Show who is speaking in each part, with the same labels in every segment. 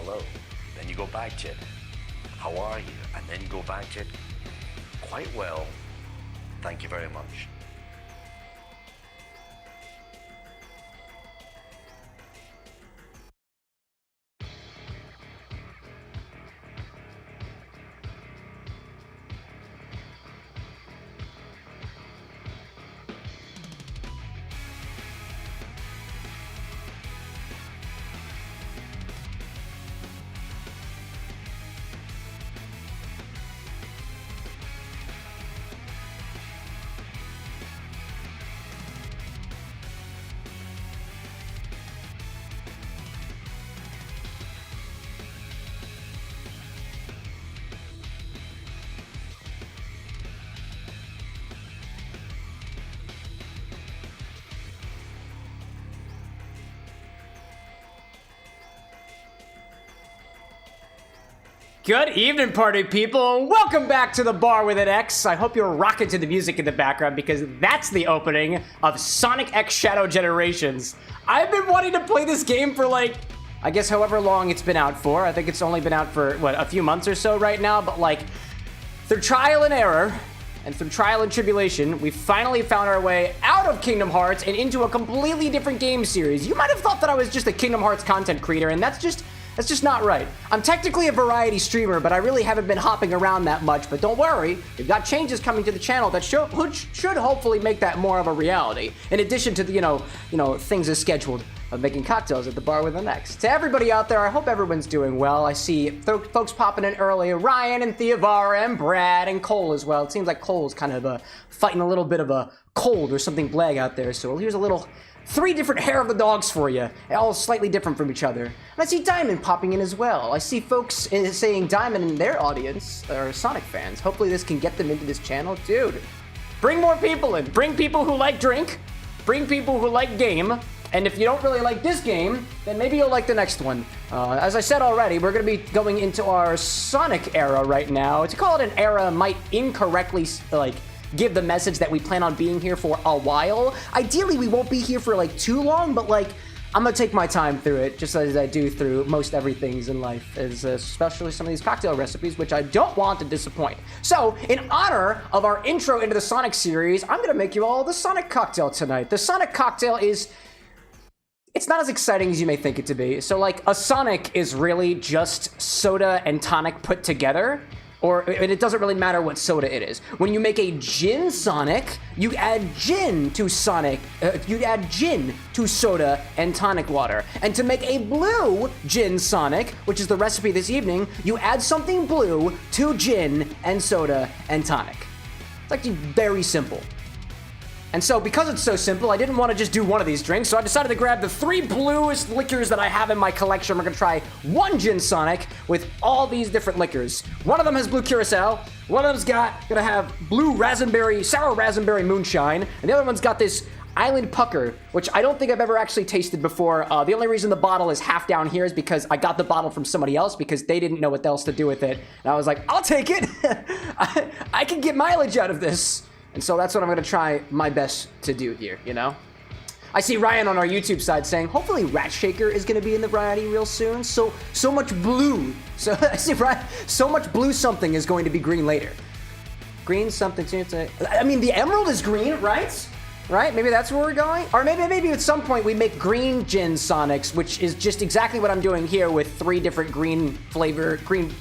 Speaker 1: hello. Then you go back to it, how are you? And then you go back to it, quite well, thank you very much.
Speaker 2: Good evening, party people, and welcome back to the bar with an X. I hope you're rocking to the music in the background because that's the opening of Sonic X Shadow Generations. I've been wanting to play this game for like, I guess however long it's been out for. I think it's only been out for, what, a few months or so right now, but like, through trial and error, and through trial and tribulation, we finally found our way out of Kingdom Hearts and into a completely different game series. You might have thought that I was just a Kingdom Hearts content creator, and that's just not right. I'm technically a variety streamer, but I really haven't been hopping around that much. But don't worry, we've got changes coming to the channel that should hopefully make that more of a reality. In addition to the, you know, things as scheduled of making cocktails at the bar with an X. To everybody out there, I hope everyone's doing well. I see folks popping in early. Ryan and Theovara and Brad and Cole as well. It seems like Cole's kind of fighting a little bit of a cold or something blag out there. So here's a little 3 different hair of the dogs for you, all slightly different from each other. And I see Diamond popping in as well. I see folks saying Diamond in their audience are Sonic fans. Hopefully this can get them into this channel. Dude, bring more people in. Bring people who like drink. Bring people who like game. And if you don't really like this game, then maybe you'll like the next one. As I said already, we're going to be going into our Sonic era right now. To call it an era might incorrectly, give the message that we plan on being here for a while. Ideally, we won't be here for like too long, but like I'm gonna take my time through it, just as I do through most everything's in life, especially some of these cocktail recipes, which I don't want to disappoint. So, in honor of our intro into the Sonic series, I'm gonna make you all the Sonic cocktail tonight. The Sonic cocktail is, it's not as exciting as you may think it to be. So like a Sonic is really just soda and tonic put together. And it doesn't really matter what soda it is. When you make a gin Sonic, you add gin to Sonic. You add gin to soda and tonic water. And to make a blue gin Sonic, which is the recipe this evening, you add something blue to gin and soda and tonic. It's actually very simple. And so, because it's so simple, I didn't want to just do one of these drinks, so I decided to grab the 3 bluest liquors that I have in my collection. We're going to try one Gin Sonic with all these different liquors. One of them has blue Curaçao, one of them's gonna have blue raspberry, sour raspberry Moonshine, and the other one's got this Island Pucker, which I don't think I've ever actually tasted before. The only reason the bottle is half down here is because I got the bottle from somebody else because they didn't know what else to do with it. And I was like, I'll take it. I can get mileage out of this. And so that's what I'm going to try my best to do here, you know? I see Ryan on our YouTube side saying, hopefully Rat Shaker is going to be in the variety real soon. So much blue. So I see Ryan, so much blue something is going to be green later. Green something. I mean, the emerald is green, right? Right? Maybe that's where we're going? Or maybe at some point we make green Gin Sonics, which is just exactly what I'm doing here with 3 different green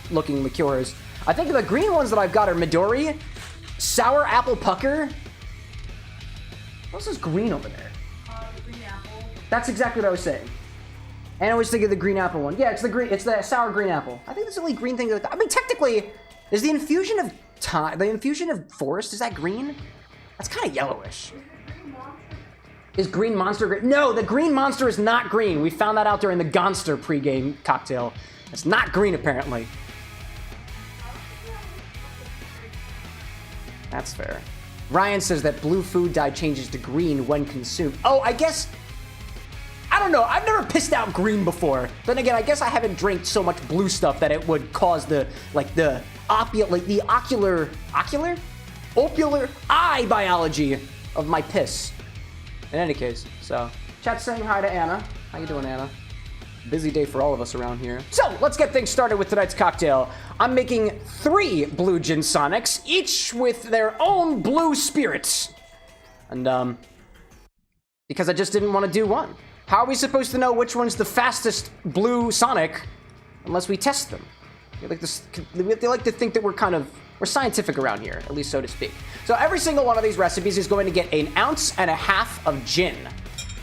Speaker 2: looking liqueurs. I think the green ones that I've got are Midori, Sour Apple Pucker. What else is green over there?
Speaker 3: The green apple.
Speaker 2: That's exactly what I was saying. And I was thinking the green apple one. Yeah, it's the sour green apple. I think that's the only green thing. I mean, technically, is the infusion of forest, is that green? That's kind of yellowish. Is Green Monster green? No, the Green Monster is not green. We found that out during the Gonster pregame cocktail. It's not green, apparently. That's fair. Ryan says that blue food dye changes to green when consumed. Oh, I guess, I don't know. I've never pissed out green before. Then again, I guess I haven't drank so much blue stuff that it would cause the ocular eye biology of my piss. In any case, so chat's saying hi to Anna. How you doing, Anna? Busy day for all of us around here. So, let's get things started with tonight's cocktail. I'm making 3 blue gin sonics, each with their own blue spirits. And, because I just didn't want to do one. How are we supposed to know which one's the fastest blue sonic unless we test them? They like to think that we're scientific around here, at least so to speak. So every single one of these recipes is going to get 1.5 ounces of gin.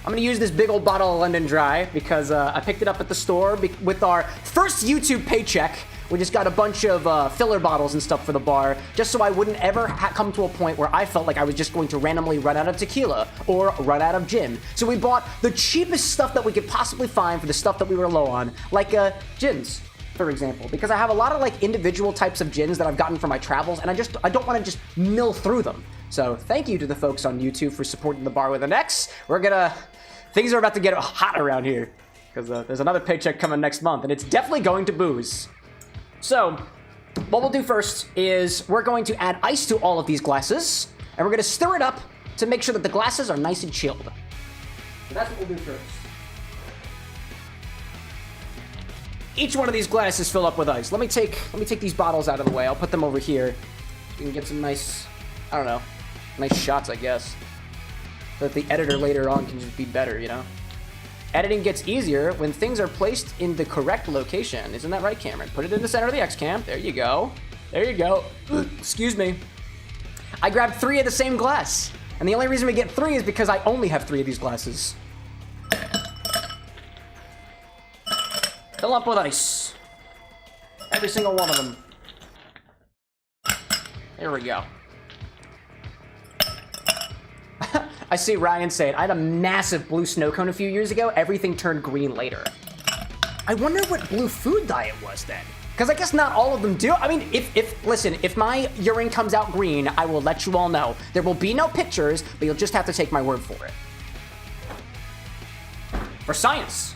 Speaker 2: I'm going to use this big old bottle of London Dry because I picked it up at the store with our first YouTube paycheck. We just got a bunch of filler bottles and stuff for the bar, just so I wouldn't ever come to a point where I felt like I was just going to randomly run out of tequila or run out of gin. So we bought the cheapest stuff that we could possibly find for the stuff that we were low on, like gins, for example, because I have a lot of like individual types of gins that I've gotten from my travels, and I don't want to just mill through them. So thank you to the folks on YouTube for supporting the Bar with an X. Things are about to get hot around here because there's another paycheck coming next month, and it's definitely going to booze. So what we'll do first is we're going to add ice to all of these glasses, and we're going to stir it up to make sure that the glasses are nice and chilled. So that's what we'll do first. Each one of these glasses fill up with ice. Let me take these bottles out of the way. I'll put them over here. You can get some nice, I don't know, nice shots, I guess. So that the editor later on can just be better, you know? Editing gets easier when things are placed in the correct location. Isn't that right, Cameron? Put it in the center of the X cam. There you go. There you go. Excuse me. I grabbed 3 of the same glass. And the only reason we get 3 is because I only have 3 of these glasses. Fill up with ice. Every single one of them. There we go. I see Ryan saying, I had a massive blue snow cone a few years ago. Everything turned green later. I wonder what blue food diet was then. Because I guess not all of them do. I mean, if my urine comes out green, I will let you all know. There will be no pictures, but you'll just have to take my word for it. For science.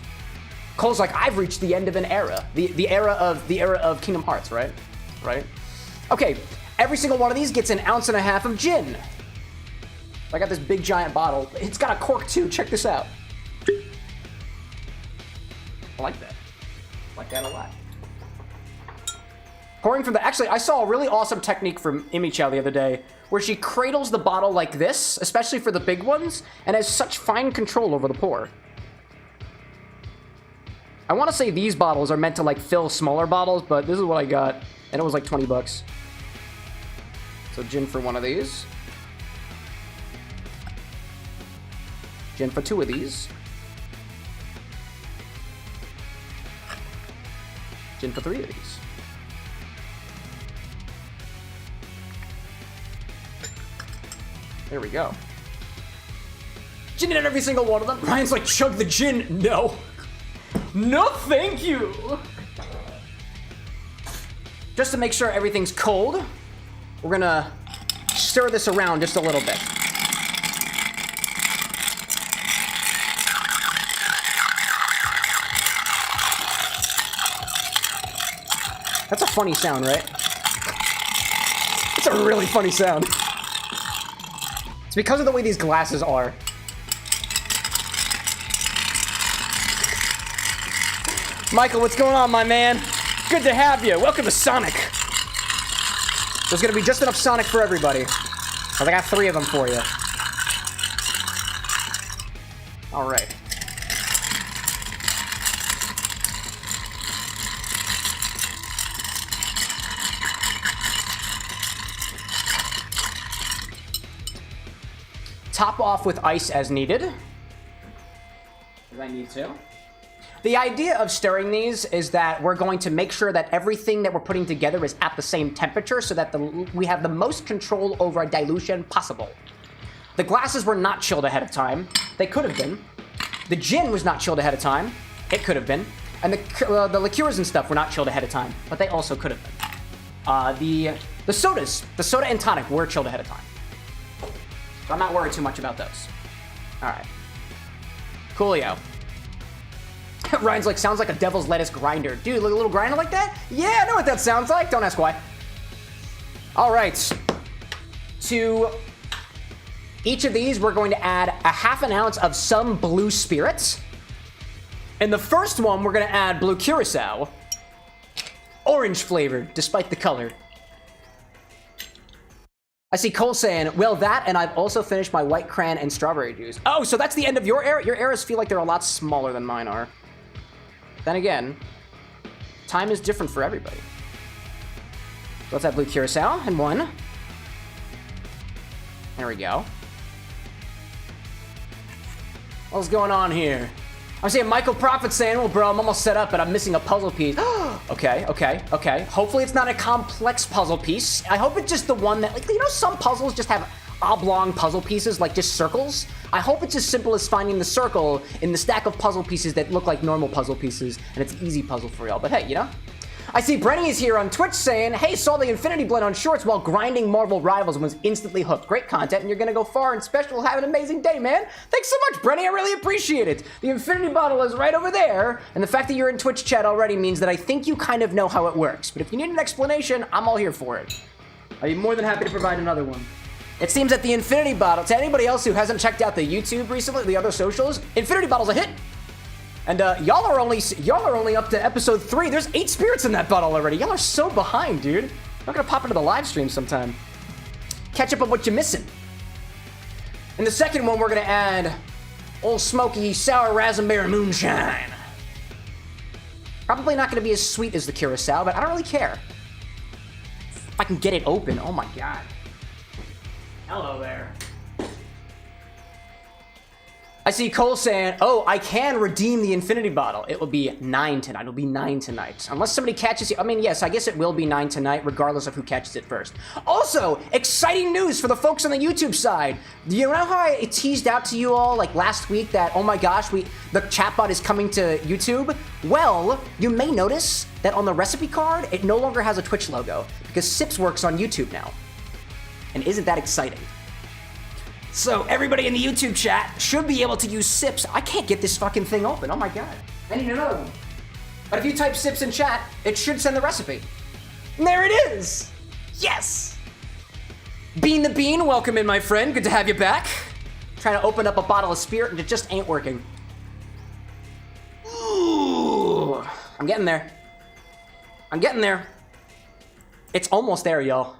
Speaker 2: Cole's like, I've reached the end of an era. The era of Kingdom Hearts, right? Right? Okay, every single one of these gets 1.5 ounces of gin. I got this big giant bottle. It's got a cork too. Check this out. I like that. I like that a lot. Pouring from the... Actually, I saw a really awesome technique from Imi-Chow the other day where she cradles the bottle like this, especially for the big ones, and has such fine control over the pour. I want to say these bottles are meant to like fill smaller bottles, but this is what I got, and it was like 20 bucks. So gin for one of these. Gin for 2 of these. Gin for 3 of these. There we go. Gin in every single one of them. Ryan's like, chug the gin. No. No, thank you. Just to make sure everything's cold, we're gonna stir this around just a little bit. That's a funny sound, right? It's a really funny sound. It's because of the way these glasses are. Michael, what's going on, my man? Good to have you. Welcome to Sonic. There's gonna be just enough Sonic for everybody. I got 3 of them for you. All right. Top off with ice as needed, if I need to. The idea of stirring these is that we're going to make sure that everything that we're putting together is at the same temperature so that we have the most control over dilution possible. The glasses were not chilled ahead of time. They could have been. The gin was not chilled ahead of time. It could have been. And the liqueurs and stuff were not chilled ahead of time, but they also could have been. The sodas, the soda and tonic were chilled ahead of time. So I'm not worried too much about those. All right. Coolio. Ryan's like, sounds like a devil's lettuce grinder. Dude, look, a little grinder like that? Yeah, I know what that sounds like. Don't ask why. All right. To each of these, we're going to add 1/2 ounce of some blue spirits. In the first one, we're gonna add blue Curaçao. Orange flavored, despite the color. I see Cole saying, well, that, and I've also finished my white cran and strawberry juice. Oh, so that's the end of your era? Your eras feel like they're a lot smaller than mine are. Then again, time is different for everybody. Let's have blue Curaçao and one. There we go. What's going on here? I'm seeing Michael Prophet saying, well, bro, I'm almost set up, but I'm missing a puzzle piece. Okay. Hopefully it's not a complex puzzle piece. I hope it's just the one that, like, you know, some puzzles just have oblong puzzle pieces, like just circles. I hope it's as simple as finding the circle in the stack of puzzle pieces that look like normal puzzle pieces, and it's an easy puzzle for y'all. But hey, you know? I see Brenny is here on Twitch saying, hey, saw the Infinity Blend on shorts while grinding Marvel Rivals and was instantly hooked. Great content, and you're gonna go far and special. Have an amazing day, man. Thanks so much, Brenny. I really appreciate it. The Infinity Bottle is right over there, and the fact that you're in Twitch chat already means that I think you kind of know how it works. But if you need an explanation, I'm all here for it. I'd be more than happy to provide another one. It seems that the Infinity Bottle, to anybody else who hasn't checked out the YouTube recently, the other socials, Infinity Bottle's a hit. And y'all are only up to episode 3. There's 8 spirits in that bottle already. Y'all are so behind, dude. I'm not gonna pop into the live stream sometime. Catch up on what you're missing. In the second one, we're gonna add Old Smoky Sour Raspberry Moonshine. Probably not gonna be as sweet as the Curaçao, but I don't really care. If I can get it open, oh my god. Hello there. I see Cole saying, oh, I can redeem the Infinity Bottle. It will be 9 tonight. It'll be 9 tonight. Unless somebody catches it. I mean, yes, I guess it will be 9 tonight, regardless of who catches it first. Also, exciting news for the folks on the YouTube side. Do you know how I teased out to you all, like, last week that, oh my gosh, the chatbot is coming to YouTube? Well, you may notice that on the recipe card, it no longer has a Twitch logo, because Sips works on YouTube now. And isn't that exciting? So everybody in the YouTube chat should be able to use Sips. I can't get this fucking thing open. Oh my god. I need another one. But if you type Sips in chat, it should send the recipe. And there it is. Yes. Bean the Bean, welcome in, my friend. Good to have you back. Trying to open up a bottle of spirit and it just ain't working. Ooh. I'm getting there. I'm getting there. It's almost there, y'all.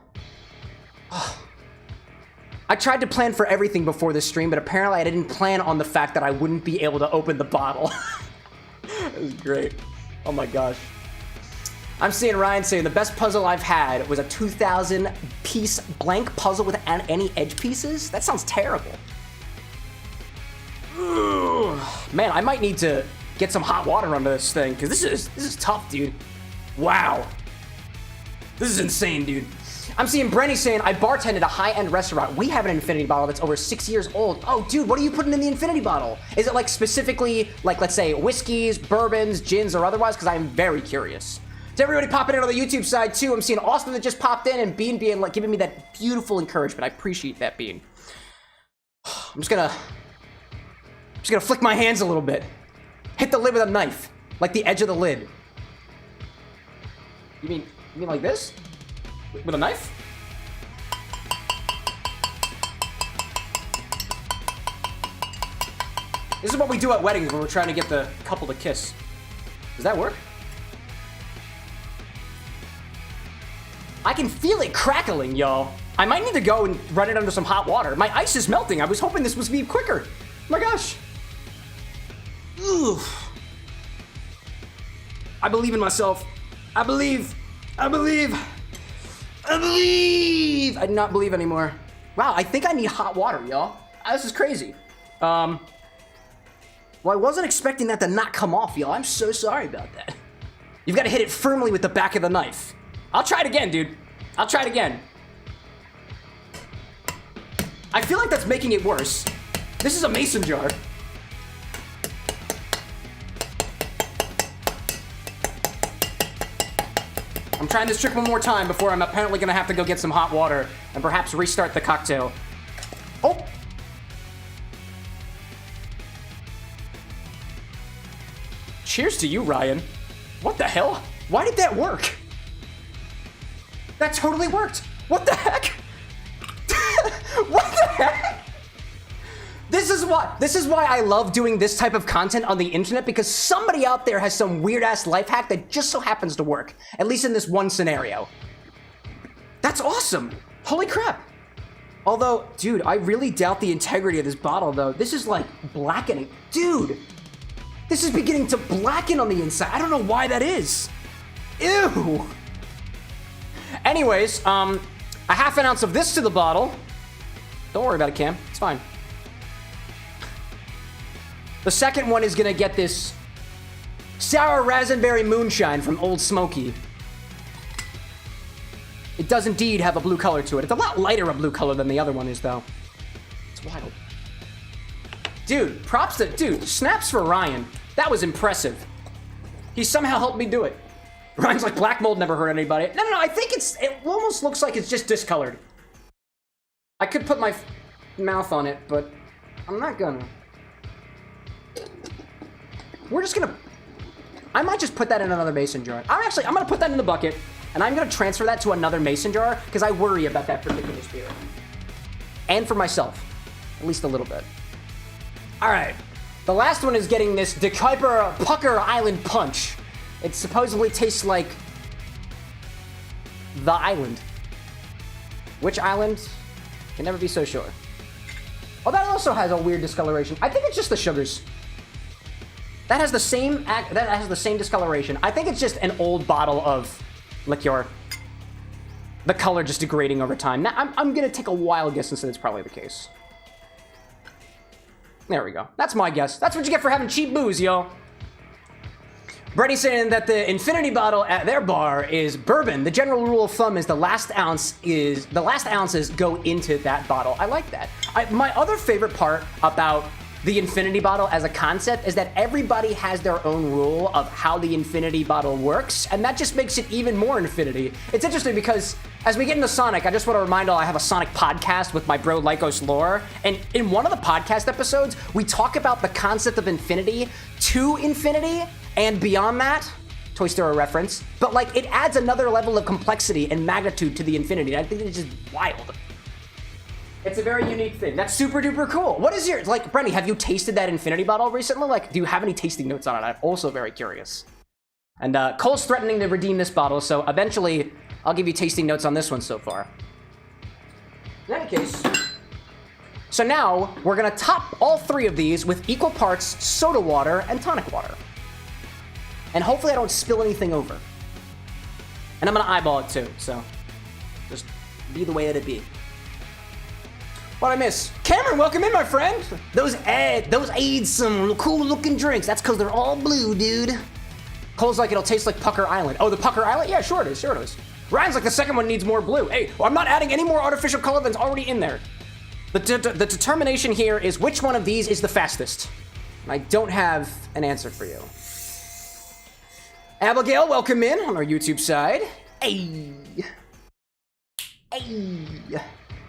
Speaker 2: I tried to plan for everything before this stream, but apparently I didn't plan on the fact that I wouldn't be able to open the bottle. It was great. Oh my gosh. I'm seeing Ryan saying the best puzzle I've had was a 2,000 piece blank puzzle with any edge pieces. That sounds terrible. Ugh. Man, I might need to get some hot water under this thing, because this is tough, dude. Wow. This is insane, dude. I'm seeing Brenny saying, I bartended a high-end restaurant. We have an Infinity Bottle that's over 6 years old. Oh, dude, what are you putting in the Infinity Bottle? Is it like specifically, like, let's say, whiskeys, bourbons, gins, or otherwise? Because I'm very curious. To everybody popping in on the YouTube side, too, I'm seeing Austin that just popped in and Bean being, like, giving me that beautiful encouragement. I appreciate that, Bean. I'm just gonna flick my hands a little bit. Hit the lid with a knife, like the edge of the lid. You mean like this? With a knife? This is what we do at weddings when we're trying to get the couple to kiss. Does that work? I can feel it crackling, y'all. I might need to go and run it under some hot water. My ice is melting. I was hoping this was be quicker. Oh my gosh. Ugh. I believe in myself. I believe. I do not believe anymore. Wow, I think I need hot water, y'all. This is crazy. Well, I wasn't expecting that to not come off, y'all. I'm so sorry about that. You've got to hit it firmly with the back of the knife. I'll try it again, dude. I'll try it again. I feel like that's making it worse. This is a mason jar. I'm trying this trick one more time before I'm apparently gonna have to go get some hot water and perhaps restart the cocktail. Oh! Cheers to you, Ryan. What the hell? Why did that work? That totally worked. What the heck? What the heck? This is is why I love doing this type of content on the internet, because somebody out there has some weird ass life hack that just so happens to work, at least in this one scenario. That's awesome. Holy crap. Although, dude, I really doubt the integrity of this bottle though. This is like blackening. Dude, this is beginning to blacken on the inside. I don't know why that is. Ew. Anyways, a half an ounce of this to the bottle. Don't worry about it, Cam. It's fine. The second one is gonna get this sour raspberry moonshine from Old Smoky. It does indeed have a blue color to it. It's a lot lighter a blue color than the other one is, though. It's wild. Dude, props to... Dude, snaps for Ryan. That was impressive. He somehow helped me do it. Ryan's like, black mold never hurt anybody. No, I think it almost looks like it's just discolored. I could put my mouth on it, but I'm not gonna. We're just gonna... I might just put that in another mason jar. I'm gonna put that in the bucket, and I'm gonna transfer that to another mason jar, because I worry about that particular spirit. And for myself. At least a little bit. Alright. The last one is getting this DeKuyper Pucker Island Punch. It supposedly tastes like the island. Which island? Can never be so sure. Oh, that also has a weird discoloration. I think it's just the sugars. That has the same discoloration. I think it's just an old bottle of liqueur. The color just degrading over time. Now, I'm gonna take a wild guess and say it's probably the case. There we go. That's my guess. That's what you get for having cheap booze, yo. Brady's saying that the infinity bottle at their bar is bourbon. The general rule of thumb is the last ounces go into that bottle. I like that. My other favorite part about the infinity bottle as a concept is that everybody has their own rule of how the infinity bottle works, and that just makes it even more infinity. It's interesting because as we get into Sonic, I just want to remind all I have a Sonic podcast with my bro Lycos Lore, and in one of the podcast episodes, we talk about the concept of infinity to infinity and beyond that. Toy Story reference, but like it adds another level of complexity and magnitude to the infinity. I think it's just wild. It's a very unique thing. That's super duper cool. What is your, like, Brenny, have you tasted that infinity bottle recently? Like, do you have any tasting notes on it? I'm also very curious. And Cole's threatening to redeem this bottle, so eventually I'll give you tasting notes on this one so far. In any case, so now we're gonna top all three of these with equal parts soda water and tonic water. And hopefully I don't spill anything over. And I'm gonna eyeball it too, so just be the way that it be. What'd I miss? Cameron, welcome in, my friend. Those aid some cool looking drinks. That's because they're all blue, dude. Cole's like, it'll taste like Pucker Island. Oh, the Pucker Island? Yeah, sure it is. Ryan's like, the second one needs more blue. Hey, well, I'm not adding any more artificial color than's already in there. The determination here is which one of these is the fastest. I don't have an answer for you. Abigail, welcome in on our YouTube side. Hey.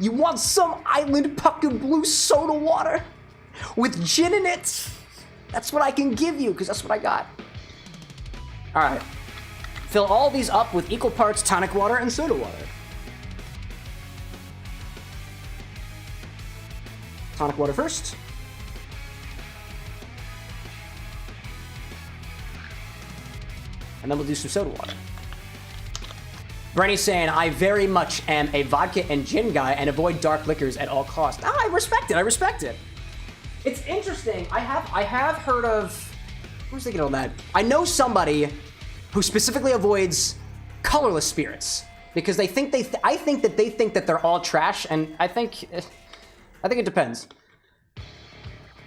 Speaker 2: You want some Island Pucker Blue soda water with gin in it? That's what I can give you, because that's what I got. All right. Fill all these up with equal parts tonic water and soda water. Tonic water first. And then we'll do some soda water. Brenny's saying, I very much am a vodka and gin guy and avoid dark liquors at all costs. Oh, I respect it. It's interesting. I have heard of... I was thinking on that. I know somebody who specifically avoids colorless spirits because I think that they think that they're all trash, and I think it depends.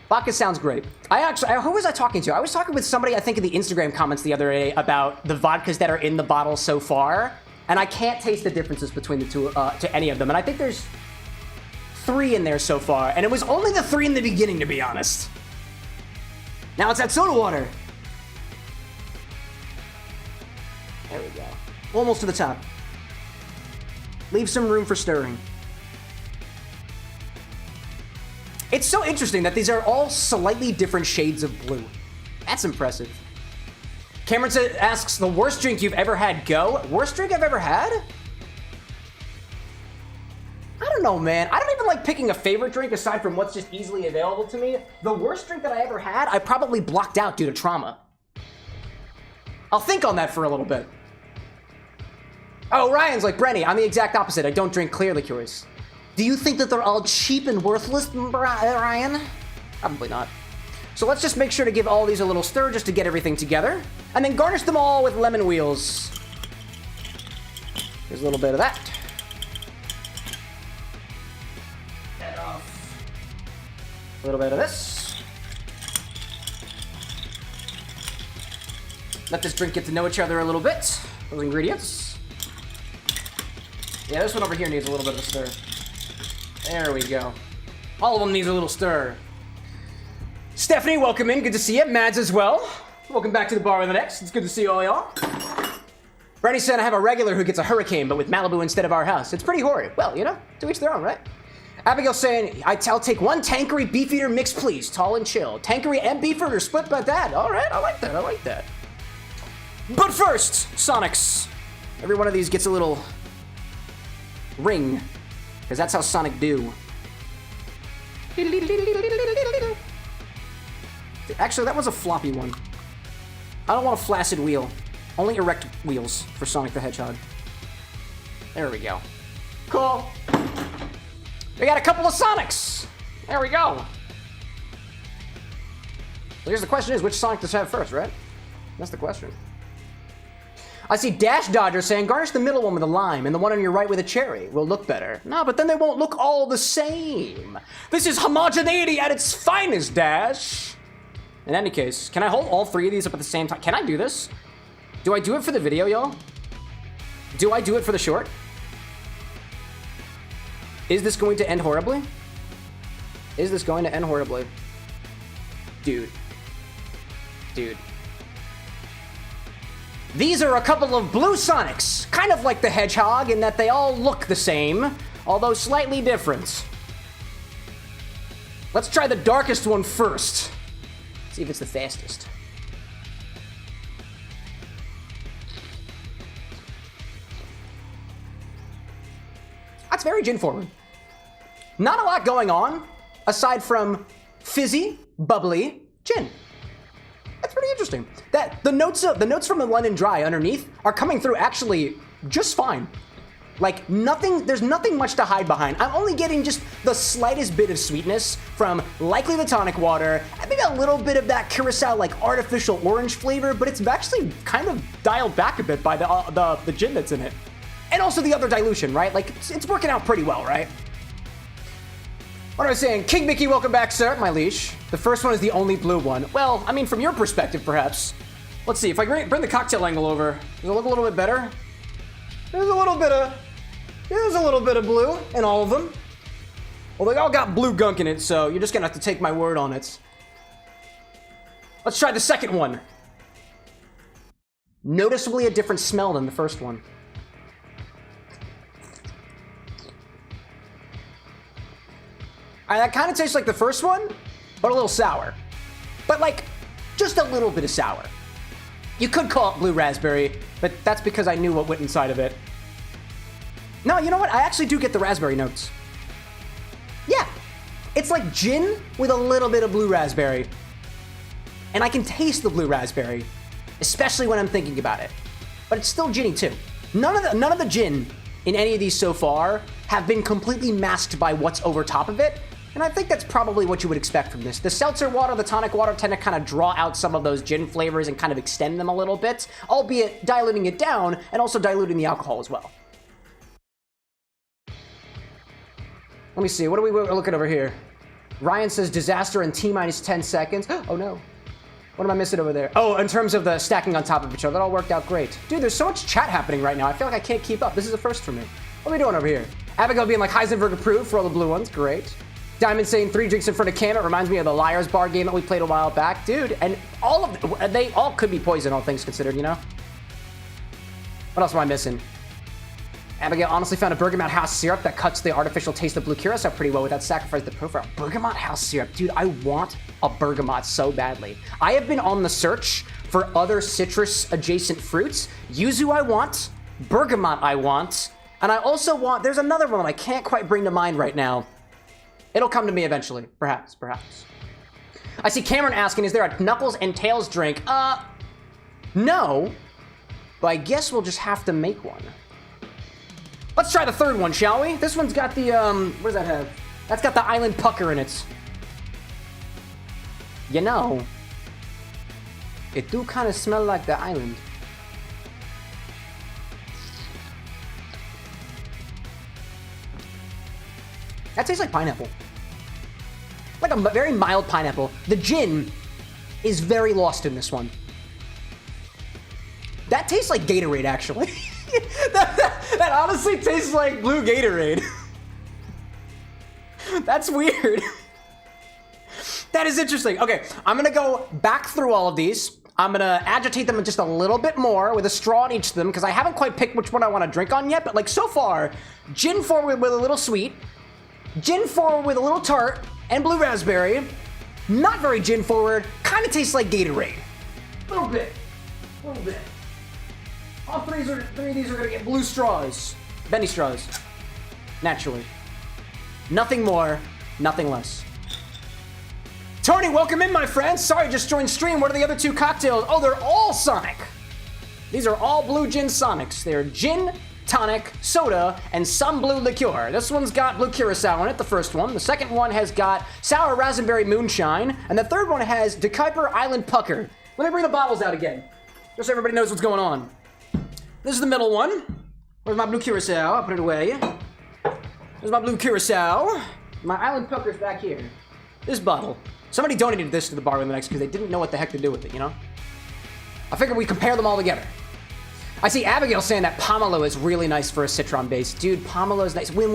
Speaker 2: Vodka sounds great. Who was I talking to? I was talking with somebody, I think, in the Instagram comments the other day about the vodkas that are in the bottle so far, and I can't taste the differences between the two, to any of them. And I think there's 3 in there so far, and it was only the 3 in the beginning, to be honest. Now it's that soda water. There we go. Almost to the top. Leave some room for stirring. It's so interesting that these are all slightly different shades of blue. That's impressive. Cameron asks, the worst drink you've ever had, go? Worst drink I've ever had? I don't know, man. I don't even like picking a favorite drink aside from what's just easily available to me. The worst drink that I ever had, I probably blocked out due to trauma. I'll think on that for a little bit. Oh, Ryan's like, Brenny, I'm the exact opposite. I don't drink clear liqueurs. Do you think that they're all cheap and worthless, Ryan? Probably not. So let's just make sure to give all these a little stir just to get everything together. And then garnish them all with lemon wheels. There's a little bit of that. Get off. A little bit of this. Let this drink get to know each other a little bit. Those ingredients. Yeah, this one over here needs a little bit of a stir. There we go. All of them needs a little stir. Stephanie, welcome in. Good to see you. Mads as well. Welcome back to the bar with an X. It's good to see all y'all. Brenny said I have a regular who gets a hurricane, but with Malibu instead of our house. It's pretty horrid. Well, you know, to each their own, right? Abigail saying, I'll take one Tanqueray Beefeater mix, please. Tall and chill. Tanqueray and Beefeater split by that. All right, I like that. I like that. But first, Sonics. Every one of these gets a little ring, because that's how Sonic do. Actually, that was a floppy one. I don't want a flaccid wheel. Only erect wheels for Sonic the Hedgehog. There we go. Cool. We got a couple of Sonics. There we go. Well, here's the question is, which Sonic does it have first, right? That's the question. I see Dash Dodger saying, garnish the middle one with a lime and the one on your right with a cherry. Will look better. No, but then they won't look all the same. This is homogeneity at its finest, Dash. In any case, can I hold all three of these up at the same time? Can I do this? Do I do it for the video, y'all? Do I do it for the short? Is this going to end horribly? Is this going to end horribly? Dude. Dude. These are a couple of blue Sonics, kind of like the Hedgehog in that they all look the same, although slightly different. Let's try the darkest one first. See if it's the fastest. That's very gin forward. Not a lot going on aside from fizzy, bubbly gin. That's pretty interesting. That the notes from the London Dry underneath are coming through actually just fine. Like nothing, there's nothing much to hide behind. I'm only getting just the slightest bit of sweetness from likely the tonic water, and maybe a little bit of that Curaçao like artificial orange flavor, but it's actually kind of dialed back a bit by the gin that's in it. And also the other dilution, right? Like it's working out pretty well, right? What am I saying? King Mickey, welcome back, sir. My leash. The first one is the only blue one. Well, I mean, from your perspective, perhaps. Let's see, if I bring the cocktail angle over, does it look a little bit better? There's a little bit of blue in all of them. Well, they all got blue gunk in it, so you're just gonna have to take my word on it. Let's try the second one. Noticeably a different smell than the first one. That kind of tastes like the first one, but a little sour. But like, just a little bit of sour. You could call it blue raspberry, but that's because I knew what went inside of it. No, you know what? I actually do get the raspberry notes. Yeah, it's like gin with a little bit of blue raspberry. And I can taste the blue raspberry, especially when I'm thinking about it. But it's still ginny too. None of the gin in any of these so far have been completely masked by what's over top of it. And I think that's probably what you would expect from this. The seltzer water, the tonic water tend to kind of draw out some of those gin flavors and kind of extend them a little bit, albeit diluting it down and also diluting the alcohol as well. Let me see, what are we looking over here? Ryan says disaster in T-minus 10 seconds. Oh no. What am I missing over there? Oh, in terms of the stacking on top of each other, that all worked out great. Dude, there's so much chat happening right now. I feel like I can't keep up. This is a first for me. What are we doing over here? Abigail being like Heisenberg approved for all the blue ones. Great. Diamond saying 3 drinks in front of Cam. It reminds me of the Liar's Bar game that we played a while back. Dude, and all of them, they all could be poison, all things considered, you know? What else am I missing? Abigail honestly found a bergamot house syrup that cuts the artificial taste of blue Curaçao pretty well without sacrificing the profile. Bergamot house syrup. Dude, I want a bergamot so badly. I have been on the search for other citrus-adjacent fruits. Yuzu I want, bergamot I want, and I also want, there's another one that I can't quite bring to mind right now. It'll come to me eventually. Perhaps, perhaps. I see Cameron asking, is there a Knuckles and Tails drink? No. But I guess we'll just have to make one. Let's try the third one, shall we? This one's got the, what does that have? That's got the Island Pucker in it. You know, it do kind of smell like the island. That tastes like pineapple. Like a very mild pineapple. The gin is very lost in this one. That tastes like Gatorade, actually. that honestly tastes like blue Gatorade. That's weird. That is interesting. Okay, I'm gonna go back through all of these. I'm gonna agitate them just a little bit more with a straw in each of them because I haven't quite picked which one I want to drink on yet. But like so far, gin forward with a little sweet, gin forward with a little tart, and blue raspberry. Not very gin forward. Kind of tastes like Gatorade. A little bit. A little bit. All three of these are gonna get blue straws. Benny straws. Naturally. Nothing more, nothing less. Tony, welcome in, my friend. Sorry, just joined stream. What are the other two cocktails? Oh, they're all Sonic. These are all blue gin Sonics. They're gin, tonic, soda, and some blue liqueur. This one's got blue Curaçao in it, the first one. The second one has got sour raspberry moonshine. And the third one has DeKuyper Island Pucker. Let me bring the bottles out again, just so everybody knows what's going on. This is the middle one. Where's my blue Curaçao? I'll put it away. There's my blue Curaçao. My Island Pucker's back here. This bottle. Somebody donated this to the bar with the next because they didn't know what the heck to do with it, you know? I figured we compare them all together. I see Abigail saying that pomelo is really nice for a citron base. Dude, pomelo is nice. When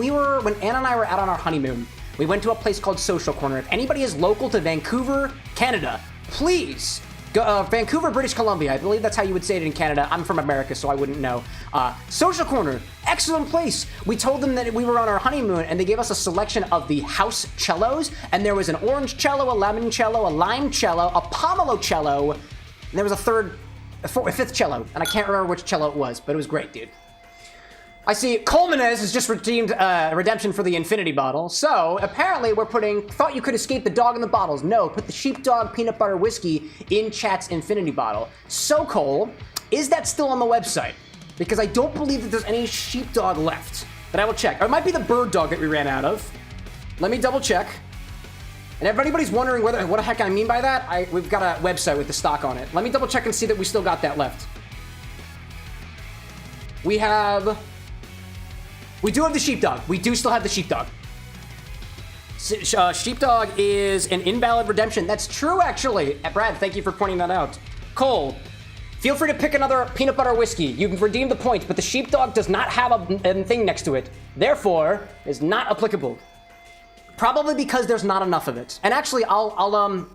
Speaker 2: Anna and I were out on our honeymoon, we went to a place called Social Corner. If anybody is local to Vancouver, Canada, please go, Vancouver, British Columbia. I believe that's how you would say it in Canada. I'm from America, so I wouldn't know. Social Corner, excellent place. We told them that we were on our honeymoon, and they gave us a selection of the house cellos, and there was an orange cello, a lemon cello, a lime cello, a pomelo cello, and there was a fifth cello, and I can't remember which cello it was, but it was great, dude. I see Colmenez has just redeemed redemption for the infinity bottle. So apparently we're thought you could escape the dog in the bottles. No, put the sheepdog peanut butter whiskey in chat's infinity bottle. So Cole, is that still on the website? Because I don't believe that there's any sheepdog left, but I will check. Or it might be the bird dog that we ran out of. Let me double check. And if anybody's wondering what the heck I mean by that, we've got a website with the stock on it. Let me double check and see that we still got that left. We do have the sheepdog. We do still have the sheepdog. Sheepdog is an invalid redemption. That's true, actually. Brad, thank you for pointing that out. Cole, feel free to pick another peanut butter whiskey. You can redeem the points, but the sheepdog does not have a thing next to it. Therefore, is not applicable. Probably because there's not enough of it. And actually, I'm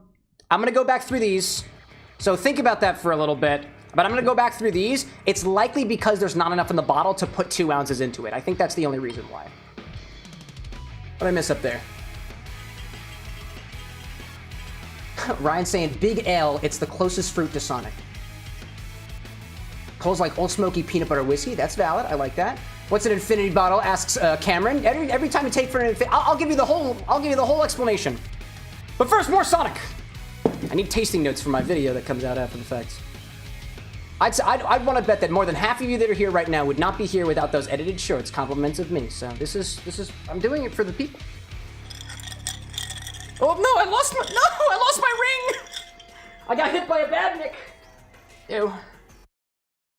Speaker 2: gonna go back through these. So think about that for a little bit. But I'm gonna go back through these. It's likely because there's not enough in the bottle to put 2 ounces into it. I think that's the only reason why. What did I miss up there? Ryan saying, Big L, it's the closest fruit to Sonic. Cole's like Old Smoky peanut butter whiskey. That's valid, I like that. What's an infinity bottle? Asks Cameron. Every time you take for an infinity, I'll give you the whole explanation. But first, more Sonic. I need tasting notes for my video that comes out after the fact. I'd want to bet that more than half of you that are here right now would not be here without those edited shorts, compliments of me. So this is I'm doing it for the people. Oh no, I lost my ring. I got hit by a badnik. Ew.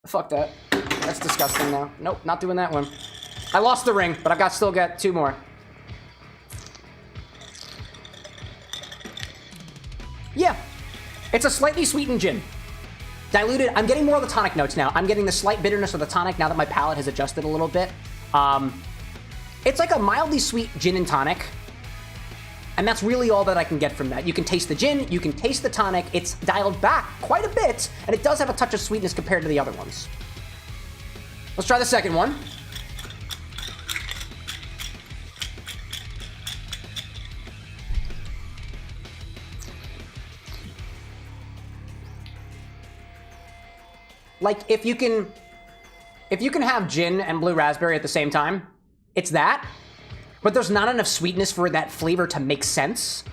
Speaker 2: Fuck that. That's disgusting now. Nope, not doing that one. I lost the ring, but I've still got 2 more. Yeah, it's a slightly sweetened gin. Diluted, I'm getting more of the tonic notes now. I'm getting the slight bitterness of the tonic now that my palate has adjusted a little bit. It's like a mildly sweet gin and tonic. And that's really all that I can get from that. You can taste the gin, you can taste the tonic. It's dialed back quite a bit, and it does have a touch of sweetness compared to the other ones. Let's try the second one. Like, if you can have gin and blue raspberry at the same time, it's that. but there's not enough sweetness for that flavor to make sense.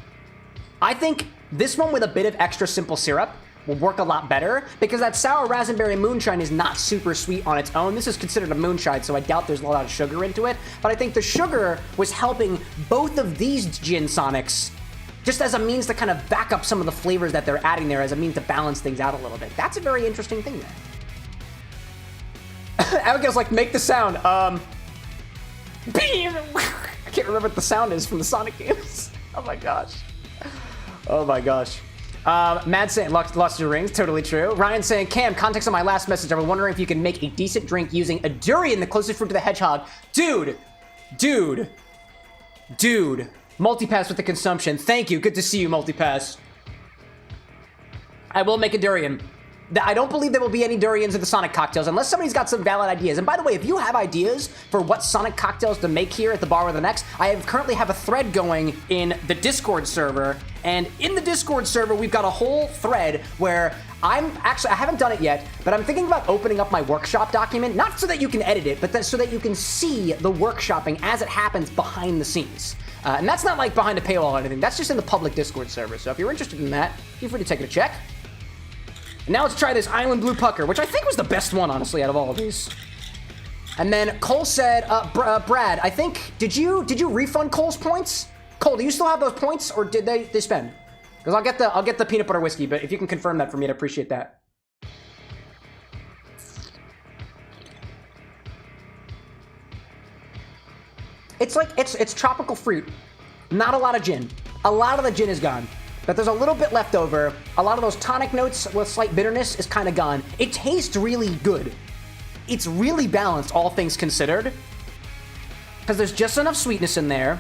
Speaker 2: I think this one with a bit of extra simple syrup will work a lot better because that sour raspberry moonshine is not super sweet on its own. This is considered a moonshine, so I doubt there's a lot of sugar into it. But I think the sugar was helping both of these gin sonics just as a means to kind of back up some of the flavors that they're adding there as a means to balance things out a little bit. That's a very interesting thing there. Abigail's like, make the sound. I can't remember what the sound is from the Sonic games. Oh my gosh. Oh my gosh. Mad saying, lost your rings, totally true. Ryan saying, Cam, context on my last message, I was wondering if you can make a decent drink using a durian, the closest fruit to the hedgehog. Dude. Multipass with the consumption. Thank you, good to see you, Multipass. I will make a durian. I don't believe there will be any durians in the Sonic cocktails unless somebody's got some valid ideas. And by the way, if you have ideas for what Sonic cocktails to make here at the Bar with an X, currently have a thread going in the Discord server. And in the Discord server, we've got a whole thread where I haven't done it yet, but I'm thinking about opening up my workshop document, not so that you can edit it, but so that you can see the workshopping as it happens behind the scenes. And that's not like behind a paywall or anything. That's just in the public Discord server. So if you're interested in that, feel free to take it a check. And now let's try this Island Blue Pucker, which I think was the best one, honestly, out of all of these. And then Cole said, Brad, I think, did you refund Cole's points? Cole, do you still have those points, or did they spend? Because I'll get the peanut butter whiskey, but if you can confirm that for me, I'd appreciate that. It's like, it's tropical fruit. Not a lot of gin. A lot of the gin is gone. But there's a little bit left over. A lot of those tonic notes with slight bitterness is kind of gone. It tastes really good. It's really balanced, all things considered. Because there's just enough sweetness in there.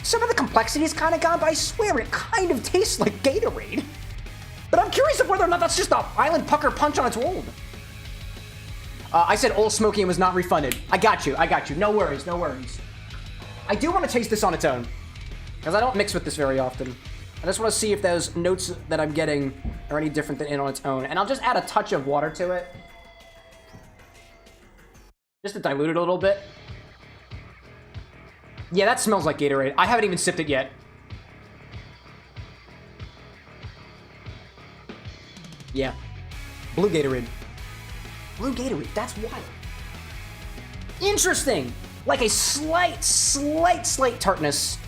Speaker 2: Some of the complexity is kind of gone, but I swear it kind of tastes like Gatorade. But I'm curious of whether or not that's just an Island Pucker punch on its old. I said Old Smoky and was not refunded. I got you. No worries. I do want to taste this on its own. Because I don't mix with this very often. I just want to see if those notes that I'm getting are any different than in on its own. And I'll just add a touch of water to it. Just to dilute it a little bit. Yeah, that smells like Gatorade. I haven't even sipped it yet. Yeah. Blue Gatorade. Blue Gatorade, that's wild. Interesting. Like a slight tartness,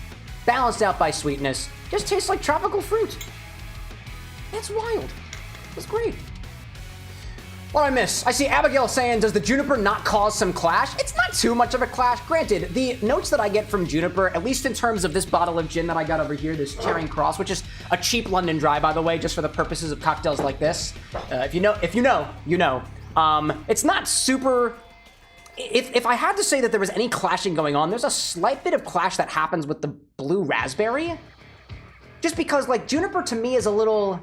Speaker 2: balanced out by sweetness. Just tastes like tropical fruit. That's wild. That's great. What I miss? I see Abigail saying, does the juniper not cause some clash? It's not too much of a clash. Granted, the notes that I get from juniper, at least in terms of this bottle of gin that I got over here, this Charing Cross, which is a cheap London Dry, by the way, just for the purposes of cocktails like this. If you know, you know. It's not super... If I had to say that there was any clashing going on, there's a slight bit of clash that happens with the blue raspberry. Just because, like, juniper to me is a little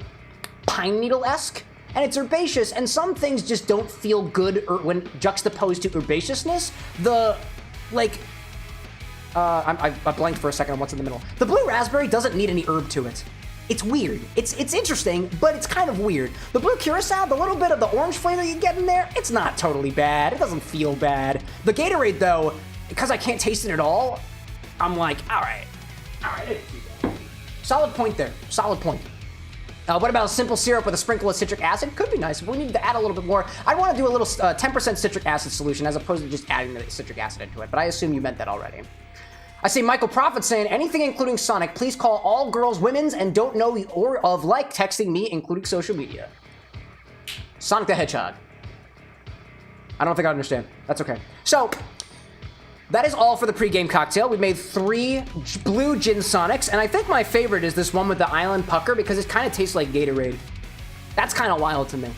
Speaker 2: pine needle-esque, and it's herbaceous, and some things just don't feel good when juxtaposed to herbaceousness. I blanked for a second on what's in the middle. The blue raspberry doesn't need any herb to it. It's weird. It's interesting, but it's kind of weird. The blue Curaçao, the little bit of the orange flavor you get in there, it's not totally bad. It doesn't feel bad. The Gatorade, though, because I can't taste it at all, I'm like, all right, it's too bad. Solid point there. Solid point. What about a simple syrup with a sprinkle of citric acid? Could be nice. If we need to add a little bit more, I want to do a little 10% citric acid solution as opposed to just adding the citric acid into it, but I assume you meant that already. I see Michael Prophet saying, anything including Sonic, please call all girls women's and don't know or of like texting me, including social media. Sonic the Hedgehog. I don't think I understand. That's okay. So, that is all for the pregame cocktail. We made 3 blue gin Sonics, and I think my favorite is this one with the Island Pucker because it kind of tastes like Gatorade. That's kind of wild to me.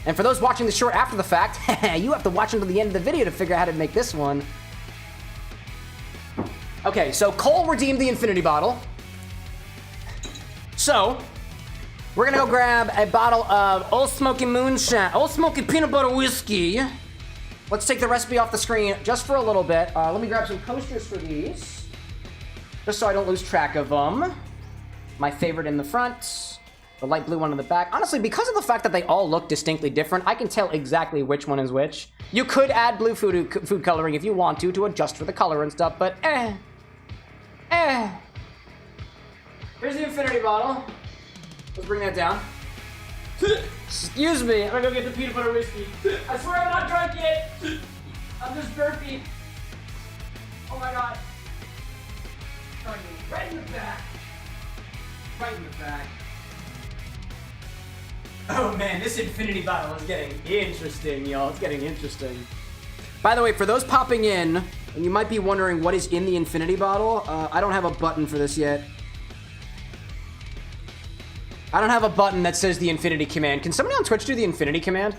Speaker 2: And for those watching the short after the fact, you have to watch until the end of the video to figure out how to make this one. Okay, so Cole redeemed the infinity bottle. So, we're gonna go grab a bottle of Old Smoky Moonshine, Old Smoky Peanut Butter Whiskey. Let's take the recipe off the screen just for a little bit. Let me grab some coasters for these, just so I don't lose track of them. My favorite in the front, the light blue one in the back. Honestly, because of the fact that they all look distinctly different, I can tell exactly which one is which. You could add blue food coloring if you want to adjust for the color and stuff, but Here's the infinity bottle. Let's bring that down. Excuse me, I'm gonna go get the peanut butter whiskey. I swear I'm not drunk yet. I'm just burpy. Oh my god. Right in the back. Right in the back. Oh man, this infinity bottle is getting interesting, y'all. It's getting interesting. By the way, for those popping in, and you might be wondering what is in the infinity bottle, I don't have a button for this yet. I don't have a button that says the infinity command. Can somebody on Twitch do the infinity command?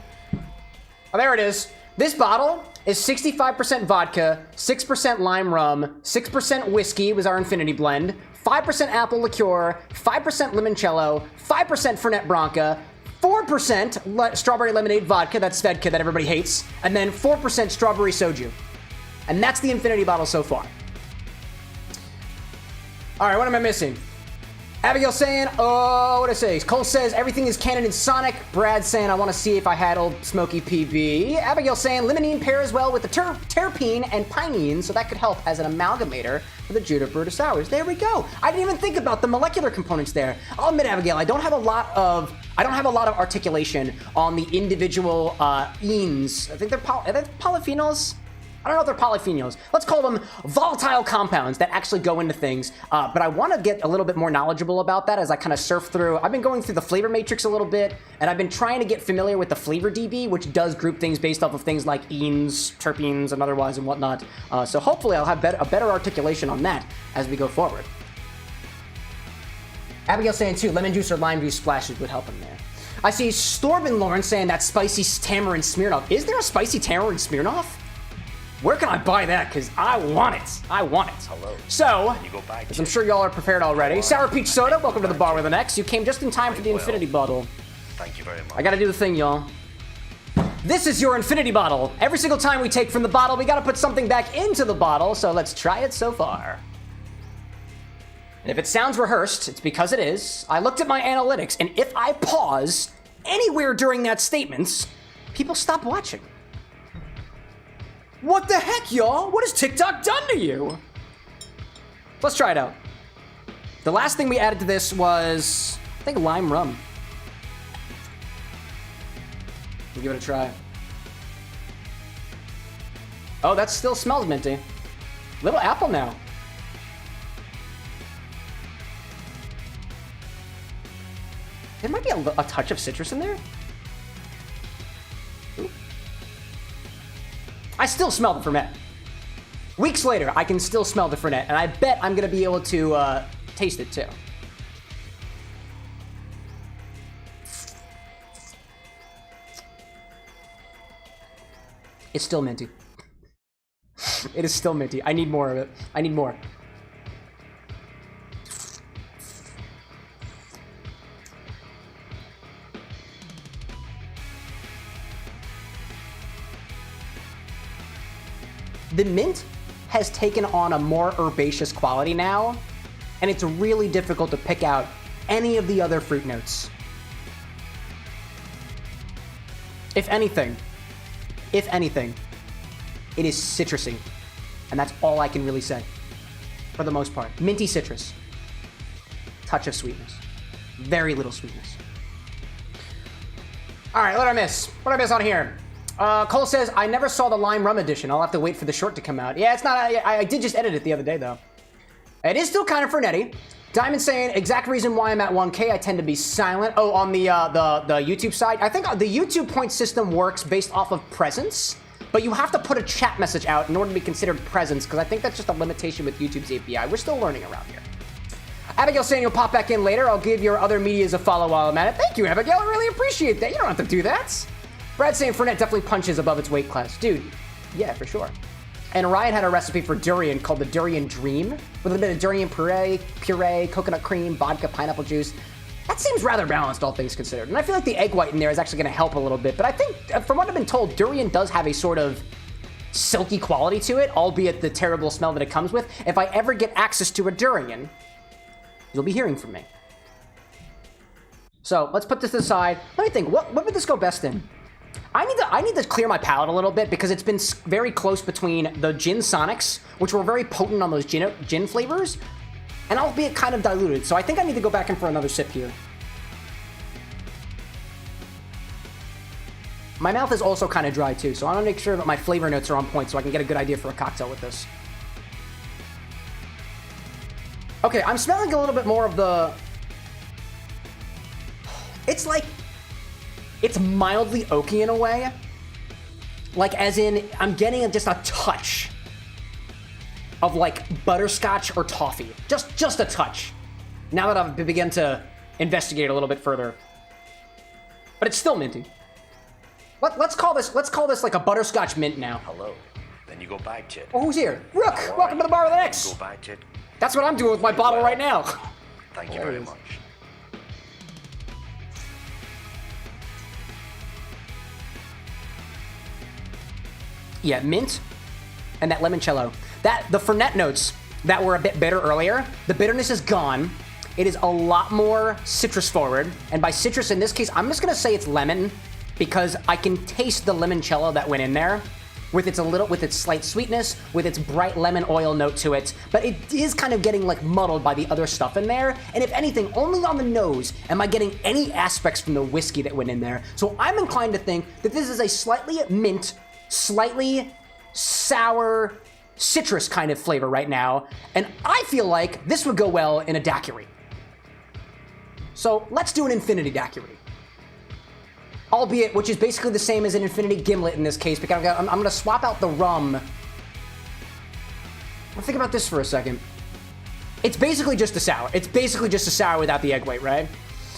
Speaker 2: Oh, there it is. This bottle is 65% vodka, 6% lime rum, 6% whiskey was our infinity blend, 5% apple liqueur, 5% limoncello, 5% Fernet Branca, 4% strawberry lemonade vodka, that's Svedka that everybody hates, and then 4% strawberry soju. And that's the infinity bottle so far. All right, what am I missing? Abigail saying, oh, what did I say? Cole says, everything is canon in Sonic. Brad saying, I want to see if I had old Smoky PB. Abigail saying, limonene pairs well with the terpene and pinene, so that could help as an amalgamator for the juniper to sours. There we go. I didn't even think about the molecular components there. I'll admit, Abigail, I don't have a lot of articulation on the individual enes. I think they're polyphenols. I don't know if they're polyphenols. Let's call them volatile compounds that actually go into things. But I want to get a little bit more knowledgeable about that as I kind of surf through. I've been going through the flavor matrix a little bit, and I've been trying to get familiar with the flavor DB, which does group things based off of things like enes, terpenes, and otherwise and whatnot. So hopefully I'll have a better articulation on that as we go forward. Abigail saying too, lemon juice or lime juice splashes would help in there. I see Storben Lauren saying that spicy tamarind Smirnoff. Is there a spicy tamarind Smirnoff? Where can I buy that? Because I want it. I want it.
Speaker 1: Hello.
Speaker 2: So, as I'm sure y'all are prepared already. Sour Peach Soda, welcome to the bar with an X. You came just in time for the infinity bottle.
Speaker 1: Thank you very much.
Speaker 2: I gotta do the thing, y'all. This is your infinity bottle. Every single time we take from the bottle, we gotta put something back into the bottle, so let's try it so far. And if it sounds rehearsed, it's because it is. I looked at my analytics, and if I pause anywhere during that statement, people stop watching. What the heck, y'all? What has TikTok done to you? Let's try it out. The last thing we added to this was, I think, lime rum. We'll give it a try. Oh, that still smells minty. Little apple now. There might be a touch of citrus in there. Ooh. I still smell the Fernet. Weeks later, I can still smell the Fernet, and I bet I'm gonna be able to taste it too. It's still minty. It is still minty. I need more of it. I need more. The mint has taken on a more herbaceous quality now, and it's really difficult to pick out any of the other fruit notes. If anything, it is citrusy, and that's all I can really say, for the most part. Minty citrus, touch of sweetness, very little sweetness. All right, what did I miss? What did I miss on here? Cole says, I never saw the lime rum edition. I'll have to wait for the short to come out. Yeah, it's not, I did just edit it the other day, though. It is still kind of Fernetti. Diamond saying, exact reason why I'm at 1K, I tend to be silent. Oh, on the YouTube side, I think the YouTube point system works based off of presence, but you have to put a chat message out in order to be considered presence, because I think that's just a limitation with YouTube's API. We're still learning around here. Abigail saying you'll pop back in later. I'll give your other medias a follow while I'm at it. Thank you, Abigail. I really appreciate that. You don't have to do that. Brad saying Fernet definitely punches above its weight class. Dude, yeah, for sure. And Ryan had a recipe for durian called the Durian Dream, with a bit of durian puree, coconut cream, vodka, pineapple juice. That seems rather balanced, all things considered. And I feel like the egg white in there is actually going to help a little bit. But I think, from what I've been told, durian does have a sort of silky quality to it, albeit the terrible smell that it comes with. If I ever get access to a durian, you'll be hearing from me. So let's put this aside. Let me think, what would this go best in? I need to clear my palate a little bit because it's been very close between the gin Sonics, which were very potent on those gin flavors, and albeit kind of diluted. So I think I need to go back in for another sip here. My mouth is also kind of dry too, so I want to make sure that my flavor notes are on point so I can get a good idea for a cocktail with this. Okay, I'm smelling a little bit more of the... It's like... It's mildly oaky in a way. Like, as in, I'm getting just a touch of, like, butterscotch or toffee. Just a touch. Now that I've begun to investigate a little bit further. But it's still minty. Let's call this like a butterscotch mint now.
Speaker 1: Hello. Then you go back, Chit.
Speaker 2: Oh, who's here? Rook! Welcome to the bar with an X!
Speaker 1: Go back, Chit.
Speaker 2: That's what I'm doing with my bottle right now.
Speaker 1: Thank you very much.
Speaker 2: Yeah, mint and that limoncello. The Fernet notes that were a bit bitter earlier, the bitterness is gone. It is a lot more citrus forward. And by citrus in this case, I'm just gonna say it's lemon because I can taste the limoncello that went in there with its slight sweetness, with its bright lemon oil note to it. But it is kind of getting like muddled by the other stuff in there. And if anything, only on the nose am I getting any aspects from the whiskey that went in there. So I'm inclined to think that this is a slightly mint, slightly sour citrus kind of flavor right now, and I feel like this would go well in a daiquiri. So let's do an infinity daiquiri. Albeit, which is basically the same as an infinity gimlet in this case, because I'm gonna swap out the rum. Well, think about this for a second. It's basically just a sour. It's basically just a sour without the egg white, right?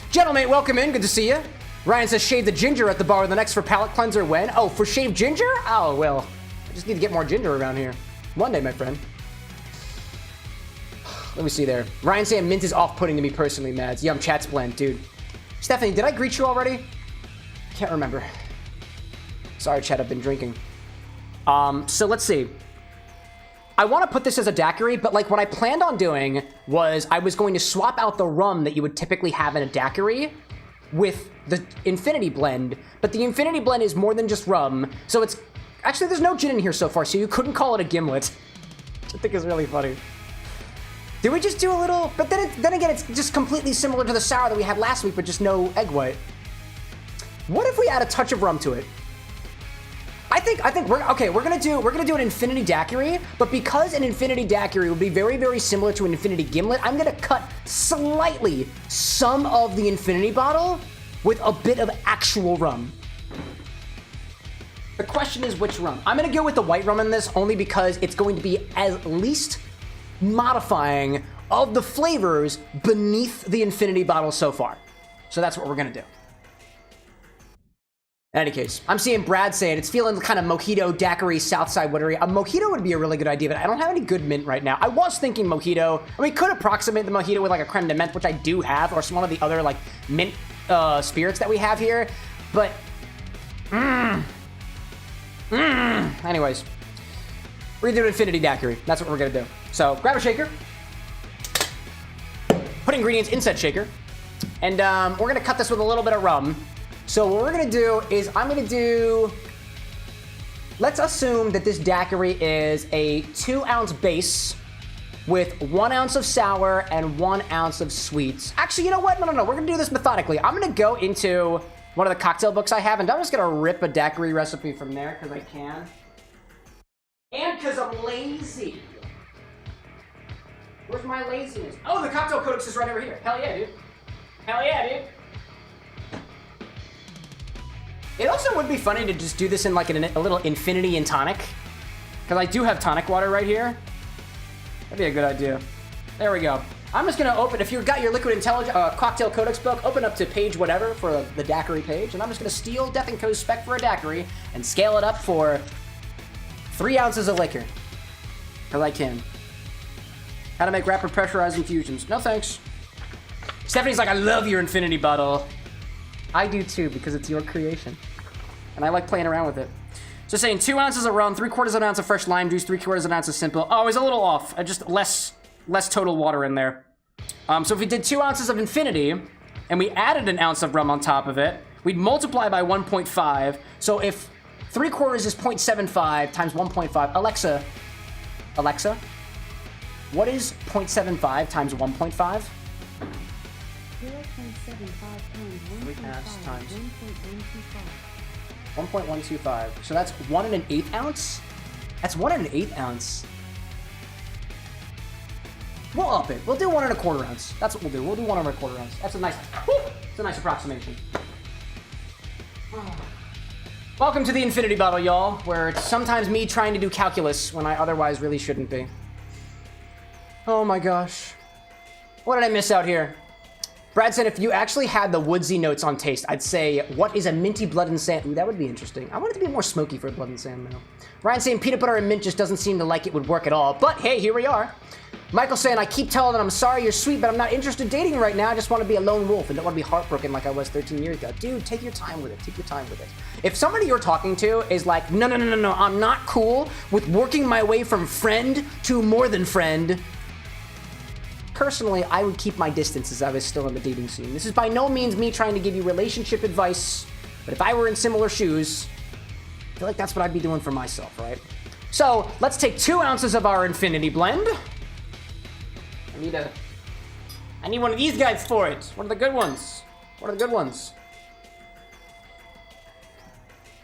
Speaker 2: Gentlemen, welcome in, good to see you. Ryan says shave the ginger at the bar with the next for palate cleanser when? Oh, for shaved ginger? Oh, well, I just need to get more ginger around here. One day, my friend. Let me see there. Ryan saying mint is off-putting to me personally, Mads. Yum, chat's blend, dude. Stephanie, did I greet you already? Can't remember. Sorry, chat, I've been drinking. So let's see. I want to put this as a daiquiri, but like what I planned on doing was I was going to swap out the rum that you would typically have in a daiquiri with the Infinity Blend, but the Infinity Blend is more than just rum, so it's... Actually, there's no gin in here so far, so you couldn't call it a gimlet. Which I think is really funny. Did we just do a little... But then again, it's just completely similar to the sour that we had last week, but just no egg white. What if we add a touch of rum to it? I think we're gonna do an Infinity Daiquiri, but because an Infinity Daiquiri will be very, very similar to an Infinity Gimlet, I'm gonna cut slightly some of the Infinity bottle with a bit of actual rum. The question is which rum. I'm gonna go with the white rum in this only because it's going to be at least modifying of the flavors beneath the Infinity bottle so far. So that's what we're gonna do. In any case, I'm seeing Brad saying it's feeling kind of mojito, daiquiri, Southside watery. A mojito would be a really good idea, but I don't have any good mint right now. I was thinking mojito. I mean, could approximate the mojito with like a creme de menthe, which I do have, or some of the other like mint spirits that we have here. But, anyways, we're gonna do an Infinity Daiquiri. That's what we're gonna do. So grab a shaker, put ingredients in said shaker, and we're gonna cut this with a little bit of rum. So what we're gonna do is let's assume that this daiquiri is a 2-ounce base with 1 ounce of sour and 1 ounce of sweets. Actually, you know what? No. We're gonna do this methodically. I'm gonna go into one of the cocktail books I have, and I'm just gonna rip a daiquiri recipe from there because I can. And because I'm lazy. Where's my laziness? Oh, the cocktail codex is right over here. Hell yeah, dude. Hell yeah, dude. It also would be funny to just do this in like a little infinity and tonic. Because I do have tonic water right here. That'd be a good idea. There we go. I'm just gonna open, if you've got your Liquid Intelligence Cocktail Codex book, open up to page whatever for the daiquiri page, and I'm just gonna steal Death & Co.'s spec for a daiquiri and scale it up for 3 ounces of liquor. Because I can. How to make rapid pressurized infusions. No thanks. Stephanie's like, I love your infinity bottle. I do too, because it's your creation. And I like playing around with it. So saying 2 ounces of rum, 3/4 of an ounce of fresh lime juice, 3/4 of an ounce of simple. Oh, it's a little off. Just less total water in there. So if we did 2 ounces of infinity, and we added an ounce of rum on top of it, we'd multiply by 1.5. So if 3/4 is 0.75 times 1.5, Alexa, What is 0.75 times 1.5?
Speaker 3: 0.75 times 1.5
Speaker 2: times
Speaker 3: 1.125.
Speaker 2: 1.125. So that's 1 1/8 ounce? That's 1 1/8 ounce. We'll up it. We'll do 1 1/4 ounce. That's what we'll do. We'll do 1 1/4 ounce. That's a nice, it's a nice approximation. Welcome to the infinity bottle, y'all, where it's sometimes me trying to do calculus when I otherwise really shouldn't be. Oh my gosh. What did I miss out here? Brad said if you actually had the woodsy notes on taste, I'd say, what is a minty blood and sand? Ooh, that would be interesting. I want it to be more smoky for blood and sand, though. Ryan saying peanut butter and mint just doesn't seem to like it would work at all. But hey, here we are. Michael saying, I keep telling them I'm sorry you're sweet, but I'm not interested in dating right now. I just want to be a lone wolf and don't want to be heartbroken like I was 13 years ago. Dude, take your time with it. Take your time with it. If somebody you're talking to is like, no, I'm not cool with working my way from friend to more than friend, personally, I would keep my distance as I was still in the dating scene. This is by no means me trying to give you relationship advice, but if I were in similar shoes, I feel like that's what I'd be doing for myself, right? So let's take 2 ounces of our infinity blend. I need one of these guys for it. What are the good ones? What are the good ones?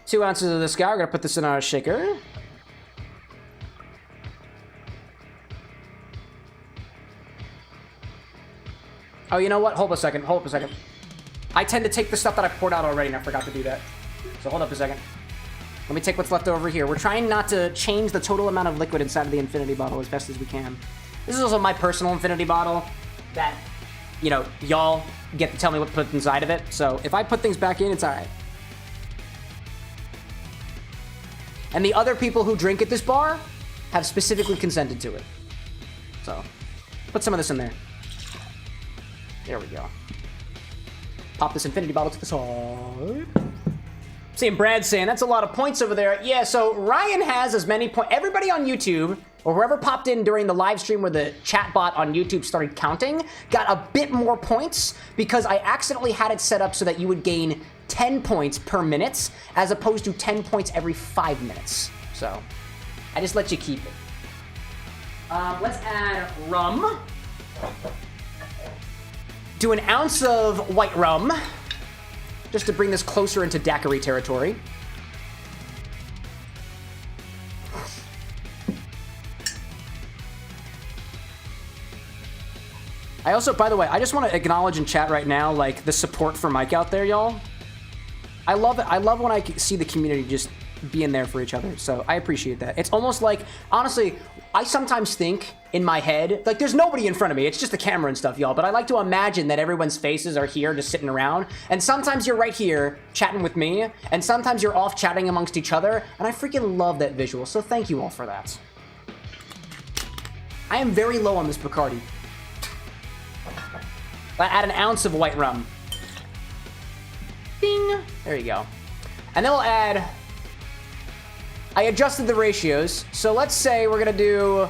Speaker 2: 2 ounces of this guy. We're gonna put this in our shaker. Oh, you know what? Hold up a second. Hold up a second. I tend to take the stuff that I poured out already, and I forgot to do that. So hold up a second. Let me take what's left over here. We're trying not to change the total amount of liquid inside of the infinity bottle as best as we can. This is also my personal infinity bottle that, you know, y'all get to tell me what to put inside of it. So if I put things back in, it's all right. And the other people who drink at this bar have specifically consented to it. So put some of this in there. There we go. Pop this infinity bottle to the side. Seeing Brad saying, that's a lot of points over there. Yeah, so Ryan has as many points. Everybody on YouTube, or whoever popped in during the live stream where the chat bot on YouTube started counting, got a bit more points because I accidentally had it set up so that you would gain 10 points per minute as opposed to 10 points every 5 minutes. So I just let you keep it. Let's add rum. Do an ounce of white rum, just to bring this closer into daiquiri territory. I also, by the way, I just want to acknowledge in chat right now, like, the support for Mike out there, y'all. I love it. I love when I see the community just being there for each other, so I appreciate that. It's almost like, honestly, I sometimes think in my head, like, there's nobody in front of me. It's just the camera and stuff, y'all. But I like to imagine that everyone's faces are here just sitting around. And sometimes you're right here chatting with me. And sometimes you're off chatting amongst each other. And I freaking love that visual. So thank you all for that. I am very low on this Bacardi. I add an ounce of white rum. Ding. There you go. And then we'll add... I adjusted the ratios. So let's say we're going to do...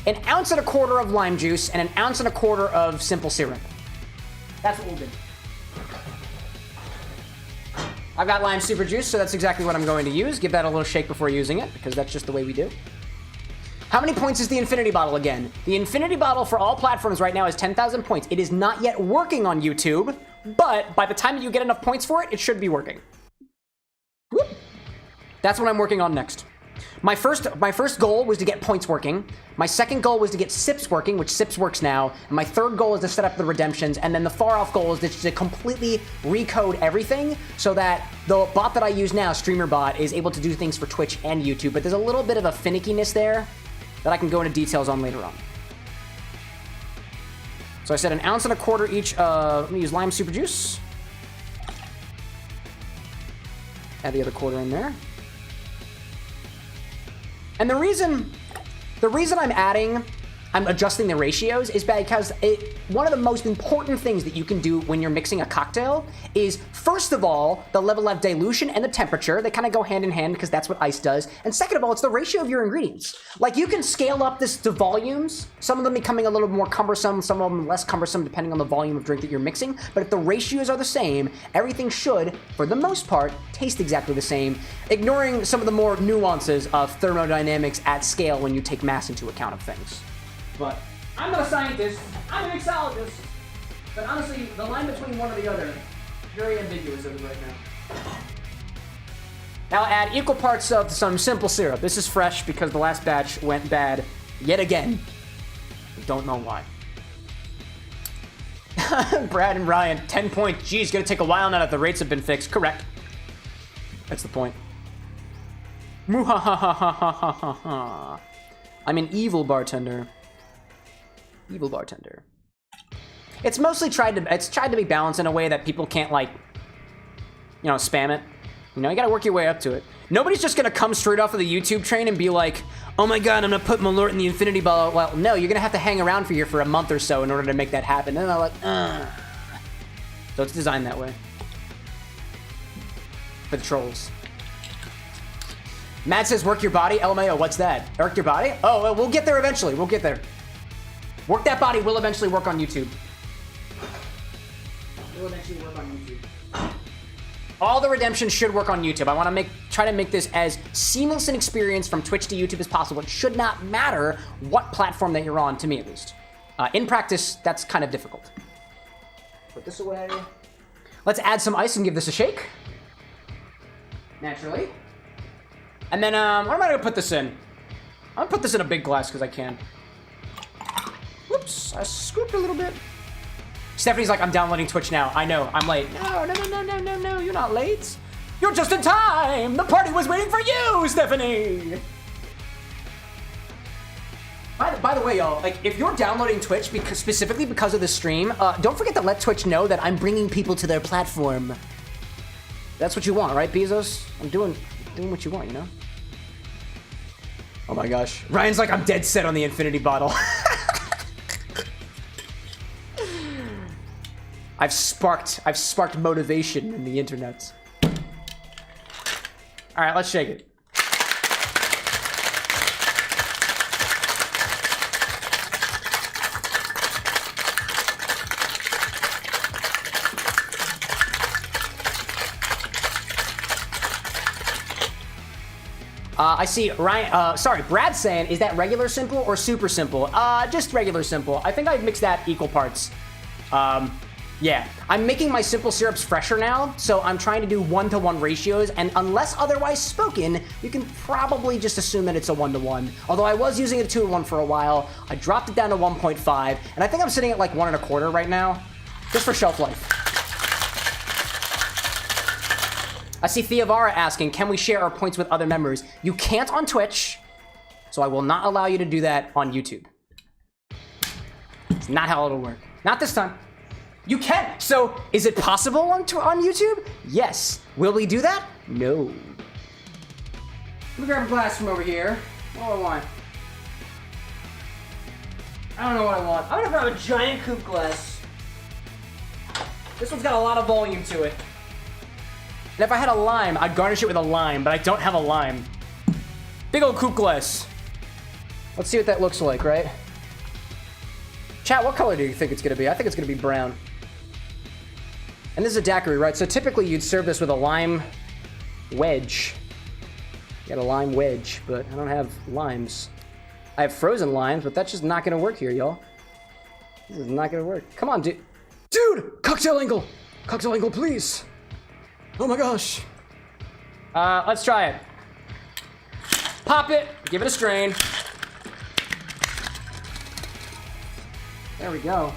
Speaker 2: 1.25 ounces of lime juice and 1.25 ounces of simple syrup. That's what we'll do. I've got lime super juice, so that's exactly what I'm going to use. Give that a little shake before using it, because that's just the way we do. How many points is the infinity bottle again? The infinity bottle for all platforms right now is 10,000 points. It is not yet working on YouTube, but by the time you get enough points for it, it should be working. Whoop. That's what I'm working on next. My first goal was to get points working. My second goal was to get sips working, which sips works now. And my third goal is to set up the redemptions. And then the far off goal is to completely recode everything so that the bot that I use now, StreamerBot, is able to do things for Twitch and YouTube. But there's a little bit of a finickiness there that I can go into details on later on. So I said 1.25 ounces each. Let me use lime super juice. Add the other quarter in there. And the reason I'm adjusting the ratios is because one of the most important things that you can do when you're mixing a cocktail is, first of all, the level of dilution and the temperature. They kind of go hand in hand because that's what ice does. And second of all, it's the ratio of your ingredients. Like, you can scale up this to volumes, some of them becoming a little more cumbersome, some of them less cumbersome depending on the volume of drink that you're mixing. But if the ratios are the same, everything should, for the most part, taste exactly the same, ignoring some of the more nuances of thermodynamics at scale when you take mass into account of things. But I'm not a scientist. I'm a mixologist. But honestly, the line between one or the other, very ambiguous as of right now. Now add equal parts of some simple syrup. This is fresh because the last batch went bad yet again. Don't know why. Brad and Ryan, 10 points. Geez, gonna take a while now that the rates have been fixed. Correct. That's the point. Muhahahahaha. I'm an evil bartender. Evil bartender. It's mostly tried to be balanced in a way that people can't, like, you know, spam it. You know, you gotta work your way up to it. Nobody's just gonna come straight off of the YouTube train and be like, oh my god, I'm gonna put Malort in the infinity ball. Well, no, you're gonna have to hang around for a month or so in order to make that happen. And they're like, So it's designed that way. For the trolls. Matt says, work your body. LMAO, what's that? Work your body? Oh, well, we'll get there eventually. We'll get there. Work that body will eventually work on YouTube. Will eventually work on YouTube. All the redemption should work on YouTube. I want to try to make this as seamless an experience from Twitch to YouTube as possible. It should not matter what platform that you're on, to me at least. In practice, that's kind of difficult. Put this away. Let's add some ice and give this a shake. Naturally. And then, what am I going to put this in? I'm going to put this in a big glass because I can. Whoops, I scooped a little bit. Stephanie's like, I'm downloading Twitch now. I know, I'm late. No, you're not late. You're just in time. The party was waiting for you, Stephanie. By the way, y'all, like, if you're downloading Twitch specifically because of the stream, don't forget to let Twitch know that I'm bringing people to their platform. That's what you want, right, Bezos? I'm doing what you want, you know? Oh my gosh. Ryan's like, I'm dead set on the infinity bottle. I've sparked motivation in the internet. All right, let's shake it. I see Ryan, sorry, Brad's saying, is that regular simple or super simple? Just regular simple. I think I've mixed that equal parts. Yeah, I'm making my simple syrups fresher now, so I'm trying to do 1-to-1 ratios, and unless otherwise spoken, you can probably just assume that it's a 1-to-1. Although I was using a 2-to-1 for a while, I dropped it down to 1.5, and I think I'm sitting at like 1.25 right now, just for shelf life. I see Theavara asking, can we share our points with other members? You can't on Twitch, so I will not allow you to do that on YouTube. It's not how it'll work. Not this time. You can. So, is it possible on YouTube? Yes. Will we do that? No. Let me grab a glass from over here. What do I want? I don't know what I want. I'm gonna grab a giant coupe glass. This one's got a lot of volume to it. And if I had a lime, I'd garnish it with a lime, but I don't have a lime. Big old coupe glass. Let's see what that looks like, right? Chat, what color do you think it's gonna be? I think it's gonna be brown. And this is a daiquiri, right? So typically you'd serve this with a lime wedge. You got a lime wedge, but I don't have limes. I have frozen limes, but that's just not gonna work here, y'all. This is not gonna work. Come on, dude. Dude! Cocktail angle! Cocktail angle, please! Oh my gosh. Let's try it. Pop it, give it a strain. There we go.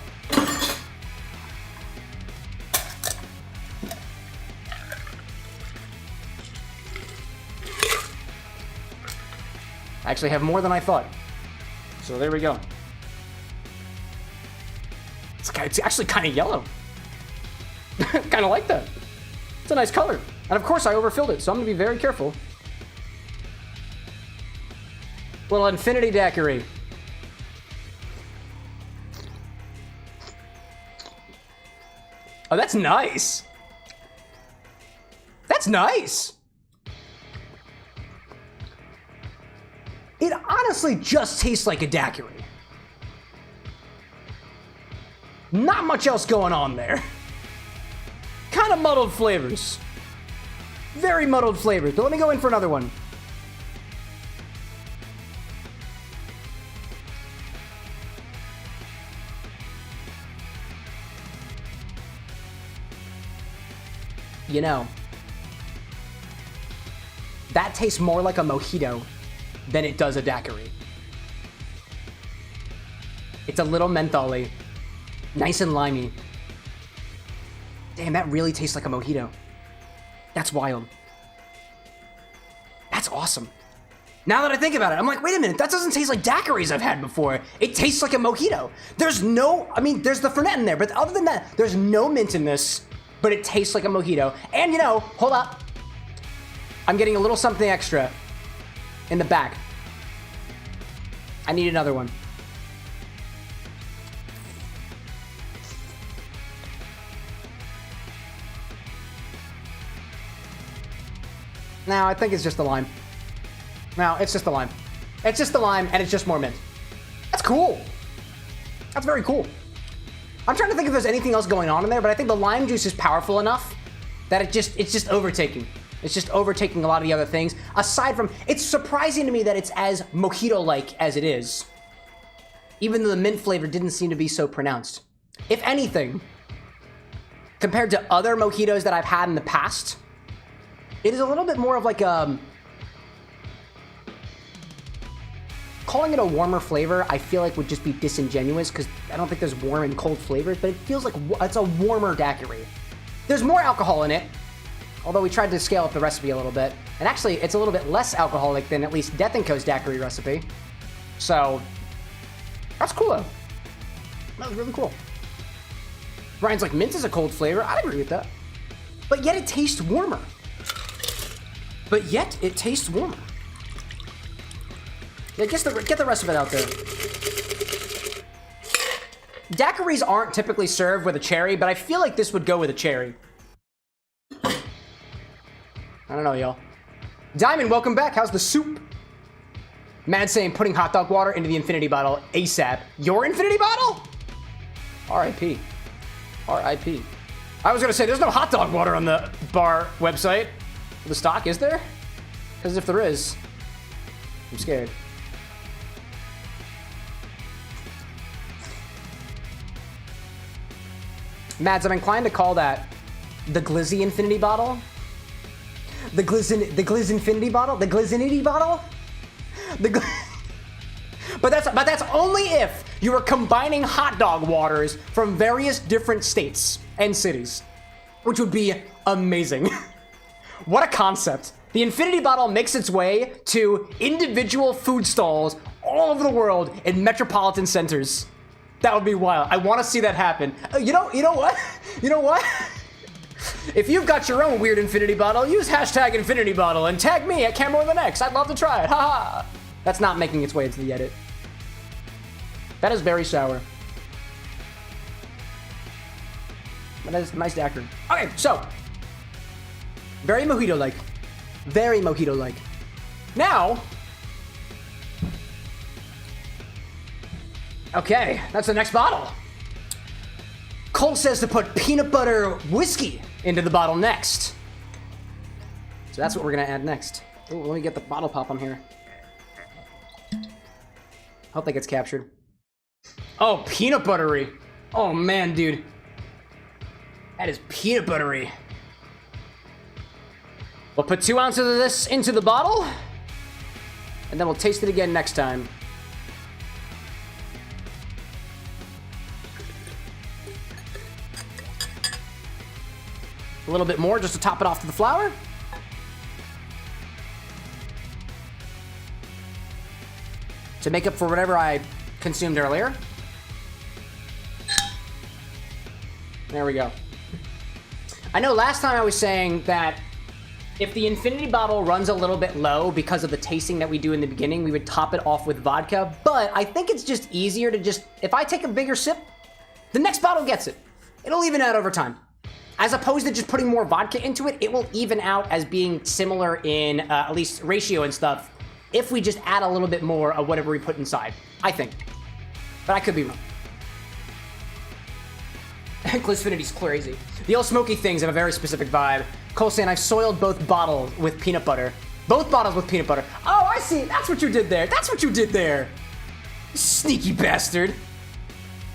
Speaker 2: I actually have more than I thought. So there we go. It's actually kind of yellow. Kind of like that. It's a nice color. And of course I overfilled it, so I'm gonna be very careful. Little infinity daiquiri. Oh, that's nice. That's nice. It honestly just tastes like a daiquiri. Not much else going on there. Kind of muddled flavors. Very muddled flavors, but let me go in for another one. You know, that tastes more like a mojito than it does a daiquiri. It's a little mentholy, nice and limey. Damn, that really tastes like a mojito. That's wild. That's awesome. Now that I think about it, I'm like, wait a minute, that doesn't taste like daiquiris I've had before. It tastes like a mojito. There's no, I mean, there's the Fernet in there, but other than that, there's no mint in this, but it tastes like a mojito. And you know, hold up. I'm getting a little something extra in the back. I need another one. No, I think it's just the lime. No, it's just the lime. It's just the lime, and it's just more mint. That's cool. That's very cool. I'm trying to think if there's anything else going on in there, but I think the lime juice is powerful enough that it's just overtaking. It's just overtaking a lot of the other things. Aside from, it's surprising to me that it's as mojito-like as it is, even though the mint flavor didn't seem to be so pronounced. If anything, compared to other mojitos that I've had in the past, it is a little bit more of like a... Calling it a warmer flavor, I feel like would just be disingenuous because I don't think there's warm and cold flavors, but it feels like it's a warmer daiquiri. There's more alcohol in it, although we tried to scale up the recipe a little bit. And actually, it's a little bit less alcoholic than at least Death & Co.'s daiquiri recipe. So, that's cool though. That was really cool. Brian's like, mint is a cold flavor. I'd agree with that. But yet it tastes warmer. Yeah, get the rest of it out there. Daiquiris aren't typically served with a cherry, but I feel like this would go with a cherry. I don't know, y'all. Diamond, welcome back. How's the soup? Mad saying putting hot dog water into the infinity bottle ASAP. Your infinity bottle? R.I.P. R.I.P. I was gonna say, there's no hot dog water on the bar website. The stock, is there? Because if there is, I'm scared. Mads, I'm inclined to call that the Glizzy Infinity Bottle. The Glizz Infinity Bottle? The Glizzinity Bottle? But that's only if you are combining hot dog waters from various different states and cities, which would be amazing. What a concept. The Infinity Bottle makes its way to individual food stalls all over the world in metropolitan centers. That would be wild. I want to see that happen. You know what? You know what? If you've got your own weird Infinity Bottle, use hashtag Infinity Bottle and tag me at CameroxnWithAnX. I'd love to try it. Haha. That's not making its way into the edit. That is very sour. But that is a nice daiquiri. Okay, so. Very mojito-like. Very mojito-like. Now. Okay, that's the next bottle. Cole says to put peanut butter whiskey into the bottle next. So that's what we're gonna add next. Ooh, let me get the bottle pop on here. Hope that gets captured. Oh, peanut buttery. Oh man, dude. That is peanut buttery. We'll put 2 ounces of this into the bottle, and then we'll taste it again next time. A little bit more just to top it off to the flour. To make up for whatever I consumed earlier. There we go. I know last time I was saying that if the Infinity Bottle runs a little bit low because of the tasting that we do in the beginning, we would top it off with vodka, but I think it's just easier to just, if I take a bigger sip, the next bottle gets it. It'll even out over time. As opposed to just putting more vodka into it, it will even out as being similar in at least ratio and stuff if we just add a little bit more of whatever we put inside, I think. But I could be wrong. Glizfinity's crazy. The old Smoky things have a very specific vibe. Cole saying, I've soiled both bottles with peanut butter. Both bottles with peanut butter. Oh, I see. That's what you did there. That's what you did there. Sneaky bastard.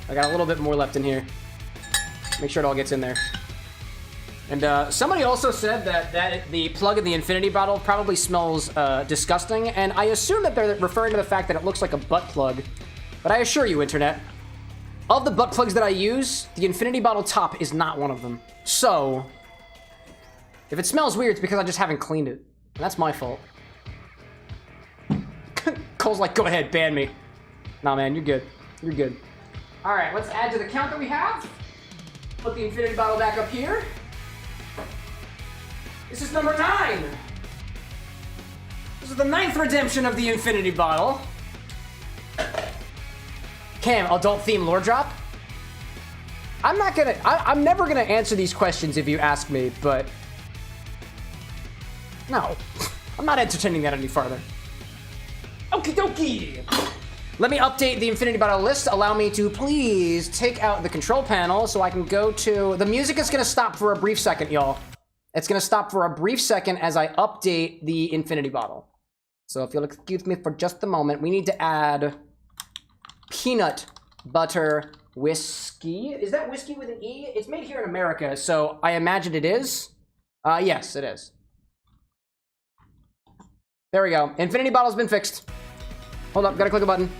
Speaker 2: I got a little bit more left in here. Make sure it all gets in there. And somebody also said that the plug in the infinity bottle probably smells disgusting, and I assume that they're referring to the fact that it looks like a butt plug. But I assure you, Internet, of the butt plugs that I use, the infinity bottle top is not one of them. So, if it smells weird, it's because I just haven't cleaned it. And that's my fault. Cole's like, go ahead, ban me. Nah, man, you're good. You're good. All right, let's add to the count that we have. Put the infinity bottle back up here. This is number 9. This is the 9th redemption of the infinity bottle. Cam, adult theme lore drop? I'm never gonna answer these questions if you ask me, but no, I'm not entertaining that any farther. Okie dokie. Let me update the infinity bottle list. Allow me to please take out the control panel so I can go to, the music is gonna stop for a brief second, y'all. It's gonna stop for a brief second as I update the infinity bottle. So if you'll excuse me for just a moment, we need to add peanut butter whiskey. Is that whiskey with an E? It's made here in America, so I imagine it is. Yes, it is. There we go. Infinity bottle's been fixed. Hold up, gotta click a button.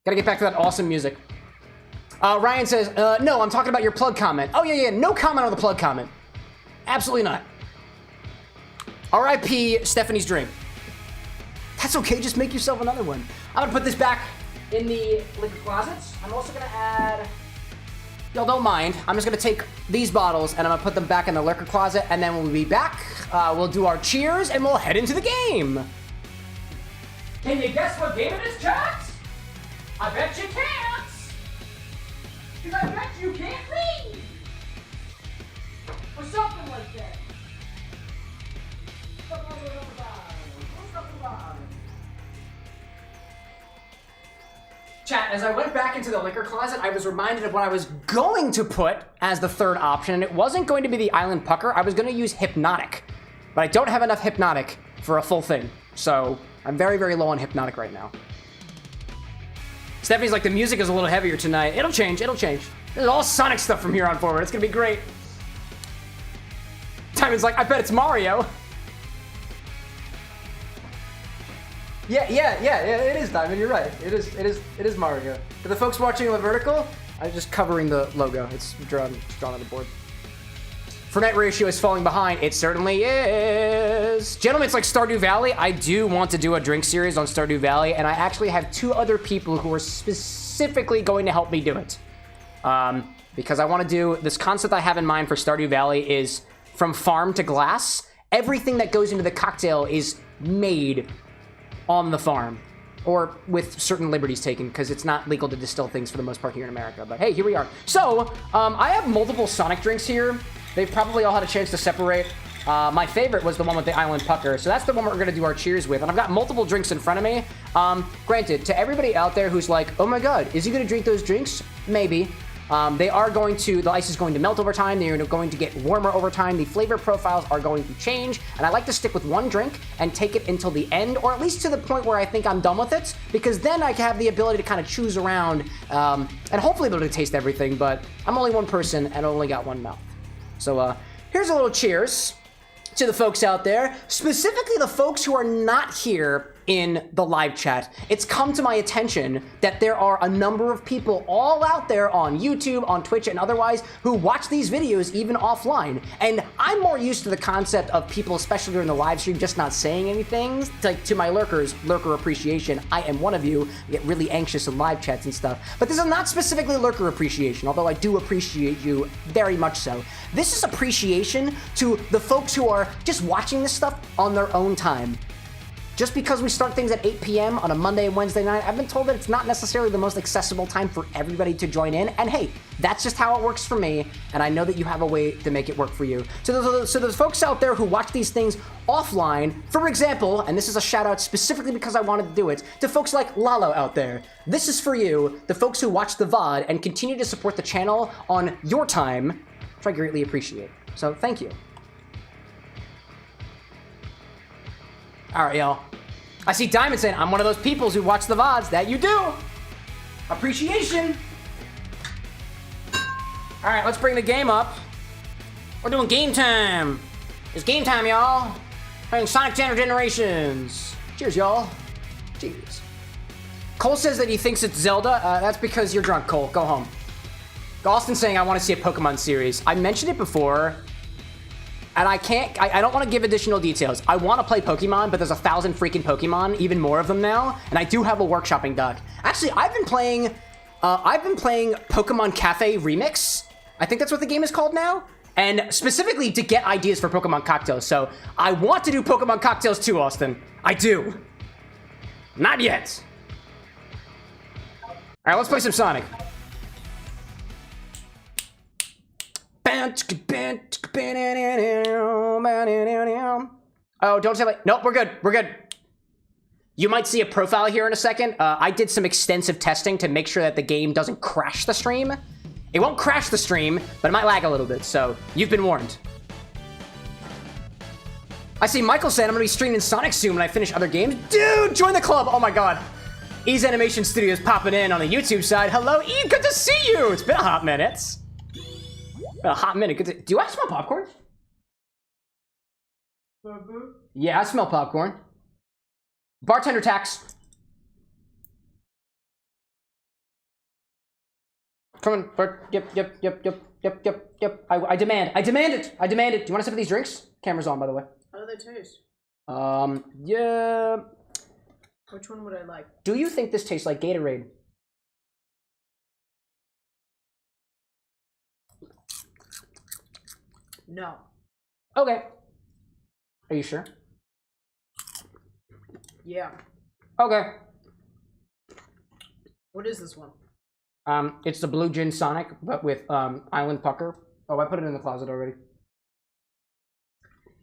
Speaker 2: Gotta get back to that awesome music. Ryan says, no, I'm talking about your plug comment. Oh, yeah, no comment on the plug comment. Absolutely not. R.I.P. Stephanie's drink. That's okay, just make yourself another one. I'm gonna put this back in the liquor closets. I'm also gonna add, y'all don't mind, I'm just gonna take these bottles and I'm gonna put them back in the liquor closet, and then we'll be back. We'll do our cheers and we'll head into the game. Can you guess what game it is, chat? I bet you can't. Because I bet you can't read. Or something like that. Chat, as I went back into the liquor closet, I was reminded of what I was going to put as the third option, and it wasn't going to be the Island Pucker. I was going to use Hypnotic, but I don't have enough Hypnotic for a full thing, so I'm very, very low on Hypnotic right now. Stephanie's like, the music is a little heavier tonight. It'll change, it'll change. There's all Sonic stuff from here on forward. It's going to be great. Timon's like, I bet it's Mario. Yeah, it is Diamond. You're right. It is Mario. For the folks watching on the vertical, I'm just covering the logo. It's drawn on the board. Fernet ratio is falling behind. It certainly is. Gentlemen, it's like Stardew Valley. I do want to do a drink series on Stardew Valley, and I actually have 2 other people who are specifically going to help me do it. Because I want to do this concept I have in mind for Stardew Valley is from farm to glass. Everything that goes into the cocktail is made on the farm, or with certain liberties taken, because it's not legal to distill things for the most part here in America. But hey, here we are. So, I have multiple Sonic drinks here. They've probably all had a chance to separate. My favorite was the one with the Island Pucker, so that's the one we're gonna do our cheers with. And I've got multiple drinks in front of me. Granted, to everybody out there who's like, oh my god, is he gonna drink those drinks? Maybe. They are going to, the ice is going to melt over time, they're going to get warmer over time, the flavor profiles are going to change, and I like to stick with one drink and take it until the end, or at least to the point where I think I'm done with it, because then I can have the ability to kind of choose around, and hopefully be able to taste everything, but I'm only one person and only got one mouth. So, here's a little cheers to the folks out there, specifically the folks who are not here in the live chat. It's come to my attention that there are a number of people all out there on YouTube, on Twitch, and otherwise who watch these videos even offline. And I'm more used to the concept of people, especially during the live stream, just not saying anything. Like, to my lurkers, lurker appreciation, I am one of you. I get really anxious in live chats and stuff. But this is not specifically lurker appreciation, although I do appreciate you very much so. This is appreciation to the folks who are just watching this stuff on their own time. Just because we start things at 8 p.m. on a Monday and Wednesday night, I've been told that it's not necessarily the most accessible time for everybody to join in. And hey, that's just how it works for me. And I know that you have a way to make it work for you. So those folks out there who watch these things offline, for example, and this is a shout out specifically because I wanted to do it, to folks like Lalo out there. This is for you, the folks who watch the VOD and continue to support the channel on your time, which I greatly appreciate. So thank you. All right, y'all. I see Diamond saying, I'm one of those peoples who watch the VODs. That you do. Appreciation. All right, let's bring the game up. We're doing game time. It's game time, y'all. Playing Sonic Generations. Cheers, y'all. Cheers. Cole says that he thinks it's Zelda. That's because you're drunk, Cole. Go home. Austin's saying I want to see a Pokemon series. I mentioned it before, and I don't want to give additional details. I want to play Pokemon, but there's 1,000 freaking Pokemon, even more of them now, and I do have a workshopping doc. Actually, I've been playing Pokemon Cafe Remix. I think that's what the game is called now. And specifically to get ideas for Pokemon cocktails. So I want to do Pokemon cocktails too, Austin. I do. Not yet. All right, let's play some Sonic. Oh, don't say like, nope, we're good. We're good. You might see a profile here in a second. I did some extensive testing to make sure that the game doesn't crash the stream. It won't crash the stream, but it might lag a little bit, so you've been warned. I see Michael said I'm gonna be streaming Sonic soon when I finish other games. Dude, join the club! Oh my god. E's Animation Studios popping in on the YouTube side. Hello, E, good to see you! It's been a hot minute. A hot minute. Good to... Do I smell popcorn? Yeah, I smell popcorn. Bartender tax. Come on, Bart. Yep. I demand it. Do you want to sip of these drinks? Camera's on, by the way.
Speaker 3: How do they taste?
Speaker 2: Yeah.
Speaker 3: Which one would I like?
Speaker 2: Do you think this tastes like Gatorade?
Speaker 3: No.
Speaker 2: Okay. Are you sure?
Speaker 3: Yeah.
Speaker 2: Okay.
Speaker 3: What is this one?
Speaker 2: It's the Blue Gin Sonic, but with Island Pucker. Oh, I put it in the closet already.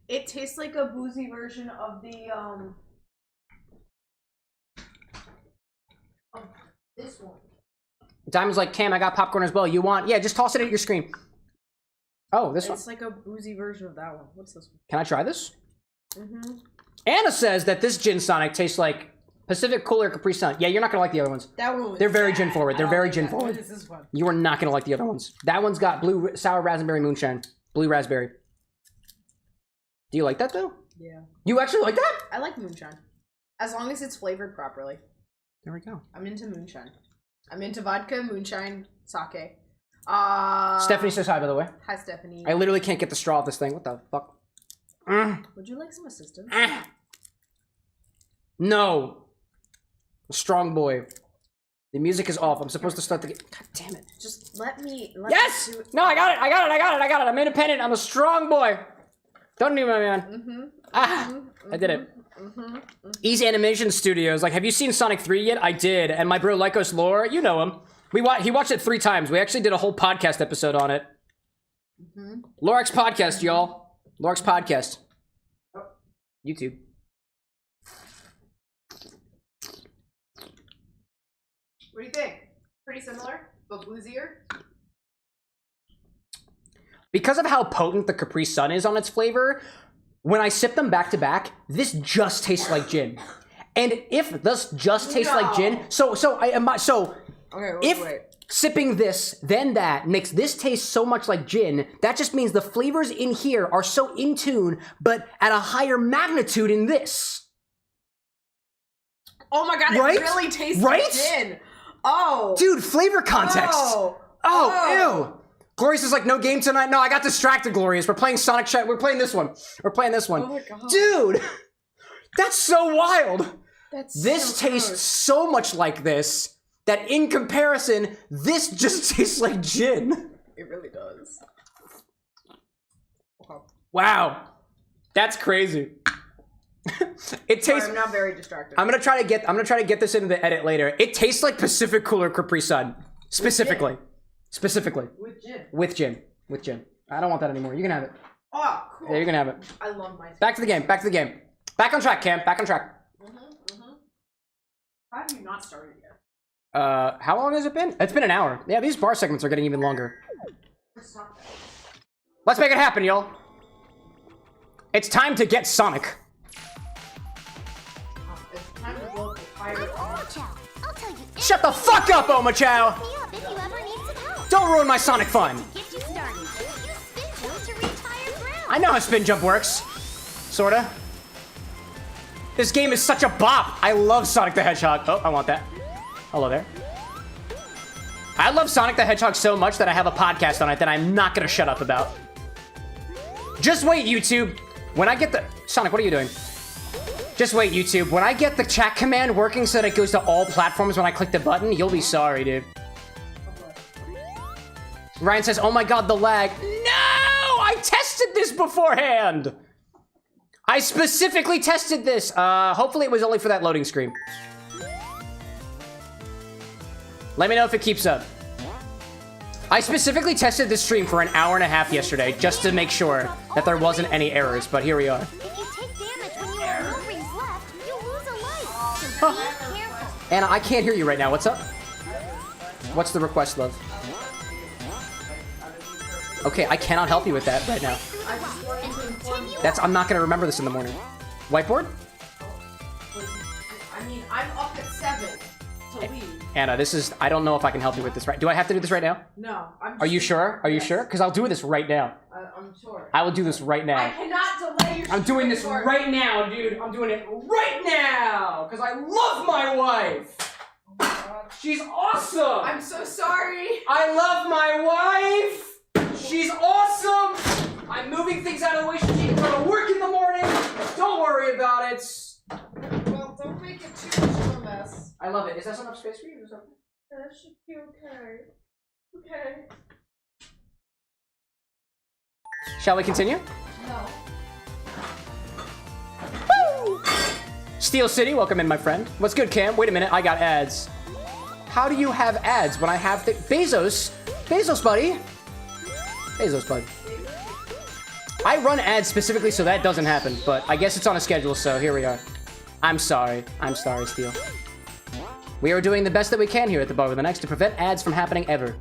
Speaker 3: It tastes like a boozy version of the of this one.
Speaker 2: Diamond's like, Cam, I got popcorn as well. You want? Yeah, just toss it at your screen. Oh, this one.
Speaker 3: It's like a boozy version of that one. What's this one?
Speaker 2: Can I try this?
Speaker 3: Mm-hmm.
Speaker 2: Anna says that this Gin Sonic tastes like Pacific Cooler Capri Sun. Yeah, you're not gonna like the other ones.
Speaker 3: That one was
Speaker 2: They're very
Speaker 3: bad.
Speaker 2: gin forward. They're very gin forward.
Speaker 3: What is this one?
Speaker 2: You are not gonna like the other ones. That one's got blue sour raspberry moonshine. Blue raspberry. Do you like that though?
Speaker 3: Yeah.
Speaker 2: You actually like that?
Speaker 3: I like moonshine. As long as it's flavored properly.
Speaker 2: There we go.
Speaker 3: I'm into moonshine. I'm into vodka, moonshine, sake.
Speaker 2: Stephanie says hi, by the way.
Speaker 3: Hi, Stephanie.
Speaker 2: I literally can't get the straw off this thing. What the fuck?
Speaker 3: Would you like some assistance?
Speaker 2: No. Strong boy. The music is off. I'm supposed to start the game. God damn it.
Speaker 3: Just let me.
Speaker 2: Yes!
Speaker 3: Me do it.
Speaker 2: No, I got it. I'm independent. I'm a strong boy. Don't need my man. I did it. E's Animation Studios. Like, have you seen Sonic 3 yet? I did. And my bro Lycos Lore, you know him. He watched it 3 times. We actually did a whole podcast episode on it. Lorex Podcast, y'all. Lorex Podcast. YouTube.
Speaker 3: What do you think? Pretty similar, but boozier?
Speaker 2: Because of how potent the Capri Sun is on its flavor, when I sip them back to back, this just tastes like gin. And if this just tastes like gin, if sipping this, then that makes this taste so much like gin, that just means the flavors in here are so in tune, but at a higher magnitude in this.
Speaker 3: Oh my god, it really tastes like gin. Oh.
Speaker 2: Dude, flavor context. Oh, ew. Glorious is like, no game tonight. No, I got distracted, Glorious. We're playing Sonic Chat. We're playing this one. Oh
Speaker 3: my god.
Speaker 2: Dude, that's so wild. This
Speaker 3: so
Speaker 2: tastes
Speaker 3: gross.
Speaker 2: so much like this that in comparison, this just tastes like gin.
Speaker 3: It really does.
Speaker 2: Wow. That's crazy. It tastes.
Speaker 3: Sorry, I'm not very distracted.
Speaker 2: I'm gonna try to get this into the edit later. It tastes like Pacific Cooler Capri Sun. Specifically. With gin. I don't want that anymore. You can have it.
Speaker 3: Oh, cool.
Speaker 2: Yeah, you can have it.
Speaker 3: I love my.
Speaker 2: Back to the game. Back on track, Cam. Back on track.
Speaker 3: How have you not started yet?
Speaker 2: How long has it been? It's been an hour. Yeah, these bar segments are getting even longer. Let's make it happen, y'all. It's time to get Sonic.
Speaker 3: It's time to blow up the fire.
Speaker 4: I'll tell you.
Speaker 2: Shut the fuck up, Oma Chow!
Speaker 4: Me up if you ever need some help.
Speaker 2: Don't ruin my Sonic fun.
Speaker 4: Get you started. Use spin wheel to reach higher
Speaker 2: I know how spin jump works. Sorta. This game is such a bop. I love Sonic the Hedgehog. Oh, I want that. Hello there. I love Sonic the Hedgehog so much that I have a podcast on it that I'm not gonna shut up about. Just wait, YouTube. When I get the... Sonic, what are you doing? Just wait, YouTube. When I get the chat command working so that it goes to all platforms when I click the button, you'll be sorry, dude. Ryan says, oh my god, the lag. No! I tested this beforehand! I specifically tested this. Hopefully it was only for that loading screen. Let me know if it keeps up. I specifically tested this stream for an hour and a half yesterday just to make sure that there wasn't any errors, but here we are.
Speaker 4: If you take damage when you have no rings left, you lose a life. So be careful.
Speaker 2: Anna, I can't hear you right now. What's up? What's the request, love? Okay, I cannot help you with that right now. I'm not gonna remember this in the morning. Whiteboard?
Speaker 3: I mean, I'm up at 7 to leave.
Speaker 2: Anna, this is... I don't know if I can help you with this right... Do I have to do this right now?
Speaker 3: No.
Speaker 2: Are you sure? Are you sure? Because I'll do this right now.
Speaker 3: I'm sure.
Speaker 2: I will do this right now.
Speaker 3: I cannot delay your
Speaker 2: I'm doing this right now, dude. I'm doing it right now. Because I love my wife. She's awesome.
Speaker 3: I'm so sorry.
Speaker 2: I love my wife. She's awesome. I'm moving things out of the way so she can go to work in the morning. Don't worry about it.
Speaker 3: Well, don't make it too much of a mess.
Speaker 2: I love it. Is that enough space for you or something?
Speaker 3: That should be okay. Okay.
Speaker 2: Shall we continue?
Speaker 3: No.
Speaker 2: Woo! Steel City, welcome in, my friend. What's good, Cam? Wait a minute, I got ads. How do you have ads when I have the... Bezos, buddy. Bezos, bud. I run ads specifically so that doesn't happen, but I guess it's on a schedule, so here we are. I'm sorry, Steel. We are doing the best that we can here at the Bar with an X to prevent ads from happening ever.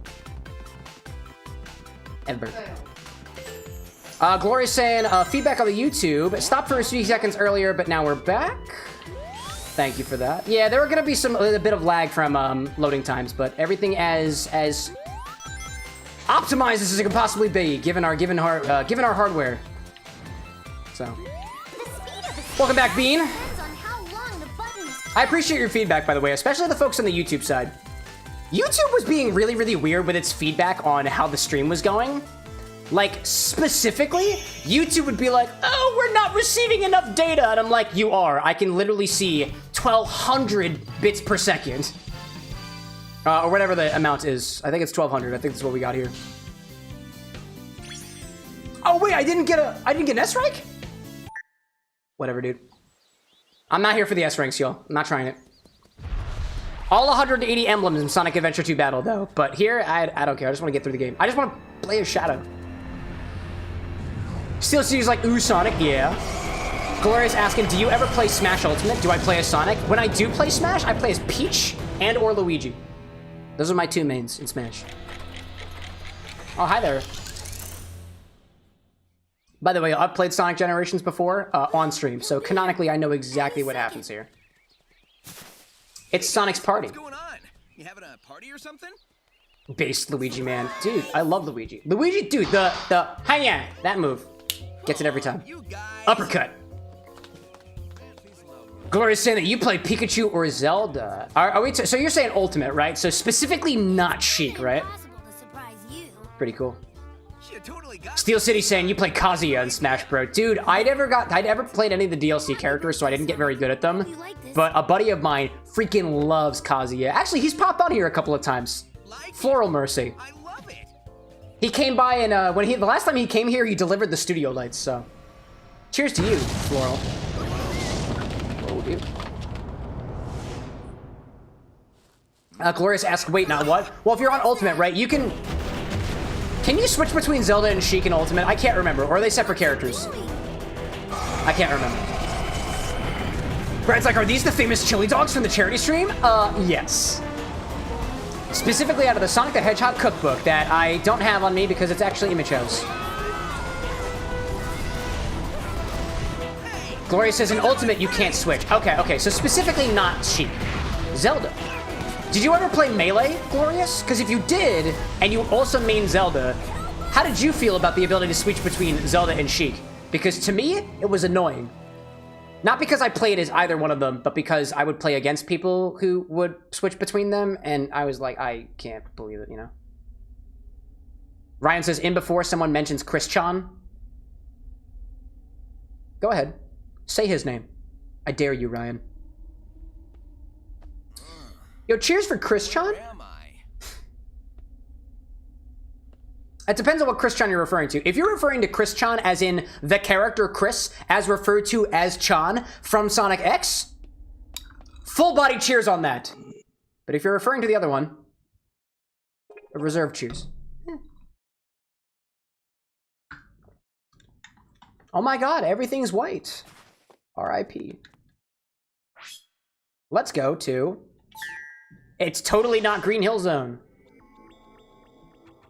Speaker 2: Ever. Gloria's saying, feedback on the YouTube. Stopped for a few seconds earlier, but now we're back. Thank you for that. Yeah, there are gonna be a bit of lag from loading times, but everything as optimized as it can possibly be, given our hardware. So, welcome back, Bean. I appreciate your feedback, by the way, especially the folks on the YouTube side. YouTube was being really, really weird with its feedback on how the stream was going. Like, specifically, YouTube would be like, oh, we're not receiving enough data. And I'm like, you are. I can literally see 1,200 bits per second. Or whatever the amount is. I think it's 1,200. I think that's what we got here. Oh, wait, I didn't get an S rank? Whatever, dude. I'm not here for the S ranks, y'all. I'm not trying it. All 180 emblems in Sonic Adventure 2 Battle, though. But here, I don't care. I just want to get through the game. I just want to play as Shadow. Steel City's like, ooh, Sonic, yeah. Gloria's asking, do you ever play Smash Ultimate? Do I play as Sonic? When I do play Smash, I play as Peach and or Luigi. Those are my two mains in Smash. Oh, hi there. By the way, I've played Sonic Generations before on stream, so canonically I know exactly what happens here. It's Sonic's party.
Speaker 5: What's going on? You having a party or something?
Speaker 2: Based Luigi, man. Dude, I love Luigi. Luigi, dude, the hiya, that move. Gets it every time. Uppercut. Gloria's saying that you play Pikachu or Zelda. Are we so you're saying Ultimate, right? So specifically not Sheik, right? Pretty cool. Steel City saying you play Kazuya in Smash Bros. Dude, I'd ever played any of the DLC characters, so I didn't get very good at them. But a buddy of mine freaking loves Kazuya. Actually, he's popped on here a couple of times. Floral Mercy.
Speaker 5: I love it.
Speaker 2: He came by and the last time he came here, he delivered the studio lights. So, cheers to you, Floral. Whoa, dude. Glorious asked, wait, not what? Well, if you're on Ultimate, right, you can you switch between Zelda and Sheik in Ultimate? I can't remember. Or are they separate characters? I can't remember. Brad's like, are these the famous chili dogs from the charity stream? Yes. Specifically out of the Sonic the Hedgehog cookbook that I don't have on me because it's actually Image House. Gloria says in Ultimate you can't switch. Okay, so specifically not Sheik. Zelda. Did you ever play Melee, Glorious? Because if you did, and you also main Zelda, How did you feel about the ability to switch between Zelda and Sheik? Because to me, it was annoying. Not because I played as either one of them, but because I would play against people who would switch between them, and I was like, I can't believe it, you know? Ryan says, in before someone mentions Chris Chan. Go ahead. Say his name. I dare you, Ryan. Yo, cheers for Chris Chan.
Speaker 5: Where am I?
Speaker 2: It depends on what Chris Chan you're referring to. If you're referring to Chris Chan as in the character Chris, as referred to as Chan from Sonic X, full body cheers on that. But if you're referring to the other one, a reserved cheers. Oh my god, everything's white. R.I.P. Let's go to... It's totally not Green Hill Zone.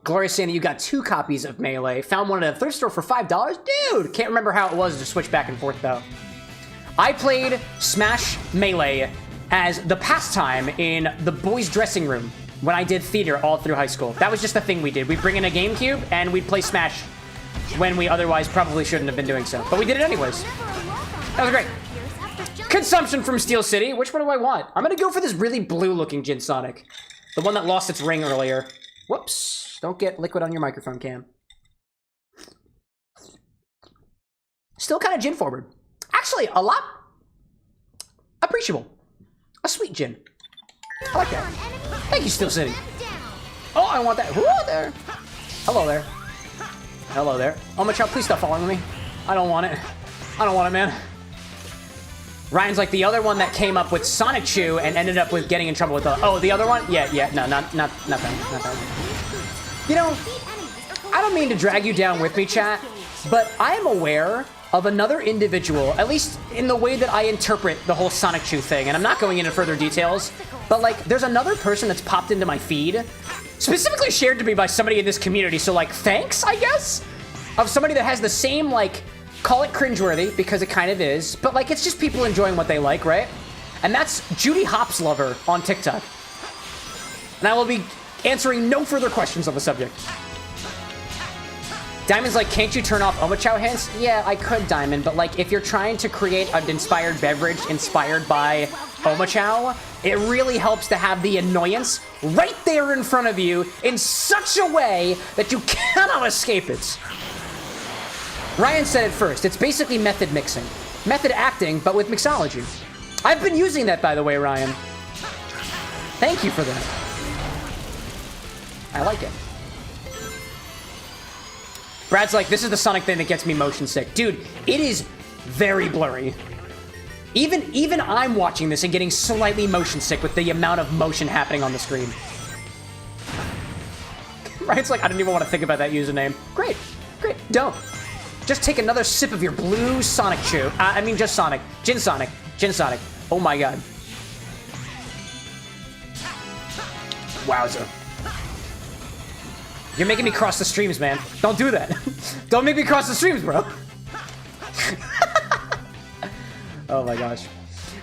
Speaker 2: Gloria's saying that you got 2 copies of Melee. Found one at a thrift store for $5? Dude! Can't remember how it was to switch back and forth, though. I played Smash Melee as the pastime in the boys' dressing room when I did theater all through high school. That was just the thing we did. We'd bring in a GameCube, and we'd play Smash when we otherwise probably shouldn't have been doing so. But we did it anyways. That was great. Consumption from Steel City. Which one do I want? I'm gonna go for this really blue-looking Gin Sonic. The one that lost its ring earlier. Whoops. Don't get liquid on your microphone, Cam. Still kind of gin forward. Actually, a lot appreciable. A sweet gin. I like that. Thank you, Steel City. Oh, I want that. Whoa there. Hello there. Hello there. Oh, my child, please stop following me. I don't want it. I don't want it, man. Ryan's like the other one that came up with Sonic Chew and ended up with getting in trouble with the... Oh, the other one? Yeah, no, not that. You know, I don't mean to drag you down with me, chat, but I am aware of another individual, at least in the way that I interpret the whole Sonic Chew thing, and I'm not going into further details, but like, there's another person that's popped into my feed, specifically shared to me by somebody in this community, so like, thanks, I guess? Of somebody that has the same, like, call it cringeworthy, because it kind of is, but like, it's just people enjoying what they like, right? And that's Judy Hopps Lover on TikTok. And I will be answering no further questions on the subject. Diamond's like, can't you turn off Omochow hints? Yeah, I could, Diamond, but like, if you're trying to create an inspired beverage inspired by Omochow, it really helps to have the annoyance right there in front of you in such a way that you cannot escape it. Ryan said it first. It's basically method mixing. Method acting, but with mixology. I've been using that, by the way, Ryan. Thank you for that. I like it. Brad's like, this is the Sonic thing that gets me motion sick. Dude, it is very blurry. Even I'm watching this and getting slightly motion sick with the amount of motion happening on the screen. Ryan's like, I didn't even want to think about that username. Great, great, don't. Just take another sip of your blue Sonic Chew. I mean, just Sonic. Gin Sonic. Gin Sonic. Oh my god. Wowza. You're making me cross the streams, man. Don't do that. Don't make me cross the streams, bro. Oh my gosh.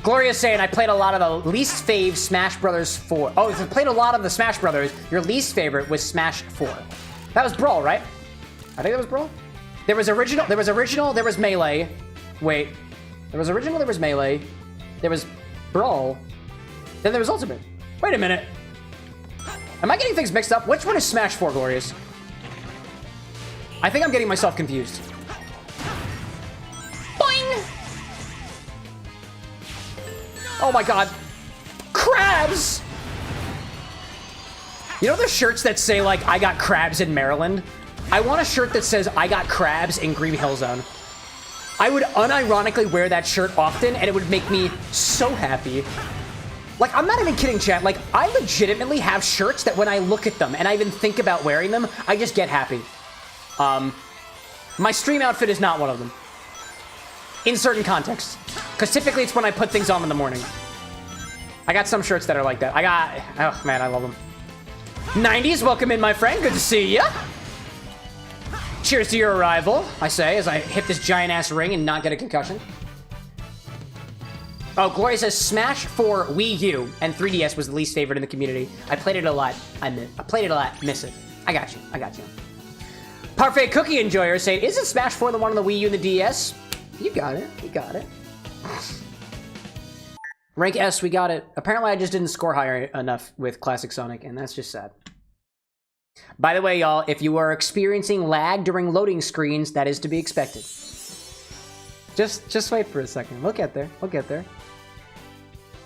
Speaker 2: Gloria's saying, I played a lot of the least fave Smash Brothers 4. Oh, if you played a lot of the Smash Brothers, your least favorite was Smash 4. That was Brawl, right? I think that was Brawl. There was original, there was Melee. Wait. There was original, there was Melee. There was Brawl. Then there was Ultimate. Wait a minute. Am I getting things mixed up? Which one is Smash 4, Glorious? I think I'm getting myself confused. Boing! Oh my god. Crabs! You know the shirts that say, like, I got crabs in Maryland? I want a shirt that says, I got crabs in Green Hill Zone. I would unironically wear that shirt often, and it would make me so happy. Like, I'm not even kidding, chat. Like, I legitimately have shirts that when I look at them and I even think about wearing them, I just get happy. My stream outfit is not one of them. In certain contexts. Because typically it's when I put things on in the morning. I got some shirts that are like that. Oh man, I love them. 90s, welcome in, my friend. Good to see ya. Cheers to your arrival, I say, as I hit this giant-ass ring and not get a concussion. Oh, Gloria says Smash 4 Wii U and 3DS was the least favorite in the community. I played it a lot. I played it a lot. Miss it. I got you. Parfait Cookie Enjoyer saying, isn't Smash 4 the one on the Wii U and the DS? You got it. You got it. Rank S, we got it. Apparently, I just didn't score higher enough with Classic Sonic, and that's just sad. By the way, y'all, if you are experiencing lag during loading screens, that is to be expected. Just wait for a second. We'll get there. We'll get there.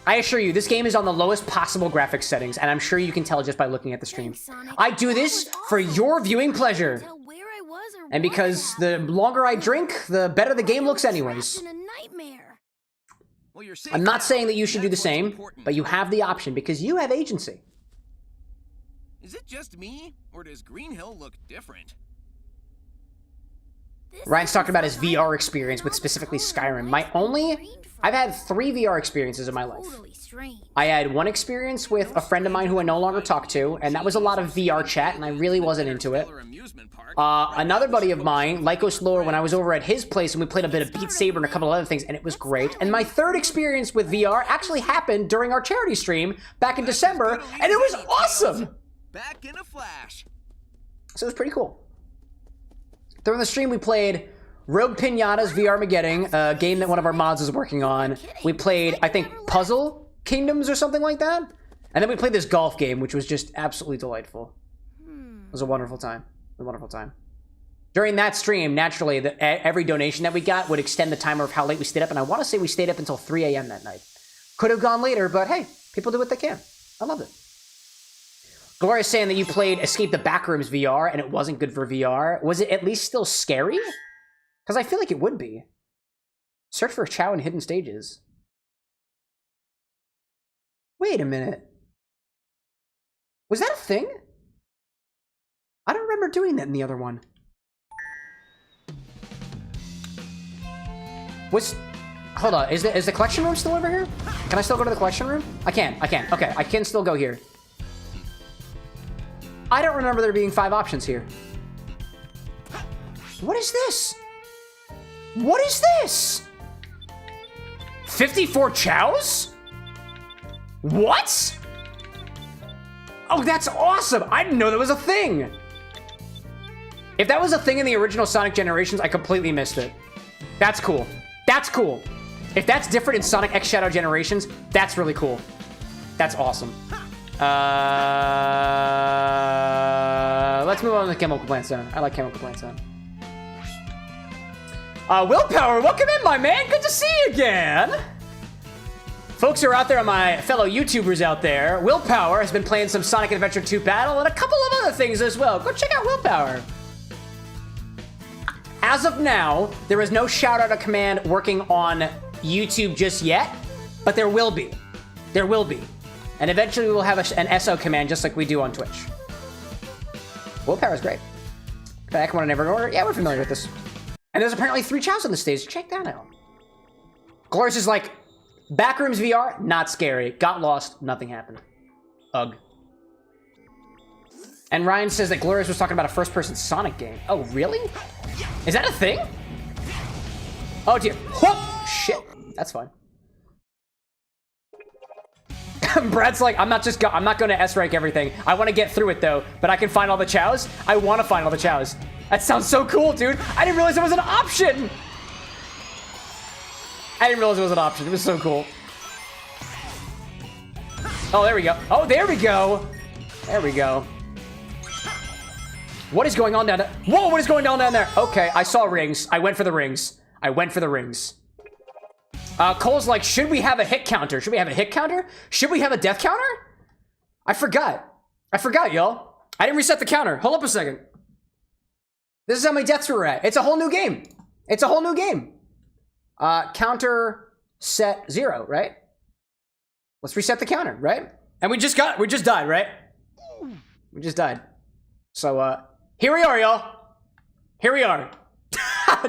Speaker 2: I assure you, this game is on the lowest possible graphics settings, and I'm sure you can tell just by looking at the stream. I do this for your viewing pleasure. And because the longer I drink, the better the game looks anyways. I'm not saying that you should do the same, but you have the option because you have agency.
Speaker 5: Is it just me, or does Green Hill look different?
Speaker 2: Ryan's talking about his VR experience with specifically Skyrim. I've had 3 VR experiences in my life. I had one experience with a friend of mine who I no longer talk to, and that was a lot of VR chat, and I really wasn't into it. Another buddy of mine, Lycos Lore, when I was over at his place, and we played a bit of Beat Saber and a couple of other things, and it was great. And my 3rd experience with VR actually happened during our charity stream back in December, and it was awesome!
Speaker 5: Back in a flash.
Speaker 2: So it was pretty cool. During the stream, we played Rogue Pinata's VR-mageddon, a game that one of our mods is working on. We played, I think, Puzzle Kingdoms or something like that. And then we played this golf game, which was just absolutely delightful. It was a wonderful time. A wonderful time. During that stream, naturally, every donation that we got would extend the timer of how late we stayed up, and I want to say we stayed up until 3 a.m. that night. Could have gone later, but hey, people do what they can. I love it. Gloria's saying that you played Escape the Backrooms VR, and it wasn't good for VR. Was it at least still scary? Because I feel like it would be. Search for Chow in hidden stages. Wait a minute. Was that a thing? I don't remember doing that in the other one. Hold on, is the collection room still over here? Can I still go to the collection room? I can. Okay, I can still go here. I don't remember there being 5 options here. What is this? What is this? 54 chows? What? Oh, that's awesome! I didn't know that was a thing! If that was a thing in the original Sonic Generations, I completely missed it. That's cool. That's cool. If that's different in Sonic X Shadow Generations, that's really cool. That's awesome. Let's move on to the Chemical Plant Zone. I like Chemical Plant Zone. Willpower, welcome in, my man. Good to see you again. Folks who are out there, my fellow YouTubers out there, Willpower has been playing some Sonic Adventure 2 Battle and a couple of other things as well. Go check out Willpower. As of now, there is no shout-out command working on YouTube just yet, but there will be. There will be. And eventually we will have an SO command just like we do on Twitch. Willpower is great. Back one in every order. Yeah, we're familiar with this. And there's apparently 3 chows on the stage. Check that out. Glorious is like, Backrooms VR, not scary. Got lost, nothing happened. Ugh. And Ryan says that Glorious was talking about a first-person Sonic game. Oh, really? Is that a thing? Oh, dear. Whoop! Shit. That's fine. Brad's like, I'm not going to S-rank everything. I want to get through it, though. But I can find all the chows? I want to find all the chows. That sounds so cool, dude. I didn't realize it was an option. I didn't realize it was an option. It was so cool. Oh, there we go. Oh, there we go. There we go. What is going on down there? Whoa, what is going on down there? Okay, I saw rings. I went for the rings. I went for the rings. Cole's like, should we have a hit counter? Should we have a hit counter? Should we have a death counter? I forgot. I forgot, y'all. I didn't reset the counter. Hold up a second. This is how many deaths we're at. It's a whole new game. It's a whole new game. Counter set 0, right? Let's reset the counter, right? And we just died, right? We just died. So, here we are, y'all. Here we are.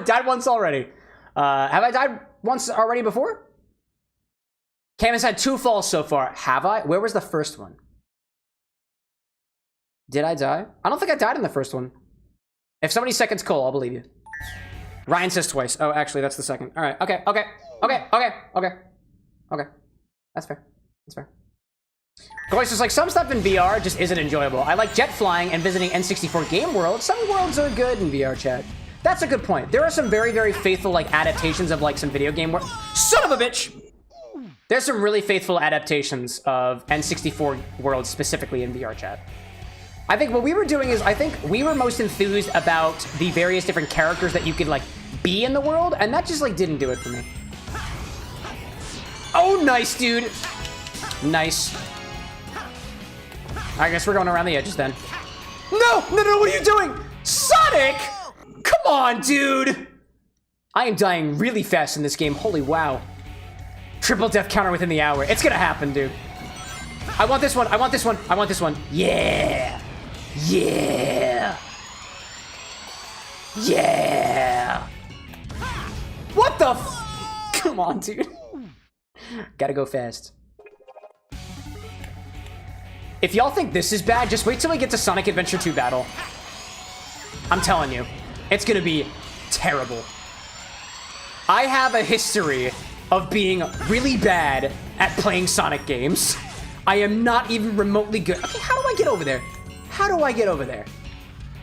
Speaker 2: Died once already. Have I died once already before? Cam has had 2 falls so far. Have I? Where was the first one? Did I die? I don't think I died in the first one. If somebody seconds Cole, I'll believe you. Ryan says twice. Oh, actually, that's the second. All right. Okay. That's fair. That's fair. Goyce is like, some stuff in VR just isn't enjoyable. I like jet flying and visiting N64 game worlds. Some worlds are good in VR, chat. That's a good point. There are some very, very faithful like adaptations of like some video game world. Son of a bitch! There's some really faithful adaptations of N64 worlds specifically in VR, chat. I think what we were doing is, I think we were most enthused about the various different characters that you could like be in the world, and that just like didn't do it for me. Oh, nice, dude. Nice. I guess we're going around the edges then. No, what are you doing? Sonic! Come on, dude. I am dying really fast in this game. Holy wow. Triple death counter within the hour. It's gonna happen, dude. I want this one. I want this one. I want this one. Yeah. Yeah. Yeah. What the f— Come on, dude. Gotta go fast. If y'all think this is bad, just wait till we get to Sonic Adventure 2 Battle. I'm telling you, it's gonna be terrible. I have a history of being really bad at playing Sonic games. I am not even remotely good. Okay, how do I get over there? How do I get over there?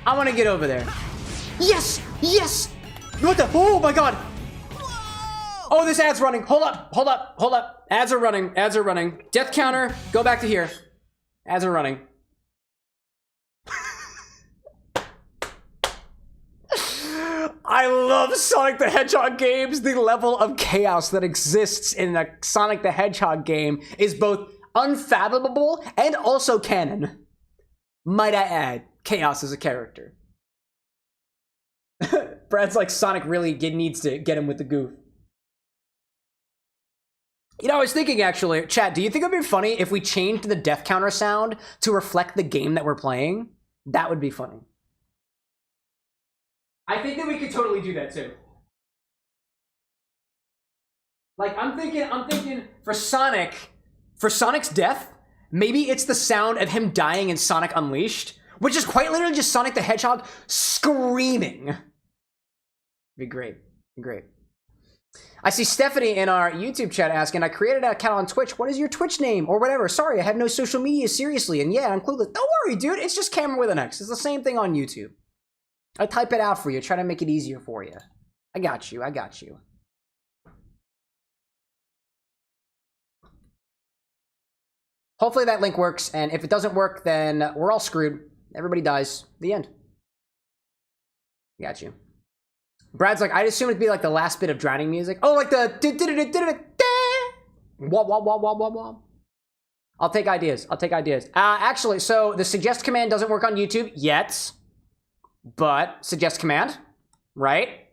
Speaker 2: I want to get over there. Yes! Yes! What the— Oh my god! Oh, this ad's running. Hold up, hold up, hold up. Ads are running, ads are running. Death counter, go back to here. Ads are running. I love Sonic the Hedgehog games. The level of chaos that exists in a Sonic the Hedgehog game is both unfathomable and also canon. Might I add, Chaos is a character. Brad's like, Sonic really needs to get him with the goof. You know, I was thinking actually, chat, do you think it would be funny if we changed the death counter sound to reflect the game that we're playing? That would be funny. I think that we could totally do that too. Like, I'm thinking for Sonic's death, maybe it's the sound of him dying in Sonic Unleashed, which is quite literally just Sonic the Hedgehog screaming. Be great, great. I see Stephanie in our YouTube chat asking, I created an account on Twitch. What is your Twitch name? Or whatever. Sorry, I have no social media, seriously. And yeah, I'm clueless. Don't worry, dude. It's just CameroxnWithAnX. It's the same thing on YouTube. I type it out for you, try to make it easier for you. I got you, I got you. Hopefully that link works, and if it doesn't work, then we're all screwed. Everybody dies. The end. Got you. Brad's like, I'd assume it'd be like the last bit of drowning music. Oh, like the wah wah wah wah wah wah. I'll take ideas. I'll take ideas. Actually, so the suggest command doesn't work on YouTube yet, but suggest command, right?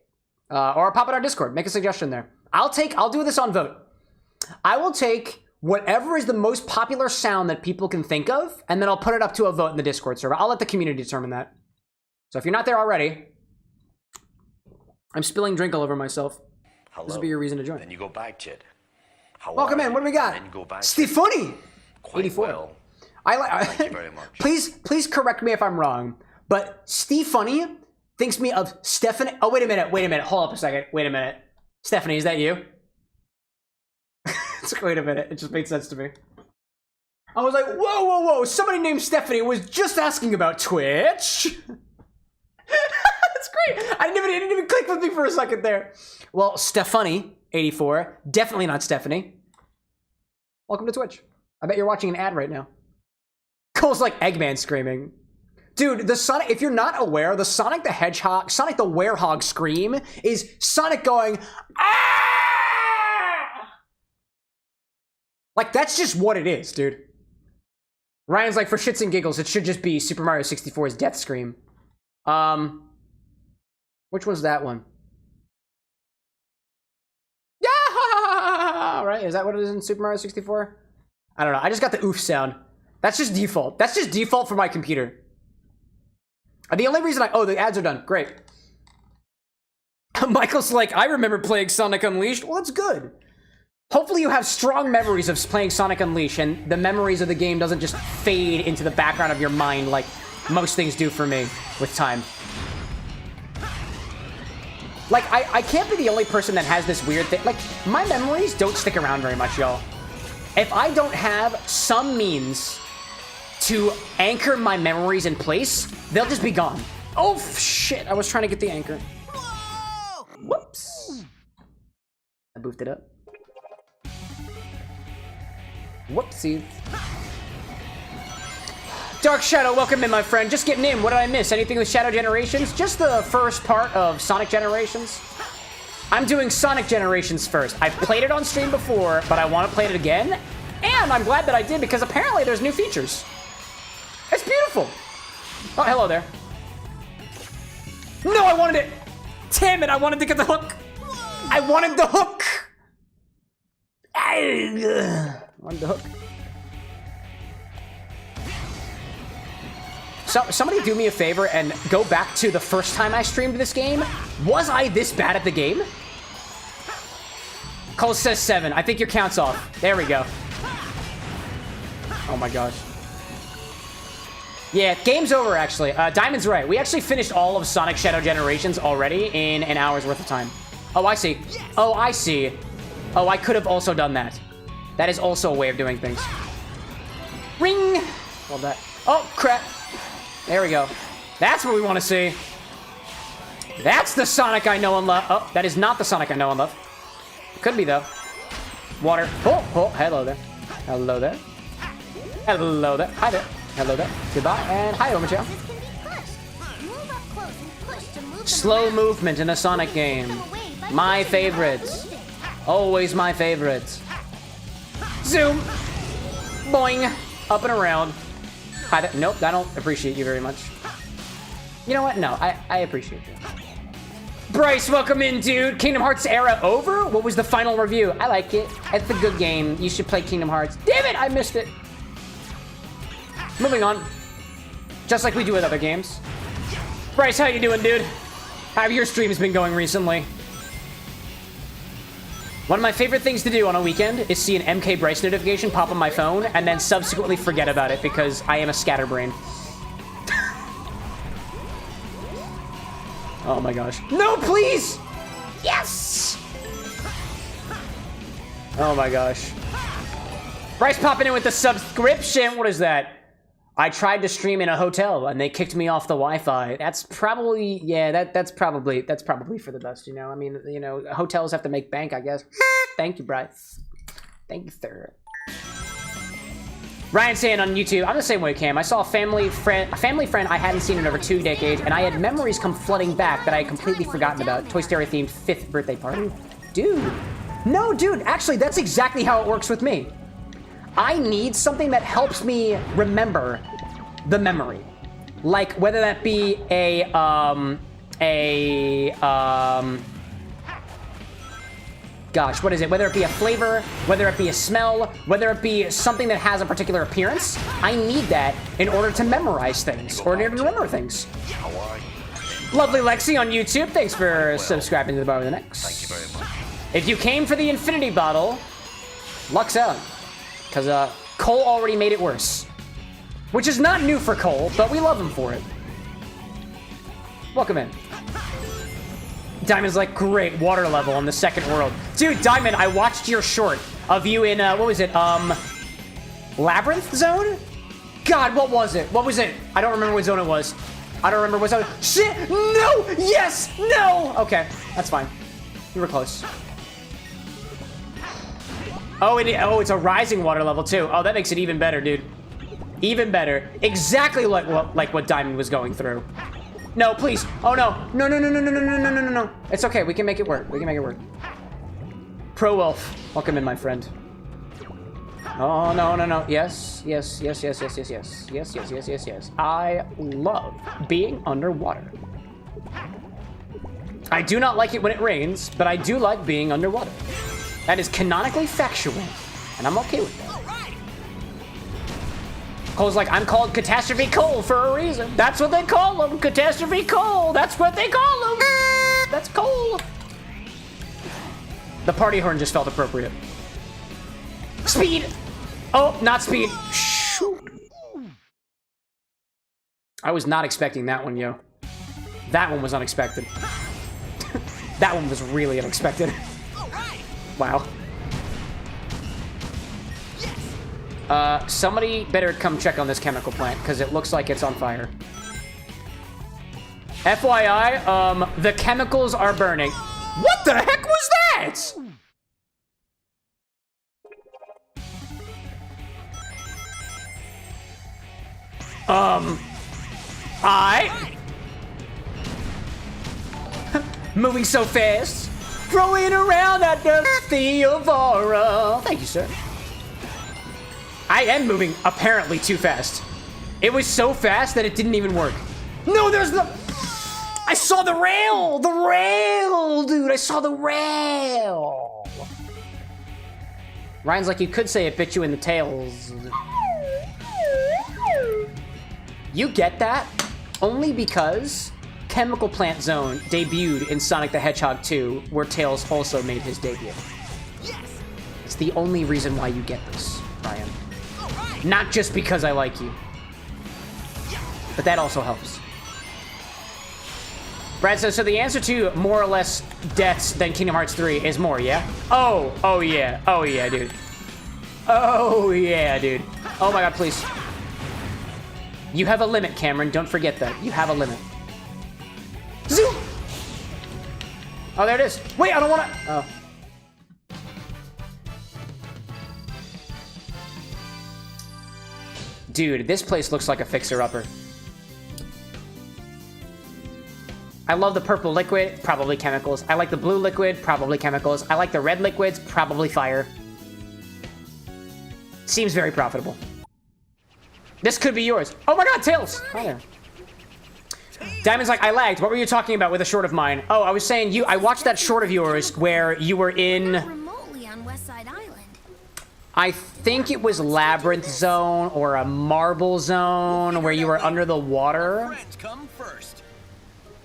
Speaker 2: Or pop in our Discord. Make a suggestion there. I'll do this on vote. I will take whatever is the most popular sound that people can think of, and then I'll put it up to a vote in the Discord server. I'll let the community determine that. So if you're not there already, I'm spilling drink all over myself.
Speaker 1: Hello.
Speaker 2: This will be your reason to join.
Speaker 1: Then you go back, Chid.
Speaker 2: Welcome in. What do we got?
Speaker 1: Then you go back.
Speaker 2: Stefani! 84.
Speaker 1: Well.
Speaker 2: Thank
Speaker 1: you very much.
Speaker 2: Please correct me if I'm wrong, but Stefani thinks me of Stephanie. Oh, wait a minute. Hold up a second. Wait a minute. Stephanie, is that you? It's like, wait a minute. It just made sense to me. I was like, whoa. Somebody named Stephanie was just asking about Twitch. That's great. It didn't even click with me for a second there. Well, Stephanie, 84. Definitely not Stephanie. Welcome to Twitch. I bet you're watching an ad right now. Cole's like Eggman screaming. Dude, the Sonic, if you're not aware, the Sonic the Werehog scream is Sonic going, ah! Like, that's just what it is, dude. Ryan's like, for shits and giggles, it should just be Super Mario 64's death scream. Which one's that one? Yeah! Right? Is that what it is in Super Mario 64? I don't know. I just got the oof sound. That's just default. That's just default for my computer. The only reason oh, the ads are done. Great. Michael's like, I remember playing Sonic Unleashed. Well, that's good. Hopefully you have strong memories of playing Sonic Unleashed and the memories of the game doesn't just fade into the background of your mind like most things do for me with time. Like, I can't be the only person that has this weird thing. Like, my memories don't stick around very much, y'all. If I don't have some means to anchor my memories in place, they'll just be gone. Oh, shit. I was trying to get the anchor. Whoops. I boofed it up. Whoopsies. Dark Shadow, welcome in, my friend. Just getting in. What did I miss? Anything with Shadow Generations? Just the first part of Sonic Generations. I'm doing Sonic Generations first. I've played it on stream before, but I want to play it again. And I'm glad that I did because apparently there's new features. It's beautiful. Oh, hello there. No, I wanted it. Damn it, I wanted to get the hook. I wanted the hook. I wanted the hook. So, somebody do me a favor and go back to the first time I streamed this game. Was I this bad at the game? Cole says 7. I think your count's off. There we go. Oh my gosh. Yeah, game's over, actually. Diamond's right. We actually finished all of Sonic Shadow Generations already in an hour's worth of time. Oh, I see. Oh, I see. Oh, I could have also done that. That is also a way of doing things. Ring! Love that. Oh, crap. There we go. That's what we want to see. That's the Sonic I know and love. Oh, that is not the Sonic I know and love. Could be, though. Water. Oh, oh, hello there. Hello there. Hello there. Hi there. Hello there. Goodbye. And hi, Omacho. Slow movement in a Sonic game. My favorite. Always my favorite. Zoom. Boing. Up and around. Hi there. Nope, I don't appreciate you very much. You know what? No, I appreciate you. Bryce, welcome in, dude. Kingdom Hearts era over? What was the final review? I like it. It's a good game. You should play Kingdom Hearts. Damn it, I missed it. Moving on. Just like we do with other games. Bryce, how you doing, dude? How have your streams been going recently? One of my favorite things to do on a weekend is see an MK Bryce notification pop on my phone and then subsequently forget about it because I am a scatterbrain. Oh my gosh. No, please! Yes! Oh my gosh. Bryce popping in with the subscription. What is that? I tried to stream in a hotel and they kicked me off the Wi-Fi. That's probably, yeah, that's probably for the best, you know? I mean, you know, hotels have to make bank, I guess. Thank you, Bryce. Thank you, sir. Ryan saying on YouTube, I'm the same way, Cam. I saw a family friend I hadn't seen in over 2 decades, and I had memories come flooding back that I had completely forgotten about. Toy Story themed 5th birthday party. Dude. No, dude, actually, that's exactly how it works with me. I need something that helps me remember the memory. Like, whether that be gosh, what is it? Whether it be a flavor, whether it be a smell, whether it be something that has a particular appearance, I need that in order to memorize things, or in order to remember things. Lovely Lexi on YouTube, thanks for subscribing to the Bar with an X.
Speaker 1: Thank you very much.
Speaker 2: If you came for the infinity bottle, luck's out. Because Cole already made it worse. Which is not new for Cole, but we love him for it. Welcome in. Diamond's like, great, water level on the second world. Dude, Diamond, I watched your short of you in, what was it, Labyrinth Zone? God, what was it? What was it? I don't remember what zone it was. I don't remember what zone. Shit, no, yes, no. Okay, that's fine. You were close. Oh, it's a rising water level, too. Oh, that makes it even better, dude. Even better. Exactly like what Diamond was going through. No, please. Oh, no. No, no, no, no, no, no, no, no, no, no, no. It's okay. We can make it work. We can make it work. Pro Wolf. Welcome in, my friend. Oh, no, no, no. Yes, yes, yes, yes, yes, yes, yes. Yes, yes, yes, yes, yes. I love being underwater. I do not like it when it rains, but I do like being underwater. That is canonically factual, and I'm okay with that. Cole's like, I'm called Catastrophe Cole for a reason. That's what they call him, Catastrophe Cole. That's what they call him. That's Cole. The party horn just felt appropriate. Speed. Oh, not speed. Shoot. I was not expecting that one, yo. That one was unexpected. That one was really unexpected. Wow. Somebody better come check on this chemical plant, because it looks like it's on fire. FYI, the chemicals are burning. What the heck was that? Moving so fast, throwing around at the Theovara. Thank you, sir. I am moving apparently too fast. It was so fast that it didn't even work. No, there's the... I saw the rail! The rail, dude! I saw the rail! Ryan's like, you could say it bit you in the tails. You get that? Only because Chemical Plant Zone debuted in Sonic the Hedgehog 2, where Tails also made his debut. Yes! It's the only reason why you get this, Ryan. Right. Not just because I like you. But that also helps. Brad says, so the answer to more or less deaths than Kingdom Hearts 3 is more, yeah? Oh yeah. Oh yeah, dude. Oh yeah, dude. Oh my god, please. You have a limit, Cameron. Don't forget that. You have a limit. Zoom! Oh, there it is. Wait, I don't want to... Oh. Dude, this place looks like a fixer-upper. I love the purple liquid, probably chemicals. I like the blue liquid, probably chemicals. I like the red liquids, probably fire. Seems very profitable. This could be yours. Oh my god, Tails! Hi there. Diamond's like, I lagged. What were you talking about with a short of mine? Oh, I was saying I watched that short of yours where you were in...
Speaker 4: remotely on West Side Island.
Speaker 2: I think it was Labyrinth Zone or a Marble Zone where you were under the water.
Speaker 5: Come first.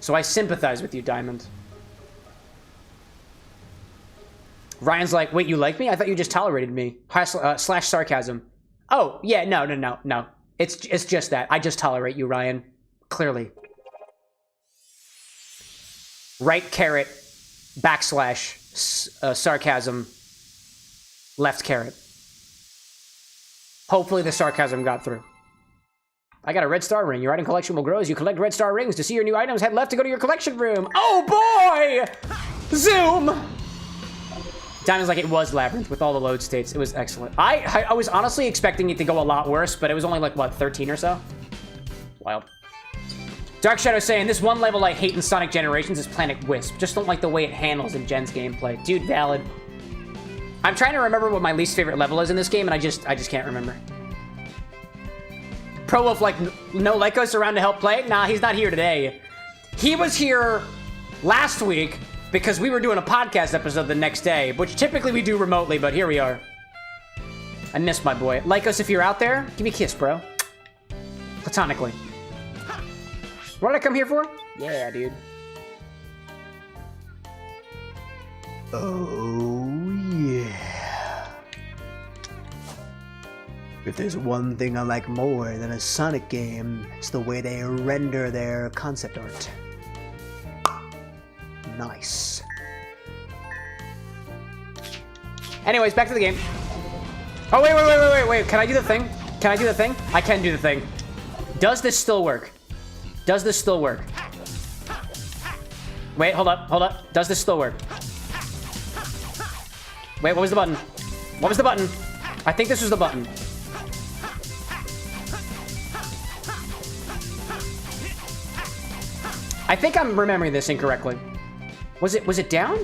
Speaker 2: So I sympathize with you, Diamond. Ryan's like, wait, you like me? I thought you just tolerated me. Slash sarcasm. Oh, yeah, no. It's just that. I just tolerate you, Ryan. Clearly. Right caret, backslash, sarcasm, left caret. Hopefully the sarcasm got through. I got a red star ring. Your item collection will grow as you collect red star rings. To see your new items, head left to go to your collection room. Oh boy! Zoom! Diamond's like, it was Labyrinth with all the load states. It was excellent. I was honestly expecting it to go a lot worse, but it was only like, what, 13 or so? Wild. Dark Shadow saying, this one level I hate in Sonic Generations is Planet Wisp. Just don't like the way it handles in Gen's gameplay. Dude, valid. I'm trying to remember what my least favorite level is in this game, and I just can't remember. Pro Wolf, like, no Lycos around to help play? Nah, he's not here today. He was here last week because we were doing a podcast episode the next day, which typically we do remotely, but here we are. I miss my boy. Lycos, if you're out there, give me a kiss, bro. Platonically. What did I come here for? Yeah, dude. Oh, yeah. If there's one thing I like more than a Sonic game, it's the way they render their concept art. Nice. Anyways, back to the game. Oh, wait. Can I do the thing? Can I do the thing? I can do the thing. Does this still work? Does this still work? Wait, hold up. Does this still work? Wait, what was the button? What was the button? I think this was the button. I think I'm remembering this incorrectly. Was it down?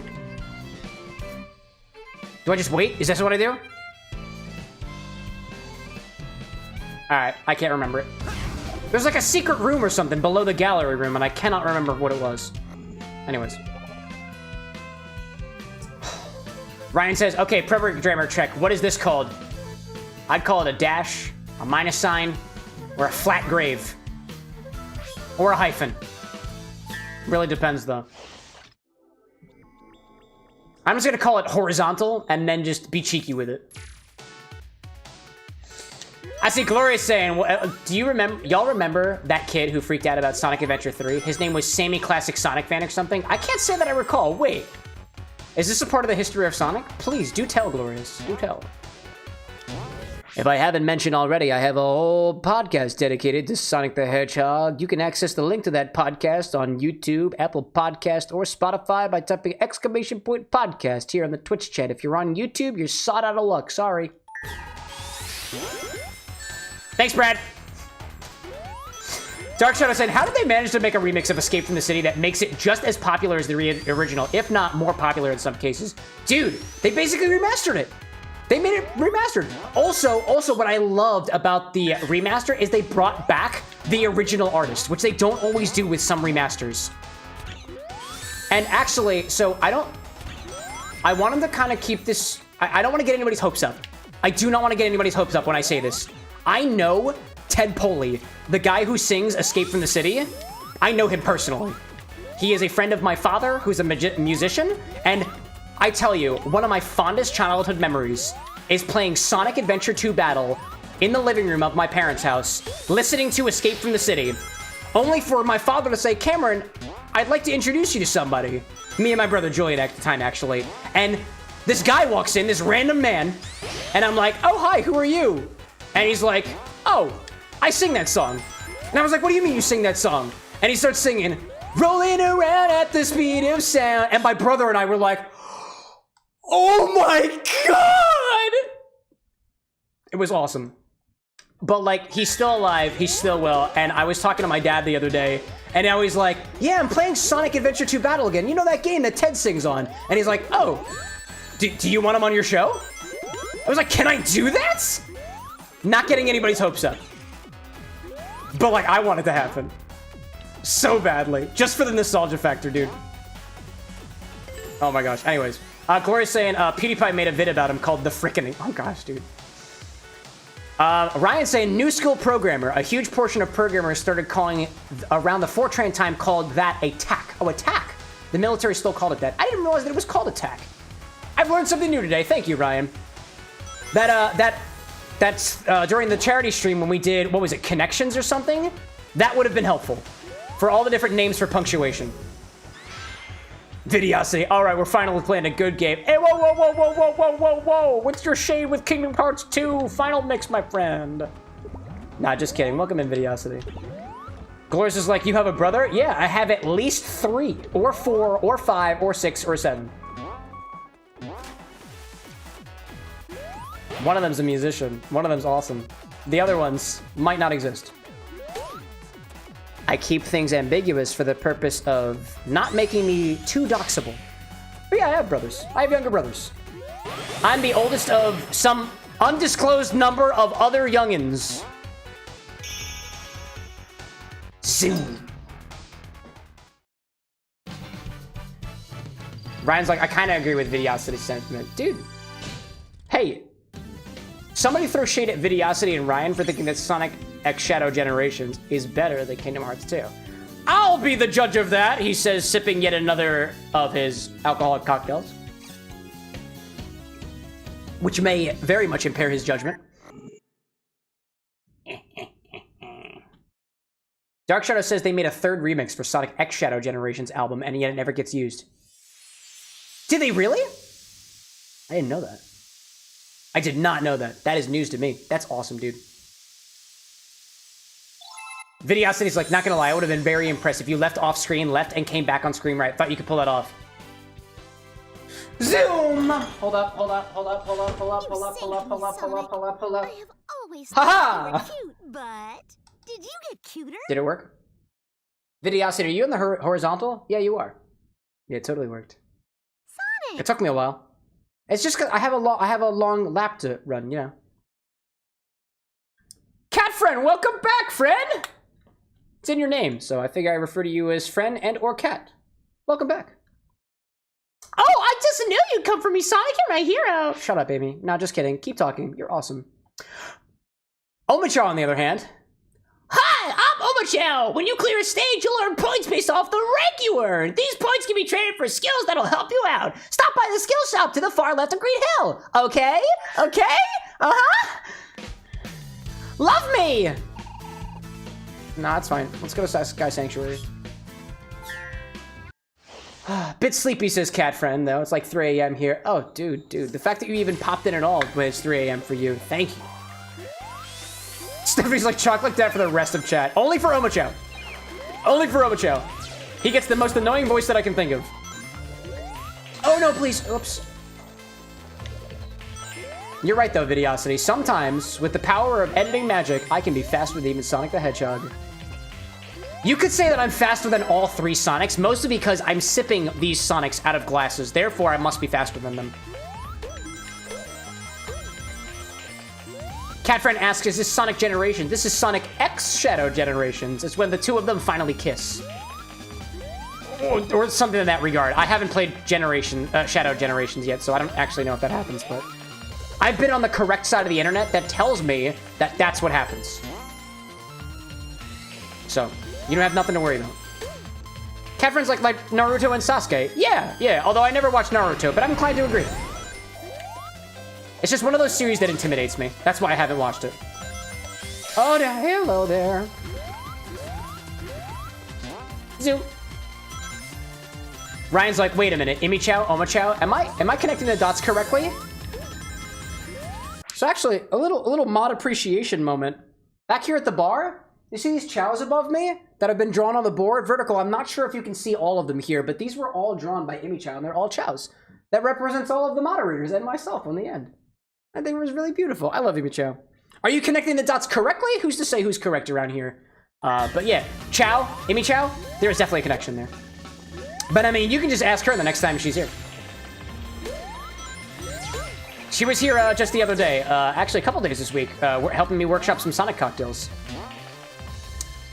Speaker 2: Do I just wait? Is this what I do? Alright, I can't remember it. There's like a secret room or something below the gallery room, and I cannot remember what it was. Anyways. Ryan says, okay, programmer check. What is this called? I'd call it a dash, a minus sign, or a flat grave. Or a hyphen. Really depends, though. I'm just gonna call it horizontal, and then just be cheeky with it. I see Glorious saying, do you remember, y'all remember that kid who freaked out about Sonic Adventure 3? His name was Sammy Classic Sonic Fan or something? I can't say that I recall. Wait. Is this a part of the history of Sonic? Please, do tell, Glorious. Do tell. If I haven't mentioned already, I have a whole podcast dedicated to Sonic the Hedgehog. You can access the link to that podcast on YouTube, Apple Podcast, or Spotify by typing !podcast here on the Twitch chat. If you're on YouTube, you're sawed out of luck. Sorry. Thanks, Brad. Dark Shadow said, how did they manage to make a remix of Escape from the City that makes it just as popular as the original, if not more popular in some cases? Dude, they basically remastered it. They made it remastered. Also, what I loved about the remaster is they brought back the original artist, which they don't always do with some remasters. And actually, so I want them to kind of keep this, I don't want to get anybody's hopes up. I do not want to get anybody's hopes up when I say this. I know Ted Poley, the guy who sings Escape from the City. I know him personally. He is a friend of my father who's a musician, and I tell you, one of my fondest childhood memories is playing Sonic Adventure 2 Battle in the living room of my parents' house, listening to Escape from the City, only for my father to say, Cameron, I'd like to introduce you to somebody. Me and my brother Julian at the time, actually. And this guy walks in, this random man, and I'm like, oh, hi, who are you? And he's like, oh, I sing that song. And I was like, what do you mean you sing that song? And he starts singing, rolling around at the speed of sound. And my brother and I were like, oh my God! It was awesome. But like, he's still alive, he's still well. And I was talking to my dad the other day, and now he's like, yeah, I'm playing Sonic Adventure 2 Battle again. You know that game that Ted sings on? And he's like, oh, do you want him on your show? I was like, can I do that? Not getting anybody's hopes up. But like, I want it to happen. So badly. Just for the nostalgia factor, dude. Oh my gosh. Anyways. Gloria's saying, PewDiePie made a vid about him called The Frickening. Oh gosh, dude. Ryan saying, new school programmer. A huge portion of programmers started calling around the Fortran time called that a tack. Oh, a tack. The military still called it that. I didn't realize that it was called a tack. I've learned something new today. Thank you, Ryan. That's during the charity stream when we did, what was it, connections or something? That would have been helpful for all the different names for punctuation. Videosity. All right, we're finally playing a good game. Hey, whoa, whoa, whoa, whoa, whoa, whoa, whoa, whoa. What's your shade with Kingdom Hearts 2? Final mix, my friend. Nah, just kidding. Welcome in, Videosity. Glorious is like, you have a brother? Yeah, I have at least 3 or 4 or 5 or 6 or 7. One of them's a musician. One of them's awesome. The other ones might not exist. I keep things ambiguous for the purpose of not making me too doxable. But yeah, I have brothers. I have younger brothers. I'm the oldest of some undisclosed number of other youngins. Zoom. Ryan's like, I kind of agree with Videosity sentiment. Dude, hey, somebody throw shade at Videosity and Ryan for thinking that Sonic X Shadow Generations is better than Kingdom Hearts 2. I'll be the judge of that, he says, sipping yet another of his alcoholic cocktails, which may very much impair his judgment. Dark Shadow says they made a 3rd remix for Sonic X Shadow Generations album, and yet it never gets used. Did they really? I didn't know that. I did not know that. That is news to me. That's awesome, dude. Videosity's like, not gonna lie, I would have been very impressed if you left off screen, left, and came back on screen right. Thought you could pull that off. Zoom! Hold up, hold up, hold up, hold up, hold up, hold up, hold up, hold up, hold up, hold up, hold up.
Speaker 4: I have always thought you were cute, but did you get cuter?
Speaker 2: Did it work? Videosity, are you in the horizontal? Yeah, you are. Yeah, it totally worked.
Speaker 4: Sonic!
Speaker 2: It took me a while. It's just 'cause I have a long lap to run, you know. Cat friend, welcome back, friend! It's in your name, so I figure I refer to you as friend and or cat. Welcome back. Oh, I just knew you'd come for me, Sonic. You're my hero. Shut up, Amy. No, just kidding. Keep talking. You're awesome. Omochao, on the other hand. Hi, I'm Omochao. When you clear a stage, you'll earn points based off the rank you earn. These points can be traded for skills that'll help you out. Stop by the skill shop to the far left of Green Hill. Okay? Okay? Uh-huh. Love me. Nah, it's fine. Let's go to Sky Sanctuary. Bit sleepy, says Cat Friend, though. It's like 3 a.m. here. Oh, dude. The fact that you even popped in at all when it's 3 a.m. for you. Thank you. Stephanie's like, chocolate debt for the rest of chat. Only for Omochow. Only for Omochow. He gets the most annoying voice that I can think of. Oh no, please. Oops. You're right though, Videosity. Sometimes, with the power of editing magic, I can be faster than even Sonic the Hedgehog. You could say that I'm faster than all 3 Sonics, mostly because I'm sipping these Sonics out of glasses. Therefore, I must be faster than them. Catfriend asks, is this Sonic Generation? This is Sonic X Shadow Generations. It's when the 2 of them finally kiss. Or something in that regard. I haven't played Shadow Generations yet, so I don't actually know if that happens, but... I've been on the correct side of the internet that tells me that that's what happens. So, you don't have nothing to worry about. Catfriend's like Naruto and Sasuke. Yeah, although I never watched Naruto, but I'm inclined to agree. It's just one of those series that intimidates me. That's why I haven't watched it. Oh, hello there. Zoom. Ryan's like, wait a minute, Imichow, Omochow, am I connecting the dots correctly? So actually, a little mod appreciation moment. Back here at the bar, you see these chows above me that have been drawn on the board? Vertical, I'm not sure if you can see all of them here, but these were all drawn by Imichow, and they're all chows. That represents all of the moderators and myself on the end. I think it was really beautiful. I love Imichow. Are you connecting the dots correctly? Who's to say who's correct around here? But yeah, Chow, Imichow, there's definitely a connection there. But I mean, you can just ask her the next time she's here. She was here just the other day, actually a couple days this week, helping me workshop some Sonic cocktails.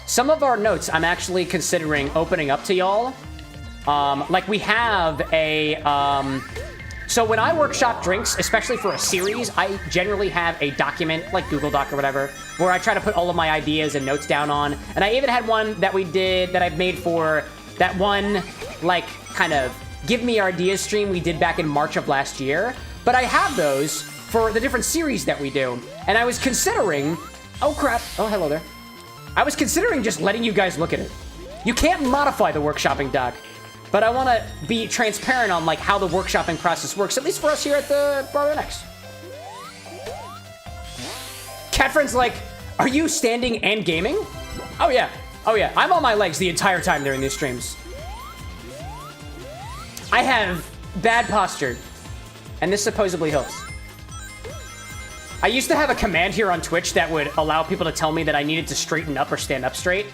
Speaker 2: Some of our notes I'm actually considering opening up to y'all. Like we have a, so when I workshop drinks, especially for a series, I generally have a document, like Google Doc or whatever, where I try to put all of my ideas and notes down on. And I even had one that we did, that I've made for that one, like, kind of give me ideas stream we did back in March of last year. But I have those for the different series that we do. And I was considering, oh crap, oh hello there. I was considering just letting you guys look at it. You can't modify the workshopping doc, but I want to be transparent on like how the workshopping process works, at least for us here at the Bar Next. Catfriend's like, are you standing and gaming? Oh yeah, I'm on my legs the entire time during these streams. I have bad posture. And this supposedly helps. I used to have a command here on Twitch that would allow people to tell me that I needed to straighten up or stand up straight.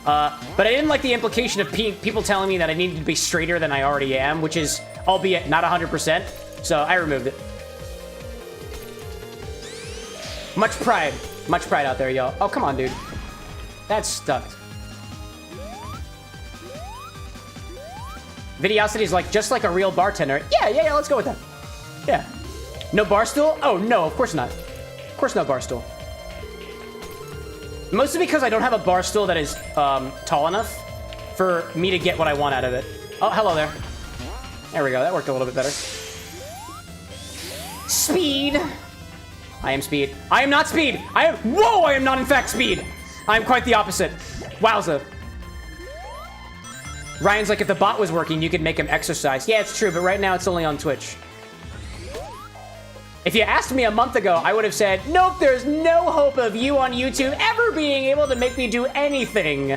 Speaker 2: But I didn't like the implication of people telling me that I needed to be straighter than I already am, which is, albeit not 100%. So I removed it. Much pride out there, y'all. Oh, come on, dude. That's stuck. Videosity's like, just like a real bartender. Yeah, let's go with that. Yeah. No bar stool? Oh, no, of course not. Of course no bar stool. Mostly because I don't have a bar stool that is tall enough for me to get what I want out of it. Oh, hello there. There we go. That worked a little bit better. Speed. I am speed. I am not speed. Whoa, I am not in fact speed. I am quite the opposite. Wowza. Ryan's like, if the bot was working, you could make him exercise. Yeah, it's true, but right now it's only on Twitch. If you asked me a month ago, I would have said, nope, there's no hope of you on YouTube ever being able to make me do anything.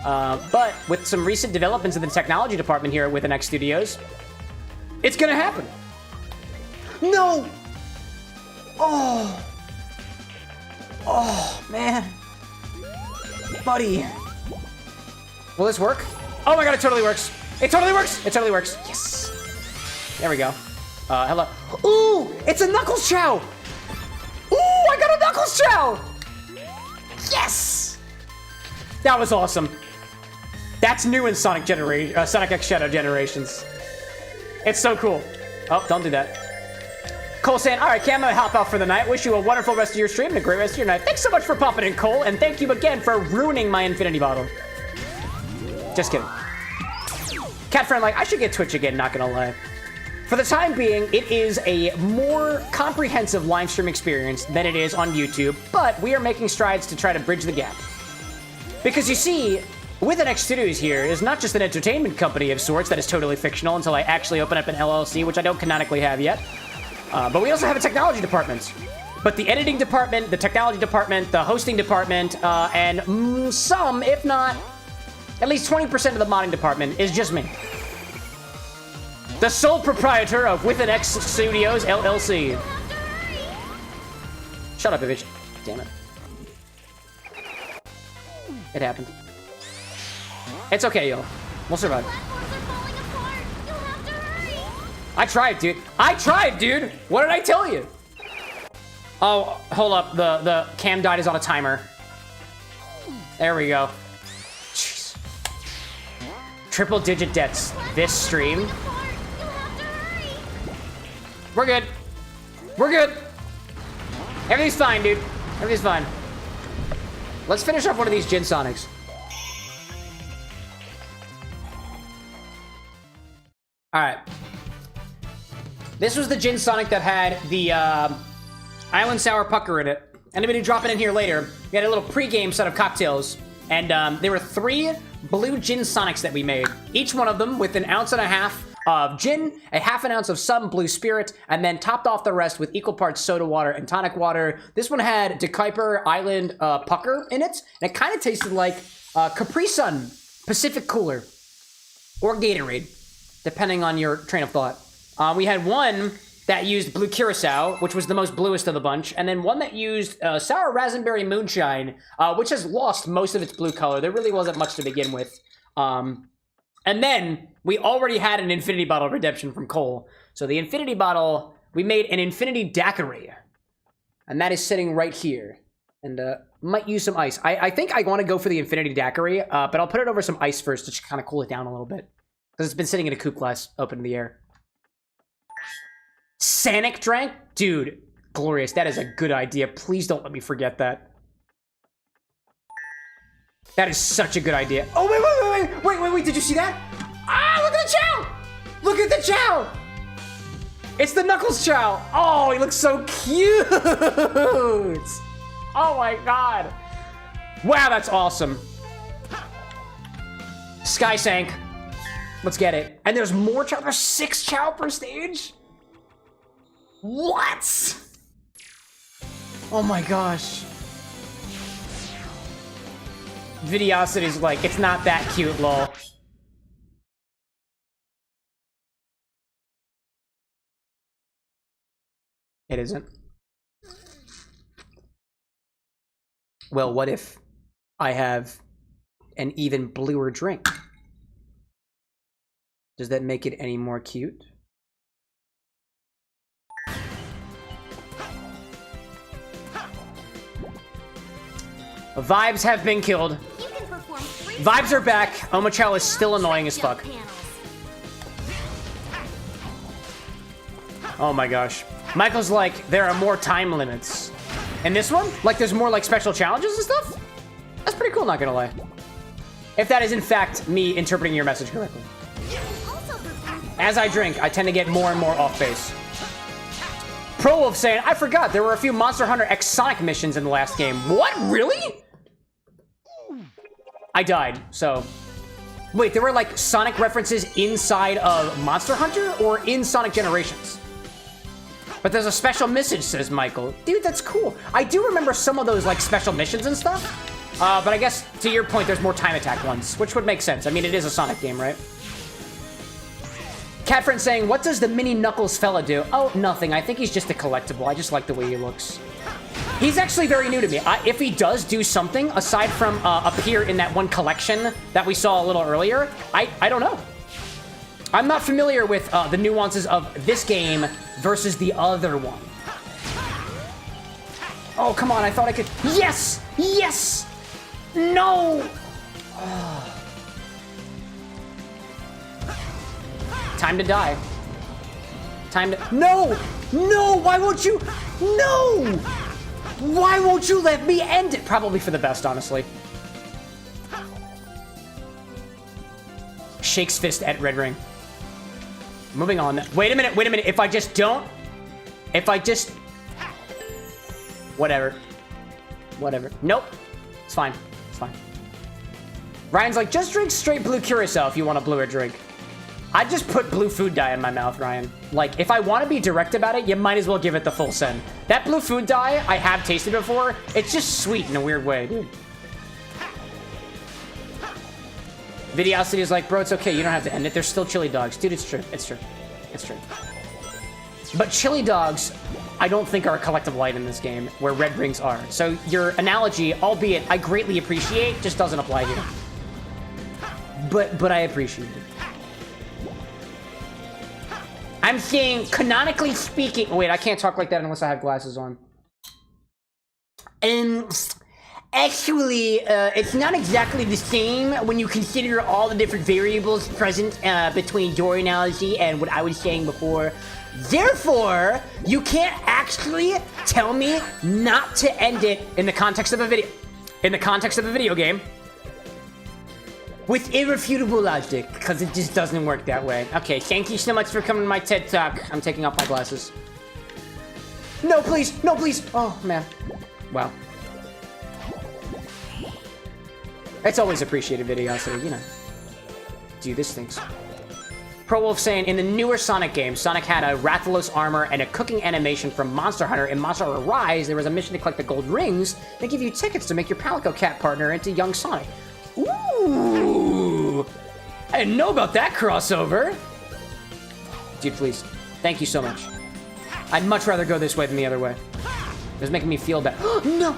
Speaker 2: But with some recent developments in the technology department here with NX Studios, it's gonna happen. No! Oh, man. Buddy. Will this work? Oh my god, it totally works. It totally works. It totally works. Yes. There we go. Hello. Ooh, it's a Knuckles Chow. Ooh, I got a Knuckles Chow. Yes. That was awesome. That's new in Sonic X Shadow Generations. It's so cool. Oh, don't do that. Cole saying, all right, Cam, I'm gonna hop out for the night. Wish you a wonderful rest of your stream and a great rest of your night. Thanks so much for popping in, Cole, and thank you again for ruining my infinity bottle. Just kidding. Catfriend, like, I should get Twitch again, not gonna lie. For the time being, it is a more comprehensive live stream experience than it is on YouTube, but we are making strides to try to bridge the gap. Because you see, with NX Studios here is not just an entertainment company of sorts that is totally fictional until I actually open up an LLC, which I don't canonically have yet. But we also have a technology department. But the editing department, the technology department, the hosting department, and some, if not, at least 20% of the modding department is just me. The sole proprietor of WithAnX Studios, LLC. Shut up, bitch. Damn it. It happened. It's okay, yo. We'll survive. I tried, dude. I tried, dude. What did I tell you? Oh, hold up. The cam died is on a timer. There we go. Jeez. Triple digit deaths this stream. We're good. We're good. Everything's fine, dude. Everything's fine. Let's finish off one of these Gin Sonics. Alright. This was the Gin Sonic that had the Island Sour Pucker in it. Anybody dropping in here later, we had a little pre-game set of cocktails. And there were 3 blue Gin Sonics that we made. Each one of them with 1.5 ounces of gin, a 1/2 ounce of some blue spirit, and then topped off the rest with equal parts soda water and tonic water. This one had DeKuyper Island Pucker in it, and it kind of tasted like Capri Sun Pacific Cooler or Gatorade, depending on your train of thought. We had one that used blue Curaçao, which was the most bluest of the bunch, and then one that used sour raspberry moonshine, which has lost most of its blue color. There really wasn't much to begin with. And then we already had an infinity bottle redemption from Cole. So the infinity bottle, we made an infinity daiquiri. And that is sitting right here. And might use some ice. I think I want to go for the infinity daiquiri, but I'll put it over some ice first to kind of cool it down a little bit. Because it's been sitting in a coupe glass open in the air. Sanic drank? Dude, glorious. That is a good idea. Please don't let me forget that. That is such a good idea. Oh, wait. Did you see that? Ah, look at the chow! Look at the chow! It's the Knuckles chow. Oh, he looks so cute. Oh my God. Wow, that's awesome. Sky sank. Let's get it. And there's more chow. There's 6 chow per stage? What? Oh my gosh. Videosity's like, it's not that cute, lol. It isn't. Well, what if I have an even bluer drink? Does that make it any more cute? Vibes have been killed. Vibes are back. Omochao is still annoying as fuck. Oh my gosh. Michael's like, there are more time limits. And this one? Like there's more like special challenges and stuff? That's pretty cool, not gonna lie. If that is in fact me interpreting your message correctly. As I drink, I tend to get more and more off base. Pro Wolf saying, I forgot there were a few Monster Hunter X Sonic missions in the last game. What? Really? I died, so... Wait, there were like Sonic references inside of Monster Hunter or in Sonic Generations? But there's a special message, says Michael. Dude, that's cool. I do remember some of those like special missions and stuff. But I guess to your point, there's more time attack ones, which would make sense. I mean, it is a Sonic game, right? Catfriend saying, what does the mini Knuckles fella do? Oh, nothing. I think he's just a collectible. I just like the way he looks. He's actually very new to me. If he does do something, aside from appear in that one collection that we saw a little earlier, I don't know. I'm not familiar with the nuances of this game versus the other one. Oh, come on. I thought I could... Yes! Yes! No! Oh. Time to die. Time to... No! No! Why won't you... No! Why won't you let me end it? Probably for the best, honestly. Shakes fist at Red Ring. Moving on. Wait a minute. Wait a minute. If I just don't... If I just... Whatever. Whatever. Nope. It's fine. It's fine. Ryan's like, just drink straight blue Curaçao if you want a bluer drink. I just put blue food dye in my mouth, Ryan. Like, if I want to be direct about it, you might as well give it the full send. That blue food dye, I have tasted before. It's just sweet in a weird way, dude. Videosity is like, bro, it's okay. You don't have to end it. There's still chili dogs. Dude, it's true. It's true. It's true. But chili dogs, I don't think are a collectible item in this game, where red rings are. So your analogy, albeit I greatly appreciate, just doesn't apply here. But I appreciate it. I'm saying, canonically speaking... Wait, I can't talk like that unless I have glasses on. Actually, it's not exactly the same when you consider all the different variables present between your analogy and what I was saying before. Therefore, you can't actually tell me not to end it in the context of a video. In the context of a video game. With irrefutable logic, because it just doesn't work that way. Okay, thank you so much for coming to my TED Talk. I'm taking off my glasses. No, please! No, please! Oh, man. Wow. It's always appreciated, Videosity, you know. Do this things. Pro Wolf saying, in the newer Sonic games, Sonic had a Rathalos armor and a cooking animation from Monster Hunter. In Monster Hunter Rise, there was a mission to collect the gold rings that give you tickets to make your Palico Cat partner into young Sonic. Ooh! I didn't know about that crossover. Dude, please. Thank you so much. I'd much rather go this way than the other way. It was making me feel bad. No!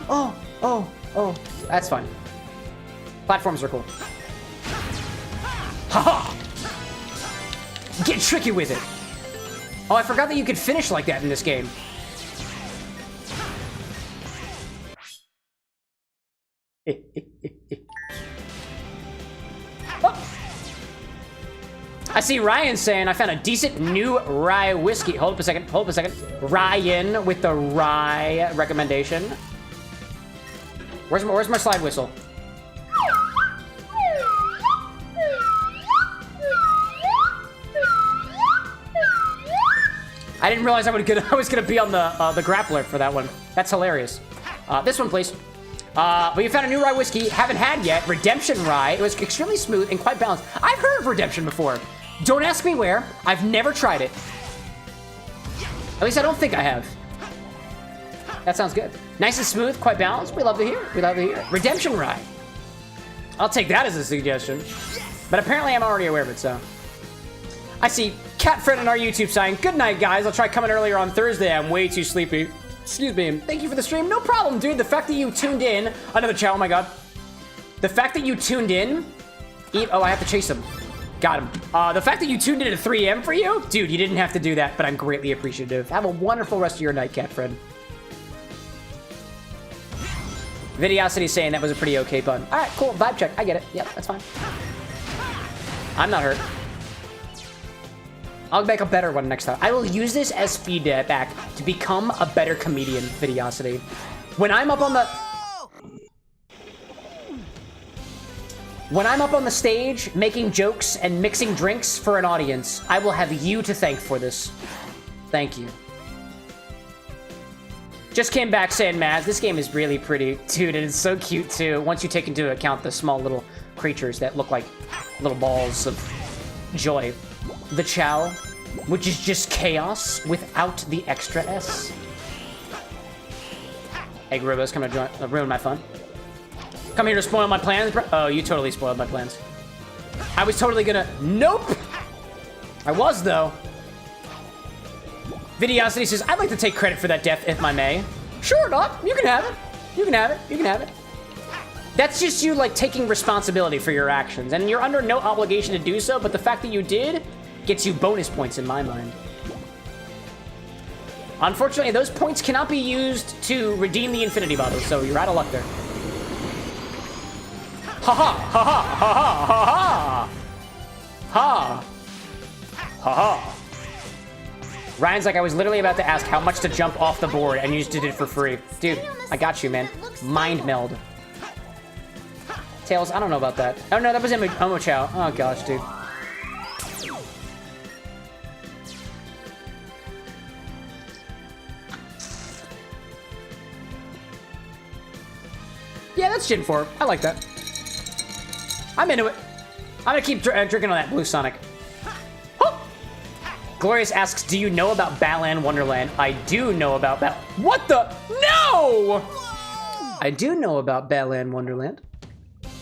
Speaker 2: Oh. That's fine. Platforms are cool. Haha! Get tricky with it. Oh, I forgot that you could finish like that in this game. Oh. I see Ryan saying, I found a decent new rye whiskey. Hold up a second. Ryan with the rye recommendation. Where's my slide whistle? I didn't realize I was gonna be on the grappler for that one. That's hilarious. This one, please. But you found a new rye whiskey, haven't had yet. Redemption Rye. It was extremely smooth and quite balanced. I've heard of Redemption before. Don't ask me where. I've never tried it. At least I don't think I have. That sounds good. Nice and smooth, quite balanced. We love to hear. Redemption Rye. I'll take that as a suggestion. But apparently I'm already aware of it, so. I see Cat Fred on our YouTube saying, good night, guys. I'll try coming earlier on Thursday. I'm way too sleepy. Excuse me. Thank you for the stream. No problem, dude. The fact that you tuned in. Another chat. Oh, my God. The fact that you tuned in. Oh, I have to chase him. Got him. The fact that you tuned in at 3 a.m. for you? Dude, you didn't have to do that, but I'm greatly appreciative. Have a wonderful rest of your night, Cat Fred. Videosity saying that was a pretty okay pun. All right, cool. Vibe check. I get it. Yep, that's fine. I'm not hurt. I'll make a better one next time. I will use this as feedback to become a better comedian, Videosity. When I'm up on the stage making jokes and mixing drinks for an audience, I will have you to thank for this. Thank you. Just came back saying, Maz, this game is really pretty. Dude, and it's so cute too, once you take into account the small little creatures that look like little balls of joy. The Chow, which is just chaos without the extra S. Hey, Garibos, come to ruin my fun. Come here to spoil my plans, bro. Oh, you totally spoiled my plans. I was totally gonna... Nope! I was, though. Videosity says, I'd like to take credit for that death, if I may. Sure, dog. You can have it. You can have it. You can have it. That's just you, like, taking responsibility for your actions. And you're under no obligation to do so, but the fact that you did gets you bonus points in my mind. Unfortunately, those points cannot be used to redeem the infinity bottle, so you're out of luck there. Ha ha ha ha ha ha ha ha ha. Ryan's like, I was literally about to ask how much to jump off the board, and you just did it for free. Dude, I got you, man. Mind meld. Tails, I don't know about that. Oh no, that was Omo Chow. Oh gosh, dude. Yeah, that's Gen 4. I like that. I'm into it. I'm gonna keep drinking on that blue Sonic. Glorious asks, do you know about Balan Wonderland? I do know about What the? No! I do know about Balan Wonderland.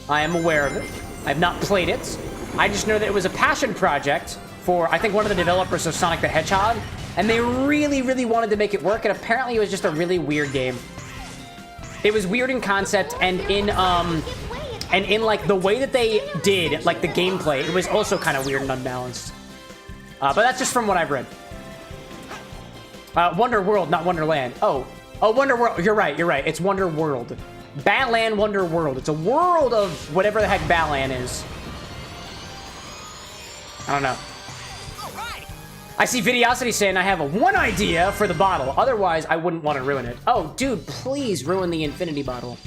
Speaker 2: I am aware of it. I've not played it. I just know that it was a passion project for, I think, one of the developers of Sonic the Hedgehog, and they really, really wanted to make it work, and apparently it was just a really weird game. It was weird in concept, and in like the way that they did, like the gameplay, it was also kind of weird and unbalanced. But that's just from what I've read. Wonder World, not Wonderland. Oh, Wonder World. You're right. It's Wonder World. Balan Wonder World. It's a world of whatever the heck Balan is. I don't know. I see Videosity saying I have one idea for the bottle. Otherwise, I wouldn't want to ruin it. Oh, dude, please ruin the Infinity Bottle.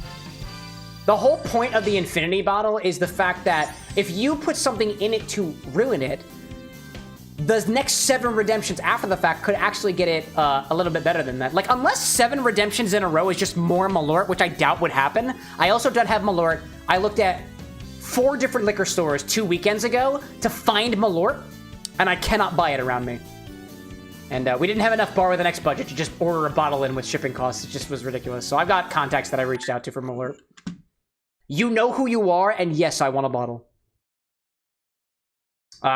Speaker 2: The whole point of the Infinity Bottle is the fact that if you put something in it to ruin it, the next 7 redemptions after the fact could actually get it a little bit better than that. Like, unless 7 redemptions in a row is just more Malort, which I doubt would happen. I also don't have Malort. I looked at 4 different liquor stores 2 weekends ago to find Malort, and I cannot buy it around me. And we didn't have enough bar with an X budget to just order a bottle in with shipping costs. It just was ridiculous. So I've got contacts that I reached out to for Malort. You know who you are, and yes, I want a bottle.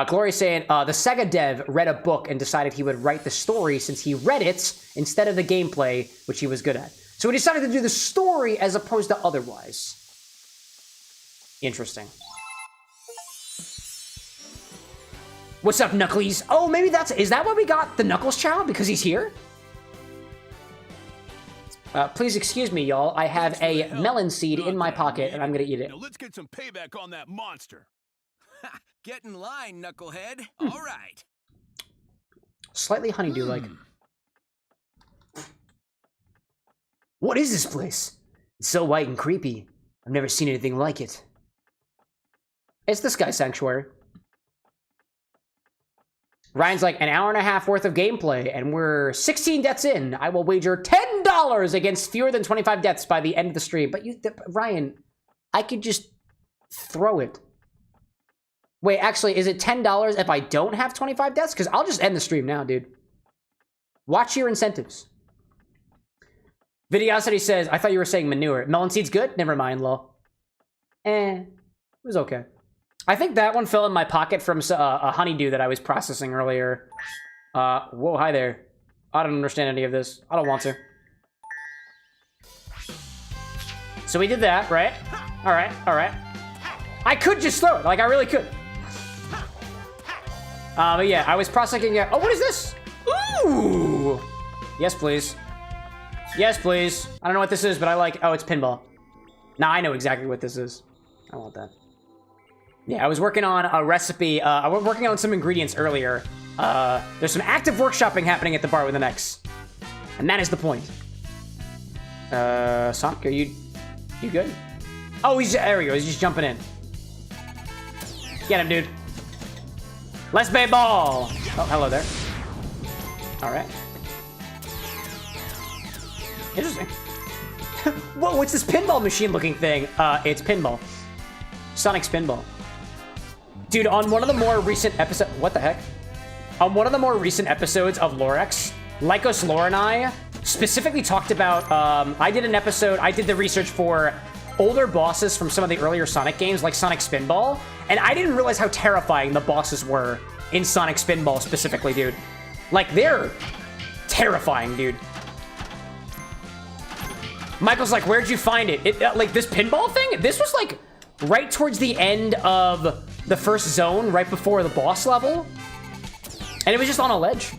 Speaker 2: Gloria saying, the Sega dev read a book and decided he would write the story since he read it instead of the gameplay, which he was good at. So he decided to do the story as opposed to otherwise. Interesting. What's up, Knucklies? Oh, maybe is that why we got the Knuckles child? Because he's here? Please excuse me, y'all. I have a melon seed in my pocket, and I'm gonna eat it.
Speaker 5: Now let's get some payback on that monster. Get in line, knucklehead. All right.
Speaker 2: Slightly honeydew-like. What is this place? It's so white and creepy. I've never seen anything like it. It's the Sky Sanctuary. Ryan's like, an hour and a half worth of gameplay, and we're 16 deaths in. I will wager $10 against fewer than 25 deaths by the end of the stream. But Ryan, I could just throw it. Wait, actually, is it $10 if I don't have 25 deaths? Because I'll just end the stream now, dude. Watch your incentives. Videosity says, I thought you were saying manure. Melon seed's good? Never mind, lol. It was okay. I think that one fell in my pocket from a honeydew that I was processing earlier. Whoa, hi there. I don't understand any of this. I don't want to. So we did that, right? All right, all right. I could just throw it. Like, I really could. But yeah, I was processing it. Oh, what is this? Ooh! Yes, please. Yes, please. I don't know what this is, but I like... Oh, it's pinball. Now I know exactly what this is. I want that. Yeah, I was working on a recipe. I was working on some ingredients earlier. There's some active workshopping happening at the bar with an X. And that is the point. Sonic, are you good? Oh, there we go. He's just jumping in. Get him, dude. Let's play ball. Oh, hello there. All right. Interesting. Whoa, what's this pinball machine looking thing? It's pinball. Sonic's pinball. Dude, on one of the more recent episodes... What the heck? On one of the more recent episodes of Lorex, Lycos Lore and I specifically talked about... I did an episode... I did the research for older bosses from some of the earlier Sonic games, like Sonic Spinball, and I didn't realize how terrifying the bosses were in Sonic Spinball specifically, dude. Like, they're terrifying, dude. Michael's like, where'd you find it? Like, this pinball thing? This was, like, right towards the end of the first zone, right before the boss level. And it was just on a ledge.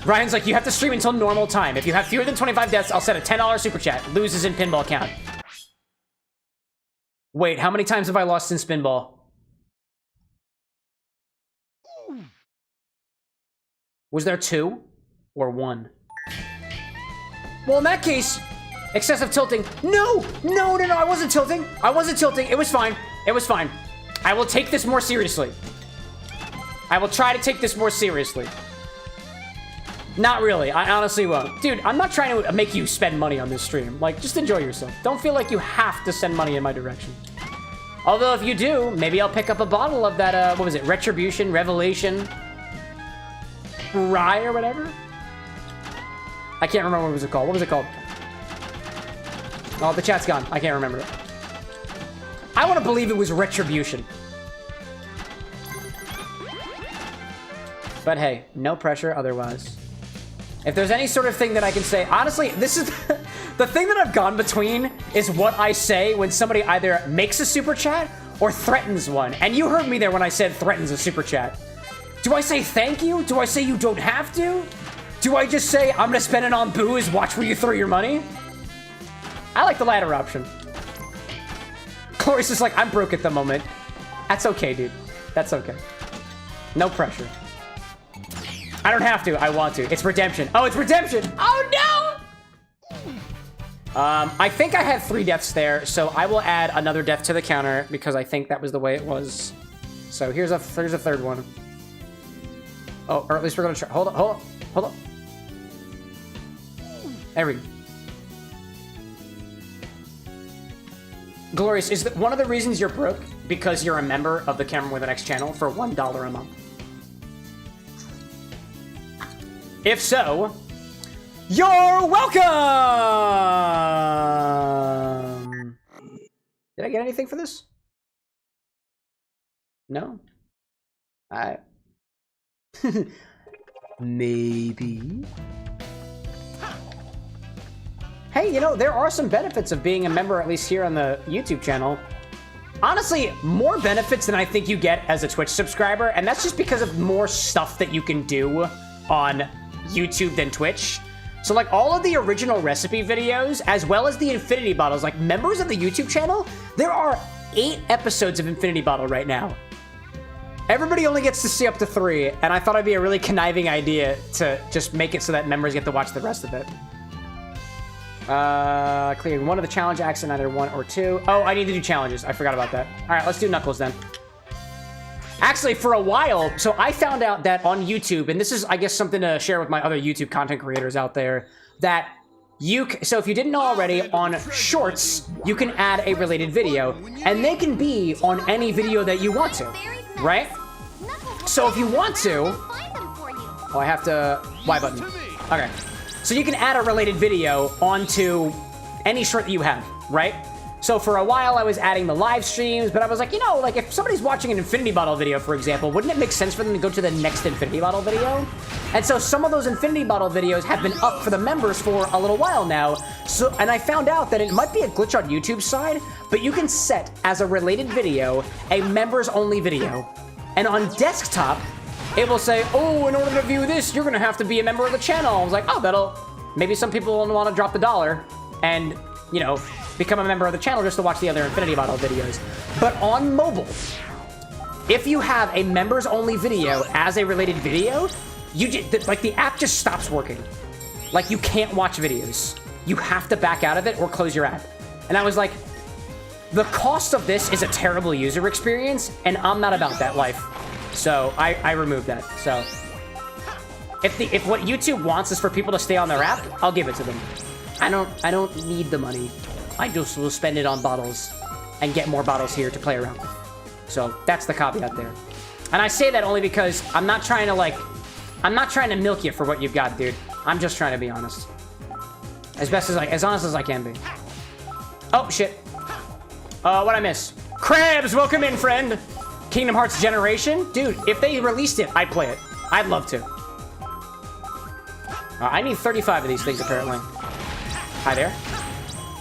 Speaker 2: Ryan's like, you have to stream until normal time. If you have fewer than 25 deaths, I'll send a $10 super chat. Loses in pinball count. Wait, how many times have I lost in Spinball? Was there 2 or 1? Well, in that case, excessive tilting. No, I wasn't tilting. I wasn't tilting. It was fine. It was fine. I will take this more seriously. I will try to take this more seriously. Not really. I honestly won't. Dude, I'm not trying to make you spend money on this stream. Like, just enjoy yourself. Don't feel like you have to send money in my direction. Although if you do, maybe I'll pick up a bottle of that, what was it? Retribution, Revelation, Rye or whatever? I can't remember what was it called. What was it called? Oh, the chat's gone. I can't remember it. I want to believe it was Retribution. But hey, no pressure otherwise. If there's any sort of thing that I can say, honestly, this is the thing that I've gone between is what I say when somebody either makes a super chat or threatens one. And you heard me there when I said threatens a super chat. Do I say thank you? Do I say you don't have to? Do I just say I'm gonna spend it on booze, watch where you throw your money? I like the latter option. Glorious is like, I'm broke at the moment. That's okay, dude. That's okay. No pressure. I don't have to. I want to. It's redemption. Oh, it's redemption. Oh, no. I think I had 3 deaths there, so I will add another death to the counter because I think that was the way it was. So here's a third one. Oh, or at least we're going to try. Hold on. There we go. Glorious, is that one of the reasons you're broke because you're a member of the CameroxnWithAnX channel for $1 a month? If so, you're welcome! Did I get anything for this? No? Maybe. Hey, you know, there are some benefits of being a member, at least here on the YouTube channel. Honestly, more benefits than I think you get as a Twitch subscriber, and that's just because of more stuff that you can do on YouTube than Twitch. So like all of the original recipe videos, as well as the Infinity Bottles, like members of the YouTube channel, there are 8 episodes of Infinity Bottle right now. Everybody only gets to see up to 3, and I thought it'd be a really conniving idea to just make it so that members get to watch the rest of it. Clearing one of the challenge acts in either 1 or 2. Oh, I need to do challenges. I forgot about that. All right, let's do Knuckles then. Actually, for a while, so I found out that on YouTube, and this is, I guess, something to share with my other YouTube content creators out there, that so if you didn't know already, on Shorts, you can add a related video, and they can be on any video that you want to, right? So if you want to... Oh, I have to... Y button. Okay. So you can add a related video onto any short that you have, right? So for a while, I was adding the live streams, but I was like, you know, like if somebody's watching an Infinity Bottle video, for example, wouldn't it make sense for them to go to the next Infinity Bottle video? And so some of those Infinity Bottle videos have been up for the members for a little while now. So, and I found out that it might be a glitch on YouTube's side, but you can set as a related video, a members only video. And on desktop, it will say, oh, in order to view this, you're gonna have to be a member of the channel. I was like, oh, maybe some people will want to drop the $1 and, you know, become a member of the channel just to watch the other Infinity Bottle videos. But on mobile, if you have a members only video as a related video, like the app just stops working. Like you can't watch videos. You have to back out of it or close your app. And I was like, the cost of this is a terrible user experience, and I'm not about that life. So I removed that. So if what YouTube wants is for people to stay on their app, I'll give it to them. I don't need the money. I just will spend it on bottles and get more bottles here to play around with. So that's the caveat there. And I say that only because I'm not trying to milk you for what you've got, dude. I'm just trying to be honest. As honest as I can be. Oh, shit. What'd I miss? Krabs, welcome in, friend. Kingdom Hearts Generation? Dude, if they released it, I'd play it. I'd love to. I need 35 of these things, apparently. Hi there.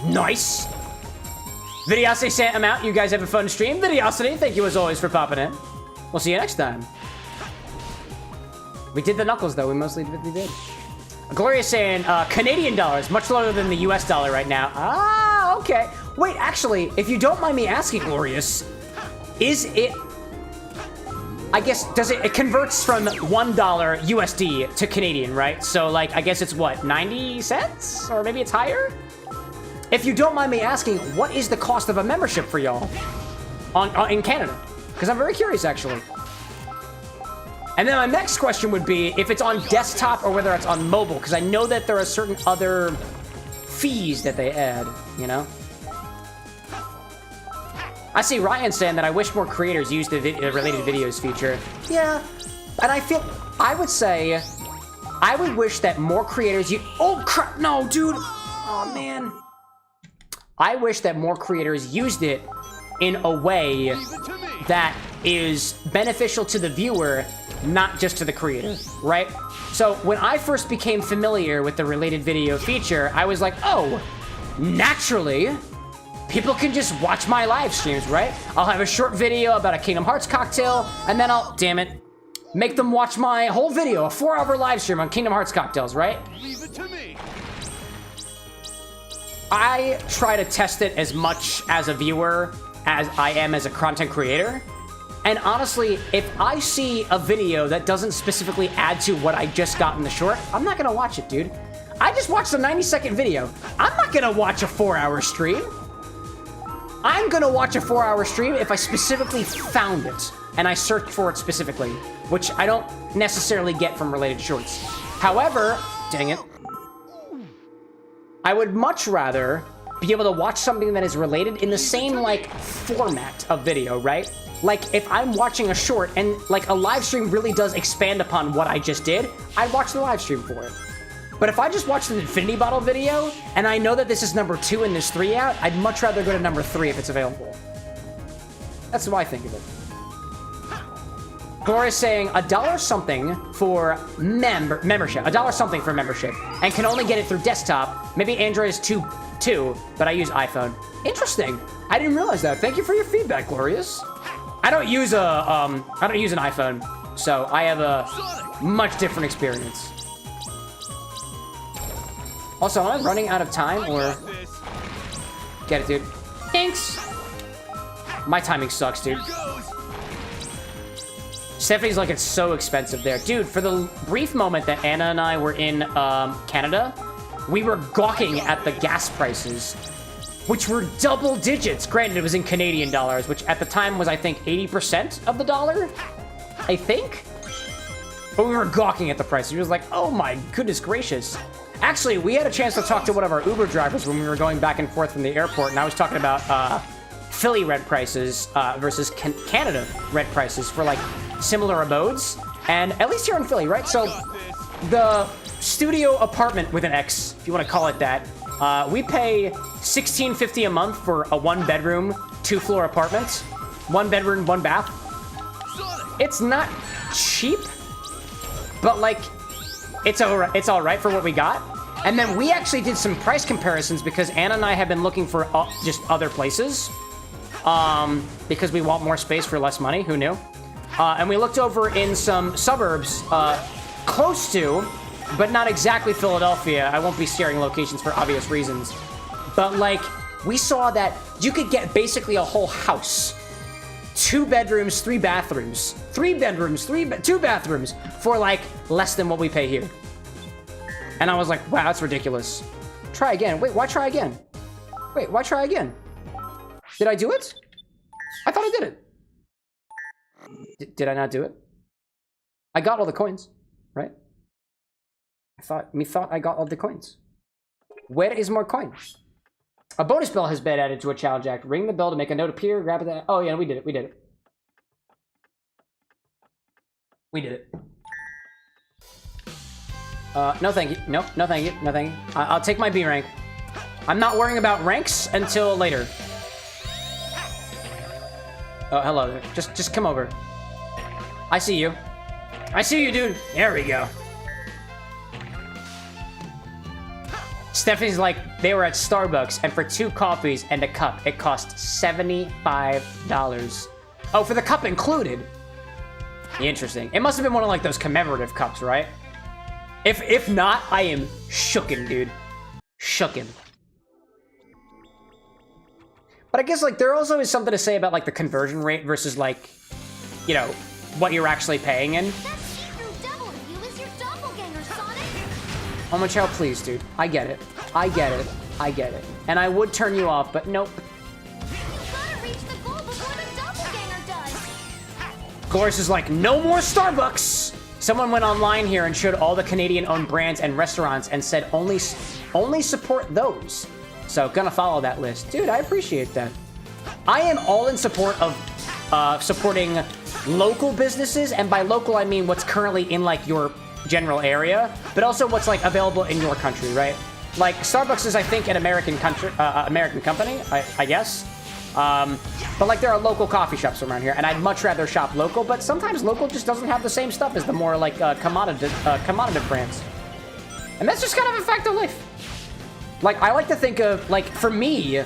Speaker 2: Nice. Videosity sent them out. You guys have a fun stream. Videosity, thank you as always for popping in. We'll see you next time. We did the Knuckles, though. We mostly did. Gloria's saying, Canadian dollars, much lower than the US dollar right now. Ah, okay. Wait, actually, if you don't mind me asking, Glorious, is it... I guess, it converts from $1 USD to Canadian, right? So, like, I guess it's what, 90 cents? Or maybe it's higher? If you don't mind me asking, what is the cost of a membership for y'all in Canada? Because I'm very curious, actually. And then my next question would be if it's on desktop or whether it's on mobile, because I know that there are certain other fees that they add, you know? I see Ryan saying that I wish more creators used the related videos feature. Yeah, and I would say, I would wish that more creators oh crap, no, dude. Oh man. I wish that more creators used it in a way that is beneficial to the viewer, not just to the creator, right? So when I first became familiar with the related video feature, I was like, oh, naturally, people can just watch my live streams, right? I'll have a short video about a Kingdom Hearts cocktail, and then I'll, damn it, make them watch my whole video, a 4-hour live stream on Kingdom Hearts cocktails, right?
Speaker 5: Leave it to me.
Speaker 2: I try to test it as much as a viewer as I am as a content creator. And honestly, if I see a video that doesn't specifically add to what I just got in the short, I'm not gonna watch it, dude. I just watched a 90-second video. I'm not gonna watch a 4-hour stream. I'm gonna watch a 4-hour stream if I specifically found it and I searched for it specifically, which I don't necessarily get from related shorts. However, dang it, I would much rather be able to watch something that is related in the same, like, format of video, right? Like, if I'm watching a short and, like, a live stream really does expand upon what I just did, I'd watch the live stream for it. But if I just watched an Infinity Bottle video, and I know that this is number 2 and there's 3 out, I'd much rather go to number 3 if it's available. That's what I think of it. Gloria's saying $1 something for membership. $1 something for membership. And can only get it through desktop. Maybe Android is too, but I use iPhone. Interesting. I didn't realize that. Thank you for your feedback, Glorious. I don't use an iPhone, so I have a much different experience. Also, am I running out of time, or... Get it, dude. Thanks. My timing sucks, dude. Stephanie's like, it's so expensive there. Dude, for the brief moment that Anna and I were in Canada, we were gawking at the gas prices, which were double digits. Granted, it was in Canadian dollars, which at the time was, I think, 80% of the dollar, I think? But we were gawking at the prices. We was like, oh my goodness gracious. Actually, we had a chance to talk to one of our Uber drivers when we were going back and forth from the airport, and I was talking about Philly rent prices versus Canada rent prices for, like, similar abodes. And at least here in Philly, right? So the studio apartment with an X, if you want to call it that, we pay $16.50 a month for a 1-bedroom, 2-floor apartment. 1 bedroom, 1 bath. It's not cheap, but, like, it's all right for what we got. And then we actually did some price comparisons because Anna and I have been looking for just other places. Because we want more space for less money. Who knew? And we looked over in some suburbs close to, but not exactly Philadelphia. I won't be sharing locations for obvious reasons. But, like, we saw that you could get basically a whole house. 2 bedrooms, 3 bathrooms. 3 bedrooms, 2 bathrooms for, like, less than what we pay here. And I was like, wow, that's ridiculous. Try again. Wait, why try again? Wait, why try again? Did I do it? I thought I did it. Did I not do it? I got all the coins, right? I thought I got all the coins. Where is more coins? A bonus bell has been added to a challenge act. Ring the bell to make a note appear. Grab it. Oh yeah, we did it. We did it. We did it. No thank you. No thank you. No thank you. I'll take my B rank. I'm not worrying about ranks until later. Oh, hello there. Just come over. I see you. I see you, dude. There we go. Stephanie's like, they were at Starbucks, and for 2 coffees and a cup, it cost $75. Oh, for the cup included? Interesting. It must have been one of, like, those commemorative cups, right? If not, I am shooken, dude. Shooken. But I guess, like, there also is something to say about, like, the conversion rate versus, like, you know, what you're actually paying in.
Speaker 4: That see-through devil in you is your doppelganger, Sonic.
Speaker 2: Oh, my child, please, dude. I get it. I get it. I get it. And I would turn you off, but nope.
Speaker 4: You gotta reach the goal before the doppelganger does.
Speaker 2: Glorious is like, no more Starbucks! Someone went online here and showed all the Canadian-owned brands and restaurants and said only support those. So, gonna follow that list. Dude, I appreciate that. I am all in support of supporting local businesses, and by local I mean what's currently in like your general area, but also what's like available in your country, right? Like Starbucks is, I think, an American company, I guess. But like there are local coffee shops around here, and I'd much rather shop local. But sometimes local just doesn't have the same stuff as the more like commodity brands, and that's just kind of a fact of life. Like I like to think of like for me,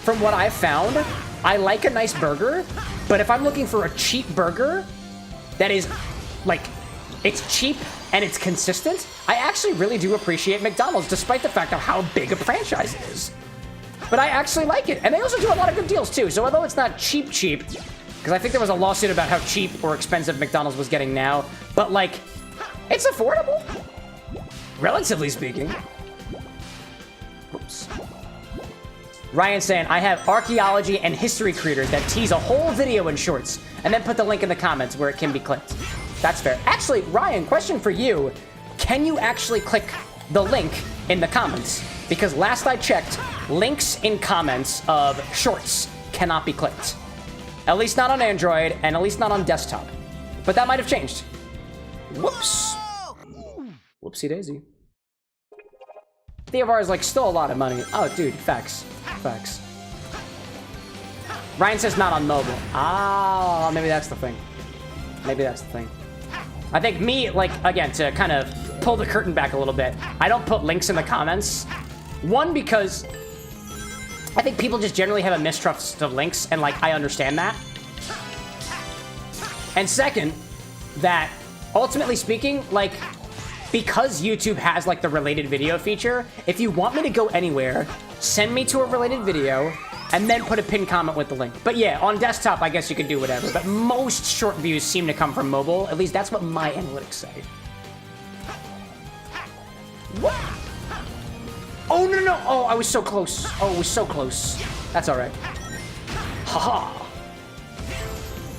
Speaker 2: from what I've found, I like a nice burger, but if I'm looking for a cheap burger that is like it's cheap and it's consistent, I actually really do appreciate McDonald's, despite the fact of how big a franchise it is. But I actually like it, and they also do a lot of good deals too. So although it's not cheap, because I think there was a lawsuit about how cheap or expensive McDonald's was getting now, but like, it's affordable, relatively speaking. Oops. Ryan saying, I have archaeology and history creators that tease a whole video in shorts and then put the link in the comments where it can be clicked. That's fair. Actually, Ryan, question for you. Can you actually click the link in the comments? Because last I checked, links in comments of shorts cannot be clicked. At least not on Android, and at least not on desktop. But that might have changed. Whoops. Whoopsie daisy. DFR is like still a lot of money. Oh, dude, facts. Facts. Ryan says not on mobile. Ah, maybe that's the thing. Maybe that's the thing. I think me, like, again, to kind of pull the curtain back a little bit, I don't put links in the comments. One, because I think people just generally have a mistrust of links, and, like, I understand that. And second, that, ultimately speaking, like, because YouTube has, like, the related video feature, if you want me to go anywhere, send me to a related video, and then put a pinned comment with the link. But yeah, on desktop, I guess you could do whatever. But most short views seem to come from mobile. At least that's what my analytics say. What? Oh, no. Oh, I was so close. Oh, it was so close. That's all right. Haha.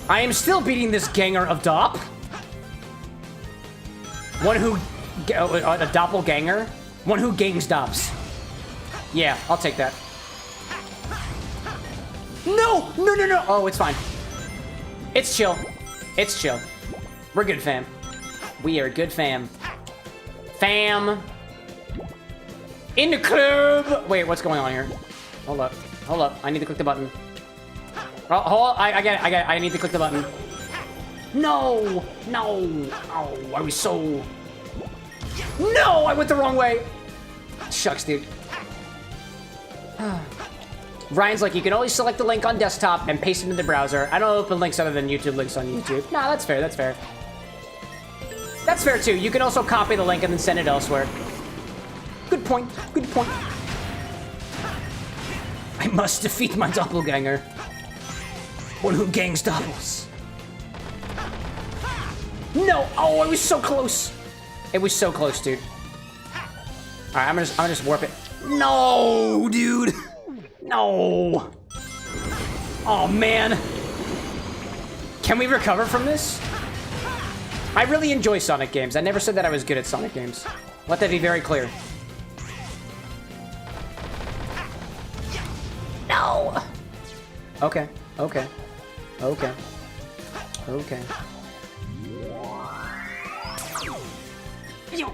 Speaker 2: I am still beating this ganger of Dop. One who... a doppelganger. One who gangs Dops. Yeah, I'll take that. No! Oh, it's fine. It's chill. It's chill. We're good, fam. We are good, fam. Fam. In the club! Wait, what's going on here? Hold up. I need to click the button. Oh, hold on. I get it. I need to click the button. No! Oh, I was so... No! I went the wrong way! Shucks, dude. Ryan's like, you can always select the link on desktop and paste it into the browser. I don't open links other than YouTube links on YouTube. Nah, that's fair, that's fair. That's fair, too. You can also copy the link and then send it elsewhere. Good point. I must defeat my doppelganger. One who gangs doppels. No! Oh, I was so close. It was so close, dude. Alright, I'm gonna just warp it. No, dude! No! Oh, man. Can we recover from this? I really enjoy Sonic games. I never said that I was good at Sonic games. Let that be very clear. No! Okay.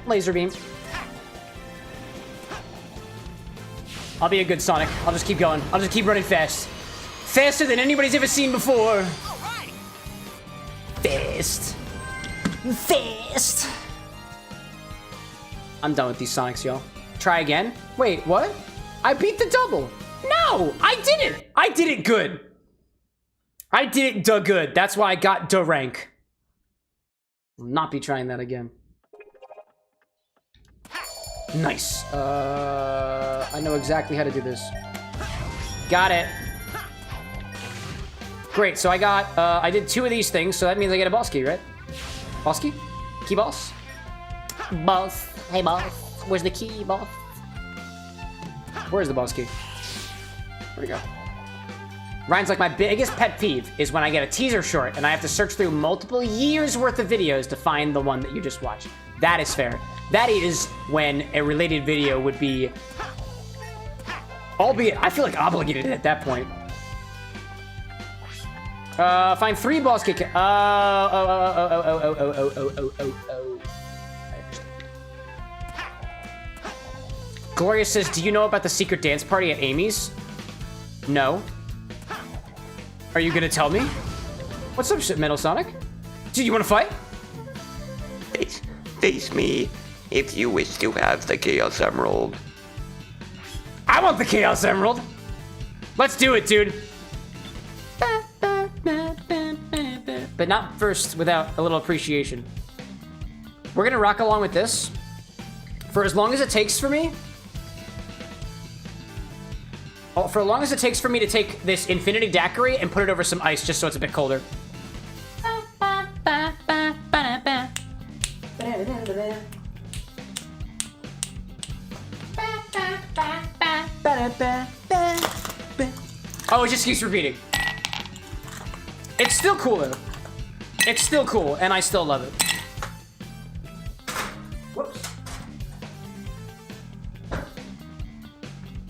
Speaker 2: Laser beam. I'll be a good Sonic. I'll just keep going. I'll just keep running fast. Faster than anybody's ever seen before. Fast. I'm done with these Sonics, y'all. Try again? Wait, what? I beat the double. No, I didn't. I did it good. I did it good. That's why I got the rank. I'll not be trying that again. Nice. I know exactly how to do this. Got it. Great, so I did 2 of these things, so that means I get a boss key, right? Boss key? Key boss? Boss. Hey, boss. Where's the key, boss? Where's the boss key? Where'd it go? Ryan's like, my biggest pet peeve is when I get a teaser short and I have to search through multiple years worth of videos to find the one that you just watched. That is fair. That is when a related video would be, albeit, I feel like obligated at that point. Find 3 boss kick. Gloria says, do you know about the secret dance party at Amy's? No. Are you gonna tell me? What's up, Metal Sonic? Do you want to fight?
Speaker 6: Face me if you wish to have the Chaos Emerald.
Speaker 2: I want the Chaos Emerald. Let's do it, dude. But not first without a little appreciation. We're gonna rock along with this for as long as it takes for me. Oh, for as long as it takes for me to take this Infinity Daiquiri and put it over some ice just so it's a bit colder. Oh, it just keeps repeating. It's still cool though. It's still cool, and I still love it. Whoops.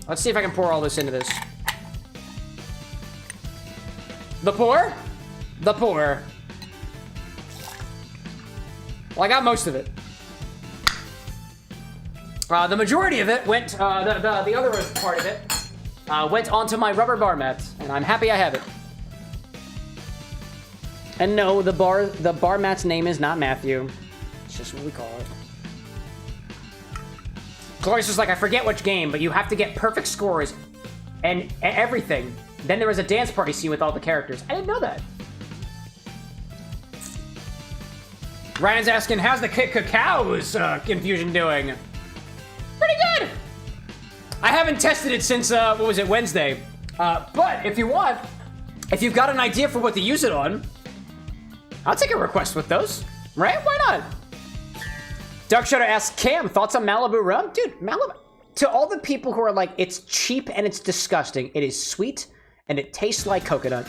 Speaker 2: Let's see if I can pour all this into this. The pour? The pour. Well, I got most of it. The majority of it went, the other part of it, went onto my rubber bar mat, and I'm happy I have it. And no, the bar mat's name is not Matthew. It's just what we call it. Glorious was like, I forget which game, but you have to get perfect scores and everything. Then there was a dance party scene with all the characters. I didn't know that. Ryan's asking, how's the Cacao's confusion doing? Pretty good. I haven't tested it since, what was it, Wednesday. But if you want, if you've got an idea for what to use it on, I'll take a request with those, right? Why not? Dark Shadow asks, Cam, thoughts on Malibu rum? Dude, Malibu, to all the people who are like, it's cheap and it's disgusting, it is sweet and it tastes like coconut.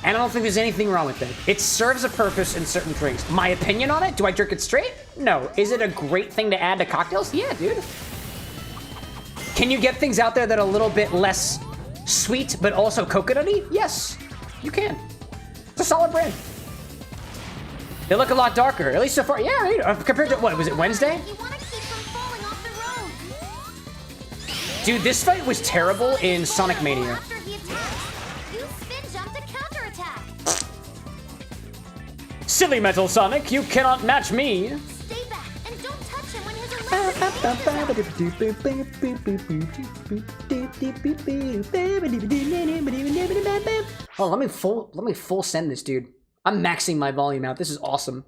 Speaker 2: And I don't think there's anything wrong with it. It serves a purpose in certain drinks. My opinion on it, do I drink it straight? No. Is it a great thing to add to cocktails? Yeah, dude. Can you get things out there that are a little bit less sweet, but also coconutty? Yes, you can. It's a solid brand. They look a lot darker, at least so far. Yeah, compared to, what, was it Wednesday?
Speaker 4: You want to keep from falling off the road.
Speaker 2: Dude, this fight was terrible in Sonic Mania.
Speaker 4: After he attacks, you spin jump to counterattack.
Speaker 2: Silly Metal Sonic, you cannot match me.
Speaker 4: Stay back and don't touch him when his
Speaker 2: Oh, let me full send this, dude. I'm maxing my volume out. This is awesome.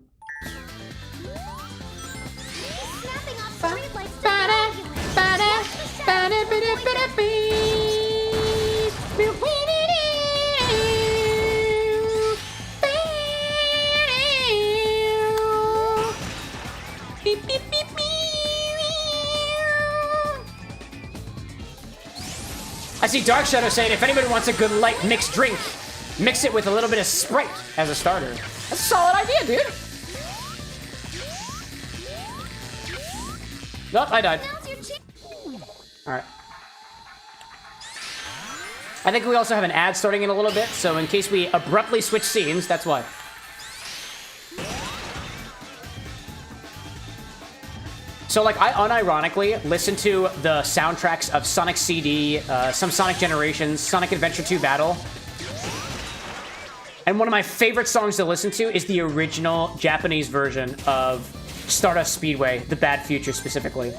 Speaker 4: snapping off streetlights
Speaker 2: I see Dark Shadow saying if anybody wants a good light mixed drink, mix it with a little bit of Sprite as a starter. That's a solid idea, dude. Nope, I died. Alright. I think we also have an ad starting in a little bit, so in case we abruptly switch scenes, that's why. So, like, I unironically listen to the soundtracks of Sonic CD, some Sonic Generations, Sonic Adventure 2 Battle. And one of my favorite songs to listen to is the original Japanese version of Stardust Speedway, The Bad Future specifically.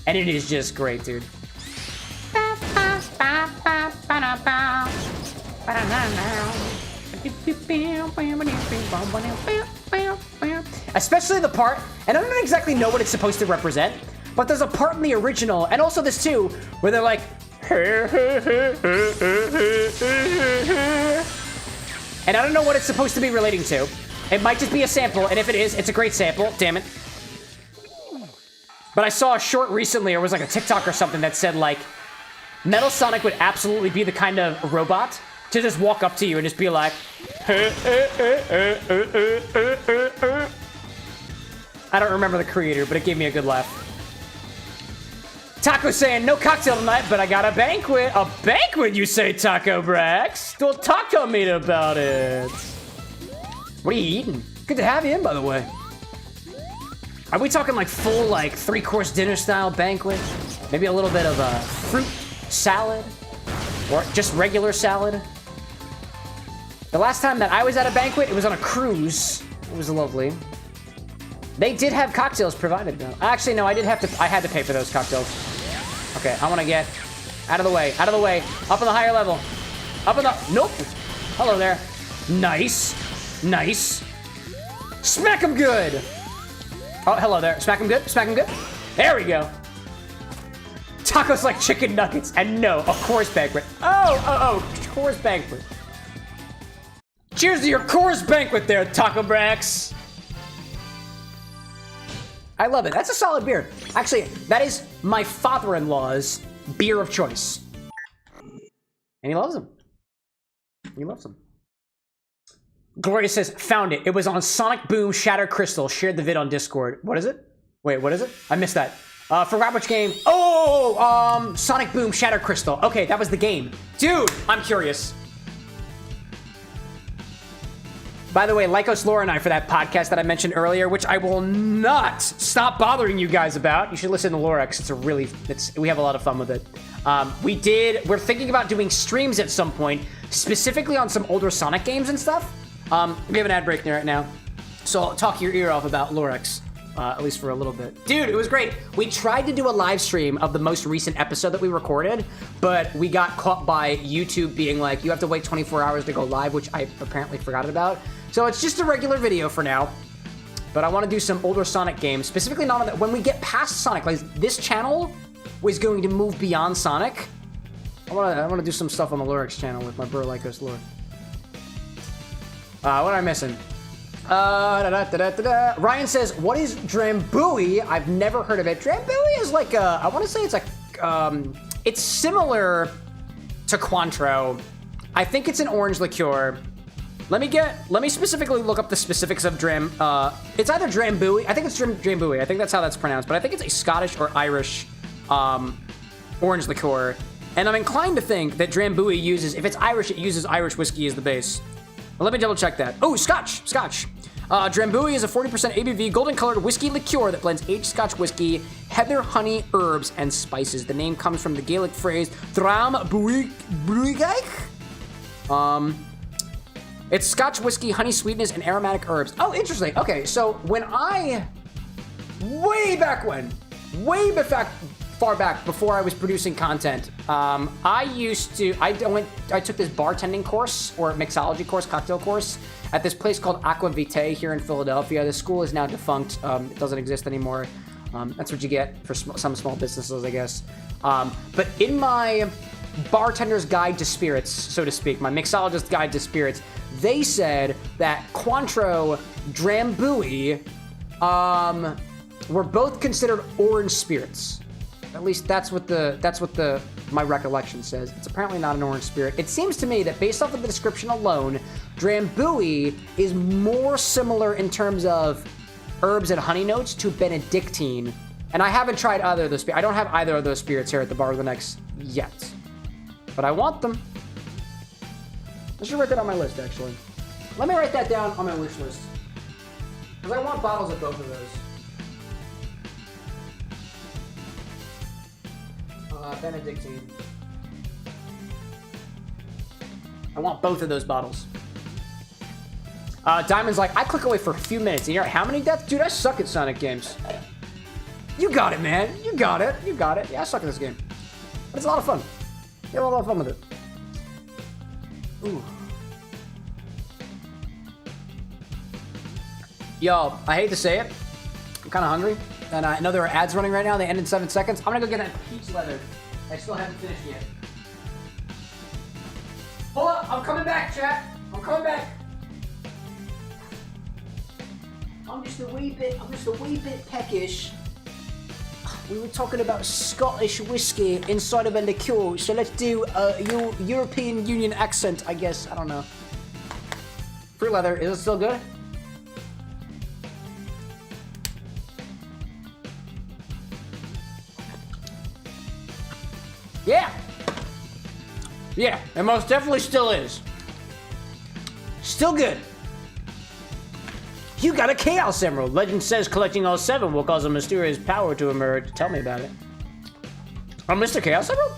Speaker 2: And it is just great, dude. Especially the part, and I don't exactly know what it's supposed to represent, but there's a part in the original, and also this too, where they're like, and I don't know what it's supposed to be relating to. It might just be a sample, and if it is, it's a great sample, damn it. But I saw a short recently, or it was like a TikTok or something that said like, Metal Sonic would absolutely be the kind of robot to just walk up to you and just be like, I don't remember the creator, but it gave me a good laugh. Taco saying, no cocktail tonight, but I got a banquet. A banquet, you say, Taco Brax? Don't talk to me about it. What are you eating? Good to have you in, by the way. Are we talking like full, like 3-course dinner style banquet? Maybe a little bit of a fruit salad? Or just regular salad? The last time that I was at a banquet, it was on a cruise. It was lovely. They did have cocktails provided, though. Actually, no, I had to pay for those cocktails. Okay, I want to get out of the way, out of the way. Up on the higher level. Up on the, nope. Hello there. Nice. Nice. Smack him good. Oh, hello there. Smack him good, smack him good. There we go. Tacos like chicken nuggets. And no, a course banquet. Oh, course banquet. Cheers to your course banquet there, Taco Brax. I love it. That's a solid beer. Actually, that is my father-in-law's beer of choice. And he loves them. He loves them. Gloria says, found it. It was on Sonic Boom Shatter Crystal. Shared the vid on Discord. What is it? Wait, what is it? I missed that. Forgot which game. Oh, Sonic Boom Shatter Crystal. Okay, that was the game. Dude, I'm curious. By the way, Lycos Laura and I for that podcast that I mentioned earlier, which I will not stop bothering you guys about. You should listen to Lorex. We have a lot of fun with it. We're thinking about doing streams at some point, specifically on some older Sonic games and stuff. We have an ad break there right now. So I'll talk your ear off about Lorex, at least for a little bit. Dude, it was great. We tried to do a live stream of the most recent episode that we recorded, but we got caught by YouTube being like, you have to wait 24 hours to go live, which I apparently forgot about. So it's just a regular video for now, but I want to do some older Sonic games, specifically not on that. When we get past Sonic, like this channel was going to move beyond Sonic. I want to do some stuff on the Lorex channel with my bro Lycos Lore. What am I missing? Ryan says, what is Drambuie? I've never heard of it. Drambuie is like I want to say it's like, it's similar to Cointreau. I think it's an orange liqueur. Let me specifically look up the specifics of it's either Drambuie. I think it's Drambuie. I think that's how that's pronounced, but I think it's a Scottish or Irish orange liqueur. And I'm inclined to think that Drambuie uses, if it's Irish, it uses Irish whiskey as the base. But let me double check that. Oh, Scotch. Drambuie is a 40% ABV golden colored whiskey liqueur that blends aged Scotch whiskey, heather, honey, herbs, and spices. The name comes from the Gaelic phrase Drambuie. It's Scotch whiskey, honey sweetness, and aromatic herbs. Oh, interesting. Okay, so far back before I was producing content, I took this bartending course or mixology course, cocktail course at this place called Aqua Vitae here in Philadelphia. The school is now defunct. It doesn't exist anymore. That's what you get for some small businesses, I guess. But in my bartender's guide to spirits, so to speak, my mixologist guide to spirits, they said that Cointreau, Drambuie, were both considered orange spirits. At least that's what my recollection says. It's apparently not an orange spirit. It seems to me that based off of the description alone, Drambuie is more similar in terms of herbs and honey notes to Benedictine. And I haven't tried either of those. I don't have either of those spirits here at the Bar with an X yet. But I want them. I should write that on my list, actually. Let me write that down on my wish list. Because I want bottles of both of those. Benedictine. I want both of those bottles. Diamond's like, I click away for a few minutes. And you're like, how many deaths? Dude, I suck at Sonic games. You got it, man. You got it. Yeah, I suck at this game. But it's a lot of fun. You have a lot of fun with it. Ooh. Yo, I hate to say it. I'm kind of hungry. And I know there are ads running right now. They end in 7 seconds. I'm going to go get that peach leather. I still haven't finished yet. Hold up. I'm coming back, chat. I'm coming back. I'm just a wee bit peckish. We were talking about Scottish whiskey inside of a liqueur, so let's do a European Union accent, I guess. I don't know. Fruit leather, is it still good? Yeah. Yeah, it most definitely still is. Still good. You got a Chaos Emerald. Legend says collecting all 7 will cause a mysterious power to emerge. Tell me about it. Oh, Mr. Chaos Emerald?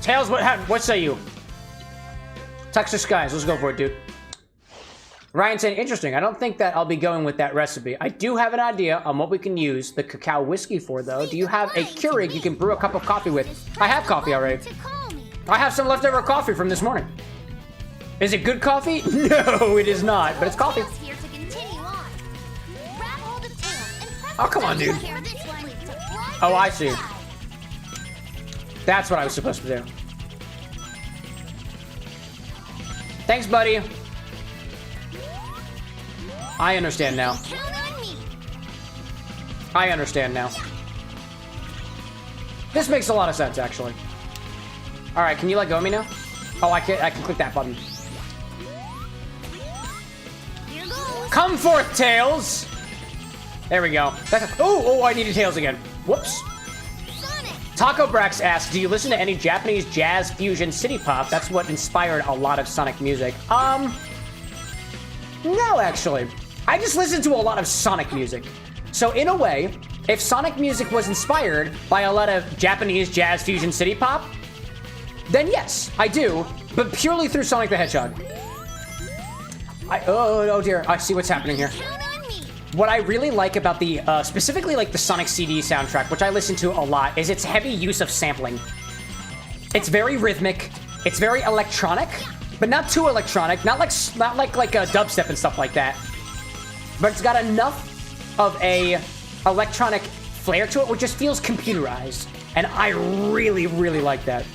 Speaker 2: Tails, what say you? Texas Skies, let's go for it, dude. Ryan saying, interesting. I don't think that I'll be going with that recipe. I do have an idea on what we can use the cacao whiskey for, though. Do you have a Keurig you can brew a cup of coffee with? I have coffee already. I have some leftover coffee from this morning. Is it good coffee? No, it is not, but it's coffee. Oh, come on, dude. Oh, I see. That's what I was supposed to do. Thanks, buddy. I understand now. I understand now. This makes a lot of sense, actually. All right, can you let go of me now? Oh, I can click that button. Come forth, Tails! There we go. Oh, I needed Tails again. Whoops. Taco Brax asks, do you listen to any Japanese jazz fusion city pop? That's what inspired a lot of Sonic music. No, actually. I just listen to a lot of Sonic music. So in a way, if Sonic music was inspired by a lot of Japanese jazz fusion city pop, then yes, I do, but purely through Sonic the Hedgehog. Oh dear, I see what's happening here. What I really like about the, specifically like the Sonic CD soundtrack, which I listen to a lot, is its heavy use of sampling. It's very rhythmic, it's very electronic, but not too electronic, not like a dubstep and stuff like that. But it's got enough of a electronic flair to it, which just feels computerized. And I really, really like that.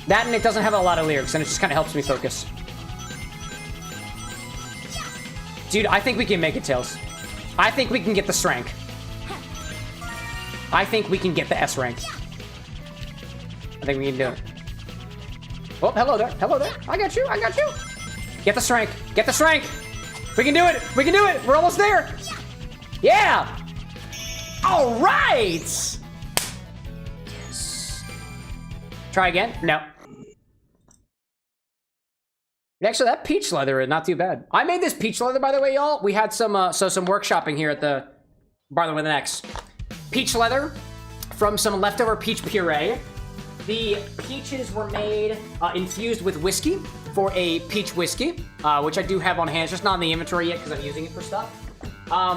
Speaker 2: That, and it doesn't have a lot of lyrics, and it just kind of helps me focus. Dude, I think we can make it, Tails. I think we can get the S rank. I think we can get the S rank. I think we can do it. Oh, hello there. Hello there. I got you. I got you. Get the S rank. Get the S rank. We can do it. We can do it. We're almost there. Yeah. All right. Yes. Try again. No. Actually, that peach leather is not too bad. I made this peach leather, by the way, y'all. We had some workshopping here at the Bar with an X. Peach leather from some leftover peach puree. The peaches were made infused with whiskey for a peach whiskey, which I do have on hand. It's just not in the inventory yet because I'm using it for stuff.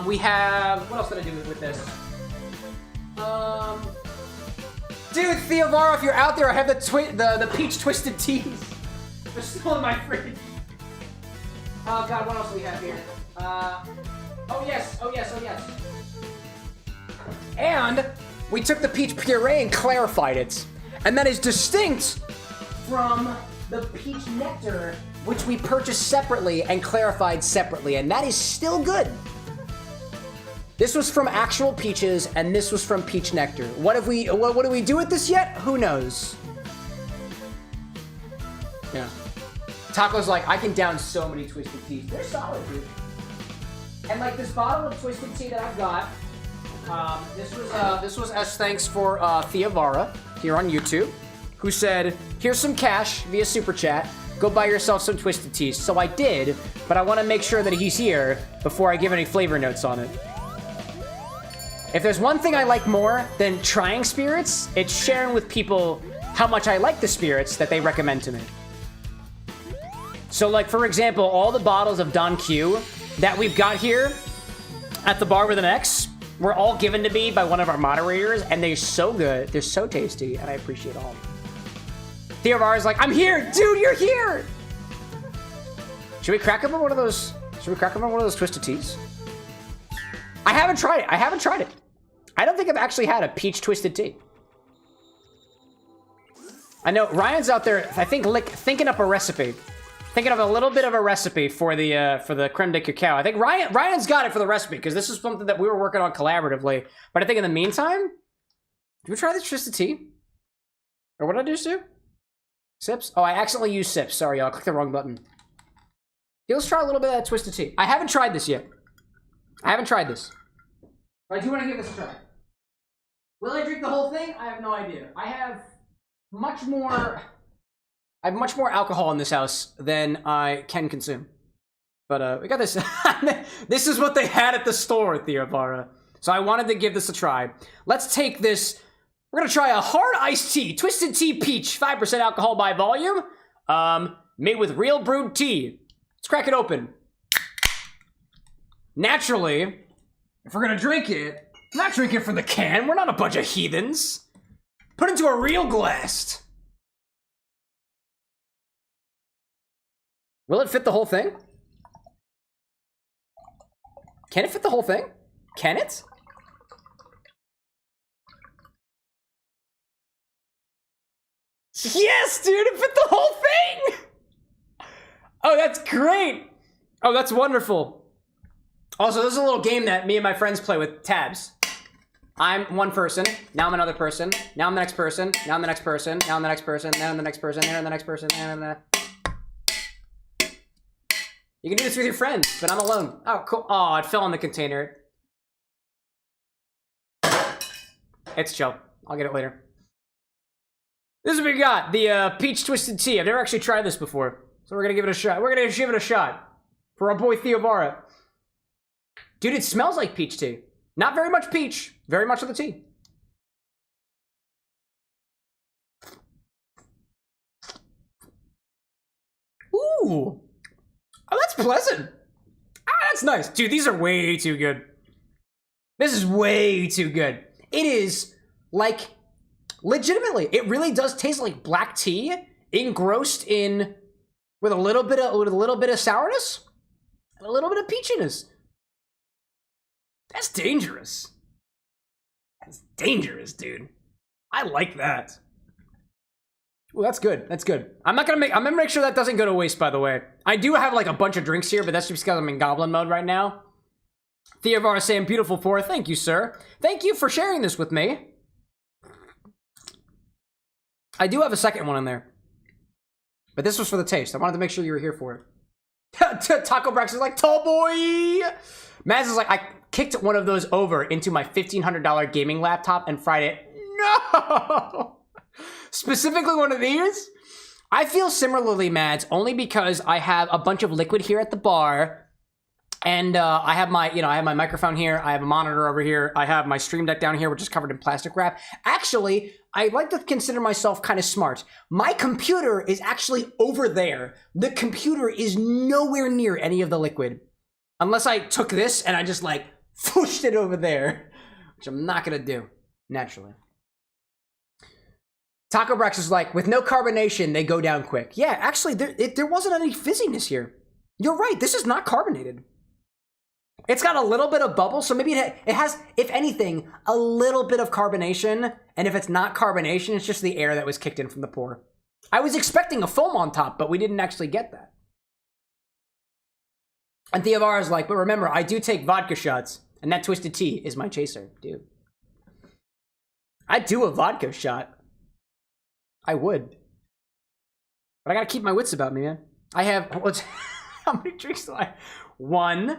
Speaker 2: We have, what else did I do with this? Dude, Theovara, if you're out there, I have the peach twisted teas. They're still in my fridge. Oh god, what else do we have here? Oh yes. And we took the peach puree and clarified it. And that is distinct from the peach nectar, which we purchased separately and clarified separately. And that is still good. This was from actual peaches, and this was from peach nectar. What do we do with this yet? Who knows? Yeah. Taco's like, I can down so many twisted teas. They're solid, dude. And like this bottle of twisted tea that I've got, this was as thanks for Theovara here on YouTube, who said, here's some cash via Super Chat. Go buy yourself some twisted teas. So I did, but I want to make sure that he's here before I give any flavor notes on it. If there's one thing I like more than trying spirits, it's sharing with people how much I like the spirits that they recommend to me. So like, for example, all the bottles of Don Q that we've got here at the Bar with an X were all given to me by one of our moderators, and they're so good, they're so tasty, and I appreciate all of them. Theovara's like, I'm here, dude, you're here! Should we crack open one of those, twisted teas? I haven't tried it, I don't think I've actually had a peach twisted tea. I know Ryan's out there, I think, thinking up a recipe. Thinking of a little bit of a recipe for the creme de cacao. I think Ryan's got it for the recipe, because this is something that we were working on collaboratively. But I think in the meantime, did we try this twisted tea? Or what did I just do? Sips? Oh, I accidentally used sips. Sorry, y'all. I clicked the wrong button. Yeah, let's try a little bit of that twisted tea. I haven't tried this yet. I haven't tried this. But I do want to give this a try. Will I drink the whole thing? I have no idea. I have much more alcohol in this house than I can consume. But we got this. This is what they had at the store, Theobara. So I wanted to give this a try. Let's take this. We're gonna try a hard iced tea, Twisted Tea Peach, 5% alcohol by volume, made with real brewed tea. Let's crack it open. Naturally, if we're gonna drink it, I'm not drinking from the can. We're not a bunch of heathens. Put it into a real glass. Will it fit the whole thing? Can it fit the whole thing? Can it? Yes, dude, it fit the whole thing! Oh, that's great! Oh, that's wonderful. Also, this is a little game that me and my friends play with tabs. I'm one person, now I'm another person, now I'm the next person, now I'm the next person, now I'm the next person, now I'm the next person, now I'm the next person, now I'm the... You can do this with your friends, but I'm alone. Oh, cool. Oh, it fell in the container. It's chill. I'll get it later. This is what we got. The peach twisted tea. I've never actually tried this before. So we're gonna give it a shot. We're gonna give it a shot. For our boy Theobara. Dude, it smells like peach tea. Not very much peach. Very much of the tea. Ooh. Oh, that's pleasant. Ah, that's nice. Dude, these are way too good. This is way too good. It is like, legitimately, it really does taste like black tea engrossed in with a little bit of sourness and a little bit of peachiness. That's dangerous. That's dangerous, dude. I like that. Well, that's good. That's good. I'm gonna make sure that doesn't go to waste, by the way. I do have like a bunch of drinks here, but that's just because I'm in goblin mode right now. Theovar saying beautiful pour. Thank you, sir. Thank you for sharing this with me. I do have a second one in there. But this was for the taste. I wanted to make sure you were here for it. Taco Brax is like, tall boy. Maz is like, I kicked one of those over into my $1,500 gaming laptop and fried it. No! Specifically one of these? I feel similarly, Mads, only because I have a bunch of liquid here at the bar, and I have my, I have my microphone here, I have a monitor over here, I have my Stream Deck down here, which is covered in plastic wrap. Actually, I like to consider myself kind of smart. My computer is actually over there. The computer is nowhere near any of the liquid. Unless I took this and I just like, whooshed it over there, which I'm not gonna do, naturally. Taco Brax is like, with no carbonation, they go down quick. Yeah, actually, there wasn't any fizziness here. You're right, this is not carbonated. It's got a little bit of bubble, so maybe it has, if anything, a little bit of carbonation. And if it's not carbonation, it's just the air that was kicked in from the pour. I was expecting a foam on top, but we didn't actually get that. And Theovar is like, but remember, I do take vodka shots, and that twisted tea is my chaser, dude. I'd do a vodka shot. I would. But I gotta keep my wits about me, man. I have, how many drinks do I have? 1,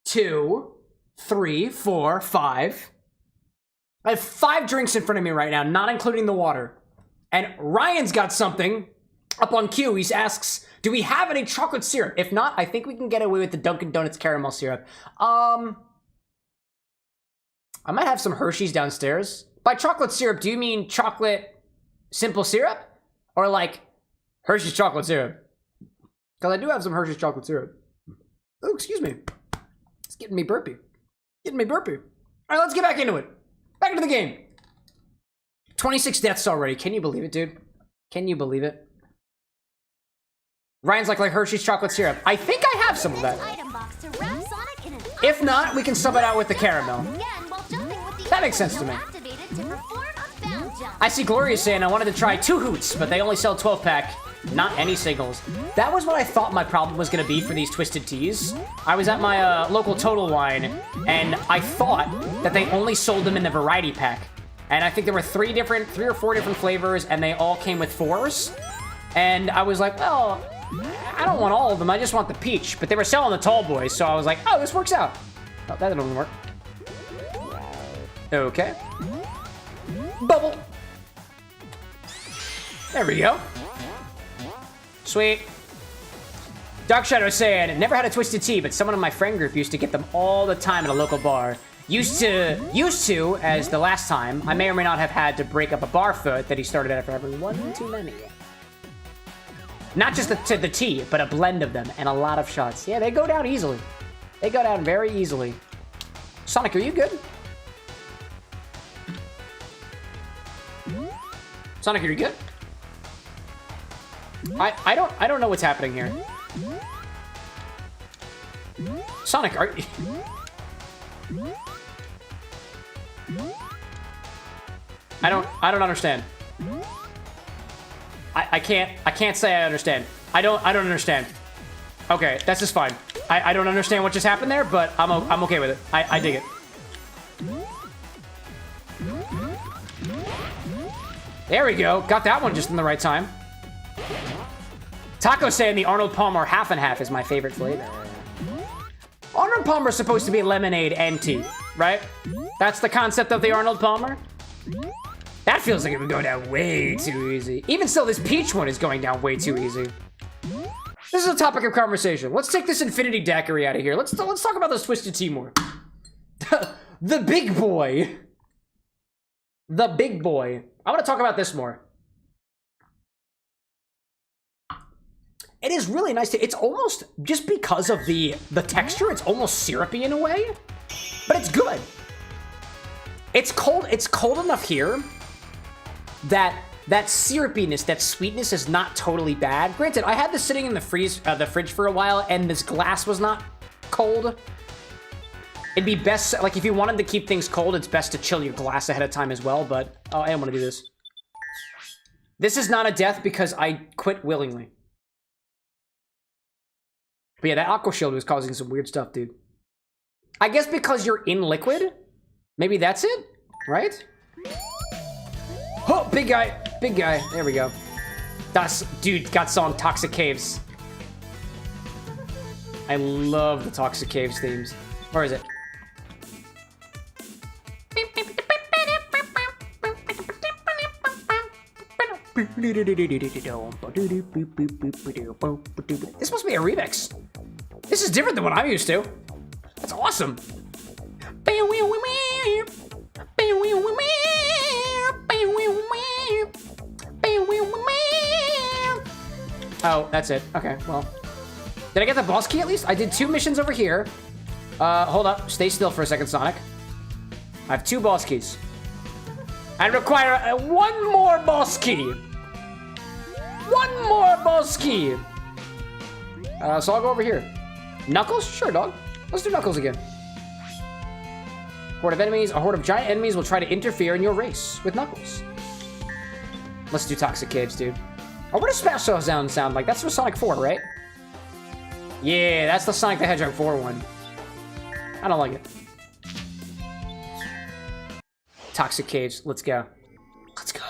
Speaker 2: 2, 3, 4, 5. I have 5 drinks in front of me right now, not including the water. And Ryan's got something up on queue. He asks, do we have any chocolate syrup? If not, I think we can get away with the Dunkin' Donuts caramel syrup. I might have some Hershey's downstairs. By chocolate syrup, do you mean chocolate simple syrup? Or like Hershey's chocolate syrup? Because I do have some Hershey's chocolate syrup. Oh, excuse me. It's getting me burpy. Getting me burpy. All right, let's get back into it. Back into the game. 26 deaths already. Can you believe it, dude? Can you believe it? Ryan's like Hershey's chocolate syrup. I think I have some of that. If not, we can sub it out with the caramel. That makes sense to me. I see Gloria saying I wanted to try 2 hoots, but they only sell 12-pack, not any singles. That was what I thought my problem was going to be for these twisted teas. I was at my local Total Wine, and I thought that they only sold them in the variety pack. And I think there were 3 or 4 different flavors, and they all came with 4s. And I was like, well, I don't want all of them, I just want the peach. But they were selling the tall boys, so I was like, oh, this works out. Oh, that didn't work. Okay. Bubble. There we go. Sweet. Dark Shadow saying, never had a twisted tea, but someone in my friend group used to get them all the time at a local bar. Used to, as the last time, I may or may not have had to break up a bar foot that he started after having one too many. Not just the tea, but a blend of them and a lot of shots. Yeah, they go down easily. They go down very easily. Sonic, are you good? Sonic, are you good? I don't know what's happening here. Sonic, are you... I don't understand. I can't say I understand. I don't understand. Okay, that's just fine. I don't understand what just happened there, but I'm okay with it. I dig it. There we go. Got that one just in the right time. Taco saying the Arnold Palmer half and half is my favorite flavor. Arnold Palmer is supposed to be lemonade and tea, right? That's the concept of the Arnold Palmer. That feels like it would go down way too easy. Even still, this peach one is going down way too easy. This is a topic of conversation. Let's take this infinity daiquiri out of here. Let's talk about this twisted tea more. The big boy. The big boy. I want to talk about this more. It is really nice to, it's almost, just because of the texture, it's almost syrupy in a way, but it's good. It's cold enough here that syrupiness, that sweetness is not totally bad. Granted, I had this sitting in the fridge for a while, and this glass was not cold. It'd be best, like, if you wanted to keep things cold, it's best to chill your glass ahead of time as well, but, oh, I don't want to do this. This is not a death because I quit willingly. But yeah, that Aqua Shield was causing some weird stuff, dude. I guess because you're in liquid? Maybe that's it? Right? Oh, big guy. Big guy. There we go. Dude, got song Toxic Caves. I love the Toxic Caves themes. Where is it? This must be a remix. This is different than what I'm used to. That's awesome. Oh, that's it. Okay, well. Did I get the boss key at least? I did 2 missions over here. Hold up. Stay still for a second, Sonic. I have 2 boss keys. I require 1 more boss key. 1 more boss key. So I'll go over here. Knuckles? Sure, dog. Let's do Knuckles again. Horde of enemies. A horde of giant enemies will try to interfere in your race with Knuckles. Let's do Toxic Caves, dude. Oh, what does Smash Showdown sound like? That's for Sonic 4, right? Yeah, that's the Sonic the Hedgehog 4 one. I don't like it. Toxic Caves. Let's go. Let's go.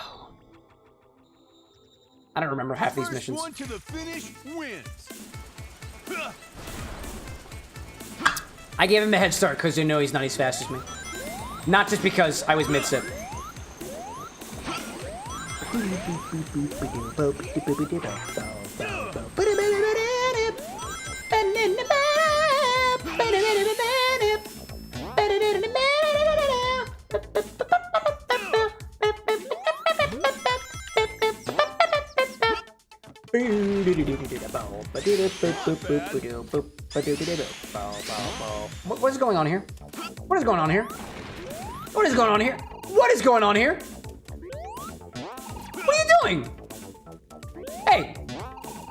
Speaker 2: I don't remember half these missions.
Speaker 5: First one to the finish wins.
Speaker 2: I gave him a head start because I know he's not as fast as me. Not just because I was mid-sip. What is going on here? What is going on here? What is going on here? What is going on here? What are you doing? Hey,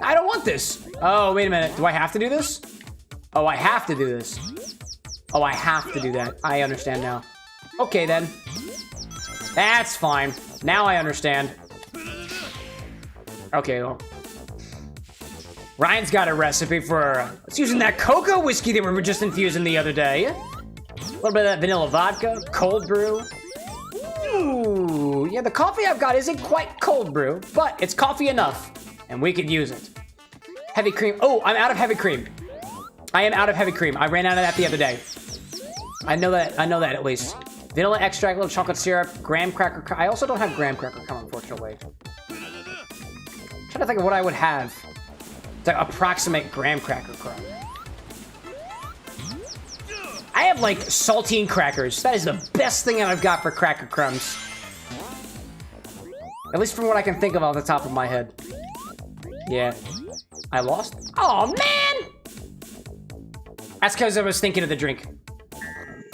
Speaker 2: I don't want this. Oh, wait a minute. Do I have to do this? Oh, I have to do this. Oh, I have to do that. I understand now. Okay, then. That's fine. Now I understand. Okay, well. Ryan's got a recipe for... It's using that cocoa whiskey that we were just infusing the other day. A little bit of that vanilla vodka, cold brew. Ooh, yeah, the coffee I've got isn't quite cold brew, but it's coffee enough, and we could use it. Heavy cream. Oh, I'm out of heavy cream. I am out of heavy cream. I ran out of that the other day. I know that at least. Vanilla extract, little chocolate syrup, graham cracker crumb. I also don't have graham cracker crumb, unfortunately. I'm trying to think of what I would have to approximate graham cracker crumb. I have like saltine crackers. That is the best thing that I've got for cracker crumbs. At least from what I can think of off the top of my head. Yeah. I lost? Oh man! That's because I was thinking of the drink.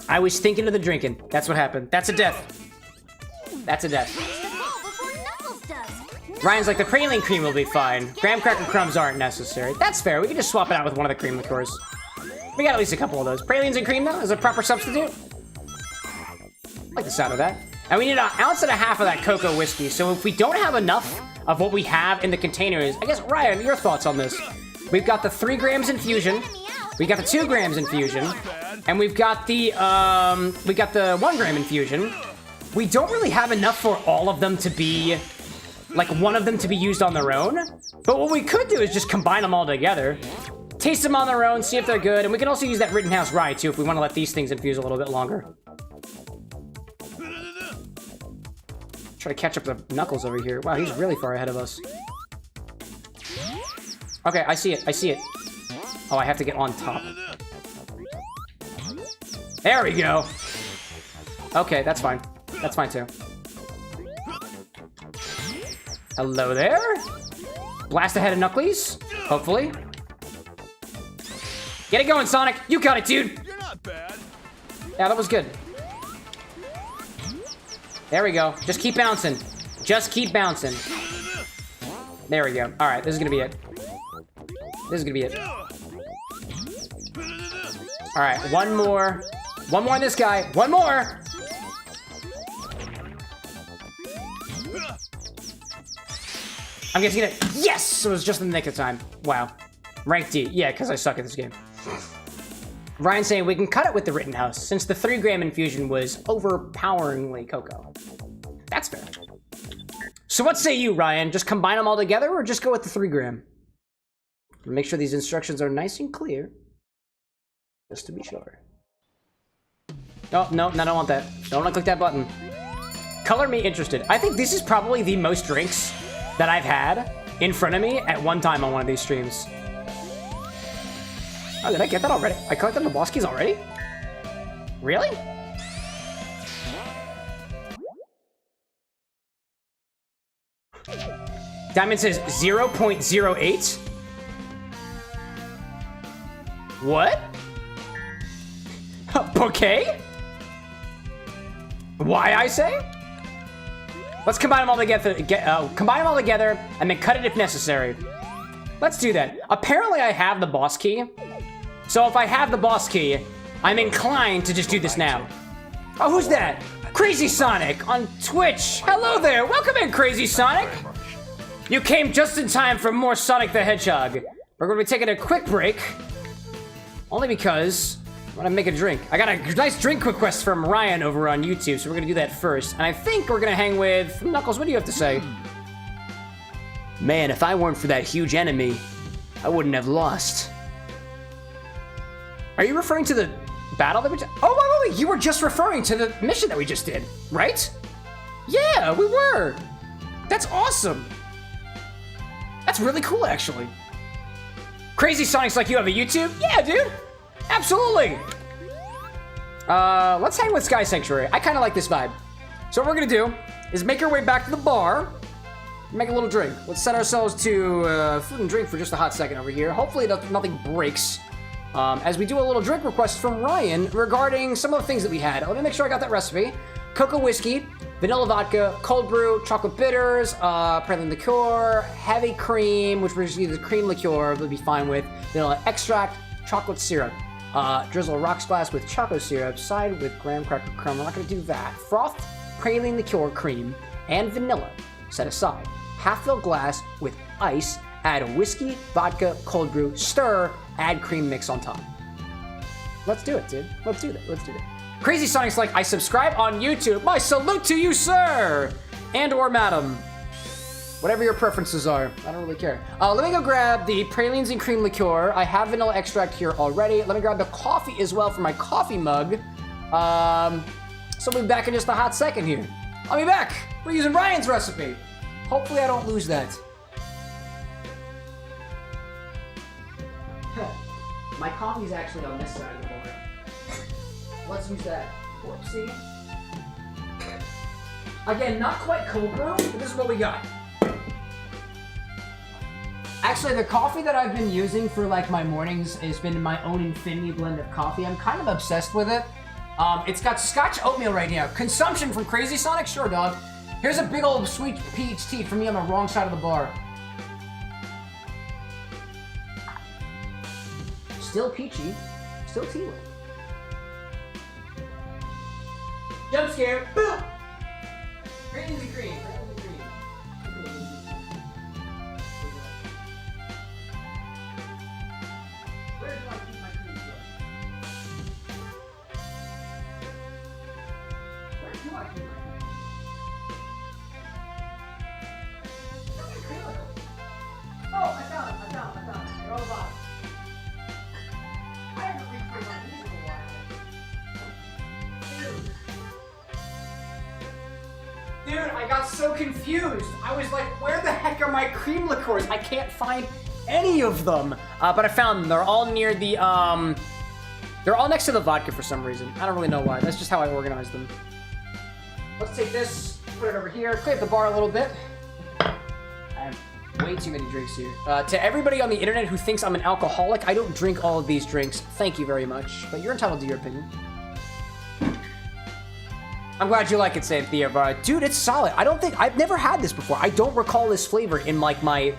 Speaker 2: I was thinking of the drinking. That's what happened. That's a death. That's a death. Ryan's like, the praline cream will be fine. Graham cracker crumbs aren't necessary. That's fair. We can just swap it out with one of the cream liqueurs. We got at least a couple of those. Pralines and cream, though, is a proper substitute. I like the sound of that. And we need 1.5 ounces of that cocoa whiskey. So if we don't have enough of what we have in the containers, I guess, Ryan, your thoughts on this? We've got the 3 grams infusion. We got the 2 grams infusion. And we've got the 1 gram infusion. We don't really have enough for all of them to be, like, one of them to be used on their own. But what we could do is just combine them all together. Taste them on their own, see if they're good. And we can also use that Rittenhouse Rye, too, if we want to let these things infuse a little bit longer. Try to catch up the Knuckles over here. Wow, he's really far ahead of us. Okay, I see it. I see it. Oh, I have to get on top. There we go. Okay, that's fine. That's fine, too. Hello there. Blast ahead of Knuckles, hopefully. Get it going, Sonic. You got it, dude.
Speaker 5: You're not bad.
Speaker 2: Yeah, that was good. There we go. Just keep bouncing. Just keep bouncing. There we go. All right, this is gonna be it. This is gonna be it. All right, one more. One more on this guy. One more. I'm guessing it. Yes! It was just in the nick of time. Wow. Rank D. Yeah, because I suck at this game. Ryan's saying we can cut it with the Rittenhouse since the 3 gram infusion was overpoweringly cocoa. That's fair. So what say you, Ryan? Just combine them all together or just go with the 3 gram? Make sure these instructions are nice and clear. Just to be sure. Oh, no, I don't want that. Don't want to click that button. Color me interested. I think this is probably the most drinks that I've had in front of me at one time on one of these streams. Oh, did I get that already? I collected the boss keys already? Really? Diamond says 0.08. What? Bouquet? Why I say? Let's combine them all together. Combine them all together and then cut it if necessary. Let's do that. Apparently, I have the boss key. So if I have the boss key, I'm inclined to just do this now. Oh, who's that? Crazy Sonic on Twitch. Hello there. Welcome in, Crazy Sonic. You came just in time for more Sonic the Hedgehog. We're going to be taking a quick break. Only because I want to make a drink. I got a nice drink request from Ryan over on YouTube, so we're going to do that first. And I think we're going to hang with... Knuckles, what do you have to say? Man, if I weren't for that huge enemy, I wouldn't have lost. Are you referring to the battle that we just... Oh, wait. You were just referring to the mission that we just did, right? Yeah, we were. That's awesome. That's really cool, actually. Crazy Sonic's like, you have a YouTube? Yeah, dude. Absolutely. Let's hang with Sky Sanctuary. I kind of like this vibe. So what we're going to do is make our way back to the bar. Make a little drink. Let's set ourselves to food and drink for just a hot second over here. Hopefully nothing breaks. As we do a little drink request from Ryan regarding some of the things that we had. Let me make sure I got that recipe. Cocoa whiskey, vanilla vodka, cold brew, chocolate bitters, praline liqueur, heavy cream, which was either cream liqueur would be fine with, vanilla extract, chocolate syrup. Drizzle a rocks glass with chocolate syrup, side with graham cracker crumb. We're not going to do that. Froth, praline liqueur cream, and vanilla. Set aside. Half-fill glass with ice. Add whiskey, vodka, cold brew, stir, add cream mix on top. Let's do it, dude. Let's do that. Let's do that. Crazy Sonic's like, I subscribe on YouTube. My salute to you, sir! And or madam. Whatever your preferences are. I don't really care. Let me go grab the pralines and cream liqueur. I have vanilla extract here already. Let me grab the coffee as well for my coffee mug. So we'll be back in just a hot second here. I'll be back. We're using Ryan's recipe. Hopefully I don't lose that. My coffee's actually on this side of the bar. Let's use that. Whoopsie. Again, not quite cold brew, but this is what we got. Actually, the coffee that I've been using for like my mornings has been my own infinity blend of coffee. I'm kind of obsessed with it. It's got Scotch oatmeal right now. Consumption from Crazy Sonic? Sure, dog. Here's a big old sweet peach tea for me on the wrong side of the bar. Still peachy. Still tea-like. Jump scare. Boom! Green is green. Where do I keep my cream? Where do I keep my cream? Oh, I found it. They're all bottom. I haven't recreated my these in a while. Dude, I got so confused. I was like, where the heck are my cream liqueurs? I can't find any of them. But I found them. They're all near the, they're all next to the vodka for some reason. I don't really know why. That's just how I organized them. Let's take this, put it over here, clean up the bar a little bit. I have way too many drinks here. To everybody on the internet who thinks I'm an alcoholic, I don't drink all of these drinks. Thank you very much. But you're entitled to your opinion. I'm glad you like it, Sam Theo. Dude, it's solid. I've never had this before. I don't recall this flavor in like my...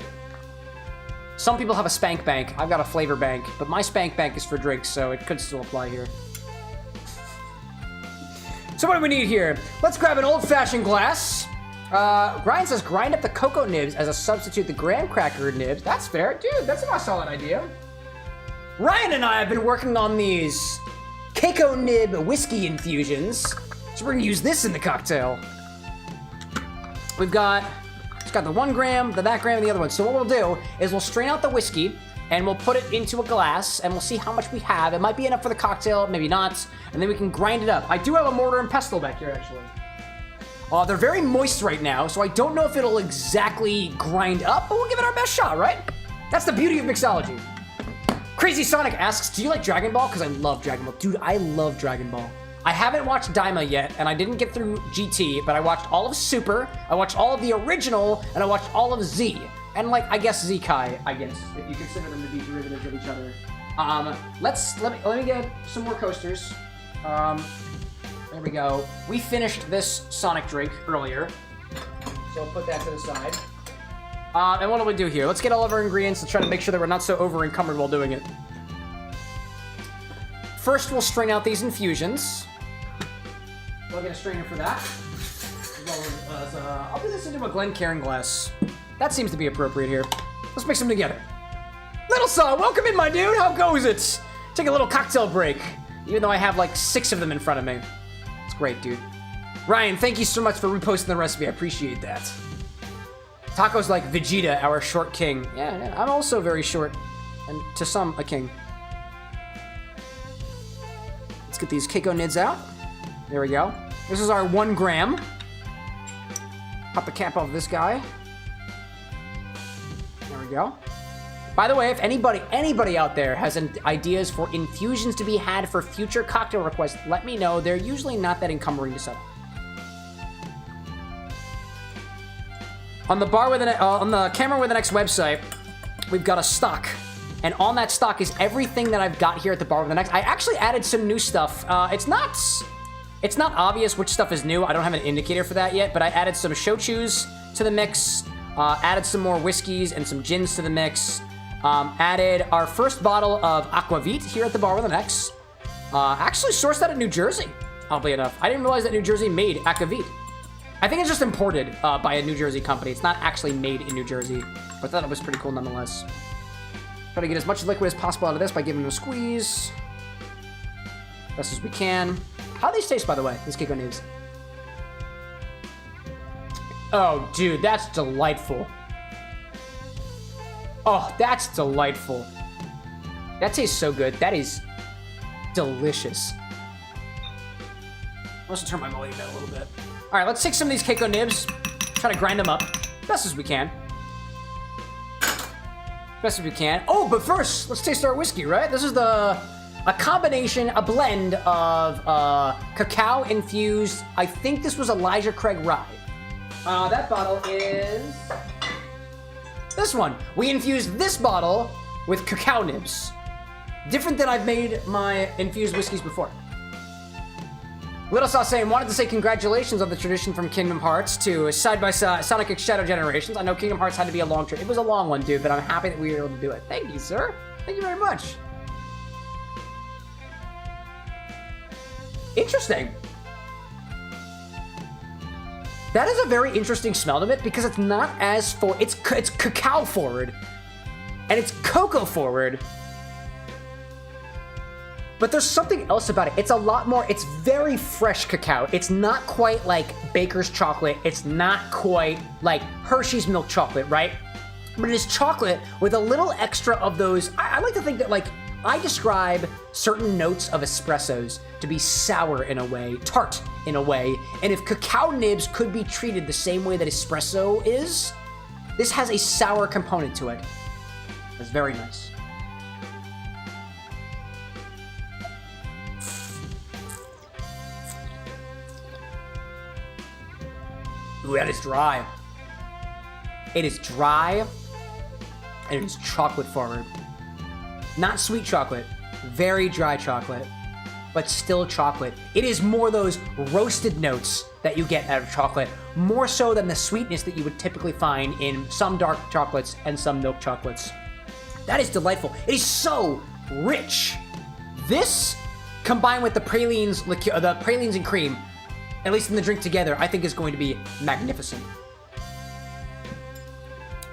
Speaker 2: Some people have a spank bank. I've got a flavor bank. But my spank bank is for drinks, so it could still apply here. So what do we need here? Let's grab an old-fashioned glass. Ryan says grind up the cocoa nibs as a substitute the graham cracker nibs. That's fair. Dude, that's a solid idea. Ryan and I have been working on these cocoa nib whiskey infusions. So we're gonna use this in the cocktail. It's got the 1 gram, that gram, and the other one. So what we'll do is we'll strain out the whiskey and we'll put it into a glass and we'll see how much we have. It might be enough for the cocktail, maybe not. And then we can grind it up. I do have a mortar and pestle back here, actually. They're very moist right now, so I don't know if it'll exactly grind up, but we'll give it our best shot, right? That's the beauty of mixology. Crazy Sonic asks, do you like Dragon Ball? Because I love Dragon Ball. Dude, I love Dragon Ball. I haven't watched Daima yet, and I didn't get through GT, but I watched all of Super, I watched all of the original, and I watched all of Z. And, like, I guess Z-Kai, I guess, if you consider them to be derivatives of each other. Let me get some more coasters. There we go. We finished this Sonic drink earlier, so I'll put that to the side. And what do we do here? Let's get all of our ingredients and try to make sure that we're not so over-encumbered while doing it. First, we'll strain out these infusions. We'll get a strainer for that. As well as, I'll do this into a Glencairn glass. That seems to be appropriate here. Let's mix them together. Little Saw, welcome in, my dude. How goes it? Take a little cocktail break, even though I have like 6 of them in front of me. It's great, dude. Ryan, thank you so much for reposting the recipe. I appreciate that. Taco's like Vegeta, our short king. Yeah, I'm also very short, and to some, a king. Let's get these Keiko Nids out. There we go. This is our 1 gram. Pop the cap off this guy. There we go. By the way, if anybody out there has ideas for infusions to be had for future cocktail requests, let me know. They're usually not that encumbering to set up. On the on the CameroxnWithAnX website, we've got a stock. And on that stock is everything that I've got here at the bar with the next. I actually added some new stuff. It's not obvious which stuff is new. I don't have an indicator for that yet, but I added some shochus to the mix, added some more whiskeys and some gins to the mix, added our first bottle of aquavit here at the bar with an X. Actually sourced out of New Jersey, oddly enough. I didn't realize that New Jersey made aquavit. I think it's just imported by a New Jersey company. It's not actually made in New Jersey, but I thought it was pretty cool nonetheless. Try to get as much liquid as possible out of this by giving it a squeeze. Best as we can. How do these taste, by the way, these Keiko Nibs? Oh, dude, that's delightful. Oh, that's delightful. That tastes so good. That is delicious. Let's turn my volume down a little bit. All right, let's take some of these Keiko nibs. Try to grind them up best as we can. Best as we can. Oh, but first, let's taste our whiskey, right? This is a combination, a blend of cacao-infused, I think this was Elijah Craig Rye. That bottle is this one. We infused this bottle with cacao nibs. Different than I've made my infused whiskeys before. Little Saw saying, wanted to say congratulations on the tradition from Kingdom Hearts to side by side Sonic X Shadow Generations. I know Kingdom Hearts had to be a long trip. It was a long one, dude, but I'm happy that we were able to do it. Thank you, sir. Thank you very much. Interesting. That is a very interesting smell to it because it's not as it's cacao forward and it's cocoa forward. But there's something else about it. It's a lot more, it's very fresh cacao. It's not quite like Baker's chocolate. It's not quite like Hershey's milk chocolate, right? But it is chocolate with a little extra of those. I like to think that, like, I describe certain notes of espressos to be sour in a way, tart in a way. And if cacao nibs could be treated the same way that espresso is, this has a sour component to it. It's very nice. Ooh, that is dry. It is dry, and it is chocolate forward. Not sweet chocolate, very dry chocolate, but still chocolate. It is more those roasted notes that you get out of chocolate, more so than the sweetness that you would typically find in some dark chocolates and some milk chocolates. That is delightful. It is so rich. This, combined with the pralines liqueur, the pralines and cream, at least in the drink together, I think is going to be magnificent.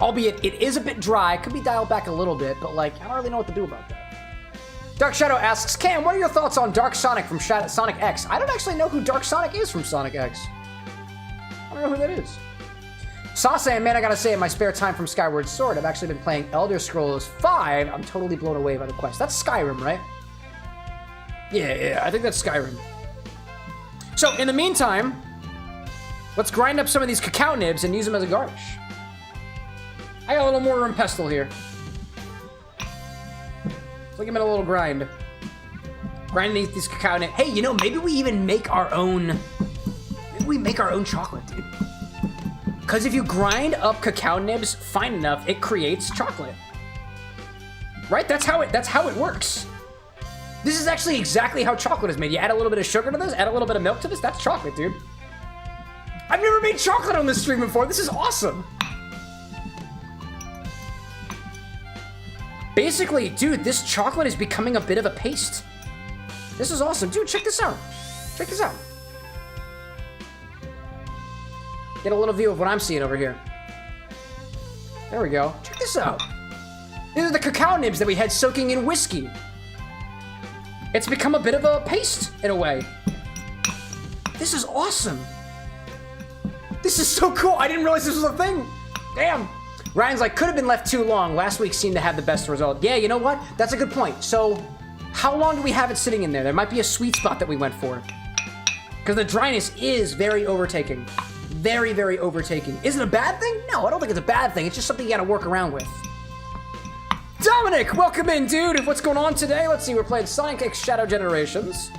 Speaker 2: Albeit, it is a bit dry. Could be dialed back a little bit, but, like, I don't really know what to do about that. Dark Shadow asks, Cam, what are your thoughts on Dark Sonic from Sonic X? I don't actually know who Dark Sonic is from Sonic X. I don't know who that is. Sase, man, I gotta say, in my spare time from Skyward Sword, I've actually been playing Elder Scrolls V. I'm totally blown away by the quest. That's Skyrim, right? Yeah, I think that's Skyrim. So, in the meantime, let's grind up some of these cacao nibs and use them as a garnish. I got a little mortar and pestle here. So give it a little grind. Grinding these cacao nibs. Hey, you know, maybe we even make our own... Maybe we make our own chocolate, dude. Because if you grind up cacao nibs fine enough, it creates chocolate. Right? That's how it works. This is actually exactly how chocolate is made. You add a little bit of sugar to this, add a little bit of milk to this, that's chocolate, dude. I've never made chocolate on this stream before. This is awesome. Basically, dude, this chocolate is becoming a bit of a paste. This is awesome. Dude, check this out. Check this out. Get a little view of what I'm seeing over here. There we go. Check this out. These are the cacao nibs that we had soaking in whiskey. It's become a bit of a paste, in a way. This is awesome. This is so cool. I didn't realize this was a thing. Damn. Ryan's like, could have been left too long. Last week seemed to have the best result. Yeah, you know what? That's a good point. So, how long do we have it sitting in there? There might be a sweet spot that we went for. Because the dryness is very overtaking. Very, very overtaking. Is it a bad thing? No, I don't think it's a bad thing. It's just something you gotta work around with. Dominic, welcome in, dude. What's going on today? Let's see, we're playing Sonic X Shadow Generations.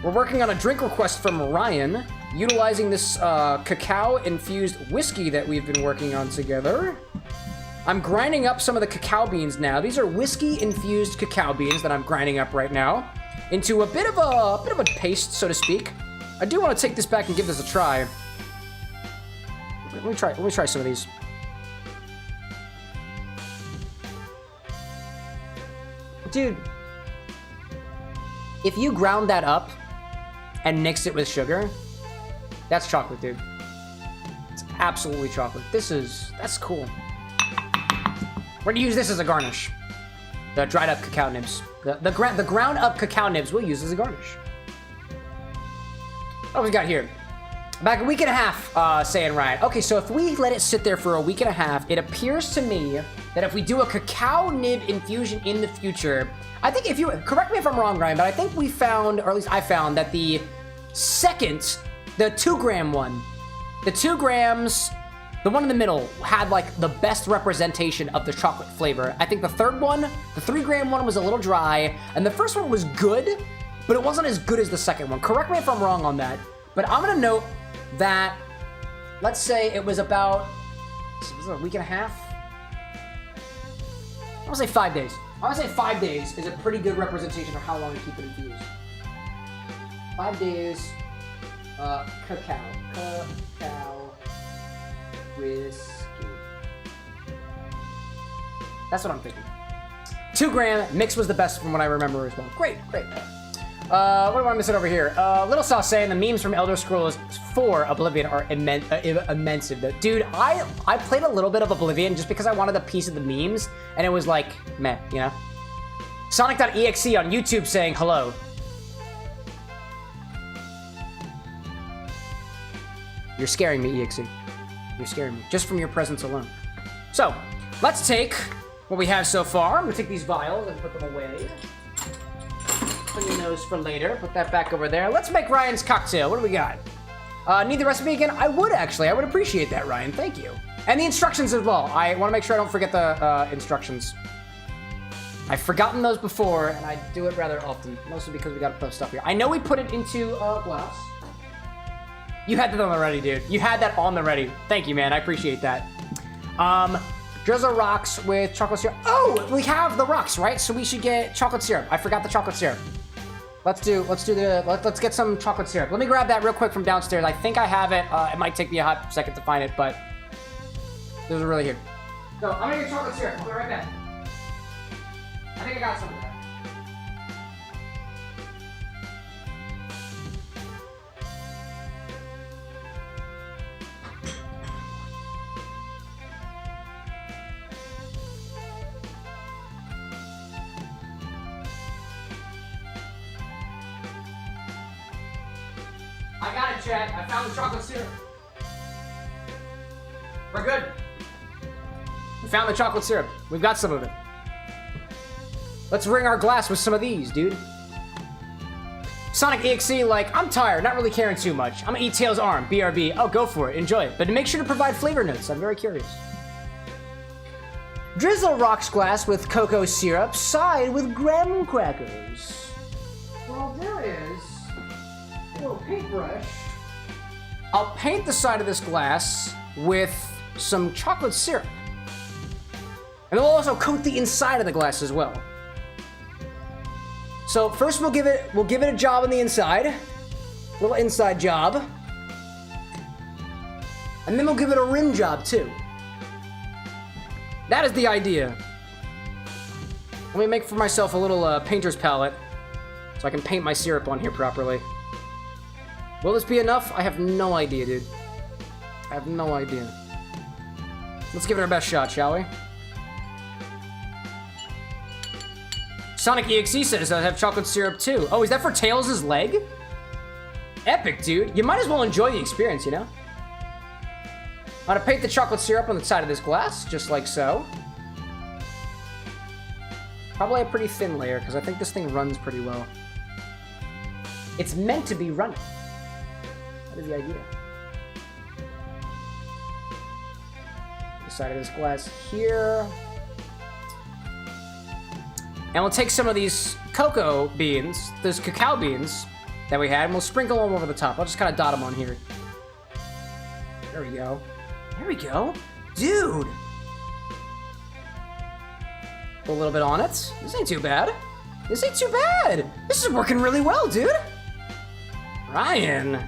Speaker 2: We're working on a drink request from Ryan, utilizing this cacao-infused whiskey that we've been working on together. I'm grinding up some of the cacao beans now. These are whiskey-infused cacao beans that I'm grinding up right now into a bit of a paste, so to speak. I do want to take this back and give this a try. Let me try some of these. Dude, if you ground that up and mix it with sugar, that's chocolate, dude. It's absolutely chocolate. That's cool. We're gonna use this as a garnish. The dried up cacao nibs. The ground up cacao nibs we'll use as a garnish. What we got here? Back a week and a half, saying Ryan. Okay, so if we let it sit there for a week and a half, it appears to me that if we do a cacao nib infusion in the future, I think if you, correct me if I'm wrong, Ryan, but I think we found, or at least I found, that the Second, the 2-gram one. The 2 grams, the one in the middle, had like the best representation of the chocolate flavor. I think the third one, the 3-gram one, was a little dry, and the first one was good, but it wasn't as good as the second one. Correct me if I'm wrong on that, but I'm gonna note that, let's say it was about, was it a week and a half? I'm gonna say 5 days. I'm gonna say 5 days is a pretty good representation of how long to keep it infused. 5 days, cacao whiskey. That's what I'm thinking. 2 gram, mix was the best from what I remember as well. Great. What am I missing over here? Little Sauce saying the memes from Elder Scrolls 4 Oblivion are immense. Dude, I played a little bit of Oblivion just because I wanted a piece of the memes, and it was like, meh, you know? Sonic.exe on YouTube saying hello. You're scaring me, EXE. You're scaring me, just from your presence alone. So, let's take what we have so far. I'm gonna take these vials and put them away. On your nose for later. Put that back over there. Let's make Ryan's cocktail. What do we got? Need the recipe again? I would actually. I would appreciate that, Ryan. Thank you. And the instructions as well. I want to make sure I don't forget the instructions. I've forgotten those before, and I do it rather often. Mostly because we got to put stuff here. I know we put it into glass. You had that on the ready, dude. You had that on the ready. Thank you, man. I appreciate that. Drizzle rocks with chocolate syrup. Oh, we have the rocks, right? So we should get chocolate syrup. I forgot the chocolate syrup. Let's get some chocolate syrup. Let me grab that real quick from downstairs. I think I have it. It might take me a hot second to find it, but those are really here. So I'm gonna get chocolate syrup. I'll be right back. I think I got some of that. I got it, Chad. I found the chocolate syrup. We're good. We found the chocolate syrup. We've got some of it. Let's ring our glass with some of these, dude. Sonic EXE, like, I'm tired, not really caring too much. I'm gonna eat Tails' arm, BRB. Oh, go for it, enjoy it. But make sure to provide flavor notes, I'm very curious. Drizzle rocks glass with cocoa syrup, side with graham crackers. Well, there is a little paintbrush. I'll paint the side of this glass with some chocolate syrup. And we'll also coat the inside of the glass as well. So first we'll give it a job on the inside. A little inside job. And then we'll give it a rim job too. That is the idea. Let me make for myself a little painter's palette so I can paint my syrup on here properly. Will this be enough? I have no idea, dude. I have no idea. Let's give it our best shot, shall we? Sonic EXE says I have chocolate syrup too. Oh, is that for Tails' leg? Epic, dude. You might as well enjoy the experience, you know? I'm gonna paint the chocolate syrup on the side of this glass, just like so. Probably a pretty thin layer, because I think this thing runs pretty well. It's meant to be running. That is the idea. The side of this glass here. And we'll take some of these cocoa beans, those cacao beans that we had, and we'll sprinkle them over the top. I'll just kind of dot them on here. There we go. There we go. Dude! Put a little bit on it. This ain't too bad. This ain't too bad. This is working really well, dude. Ryan.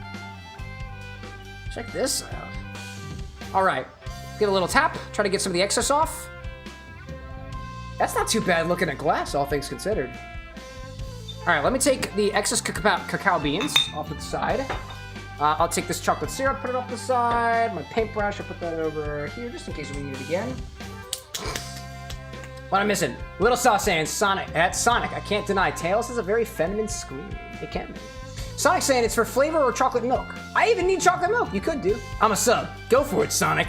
Speaker 2: Check this out. All right. Get a little tap. Try to get some of the excess off. That's not too bad looking at glass, all things considered. All right, let me take the excess cacao beans off to the side. I'll take this chocolate syrup, put it off the side. My paintbrush, I'll put that over here just in case we need it again. What I'm missing? Little Sauce saying Sonic. That's Sonic. I can't deny. Tails has a very feminine scream. It can be. Sonic saying it's for flavor or chocolate milk. I even need chocolate milk. You could do. I'm a sub. Go for it, Sonic.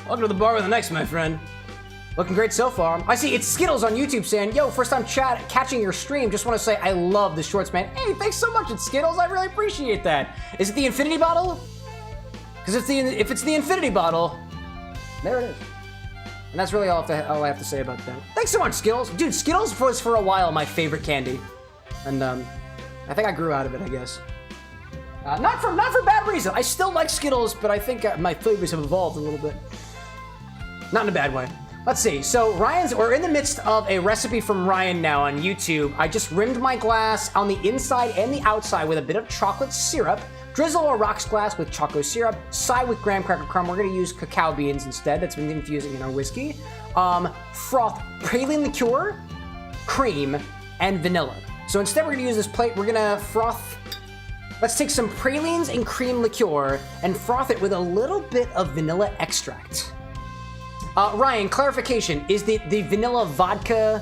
Speaker 2: Welcome to the bar with the next, my friend. Looking great so far. I see it's Skittles on YouTube saying, yo, first time catching your stream. Just want to say I love the shorts, man. Hey, thanks so much, it's Skittles. I really appreciate that. Is it the infinity bottle? Because if it's the infinity bottle, there it is. And that's really all I have to say about that. Thanks so much, Skittles. Dude, Skittles was for a while my favorite candy. And I think I grew out of it, I guess. Not for bad reason. I still like Skittles, but I think my flavors have evolved a little bit. Not in a bad way. Let's see. So we're in the midst of a recipe from Ryan now on YouTube. I just rimmed my glass on the inside and the outside with a bit of chocolate syrup. Drizzle a rocks glass with chocolate syrup. Side with graham cracker crumb. We're gonna use cacao beans instead. That's been infusing in our whiskey. Froth praline liqueur, cream, and vanilla. So instead we're gonna use this plate. We're gonna froth. Let's take some pralines and cream liqueur and froth it with a little bit of vanilla extract. Ryan, clarification, is the vanilla vodka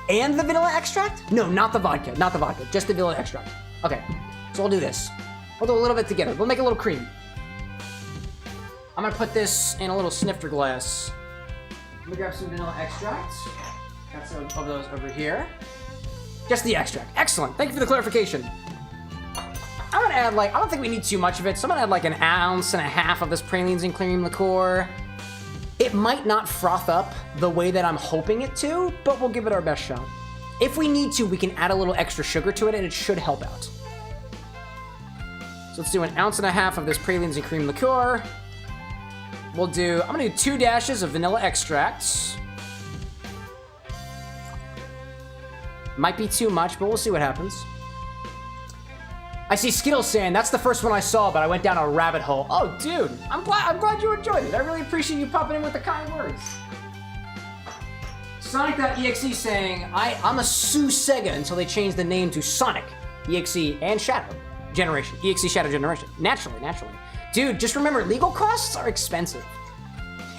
Speaker 2: and the vanilla extract? No, not the vodka, just the vanilla extract. Okay, so we'll do this. We'll do a little bit together. We'll make a little cream. I'm gonna put this in a little snifter glass. Let me grab some vanilla extract. Got some of those over here. Just the extract. Excellent, thank you for the clarification. I'm gonna add I don't think we need too much of it, so I'm gonna add like 1.5 ounces of this pralines and cream liqueur. It might not froth up the way that I'm hoping it to, but we'll give it our best shot. If we need to, we can add a little extra sugar to it and it should help out. So let's do 1.5 ounces of this pralines and cream liqueur. I'm gonna do 2 dashes of vanilla extract. Might be too much, but we'll see what happens. I see Skittles saying, that's the first one I saw, but I went down a rabbit hole. Oh, dude, I'm glad you enjoyed it. I really appreciate you popping in with the kind words. Sonic.exe saying, I'm a Sue Sega until they change the name to Sonic, EXE, and Shadow Generation. EXE Shadow Generation. Naturally. Dude, just remember, legal costs are expensive.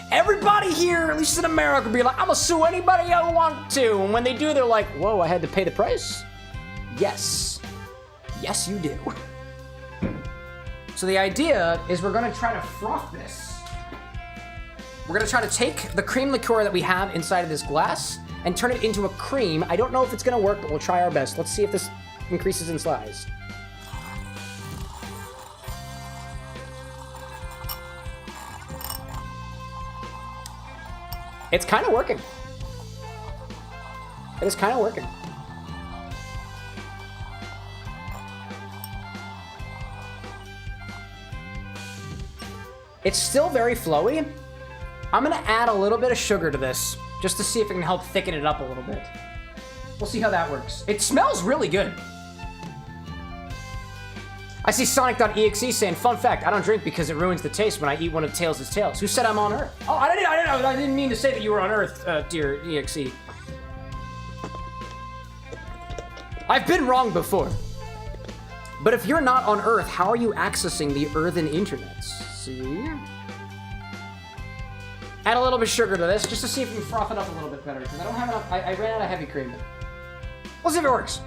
Speaker 2: Everybody here, at least in America, will be like, I'm gonna sue anybody I want to. And when they do, they're like, whoa, I had to pay the price? Yes. Yes, you do. So the idea is we're gonna try to froth this. We're gonna try to take the cream liqueur that we have inside of this glass and turn it into a cream. I don't know if it's gonna work, but we'll try our best. Let's see if this increases in size. It's kind of working. It is kind of working. It's still very flowy. I'm gonna add a little bit of sugar to this, just to see if it can help thicken it up a little bit. We'll see how that works. It smells really good. I see Sonic.exe saying, fun fact, I don't drink because it ruins the taste when I eat one of Tails' tails. Who said I'm on Earth? Oh, I didn't mean to say that you were on Earth, dear EXE. I've been wrong before. But if you're not on Earth, how are you accessing the earthen internet? See? Add a little bit of sugar to this, just to see if we can froth it up a little bit better, because I don't have enough, I ran out of heavy cream. We'll see if it works.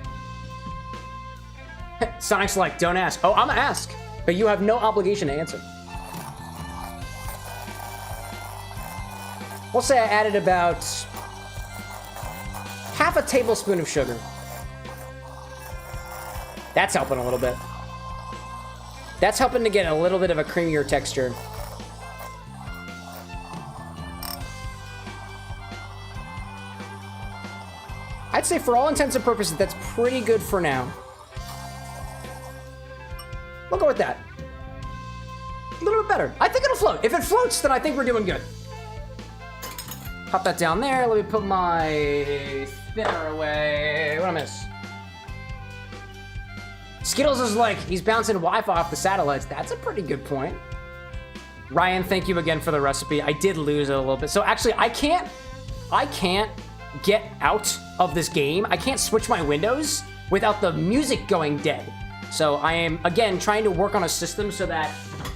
Speaker 2: Sonic's like, don't ask. Oh, I'm gonna ask, but you have no obligation to answer. We'll say I added about half a tablespoon of sugar. That's helping a little bit. That's helping to get a little bit of a creamier texture. I'd say for all intents and purposes, that's pretty good for now. We'll go with that. A little bit better. I think it'll float. If it floats, then I think we're doing good. Pop that down there. Let me put my spinner away. What'd I miss? Skittles is like, he's bouncing Wi-Fi off the satellites. That's a pretty good point. Ryan, thank you again for the recipe. I did lose it a little bit. So actually, I can't get out of this game. I can't switch my windows without the music going dead. So I am, again, trying to work on a system so that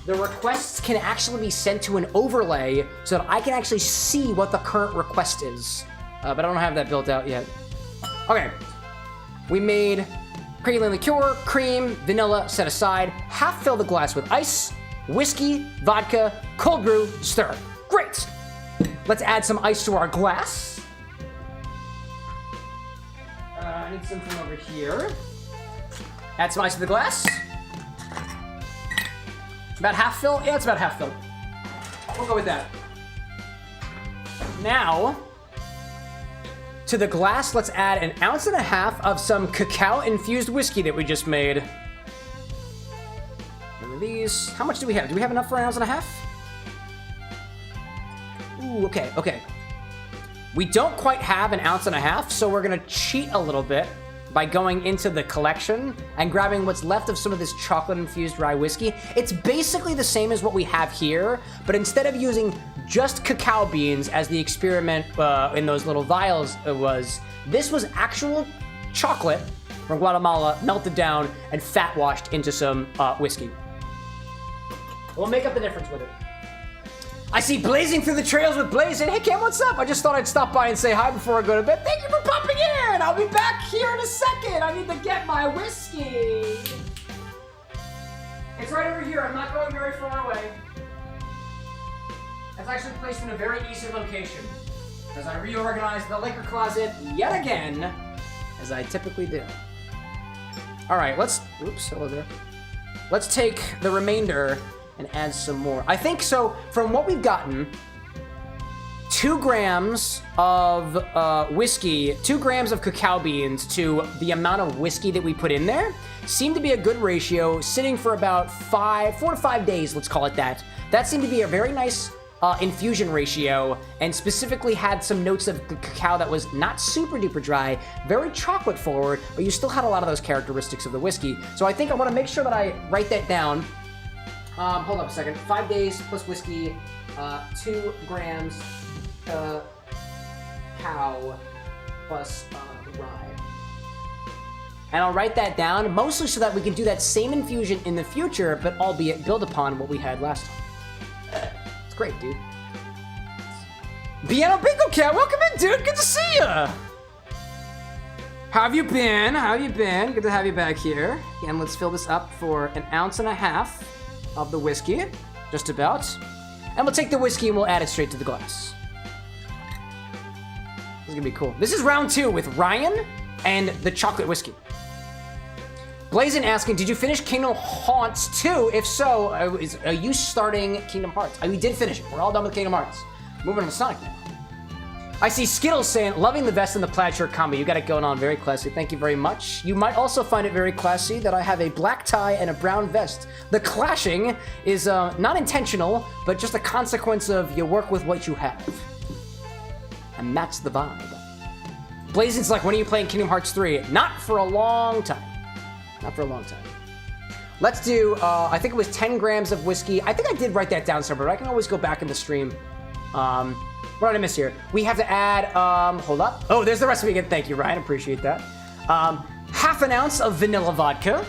Speaker 2: the requests can actually be sent to an overlay so that I can actually see what the current request is. But I don't have that built out yet. Okay, we made praline liqueur, cream, vanilla set aside. Half fill the glass with ice, whiskey, vodka, cold brew, stir. Great. Let's add some ice to our glass. I need some from over here. Add some ice to the glass. About half fill? Yeah, it's about half fill. We'll go with that. Now, to the glass, let's add 1.5 ounces of some cacao-infused whiskey that we just made. Remember these? How much do we have? Do we have enough for 1.5 ounces? Ooh, okay, okay. We don't quite have 1.5 ounces, so we're gonna cheat a little bit by going into the collection and grabbing what's left of some of this chocolate-infused rye whiskey. It's basically the same as what we have here, but instead of using just cacao beans as the experiment in those little vials this was actual chocolate from Guatemala, melted down and fat washed into some whiskey. We'll make up the difference with it. I see Blazing Through the Trails with Blazing. Hey, Cam, what's up? I just thought I'd stop by and say hi before I go to bed. Thank you for popping in. I'll be back here in a second. I need to get my whiskey. It's right over here. I'm not going very far away. It's actually placed in a very easy location as I reorganized the liquor closet yet again, as I typically do. All right, let's, oops, hello there. Let's take the remainder and add some more. I think so, from what we've gotten, 2 grams of whiskey, 2 grams of cacao beans to the amount of whiskey that we put in there seemed to be a good ratio, sitting for about 4 to 5 days, let's call it that. That seemed to be a very nice infusion ratio, and specifically had some notes of cacao that was not super duper dry, very chocolate forward, but you still had a lot of those characteristics of the whiskey. So I think I wanna make sure that I write that down. Hold up a second. 5 days plus whiskey, 2 grams cacao plus rye. And I'll write that down, mostly so that we can do that same infusion in the future, but albeit build upon what we had last time. It's great, dude. Piano Bingo Cat, welcome in, dude. Good to see ya. How have you been? How have you been? Good to have you back here. Again, let's fill this up for 1.5 ounces of the whiskey, just about. And we'll take the whiskey and we'll add it straight to the glass. This is gonna be cool. This is round 2 with Ryan and the chocolate whiskey. Blazin asking, did you finish Kingdom Hearts 2? If so, are you starting Kingdom Hearts? We did finish it. We're all done with Kingdom Hearts. Moving on to Sonic now. I see Skittles saying, loving the vest and the plaid shirt combo. You got it going on. Very classy. Thank you very much. You might also find it very classy that I have a black tie and a brown vest. The clashing is not intentional, but just a consequence of you work with what you have. And that's the vibe. Blazin's like, when are you playing Kingdom Hearts 3? Not for a long time. Not for a long time. Let's do, I think it was 10 grams of whiskey. I think I did write that down somewhere, but I can always go back in the stream. What did I miss here? We have to add, hold up. Oh, there's the recipe again. Thank you, Ryan. Appreciate that. 1/2 ounce of vanilla vodka.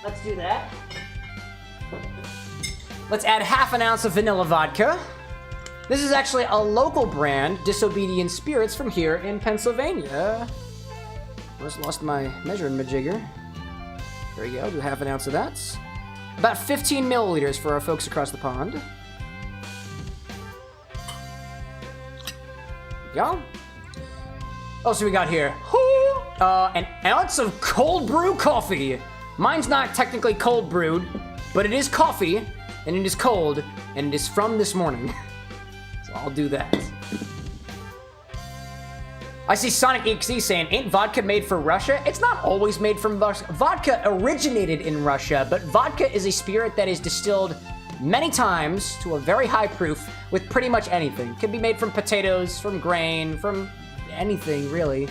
Speaker 2: Let's do that. Let's add 1/2 ounce of vanilla vodka. This is actually a local brand, Disobedient Spirits, from here in Pennsylvania. I just lost my measuring majigger. There we go. Do 1/2 ounce of that. About 15 milliliters for our folks across the pond. Go. Oh, so we got here 1 ounce of cold brew coffee. Mine's not technically cold brewed, but it is coffee, and it is cold, and it is from this morning. So I'll do that. I see Sonic XE saying, ain't vodka made for Russia? It's not always made from Russia. Vodka originated in Russia, but vodka is a spirit that is distilled many times to a very high proof with pretty much anything. Can be made from potatoes, from grain, from anything really.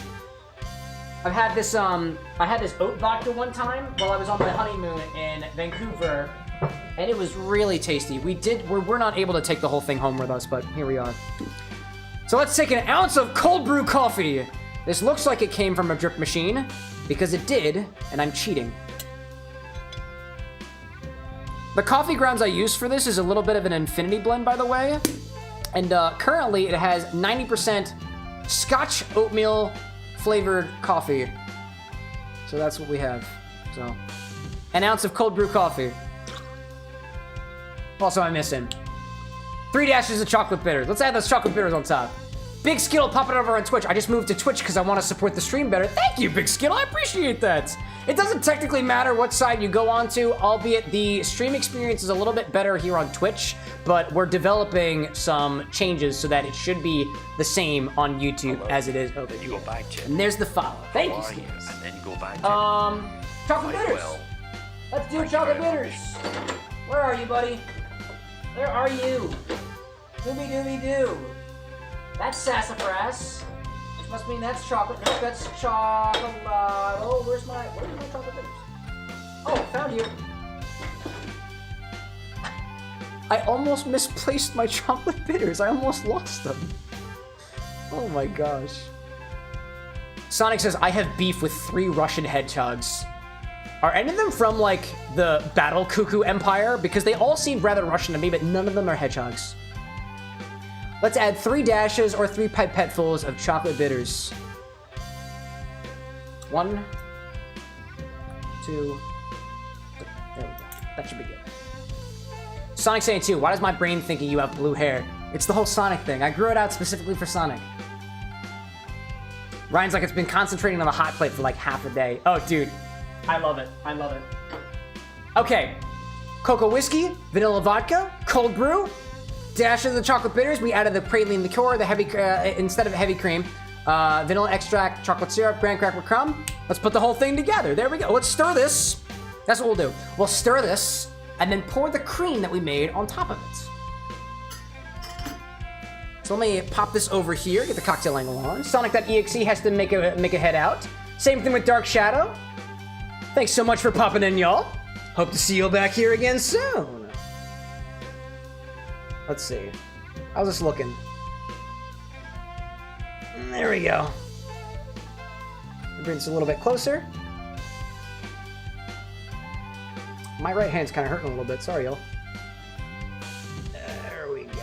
Speaker 2: I had this oat vodka one time while I was on my honeymoon in Vancouver, and it was really tasty. We're not able to take the whole thing home with us, but here we are. So let's take 1 ounce of cold brew coffee. This looks like it came from a drip machine, because it did, and I'm cheating. The coffee grounds I use for this is a little bit of an infinity blend, by the way. And currently it has 90% Scotch oatmeal flavored coffee. So that's what we have. So 1 ounce of cold brew coffee. Also, I'm missing 3 dashes of chocolate bitters. Let's add those chocolate bitters on top. Big Skittle popping over on Twitch. I just moved to Twitch because I want to support the stream better. Thank you, Big Skittle. I appreciate that. It doesn't technically matter what side you go on to, albeit the stream experience is a little bit better here on Twitch, but we're developing some changes so that it should be the same on YouTube as it is over
Speaker 1: Then you
Speaker 2: here.
Speaker 1: go back, Chip.
Speaker 2: And there's the follow. Thank
Speaker 1: How
Speaker 2: you,
Speaker 1: are you?
Speaker 2: Skittles.
Speaker 1: And then go back, Chip.
Speaker 2: Chocolate
Speaker 1: Quite
Speaker 2: bitters.
Speaker 1: well.
Speaker 2: Let's do
Speaker 1: Thank you
Speaker 2: chocolate
Speaker 1: very
Speaker 2: bitters. Where are you, buddy? Where are you? Dooby dooby doo. That's sassafras. Which must mean that's chocolate. No, that's chocolate. Oh, where's my chocolate bitters? Oh, found you. I almost misplaced my chocolate bitters. I almost lost them. Oh my gosh. Sonic says, I have beef with 3 Russian hedgehogs. Are any of them from, like, the Battle Cuckoo Empire? Because they all seem rather Russian to me, but none of them are hedgehogs. Let's add 3 dashes or 3 pipettefuls of chocolate bitters. 1, 2, 3. There we go. That should be good. Sonic saying too, why does my brain thinking you have blue hair? It's the whole Sonic thing. I grew it out specifically for Sonic. Ryan's like, it's been concentrating on the hot plate for like half a day. Oh, dude. I love it. I love it. Okay. Cocoa whiskey, vanilla vodka, cold brew, dash of the chocolate bitters. We added the praline liqueur, the heavy instead of heavy cream. Vanilla extract, chocolate syrup, graham cracker crumb. Let's put the whole thing together. There we go. Let's stir this. That's what we'll do. We'll stir this and then pour the cream that we made on top of it. So let me pop this over here, get the cocktail angle on. Sonic.exe has to make a head out. Same thing with Dark Shadow. Thanks so much for popping in, y'all. Hope to see you back here again soon. Let's see. How's this looking? There we go. Bring this a little bit closer. My right hand's kind of hurting a little bit. Sorry, y'all. There we go.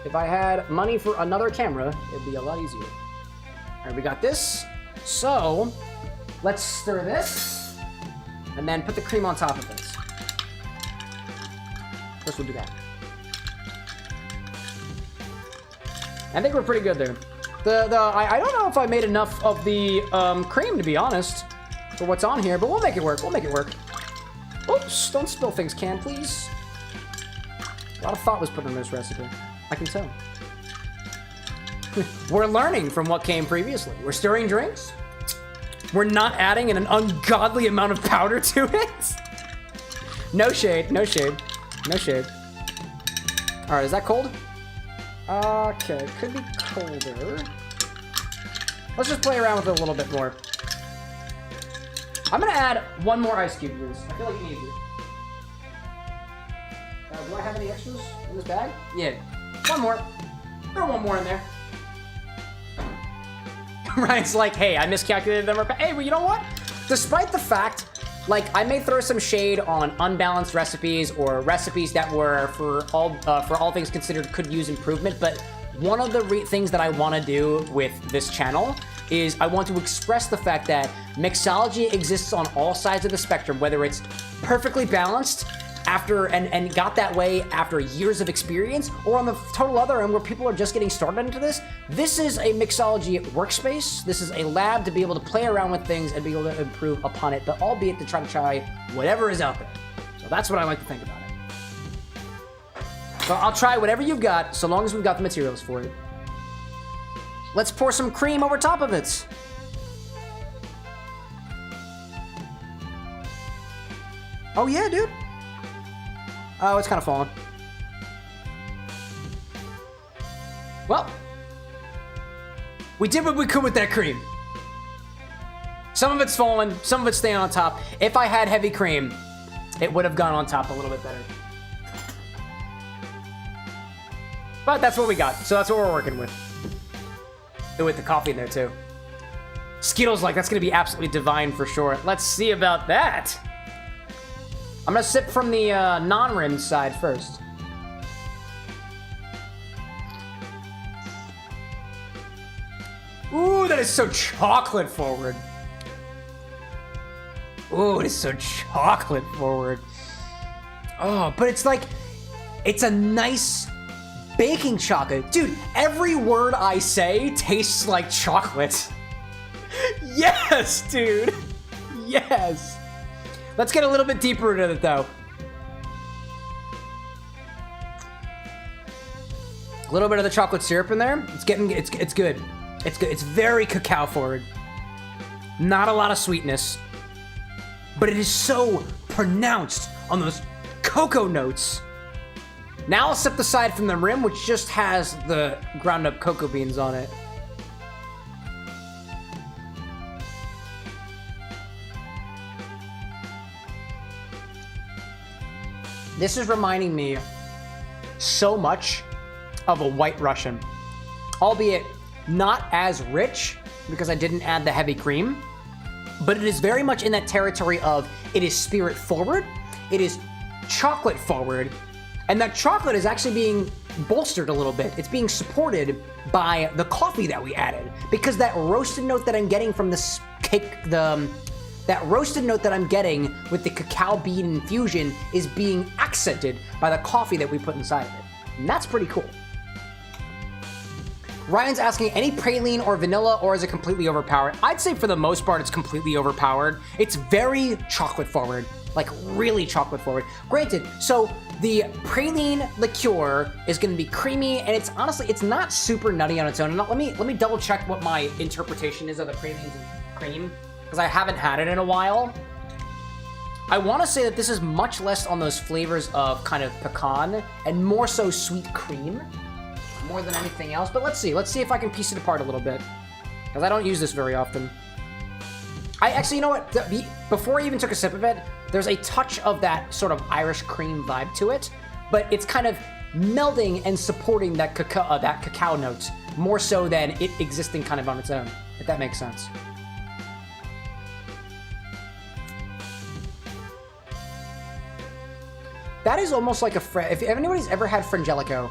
Speaker 2: If I had money for another camera, it'd be a lot easier. All right, we got this. So, let's stir this, and then put the cream on top of this. First, we'll do that. I think we're pretty good there. I don't know if I made enough of the cream, to be honest, for what's on here, but we'll make it work. We'll make it work. Oops, don't spill things, Cam, please. A lot of thought was put in this recipe. I can tell. We're learning from what came previously. We're stirring drinks. We're not adding an ungodly amount of powder to it. No shade, no shade, no shade. All right, is that cold? Okay, could be colder. Let's just play around with it a little bit more. I'm gonna add 1 more ice cube to this. I feel like you need it. Do I have any extras in this bag? Yeah, 1 more. Throw 1 more in there. Ryan's like, hey, I miscalculated them. Hey, well, you know what? Despite the fact, like, I may throw some shade on unbalanced recipes or recipes that were, for all things considered, could use improvement, but one of the things that I want to do with this channel is I want to express the fact that mixology exists on all sides of the spectrum, whether it's perfectly balanced after and got that way after years of experience, or on the total other end where people are just getting started into this. This is a mixology workspace. This is a lab to be able to play around with things and be able to improve upon it, but albeit to try whatever is out there. So that's what I like to think about it. So I'll try whatever you've got, so long as we've got the materials for it. Let's pour some cream over top of it. Oh yeah, dude. Oh, it's kind of falling. Well, we did what we could with that cream. Some of it's fallen, some of it's staying on top. If I had heavy cream, it would have gone on top a little bit better. But that's what we got, so that's what we're working with. With the coffee in there too. Skittles like, that's gonna be absolutely divine for sure. Let's see about that. I'm gonna sip from the non-rimmed side first. Ooh, that is so chocolate forward. Ooh, it is so chocolate forward. Oh, but it's like, It's a nice baking chocolate. Dude, every word I say tastes like chocolate. Yes, dude. Yes. Let's get a little bit deeper into it, though. A little bit of the chocolate syrup in there. It's good. It's good. It's very cacao forward. Not a lot of sweetness, but it is so pronounced on those cocoa notes. Now I'll sip the side from the rim, which just has the ground up cocoa beans on it. This is reminding me so much of a White Russian, albeit not as rich because I didn't add the heavy cream, but it is very much in that territory of it is spirit forward, it is chocolate forward, and that chocolate is actually being bolstered a little bit. It's being supported by the coffee that we added, because that roasted note that I'm getting from this cake, that roasted note that I'm getting with the cacao bean infusion is being accented by the coffee that we put inside of it. And that's pretty cool. Ryan's asking, any praline or vanilla, or is it completely overpowered? I'd say for the most part, it's completely overpowered. It's very chocolate forward, like really chocolate forward. Granted, so the praline liqueur is gonna be creamy, and it's honestly, it's not super nutty on its own. And let me double check what my interpretation is of the pralines and cream, because I haven't had it in a while. I want to say that this is much less on those flavors of kind of pecan and more so sweet cream, more than anything else. But let's see if I can piece it apart a little bit, because I don't use this very often. I actually, you know what? Before I even took a sip of it, there's a touch of that sort of Irish cream vibe to it, but it's kind of melding and supporting that cacao note more so than it existing kind of on its own, if that makes sense. That is almost like if anybody's ever had Frangelico.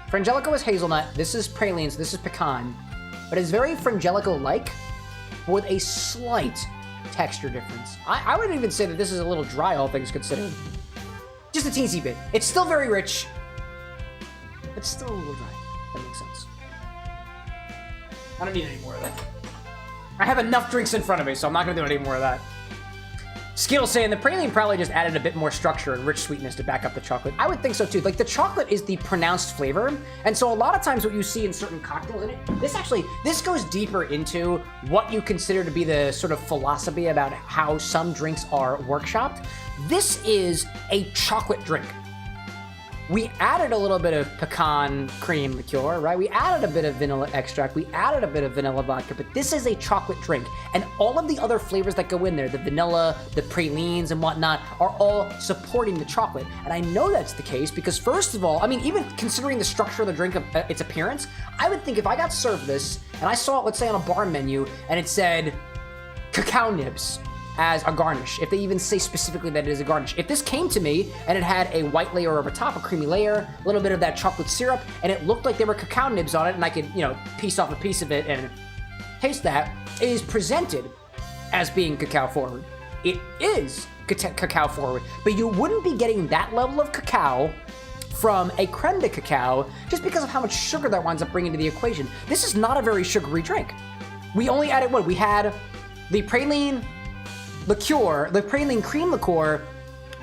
Speaker 2: Frangelico is hazelnut, this is pralines, this is pecan, but it's very Frangelico-like, but with a slight texture difference. I would even say that this is a little dry, all things considered. Just a teensy bit. It's still very rich. It's still a little dry. That makes sense. I don't need any more of that. I have enough drinks in front of me, so I'm not gonna do any more of that. Skill saying the praline probably just added a bit more structure and rich sweetness to back up the chocolate. I would think so too. Like, the chocolate is the pronounced flavor, and so a lot of times what you see in certain cocktails, and this goes deeper into what you consider to be the sort of philosophy about how some drinks are workshopped. This is a chocolate drink. We added a little bit of pecan cream liqueur, right? We added a bit of vanilla extract. We added a bit of vanilla vodka, but this is a chocolate drink. And all of the other flavors that go in there, the vanilla, the pralines and whatnot, are all supporting the chocolate. And I know that's the case because, first of all, I mean, even considering the structure of the drink, of its appearance, I would think if I got served this and I saw it, let's say, on a bar menu, and it said cacao nibs as a garnish, if they even say specifically that it is a garnish. If this came to me and it had a white layer over top, a creamy layer, a little bit of that chocolate syrup, and it looked like there were cacao nibs on it, and I could, you know, piece off a piece of it and taste that, it is presented as being cacao forward. It is cacao forward, but you wouldn't be getting that level of cacao from a creme de cacao just because of how much sugar that winds up bringing to the equation. This is not a very sugary drink. We only added what? We had the praline liqueur, the praline cream liqueur,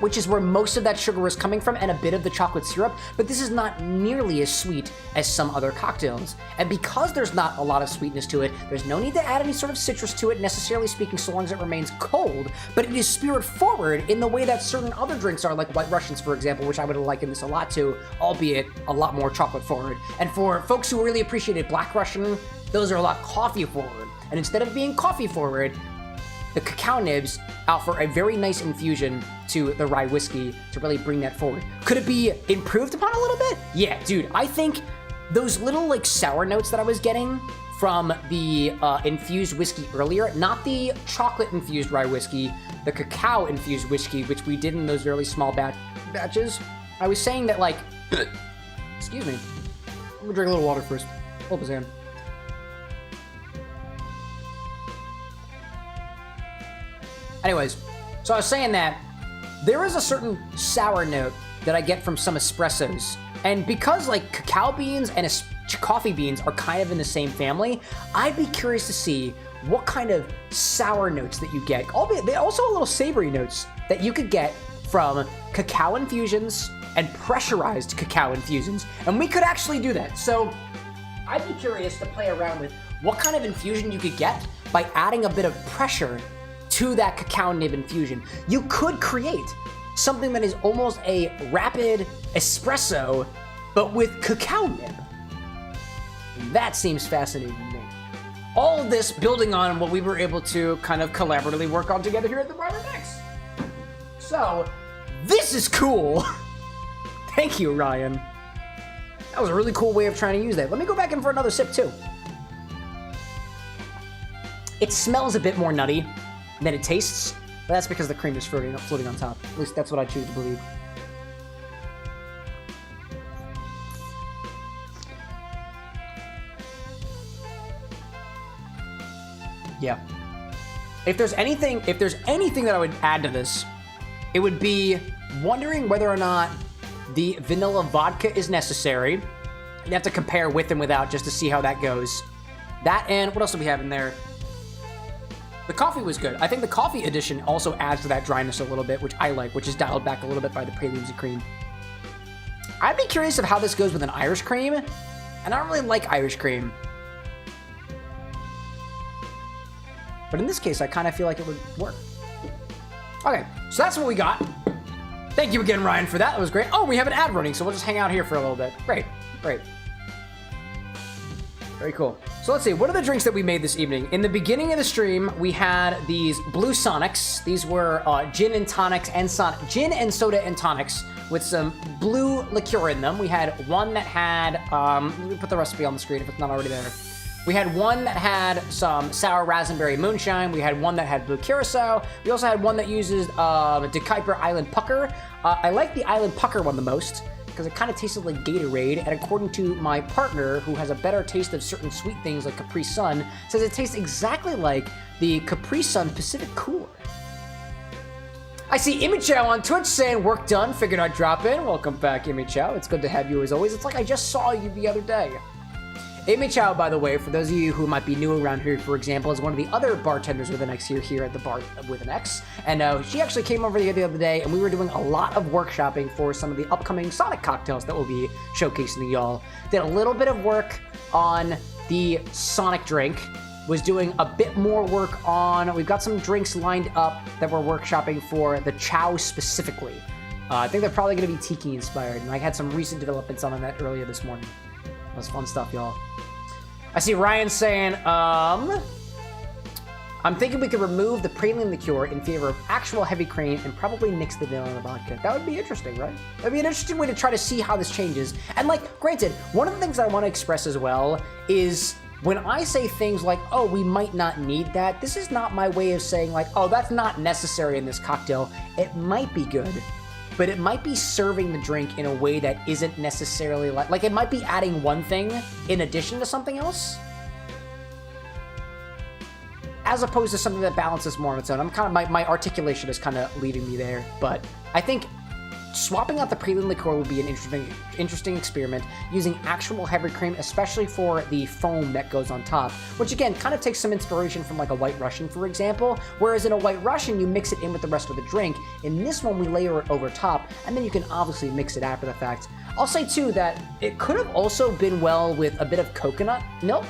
Speaker 2: which is where most of that sugar is coming from, and a bit of the chocolate syrup, but this is not nearly as sweet as some other cocktails. And because there's not a lot of sweetness to it, there's no need to add any sort of citrus to it, necessarily speaking, so long as it remains cold, but it is spirit forward in the way that certain other drinks are, like White Russians, for example, which I would liken this a lot to, albeit a lot more chocolate forward. And for folks who really appreciated Black Russian, those are a lot coffee forward. And instead of being coffee forward, the cacao nibs offer a very nice infusion to the rye whiskey to really bring that forward. Could it be improved upon a little bit? Yeah, dude, I think those little like sour notes that I was getting from the infused whiskey earlier, not the chocolate infused rye whiskey, the cacao infused whiskey, which we did in those really small batches. I was saying that, like, excuse me, I'm gonna drink a little water first. Hold his hand. Anyways, so I was saying that there is a certain sour note that I get from some espressos. And because like cacao beans and coffee beans are kind of in the same family, I'd be curious to see what kind of sour notes that you get. Albeit, they also have little savory notes that you could get from cacao infusions and pressurized cacao infusions. And we could actually do that. So I'd be curious to play around with what kind of infusion you could get by adding a bit of pressure to that cacao nib infusion. You could create something that is almost a rapid espresso, but with cacao nib. That seems fascinating to me. All of this building on what we were able to kind of collaboratively work on together here at the Bar with X. So, this is cool. Thank you, Ryan. That was a really cool way of trying to use that. Let me go back in for another sip, too. It smells a bit more nutty than it tastes, but that's because the cream is floating on top. At least that's what I choose to believe. Yeah. If there's anything that I would add to this, it would be wondering whether or not the vanilla vodka is necessary. You'd have to compare with and without just to see how that goes. That, and what else do we have in there? The coffee was good. I think the coffee addition also adds to that dryness a little bit, which I like, which is dialed back a little bit by the pralines and cream. I'd be curious of how this goes with an Irish cream, and I don't really like Irish cream. But in this case, I kind of feel like it would work. Okay, so that's what we got. Thank you again, Ryan, for that. That was great. Oh, we have an ad running, so we'll just hang out here for a little bit. Great, great. Very cool. So let's see, what are the drinks that we made this evening? In the beginning of the stream, we had these blue Sonics. These were gin and tonics and gin and soda and tonics with some blue liqueur in them. We had one that had, let me put the recipe on the screen if it's not already there. We had one that had some sour raspberry moonshine. We had one that had blue Curaçao. We also had one that uses DeKuyper Island Pucker. I like the Island Pucker one the most because it kind of tasted like Gatorade. And according to my partner, who has a better taste of certain sweet things like Capri Sun, says it tastes exactly like the Capri Sun Pacific Cooler. I see Imi Chow on Twitch saying, work done, figured I'd drop in. Welcome back, Imi Chow. It's good to have you as always. It's like I just saw you the other day. Amy Chow, by the way, for those of you who might be new around here, for example, is one of the other bartenders with an X here at the Bar with an X. And she actually came over here the other day, and we were doing a lot of workshopping for some of the upcoming Sonic cocktails that we'll be showcasing to y'all. Did a little bit of work on the Sonic drink. Was doing a bit more work on, we've got some drinks lined up that we're workshopping for the Chow specifically. I think they're probably going to be Tiki inspired, and I had some recent developments on that earlier this morning. That was fun stuff, y'all. I see Ryan saying, I'm thinking we could remove the praline liqueur in favor of actual heavy cream and probably mix the vanilla and the vodka. That would be interesting, right? That'd be an interesting way to try to see how this changes. And like, granted, one of the things I want to express as well is when I say things like, oh, we might not need that, this is not my way of saying like, oh, that's not necessary in this cocktail. It might be good, but it might be serving the drink in a way that isn't necessarily like it might be adding one thing in addition to something else, as opposed to something that balances more on its own. I'm kind of, my articulation is kind of leading me there, but I think swapping out the praline liqueur would be an interesting experiment using actual heavy cream, especially for the foam that goes on top, which again kind of takes some inspiration from like a White Russian, for example, whereas in a White Russian you mix it in with the rest of the drink. In this one we layer it over top, and then you can obviously mix it after the fact. I'll say too that it could have also been well with a bit of coconut milk,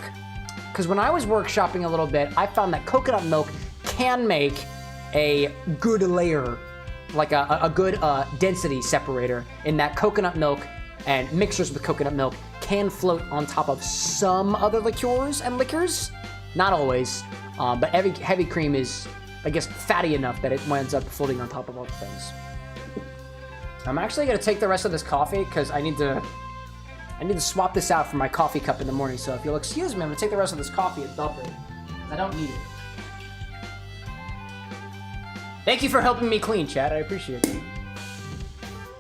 Speaker 2: because when I was workshopping a little bit, I found that coconut milk can make a good layer, like a good density separator, in that coconut milk and mixtures with coconut milk can float on top of some other liqueurs and liquors. Not always, but heavy cream is, I guess, fatty enough that it winds up floating on top of other things. I'm actually gonna take the rest of this coffee because I need to swap this out for my coffee cup in the morning. So if you'll excuse me, I'm gonna take the rest of this coffee and dump it. I don't need it. Thank you for helping me clean, chat. I appreciate it.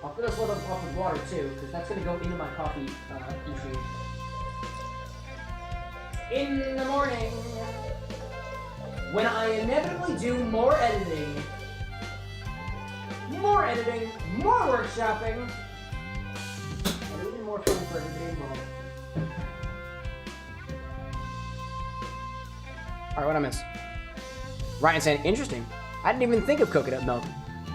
Speaker 2: I'll fill this with water too, because that's gonna go into my coffee machine. In the morning, when I inevitably do more editing, more workshopping, more fun for everybody involved. All right, what I miss? Ryan saying, interesting. I didn't even think of coconut milk.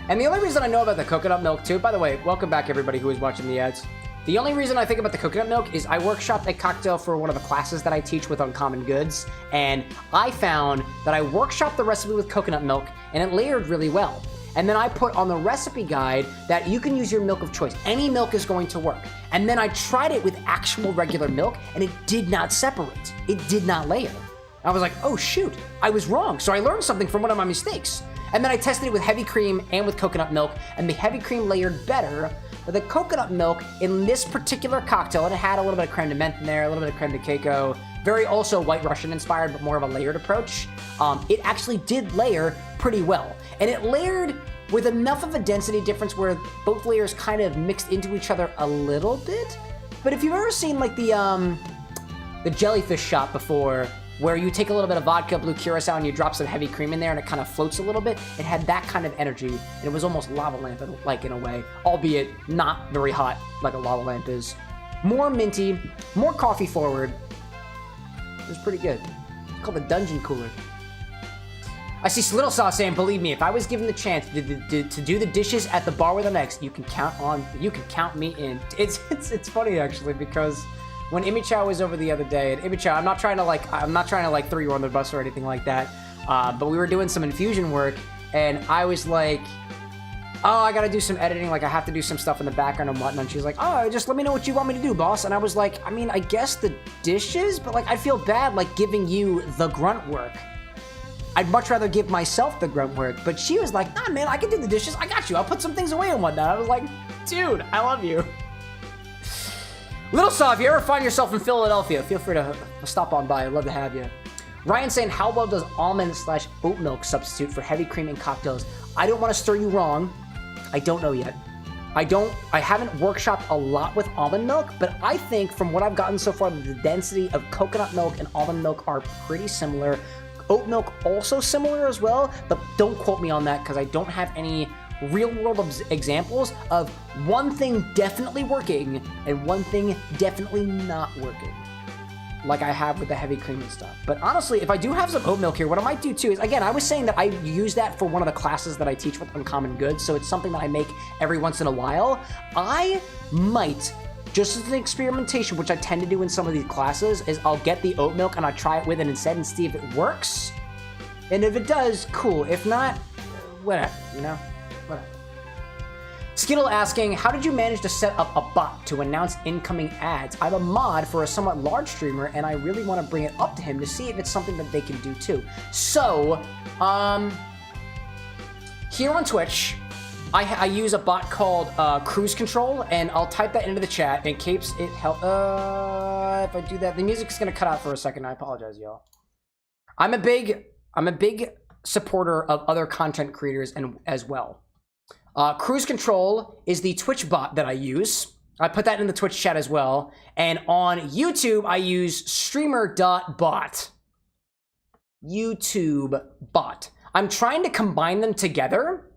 Speaker 2: And the only reason I know about the coconut milk too, by the way, welcome back everybody who is watching the ads. The only reason I think about the coconut milk is I workshopped a cocktail for one of the classes that I teach with Uncommon Goods, and I found that I workshopped the recipe with coconut milk, and it layered really well. And then I put on the recipe guide that you can use your milk of choice. Any milk is going to work. And then I tried it with actual regular milk, and it did not separate. It did not layer. I was like, oh shoot, I was wrong. So I learned something from one of my mistakes. And then I tested it with heavy cream and with coconut milk, and the heavy cream layered better. But the coconut milk in this particular cocktail, and it had a little bit of creme de menthe in there, a little bit of creme de cacao, very also White Russian inspired, but more of a layered approach. It actually did layer pretty well. And it layered with enough of a density difference where both layers kind of mixed into each other a little bit. But if you've ever seen like the jellyfish shot before, where you take a little bit of vodka, blue Curaçao, and you drop some heavy cream in there and it kind of floats a little bit. It had that kind of energy, and it was almost lava lamp, like in a way, albeit not very hot like a lava lamp is. More minty, more coffee forward. It was pretty good. It's called the Dungeon Cooler. I see Little Saw saying, believe me, if I was given the chance to do the dishes at the bar with an X, you can count me in. It's funny actually, because when Imi Chow was over the other day, and Imi Chow, I'm not trying to throw you on the bus or anything like that, but we were doing some infusion work, and I was like, oh, I gotta do some editing, like I have to do some stuff in the background and whatnot. And she's like, oh, just let me know what you want me to do, boss. And I was like, I mean, I guess the dishes, but like I feel bad like giving you the grunt work. I'd much rather give myself the grunt work. But she was like, nah, man, I can do the dishes. I got you. I'll put some things away and whatnot. I was like, dude, I love you. Little Saw, if you ever find yourself in Philadelphia, feel free to stop on by. I'd love to have you. Ryan saying, how well does almond/oat milk substitute for heavy cream in cocktails? I don't want to stir you wrong. I don't know yet. I haven't workshopped a lot with almond milk, but I think from what I've gotten so far, the density of coconut milk and almond milk are pretty similar. Oat milk also similar as well, but don't quote me on that because I don't have any real-world examples of one thing definitely working and one thing definitely not working, like I have with the heavy cream and stuff. But honestly, if I do have some oat milk here, what I might do too is, again, I was saying that I use that for one of the classes that I teach with Uncommon Goods, so it's something that I make every once in a while. I might, just as an experimentation, which I tend to do in some of these classes, is I'll get the oat milk and I try it with it instead and see if it works. And if it does, cool. If not, whatever, you know? Whatever. Skittle asking, how did you manage to set up a bot to announce incoming ads? I'm a mod for a somewhat large streamer, and I really want to bring it up to him to see if it's something that they can do too. So, here on Twitch, I use a bot called Cruise Control, and I'll type that into the chat in case it helps. If I do that, the music's gonna cut out for a second. I apologize, y'all. I'm a big supporter of other content creators and as well. Cruise Control is the Twitch bot that I use. I put that in the Twitch chat as well. And on YouTube, I use streamer.bot. YouTube bot. I'm trying to combine them together.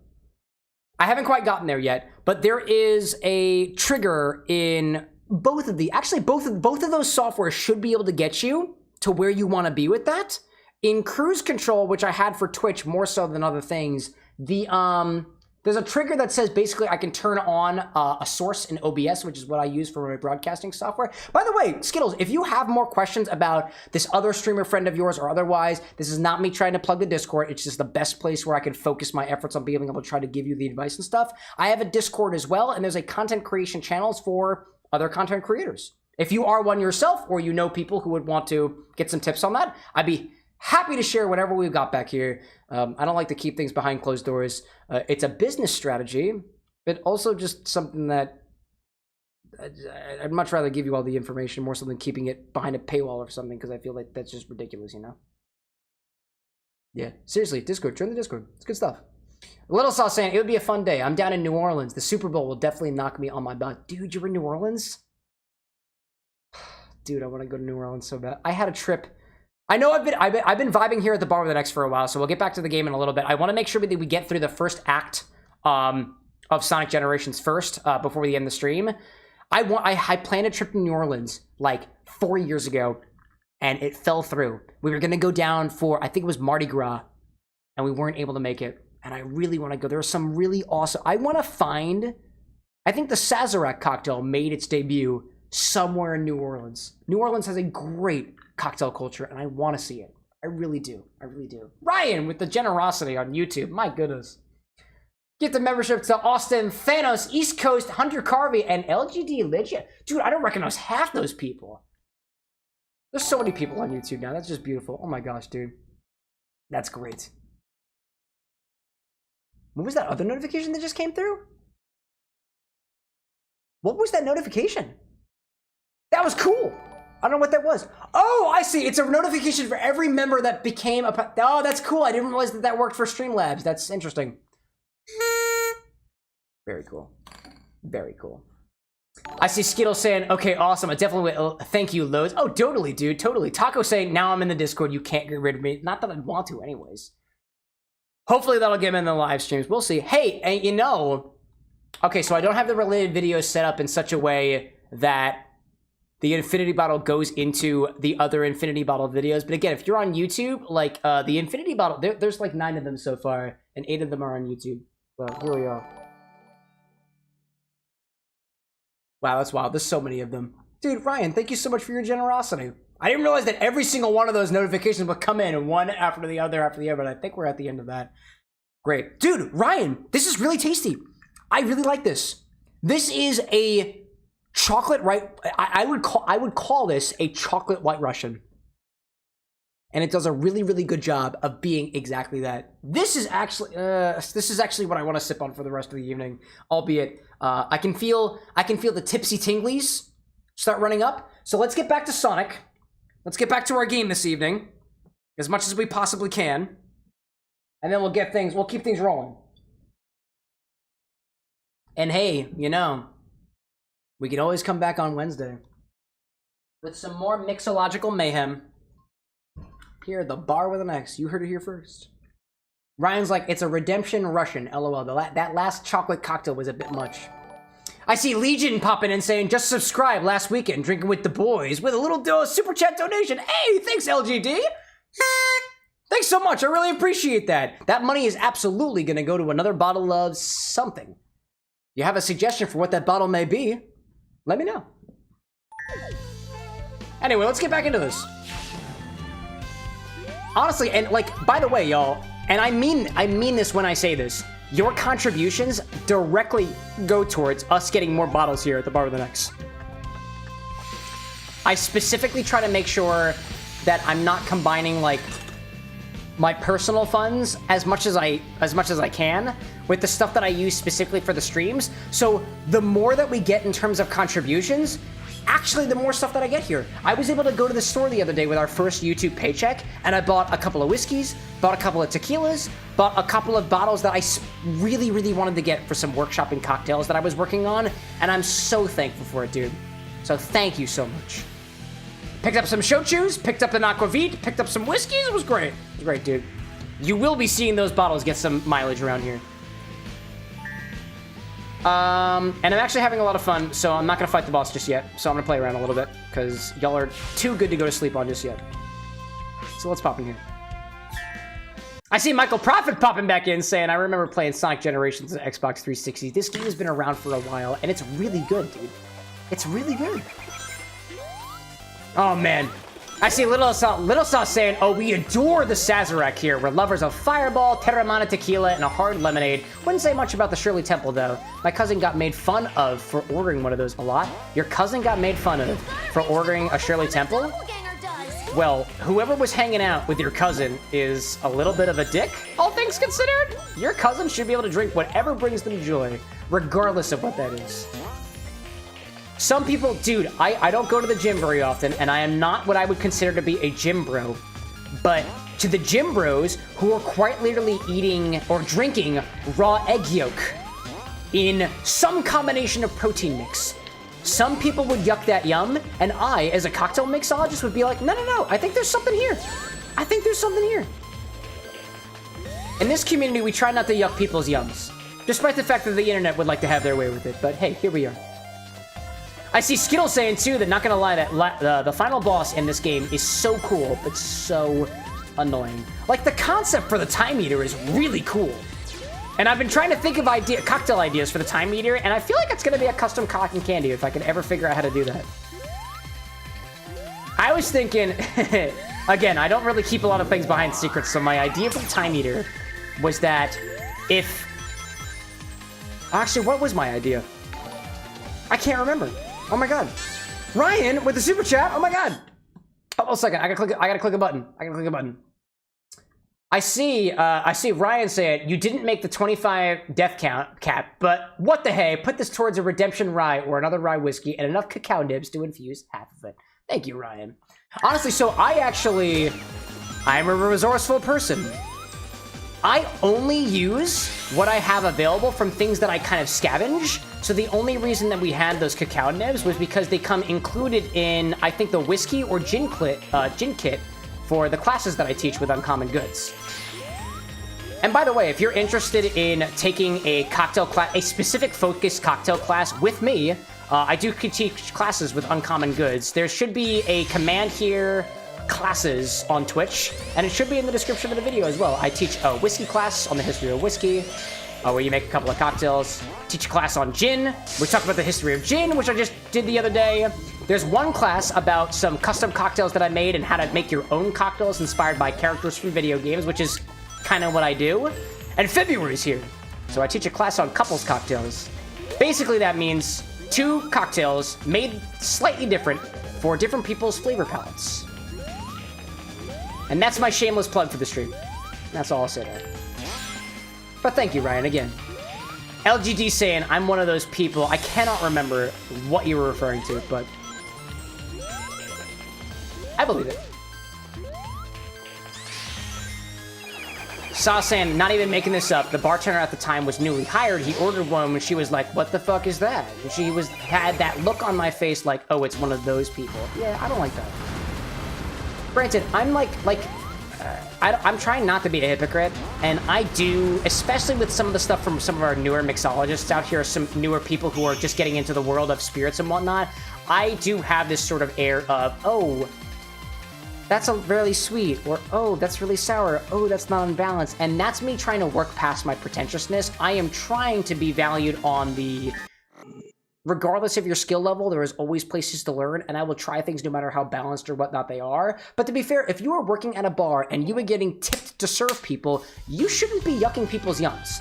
Speaker 2: I haven't quite gotten there yet, but there is a trigger in both of the, actually both of those software should be able to get you to where you want to be with that. In Cruise Control, which I had for Twitch more so than other things, there's a trigger that says basically I can turn on a source in OBS, which is what I use for my broadcasting software. By the way, Skittles, if you have more questions about this other streamer friend of yours or otherwise, this is not me trying to plug the Discord. It's just the best place where I can focus my efforts on being able to try to give you the advice and stuff. I have a Discord as well, and there's a content creation channels for other content creators. If you are one yourself or you know people who would want to get some tips on that, I'd be happy to share whatever we've got back here. I don't like to keep things behind closed doors. It's a business strategy, but also just something that I'd much rather give you all the information more so than keeping it behind a paywall or something, because I feel like that's just ridiculous, you know? Yeah, seriously, Discord, join the Discord. It's good stuff. Little Saw saying, it would be a fun day. I'm down in New Orleans. The Super Bowl will definitely knock me on my butt. Dude, you're in New Orleans? Dude, I want to go to New Orleans so bad. I had a trip. I know I've been vibing here at the bar with an X for a while, so we'll get back to the game in a little bit. I want to make sure that we get through the first act of Sonic Generations first before we end the stream. I planned a trip to New Orleans like 4 years ago, and it fell through. We were gonna go down for, I think it was Mardi Gras, and we weren't able to make it. And I really want to go. There are some really awesome. I want to find. I think the Sazerac cocktail made its debut somewhere in New Orleans. New Orleans has a great cocktail culture, and I want to see it. I really do. I really do. Ryan with the generosity on YouTube. My goodness. Get the membership to Austin, Thanos, East Coast, Hunter Carvey, and LGD Legend. Dude, I don't recognize half those people. There's so many people on YouTube now. That's just beautiful. Oh my gosh, dude. That's great. What was that other notification that just came through? What was that notification? That was cool. I don't know what that was. Oh, I see. It's a notification for every member that became a... Oh, that's cool. I didn't realize that that worked for Streamlabs. That's interesting. Very cool. Very cool. I see Skittles saying, okay, awesome. I definitely will. Thank you, Lowe's. Oh, totally, dude. Totally. Taco saying, now I'm in the Discord. You can't get rid of me. Not that I'd want to anyways. Hopefully that'll get him in the live streams. We'll see. Hey, and you know... Okay, so I don't have the related videos set up in such a way that the infinity bottle goes into the other infinity bottle videos. But again, if you're on YouTube, like the infinity bottle, there's like 9 of them so far, and 8 of them are on YouTube. So here we are. Wow, that's wild. There's so many of them. Dude, Ryan, thank you so much for your generosity. I didn't realize that every single one of those notifications would come in one after the other, but I think we're at the end of that. Great. Dude, Ryan, this is really tasty. I really like this. This is a chocolate I would call this a chocolate White Russian. And it does a really, really good job of being exactly that. This is actually what I want to sip on for the rest of the evening. Albeit, I can feel the tipsy tinglies start running up. So let's get back to Sonic. Let's get back to our game this evening, as much as we possibly can, and then we'll keep things rolling. And hey, you know, we can always come back on Wednesday with some more mixological mayhem. Here, the bar with an X. You heard it here first. Ryan's like, it's a redemption Russian. LOL. That last chocolate cocktail was a bit much. I see Legion popping in saying, just subscribe last weekend, drinking with the boys, with a little super chat donation. Hey, thanks, LGD. Thanks so much. I really appreciate that. That money is absolutely going to go to another bottle of something. You have a suggestion for what that bottle may be? Let me know. Anyway, let's get back into this. Honestly, and like, by the way, y'all, and I mean this when I say this, your contributions directly go towards us getting more bottles here at the Bar with an X. I specifically try to make sure that I'm not combining like my personal funds as much as I can with the stuff that I use specifically for the streams. So the more that we get in terms of contributions, actually the more stuff that I get here. I was able to go to the store the other day with our first YouTube paycheck, and I bought a couple of whiskeys, bought a couple of tequilas, bought a couple of bottles that I really, really wanted to get for some workshopping cocktails that I was working on, and I'm so thankful for it, dude. So thank you so much. Picked up some shochus, picked up an aquavit, picked up some whiskeys. It was great. It was great, dude. You will be seeing those bottles get some mileage around here. And I'm actually having a lot of fun, so I'm not going to fight the boss just yet. So I'm going to play around a little bit, because y'all are too good to go to sleep on just yet. So let's pop in here. I see Michael Prophet popping back in, saying, I remember playing Sonic Generations on Xbox 360. This game has been around for a while, and it's really good, dude. It's really good. Oh, man. I see Little Sauce saying, oh, we adore the Sazerac here. We're lovers of Fireball, Terramana Tequila, and a hard lemonade. Wouldn't say much about the Shirley Temple, though. My cousin got made fun of for ordering one of those a lot. Your cousin got made fun of for ordering a Shirley Temple? Well, whoever was hanging out with your cousin is a little bit of a dick, all things considered. Your cousin should be able to drink whatever brings them joy, regardless of what that is. Some people, dude, I don't go to the gym very often, and I am not what I would consider to be a gym bro. But to the gym bros who are quite literally eating or drinking raw egg yolk in some combination of protein mix, some people would yuck that yum, and I, as a cocktail mixologist, would be like, no, I think there's something here. I think there's something here. In this community, we try not to yuck people's yums, despite the fact that the internet would like to have their way with it. But hey, here we are. I see Skittle saying, too, that not gonna lie, that the final boss in this game is so cool, but so annoying. Like, the concept for the time eater is really cool. And I've been trying to think of cocktail ideas for the time eater, and I feel like it's gonna be a custom cotton candy if I can ever figure out how to do that. I was thinking, again, I don't really keep a lot of things behind secrets, so my idea for the time eater was that if... Actually, what was my idea? I can't remember. Oh my god. Ryan with the super chat. Oh my god. Oh, a second. I gotta click a button. I see Ryan saying, you didn't make the 25 death count cap, but what the hey, put this towards a redemption rye or another rye whiskey and enough cacao nibs to infuse half of it. Thank you, Ryan. Honestly, so I'm a resourceful person. I only use what I have available from things that I kind of scavenge. So the only reason that we had those cacao nibs was because they come included in, I think, the whiskey or gin kit for the classes that I teach with Uncommon Goods. And by the way, if you're interested in taking a cocktail class, a specific focused cocktail class with me, I do teach classes with Uncommon Goods. There should be a command here, classes on Twitch, and it should be in the description of the video as well. I teach a whiskey class on the history of whiskey, where you make a couple of cocktails. Teach a class on gin. We talk about the history of gin, which I just did the other day. There's one class about some custom cocktails that I made and how to make your own cocktails inspired by characters from video games, which is kind of what I do. And February's here, so I teach a class on couples cocktails. Basically, that means 2 cocktails made slightly different for different people's flavor palettes. And that's my shameless plug for the stream. That's all I'll say there. But thank you, Ryan, again. LGD saying, I'm one of those people. I cannot remember what you were referring to, but I believe it. Saw saying, not even making this up. The bartender at the time was newly hired. He ordered one when she was like, what the fuck is that? And she had that look on my face like, oh, it's one of those people. Yeah, I don't like that. Granted, I'm I'm trying not to be a hypocrite, and I do, especially with some of the stuff from some of our newer mixologists out here, some newer people who are just getting into the world of spirits and whatnot, I do have this sort of air of, oh, that's really sweet, or oh, that's really sour, oh, that's not unbalanced, and that's me trying to work past my pretentiousness. I am trying to be valued on the... Regardless of your skill level, there is always places to learn, and I will try things no matter how balanced or whatnot they are. But to be fair, if you are working at a bar and you are getting tipped to serve people, you shouldn't be yucking people's yums.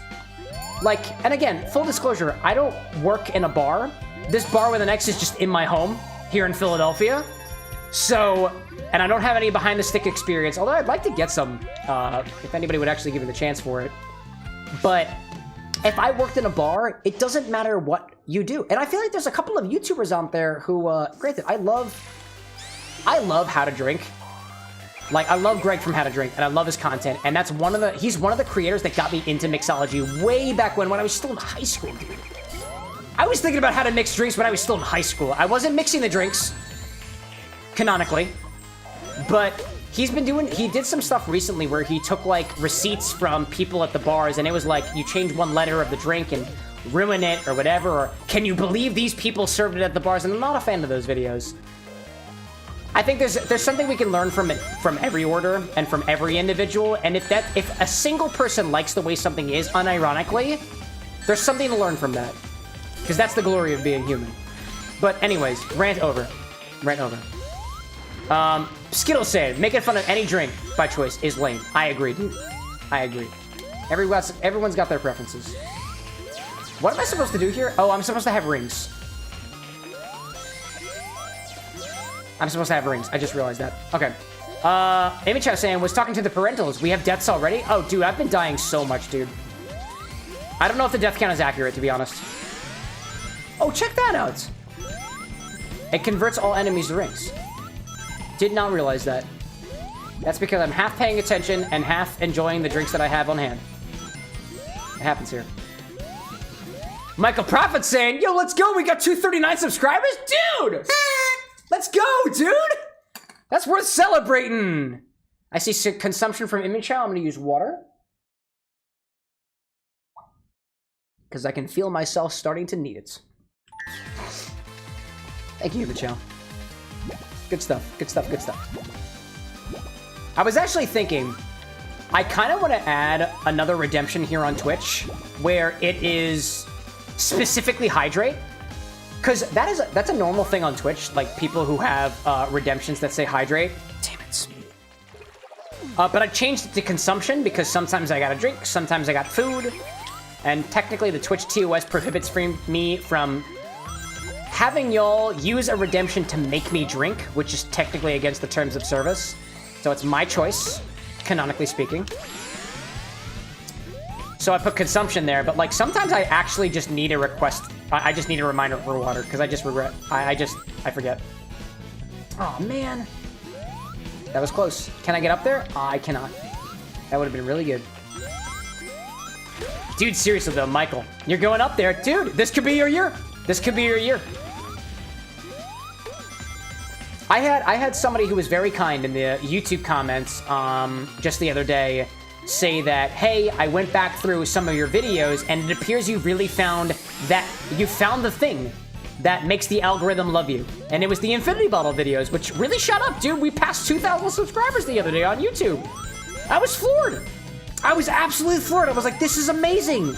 Speaker 2: Like, and again, full disclosure, I don't work in a bar. This bar with an X is just in my home here in Philadelphia. So, and I don't have any behind the stick experience, although I'd like to get some, if anybody would actually give me the chance for it. But if I worked in a bar, it doesn't matter what you do. And I feel like there's a couple of YouTubers out there who, granted, I love How to Drink. Like, I love Greg from How to Drink, and I love his content. And that's he's one of the creators that got me into mixology way back when I was still in high school, dude. I was thinking about how to mix drinks when I was still in high school. I wasn't mixing the drinks, canonically, but he did some stuff recently where he took, like, receipts from people at the bars, and it was like, you change one letter of the drink and ruin it, or whatever, or can you believe these people served it at the bars? And I'm not a fan of those videos. I think there's something we can learn from every order and from every individual, and if a single person likes the way something is, unironically, there's something to learn from that. Because that's the glory of being human. But anyways, rant over. Skittles said, making fun of any drink by choice is lame. I agree, dude. I agree. Everyone's got their preferences. What am I supposed to do here? Oh, I'm supposed to have rings. I just realized that. Okay. Amy Chow saying, was talking to the parentals. We have deaths already? Oh, dude, I've been dying so much, dude. I don't know if the death count is accurate, to be honest. Oh, check that out. It converts all enemies to rings. Did not realize that. That's because I'm half paying attention and half enjoying the drinks that I have on hand. It happens here. Michael Prophet saying, yo, let's go. We got 239 subscribers. Dude! Let's go, dude! That's worth celebrating. I see consumption from Image Chow. I'm going to use water. Because I can feel myself starting to need it. Thank you, Michelle. Good stuff, good stuff, good stuff. I was actually thinking, I kind of want to add another redemption here on Twitch where it is specifically hydrate. Because that's a normal thing on Twitch, like people who have redemptions that say hydrate. Damn it. But I changed it to consumption because sometimes I got a drink, sometimes I got food. And technically the Twitch TOS prohibits me from having y'all use a redemption to make me drink, which is technically against the terms of service. So it's my choice, canonically speaking. So I put consumption there, but like sometimes I actually just need a request. I just need a reminder for water because I just regret. I forget. Oh man, that was close. Can I get up there? I cannot. That would have been really good. Dude, seriously though, Michael, you're going up there, dude. This could be your year. This could be your year. I had somebody who was very kind in the YouTube comments just the other day say that, hey, I went back through some of your videos and it appears you really found the thing that makes the algorithm love you. And it was the Infinity Bottle videos, which really shot up, dude. We passed 2,000 subscribers the other day on YouTube. I was floored. I was absolutely floored. I was like, this is amazing.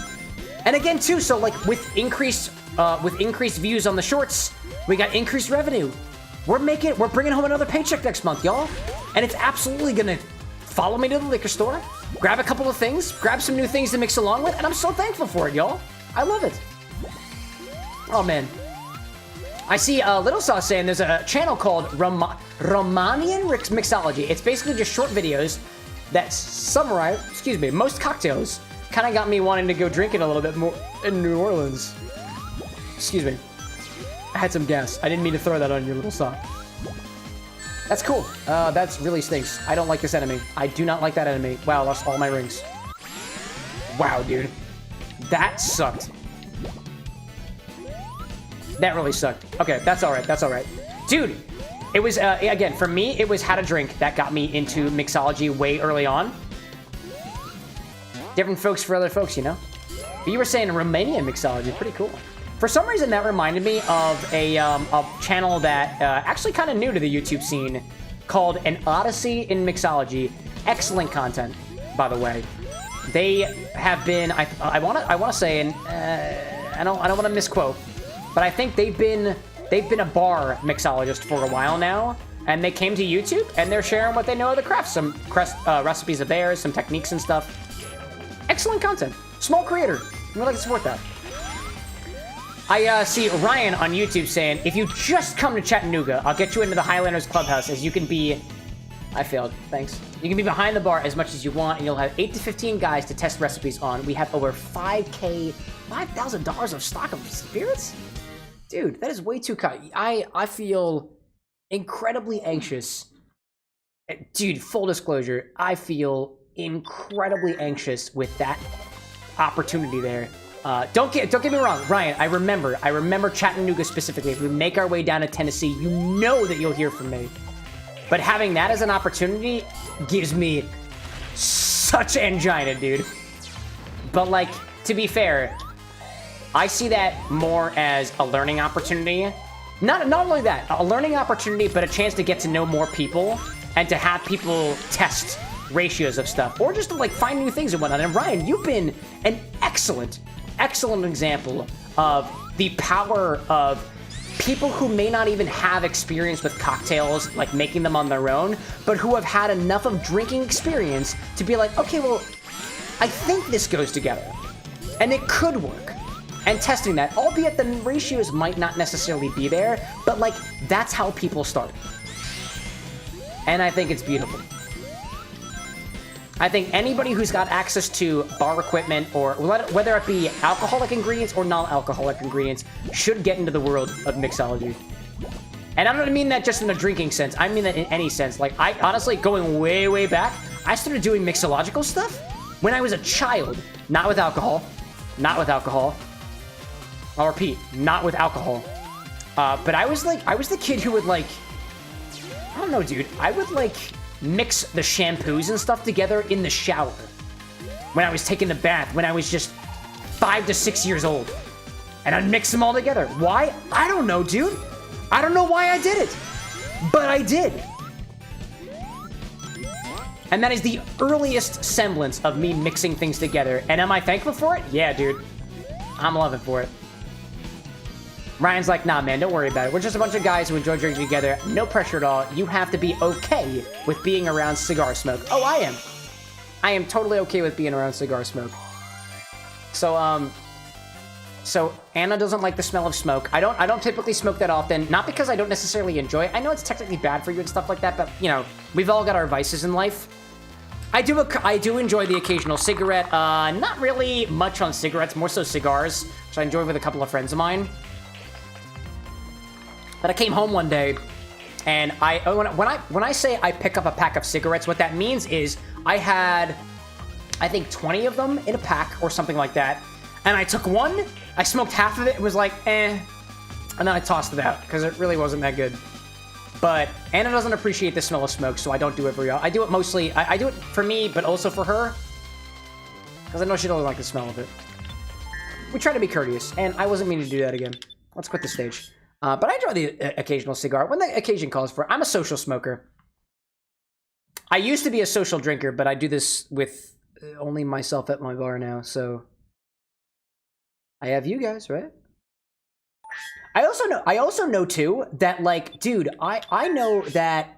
Speaker 2: And again, too, so like with increased views on the shorts, we got increased revenue. We're bringing home another paycheck next month, y'all. And it's absolutely gonna follow me to the liquor store, grab a couple of things, grab some new things to mix along with, and I'm so thankful for it, y'all. I love it. Oh, man. I see Little Sauce saying there's a channel called Romanian Mixology. It's basically just short videos that summarize, most cocktails. Kind of got me wanting to go drinking a little bit more in New Orleans. Excuse me. I had some gas. I didn't mean to throw that on your little sock. That's cool. That's really stinks. I don't like this enemy. I do not like that enemy. Wow, I lost all my rings. Wow, dude. That sucked. That really sucked. Okay, that's all right. That's all right. Dude, it was, again, for me, it was How to Drink that got me into mixology way early on. Different folks for other folks, you know? But you were saying Romanian mixology. Pretty cool. For some reason, that reminded me of a channel that actually kind of new to the YouTube scene called An Odyssey in Mixology. Excellent content, by the way. They have been, I want to say, and I don't want to misquote, but I think they've been a bar mixologist for a while now, and they came to YouTube and they're sharing what they know of the craft, some recipes of theirs, some techniques and stuff. Excellent content. Small creator. We'd like to support that. I see Ryan on YouTube saying, if you just come to Chattanooga, I'll get you into the Highlanders Clubhouse, as you can be... I failed. Thanks. You can be behind the bar as much as you want, and you'll have 8 to 15 guys to test recipes on. We have over $5,000 of stock of spirits? Dude, that is way too kind. I feel incredibly anxious. Dude, full disclosure, I feel incredibly anxious with that opportunity there. Don't get me wrong, Ryan, I remember Chattanooga specifically. If we make our way down to Tennessee, you know that you'll hear from me. But having that as an opportunity gives me such angina, dude. But like, to be fair, I see that more as a learning opportunity. Not only that, a learning opportunity, but a chance to get to know more people and to have people test ratios of stuff, or just to like find new things and whatnot. And Ryan, you've been an excellent example of the power of people who may not even have experience with cocktails, like making them on their own, but who have had enough of drinking experience to be like, okay, well, I think this goes together, and it could work. And testing that, albeit the ratios might not necessarily be there, but like, that's how people start. And I think it's beautiful. I think anybody who's got access to bar equipment, or whether it be alcoholic ingredients or non-alcoholic ingredients, should get into the world of mixology. And I don't mean that just in a drinking sense. I mean that in any sense. Like, I honestly, going way, way back, I started doing mixological stuff when I was a child. Not with alcohol. Not with alcohol. I'll repeat, not with alcohol. But I was the kid who would like, I don't know, dude. I would like mix the shampoos and stuff together in the shower when I was taking the bath, when I was just 5 to 6 years old. And I'd mix them all together. Why? I don't know, dude. I don't know why I did it, but I did. And that is the earliest semblance of me mixing things together. And am I thankful for it? Yeah, dude. I'm loving for it. Ryan's like, nah, man, don't worry about it. We're just a bunch of guys who enjoy drinking together. No pressure at all. You have to be okay with being around cigar smoke. Oh, I am. I am totally okay with being around cigar smoke. So Anna doesn't like the smell of smoke. I don't typically smoke that often. Not because I don't necessarily enjoy it. I know it's technically bad for you and stuff like that, but, you know, we've all got our vices in life. I do enjoy the occasional cigarette. Not really much on cigarettes, more so cigars, which I enjoy with a couple of friends of mine. But I came home one day, and when I say I pick up a pack of cigarettes, what that means is I had, I think, 20 of them in a pack or something like that. And I took one, I smoked half of it, was like, eh, and then I tossed it out because it really wasn't that good. But Anna doesn't appreciate the smell of smoke, so I don't do it very often. I do it mostly, I do it for me, but also for her, because I know she doesn't like the smell of it. We try to be courteous, and I wasn't meaning to do that again. Let's quit the stage. But I enjoy the occasional cigar when the occasion calls for it. I'm a social smoker. I used to be a social drinker, but I do this with only myself at my bar now, so I have you guys, right? I also know too that, like, dude, I know that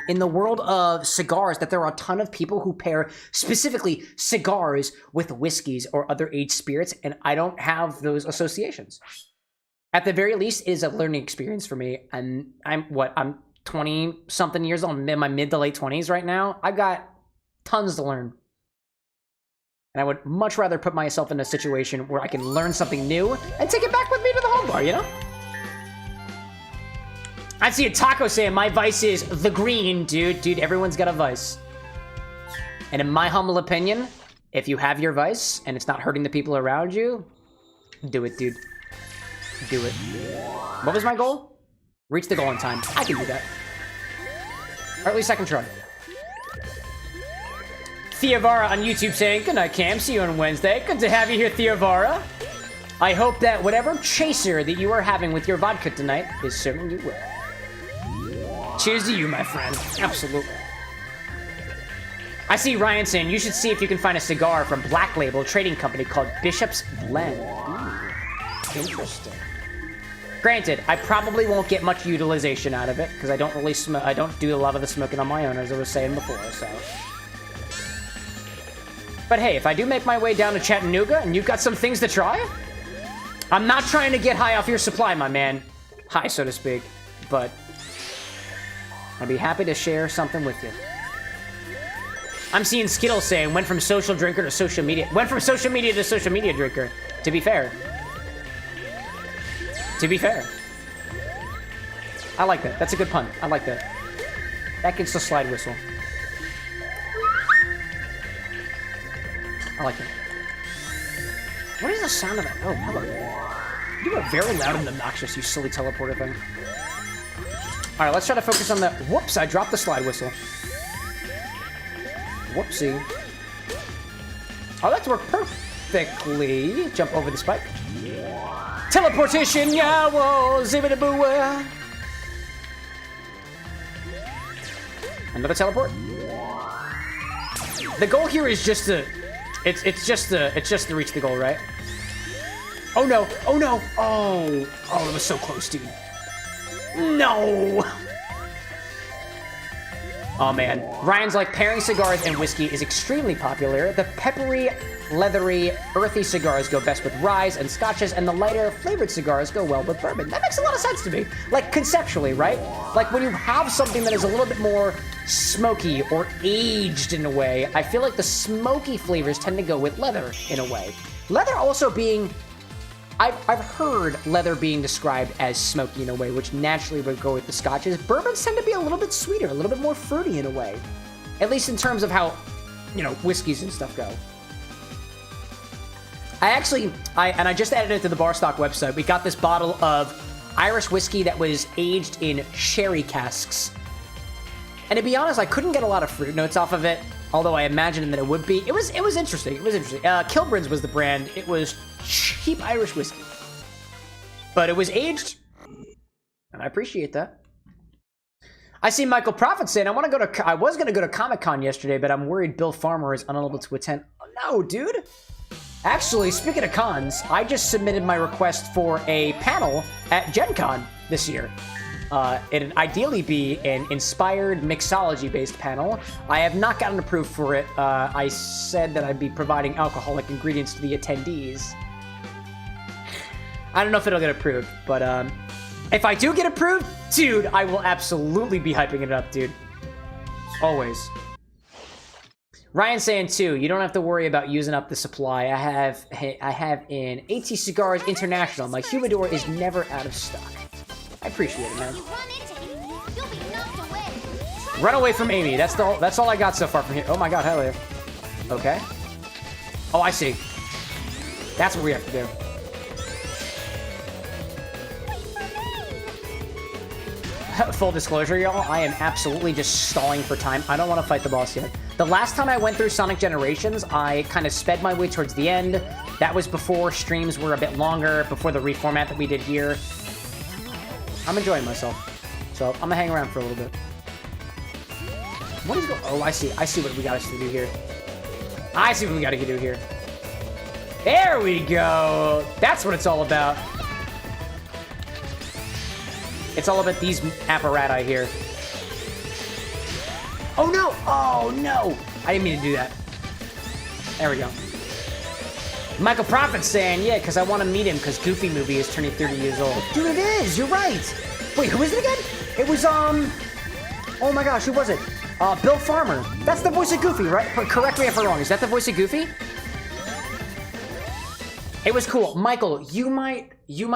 Speaker 2: in the world of cigars that there are a ton of people who pair specifically cigars with whiskeys or other aged spirits, and I don't have those associations. At the very least, it is a learning experience for me, and I'm 20-something years old. I'm in my mid to late 20s right now. I've got tons to learn. And I would much rather put myself in a situation where I can learn something new and take it back with me to the home bar, you know? I see a taco saying, my vice is the green, dude. Dude, everyone's got a vice. And in my humble opinion, if you have your vice and it's not hurting the people around you, do it, dude. Do it. What was my goal? Reach the goal in time. I can do that. Or at least I can try. Theovara on YouTube saying, good night, Cam. See you on Wednesday. Good to have you here, Theovara. I hope that whatever chaser that you are having with your vodka tonight is serving you well. Cheers to you, my friend. Absolutely. I see Ryan saying, you should see if you can find a cigar from Black Label trading company called Bishop's Blend. Ooh, interesting. Granted, I probably won't get much utilization out of it because I don't really I don't do a lot of the smoking on my own, as I was saying before, so. But hey, if I do make my way down to Chattanooga and you've got some things to try, I'm not trying to get high off your supply, my man. High, so to speak. But I'd be happy to share something with you. I'm seeing Skittles saying, went from social drinker to social media. Went from social media to social media drinker, to be fair. To be fair. I like that. That's a good pun. I like that. That gets the slide whistle. I like it. What is the sound of that? Oh, hello. You are very loud and obnoxious, you silly teleporter thing. Alright, let's try to focus on the... Whoops, I dropped the slide whistle. Whoopsie. Oh, that's worked perfectly. Jump over the spike. Teleportation, yeah, whoa, zibbity-boo. Another teleport. The goal here is just to... It's just to reach the goal, right? Oh no! Oh no! Oh! Oh, it was so close, dude. No! Oh man. Ryan's like, pairing cigars and whiskey is extremely popular. The peppery, leathery, earthy cigars go best with ryes and scotches, and the lighter, flavored cigars go well with bourbon. That makes a lot of sense to me. Like, conceptually, right? Like, when you have something that is a little bit more smoky or aged in a way, I feel like the smoky flavors tend to go with leather in a way. Leather also being... I've heard leather being described as smoky in a way, which naturally would go with the scotches. Bourbons tend to be a little bit sweeter, a little bit more fruity in a way. At least in terms of how, you know, whiskeys and stuff go. I just added it to the Barstock website. We got this bottle of Irish whiskey that was aged in sherry casks. And to be honest, I couldn't get a lot of fruit notes off of it, although I imagined that it would be. It was interesting. It was interesting. Kilburn's was the brand. It was cheap Irish whiskey. But it was aged And I appreciate that. I see Michael Prophet saying, I was going to go to Comic-Con yesterday, but I'm worried Bill Farmer is unable to attend. Oh, no, dude. Actually, speaking of cons, I just submitted my request for a panel at Gen Con this year. It'd ideally be an inspired mixology-based panel. I have not gotten approved for it. I said that I'd be providing alcoholic ingredients to the attendees. I don't know if it'll get approved, but if I do get approved, dude, I will absolutely be hyping it up, dude. Always. Ryan saying too, you don't have to worry about using up the supply. I have an AT Cigars International. My humidor is never out of stock. I appreciate it, man. Run away from Amy. That's all I got so far from here. Oh my god, hell yeah. Okay. Oh, I see. That's what we have to do. Full disclosure, y'all, I am absolutely just stalling for time. I don't want to fight the boss yet. The last time I went through Sonic Generations, I kind of sped my way towards the end. That was before streams were a bit longer, before the reformat that we did here. I'm enjoying myself. So I'm gonna hang around for a little bit. What is going? Oh, I see what we got us to do here. I see what we got to do here. There we go. That's what it's all about. It's all about these apparati here. Oh no! Oh no! I didn't mean to do that. There we go. Michael Prophet's saying, yeah, because I want to meet him because Goofy Movie is turning 30 years old. Dude, it is! You're right! Wait, who is it again? It was, oh my gosh, who was it? Bill Farmer. That's the voice of Goofy, right? Correct me if I'm wrong. Is that the voice of Goofy? It was cool. Michael, you might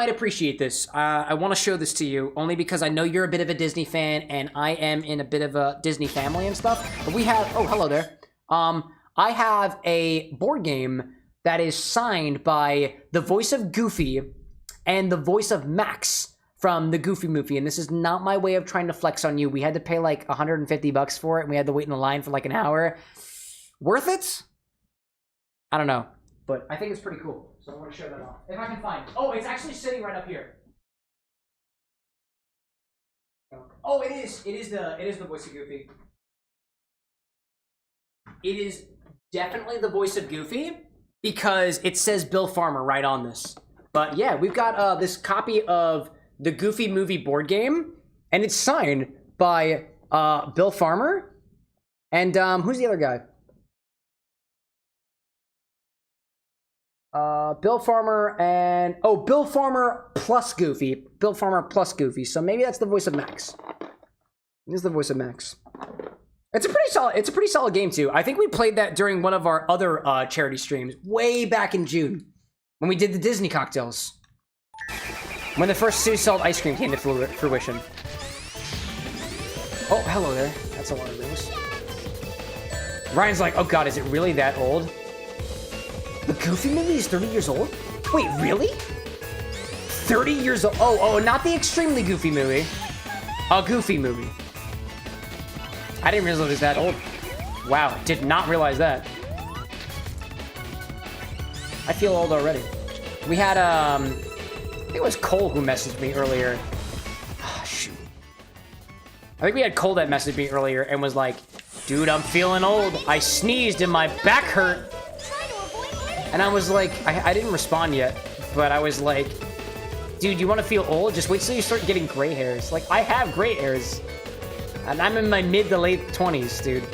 Speaker 2: appreciate this. I want to show this to you only because I know you're a bit of a Disney fan and I am in a bit of a Disney family and stuff. But we have, oh, hello there. I have a board game that is signed by the voice of Goofy and the voice of Max from the Goofy Movie. And this is not my way of trying to flex on you. We had to pay like $150 for it and we had to wait in the line for like an hour. Worth it? I don't know. But I think it's pretty cool. So I want to show that off. If I can find it. Oh, it's actually sitting right up here. Oh, it is. It is the voice of Goofy. It is definitely the voice of Goofy because it says Bill Farmer right on this. But yeah, we've got this copy of the Goofy Movie board game, and it's signed by Bill Farmer. And who's the other guy? Bill Farmer and Bill Farmer plus Goofy. Bill Farmer plus Goofy. So maybe that's the voice of Max. This is the voice of Max. It's a pretty solid game too. I think we played that during one of our other charity streams way back in June when we did the Disney cocktails. When the first sea salt ice cream came to fruition. Oh, hello there. That's a lot of those. Ryan's like, oh god, is it really that old? The Goofy Movie is 30 years old? Wait, really? 30 years old? Oh, not the extremely Goofy Movie. A Goofy Movie. I didn't realize it was that old. Wow, did not realize that. I feel old already. We had, I think it was Cole who messaged me earlier. Ah, shoot. I think we had Cole that messaged me earlier and was like, dude, I'm feeling old. I sneezed and my back hurt. And I was like, I didn't respond yet, but I was like, dude, you want to feel old? Just wait till you start getting gray hairs. Like, I have gray hairs. And I'm in my mid to late 20s, dude.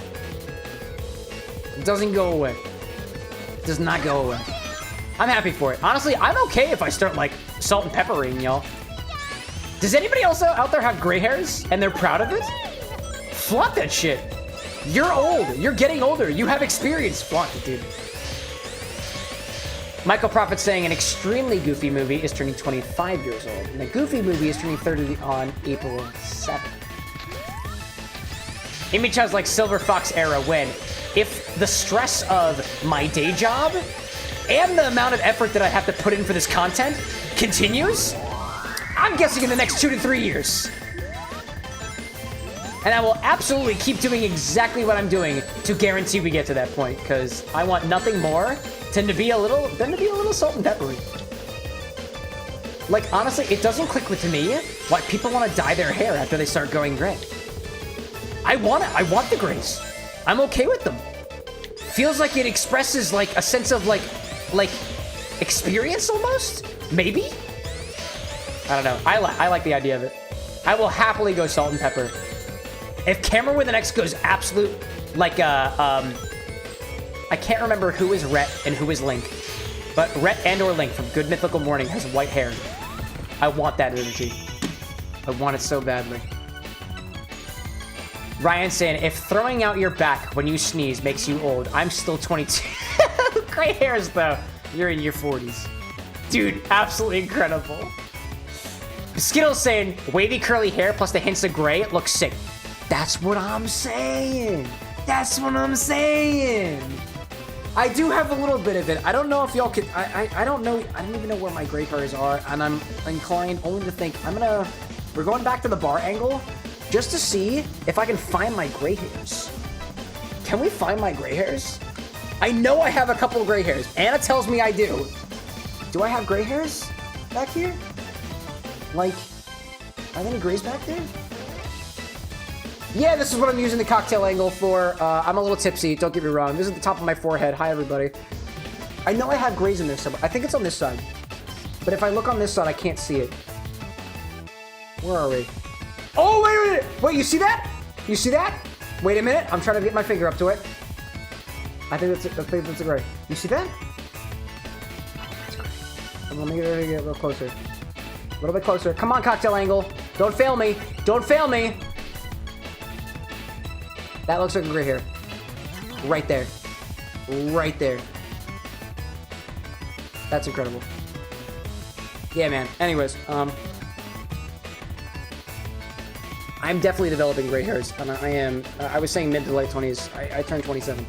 Speaker 2: It doesn't go away. It does not go away. I'm happy for it. Honestly, I'm okay if I start, like, salt and peppering, y'all. Does anybody else out there have gray hairs and they're proud of it? Flaunt that shit. You're old. You're getting older. You have experience. Flaunt it, dude. Michael Prophet saying an extremely Goofy Movie is turning 25 years old, and the Goofy Movie is turning 30 on April 7th. Amy Chow's like Silver Fox era when, if the stress of my day job and the amount of effort that I have to put in for this content continues, I'm guessing in the next 2 to 3 years. And I will absolutely keep doing exactly what I'm doing to guarantee we get to that point, because I want nothing more than to be a little salt and peppery. Like, honestly, it doesn't click with me why people want to dye their hair after they start going gray. I want it. I want the grays. I'm okay with them. Feels like it expresses, like, a sense of, like, experience almost? Maybe? I don't know. I like the idea of it. I will happily go salt and pepper. If CameroxnWithAnX goes absolute, like, I can't remember who is Rhett and who is Link, but Rhett and or Link from Good Mythical Morning has white hair. I want that energy. I want it so badly. Ryan saying, if throwing out your back when you sneeze makes you old, I'm still 22. Gray hairs, though. You're in your 40s. Dude, absolutely incredible. Skittles saying, wavy curly hair plus the hints of gray looks sick. That's what I'm saying. That's what I'm saying. I do have a little bit of it. I don't know if y'all could... I don't know. I don't even know where my gray hairs are, and I'm inclined only to think we're going back to the bar angle just to see if I can find my gray hairs. Can we find my gray hairs? I know I have a couple of gray hairs. Anna tells me I do. Do I have gray hairs back here? Like, are there any grays back there? Yeah, this is what I'm using the cocktail angle for. I'm a little tipsy, don't get me wrong. This is the top of my forehead. Hi, everybody. I know I have grays in there somewhere. I think it's on this side. But if I look on this side, I can't see it. Where are we? Oh, wait. Wait, you see that? You see that? Wait a minute. I'm trying to get my finger up to it. I think that's a gray. You see that? That's gray. Let me get a little closer. A little bit closer. Come on, cocktail angle. Don't fail me. Don't fail me. That looks like a gray hair. Right there. Right there. That's incredible. Yeah, man. Anyways, I'm definitely developing gray hairs. And I am, I was saying mid to late 20s. I turned 27.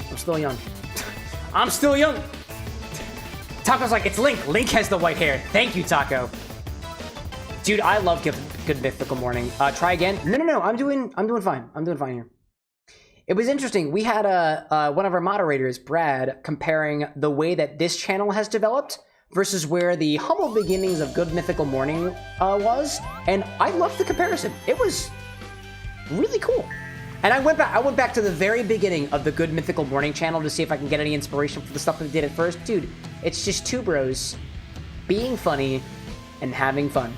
Speaker 2: I'm still young. I'm still young. Taco's like, it's Link. Link has the white hair. Thank you, Taco. Dude, I love Good Mythical Morning. Try again? No. I'm doing fine. I'm doing fine here. It was interesting. We had one of our moderators, Brad, comparing the way that this channel has developed versus where the humble beginnings of Good Mythical Morning was, and I loved the comparison. It was really cool. And I went back to the very beginning of the Good Mythical Morning channel to see if I can get any inspiration for the stuff that we did at first. Dude, it's just two bros being funny and having fun.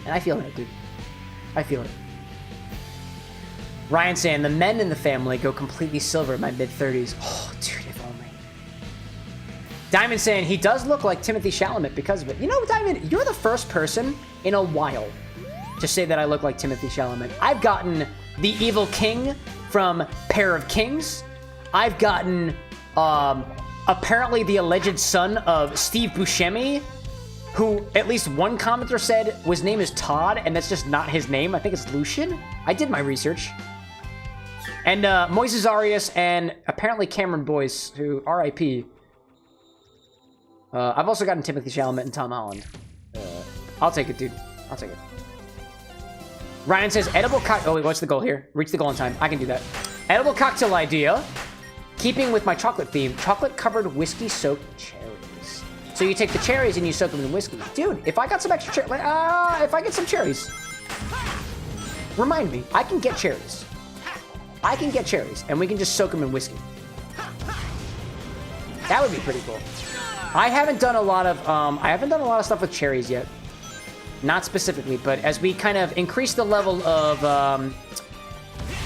Speaker 2: And I feel that, dude. I feel it. Ryan saying, the men in the family go completely silver in my mid-30s. Oh, dude, if only. Diamond saying, he does look like Timothy Chalamet because of it. You know, Diamond, you're the first person in a while to say that I look like Timothy Chalamet. I've gotten the evil king from Pair of Kings. I've gotten, apparently the alleged son of Steve Buscemi, who at least one commenter said his name is Todd, and that's just not his name. I think it's Lucian. I did my research. And Moises Arias and apparently Cameron Boyce, who RIP. I've also gotten Timothy Chalamet and Tom Holland. I'll take it, dude. I'll take it. Ryan says, edible cocktail... Oh, wait, what's the goal here? Reach the goal in time. I can do that. Edible cocktail idea. Keeping with my chocolate theme. Chocolate-covered whiskey-soaked cherries. So you take the cherries and you soak them in whiskey. Dude, if I got some extra cherries... if I get some cherries... Remind me. I can get cherries. I can get cherries, and we can just soak them in whiskey. That would be pretty cool. I haven't done a lot of stuff with cherries yet. Not specifically, but as we kind of increase the level of,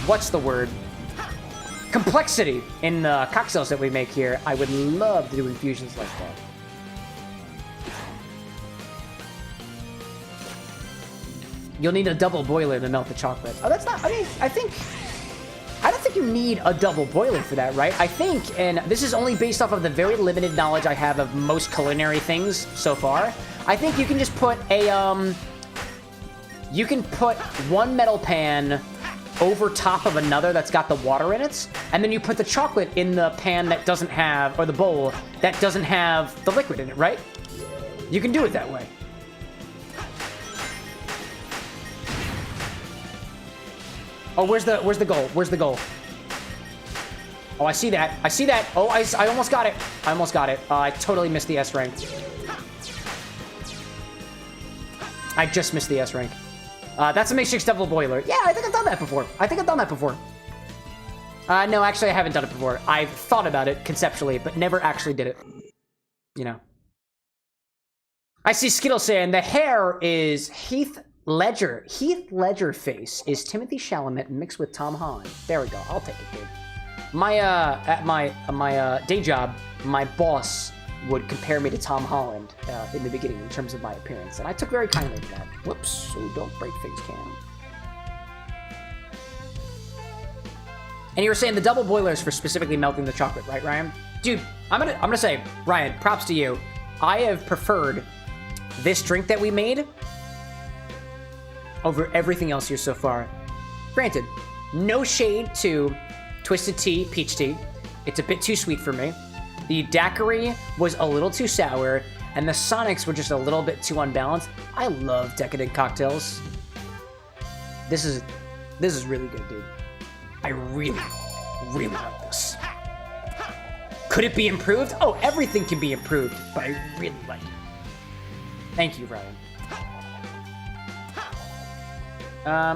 Speaker 2: what's the word? Complexity in the cocktails that we make here, I would love to do infusions like that. You'll need a double boiler to melt the chocolate. Oh, that's not, I mean, I don't think you need a double boiler for that, right? I think, and this is only based off of the very limited knowledge I have of most culinary things so far, I think you can just put a, you can put one metal pan over top of another that's got the water in it, and then you put the chocolate in the pan that doesn't have, or the bowl that doesn't have the liquid in it, right? You can do it that way. Oh, where's the goal? Where's the goal? Oh, I see that. I see that. Oh, I almost got it. I almost got it. I totally missed the S rank. I just missed the S rank. That's a Matrix Devil Boiler. Yeah, I think I've done that before. No, actually, I haven't done it before. I've thought about it conceptually, but never actually did it. You know. I see Skittle saying the hair is Heath Ledger. Heath Ledger face is Timothy Chalamet mixed with Tom Holland. There we go. I'll take it, dude. At my day job, my boss would compare me to Tom Holland in the beginning in terms of my appearance, and I took very kindly to that. Whoops! Oh, don't break things, Cam. And you were saying the double boilers for specifically melting the chocolate, right, Ryan? Dude, I'm gonna say, Ryan, props to you. I have preferred this drink that we made over everything else here so far. Granted, no shade to Twisted Tea, Peach Tea. It's a bit too sweet for me. The daiquiri was a little too sour, and the Sonics were just a little bit too unbalanced. I love decadent cocktails. This is really good, dude. I really, really like this. Could it be improved? Oh, everything can be improved, but I really like it. Thank you, Ryan.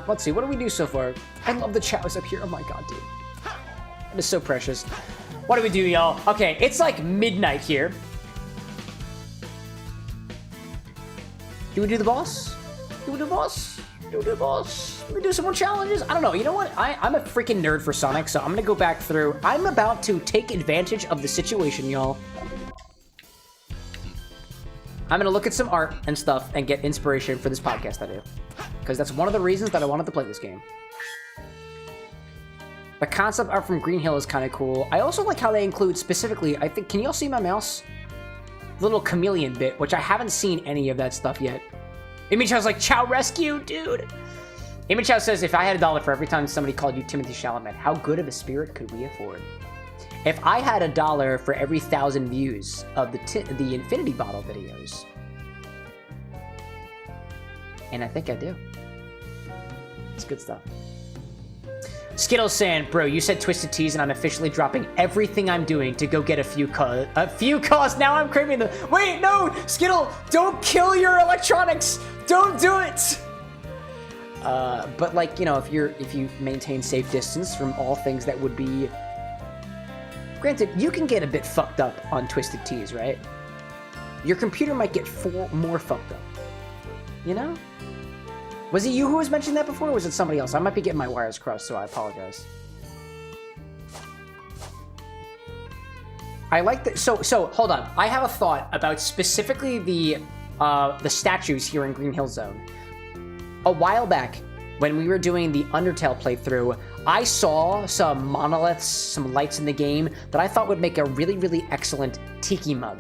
Speaker 2: Let's see, what do we do so far? I love the chows up here. Oh my god, dude. It is so precious. What do we do, y'all? Okay, it's like midnight here. Do we do the boss? Do we do the boss? Do we do the boss? Do we do some more challenges? I don't know. You know what? I'm a freaking nerd for Sonic, so I'm gonna go back through. I'm about to take advantage of the situation, y'all. I'm gonna look at some art and stuff and get inspiration for this podcast I do. Because that's one of the reasons that I wanted to play this game. The concept art from Green Hill is kind of cool. I also like how they include specifically, I think, can you all see my mouse? Little chameleon bit, which I haven't seen any of that stuff yet. Image Chow's like, Chow Rescue, dude. Image Chow says, if I had $1 for every time somebody called you Timothy Chalamet, how good of a spirit could we afford? If I had $1 for every 1,000 views of the Infinity Bottle videos, and I think I do. It's good stuff. Skittles saying, bro, you said Twisted Teas and I'm officially dropping everything I'm doing to go get a few cause. Now I'm craving the... Wait, no! Skittle, don't kill your electronics! Don't do it! But like, you know, if you maintain safe distance from all things that would be... Granted, you can get a bit fucked up on Twisted Teas, right? Your computer might get more fucked up. You know? Was it you who was mentioning that before, or was it somebody else? I might be getting my wires crossed, so I apologize. I like that. So hold on. I have a thought about specifically the statues here in Green Hill Zone. A while back, when we were doing the Undertale playthrough, I saw some monoliths, some lights in the game that I thought would make a really, really excellent tiki mug.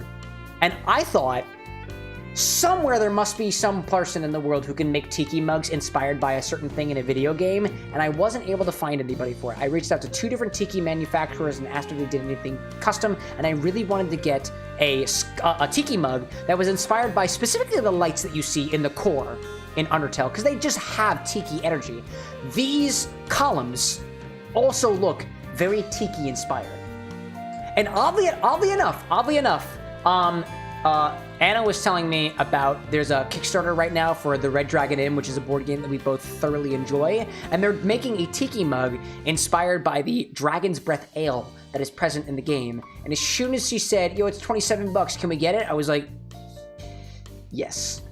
Speaker 2: And I thought, somewhere there must be some person in the world who can make tiki mugs inspired by a certain thing in a video game, and I wasn't able to find anybody for it. I reached out to 2 different tiki manufacturers and asked if they did anything custom, and I really wanted to get a tiki mug that was inspired by specifically the lights that you see in the core in Undertale, because they just have tiki energy. These columns also look very tiki inspired. And oddly enough, Anna was telling me about there's a Kickstarter right now for the Red Dragon Inn, which is a board game that we both thoroughly enjoy, and they're making a tiki mug inspired by the Dragon's Breath Ale that is present in the game. And as soon as she said, yo, it's $27, can we get it? I was like, yes.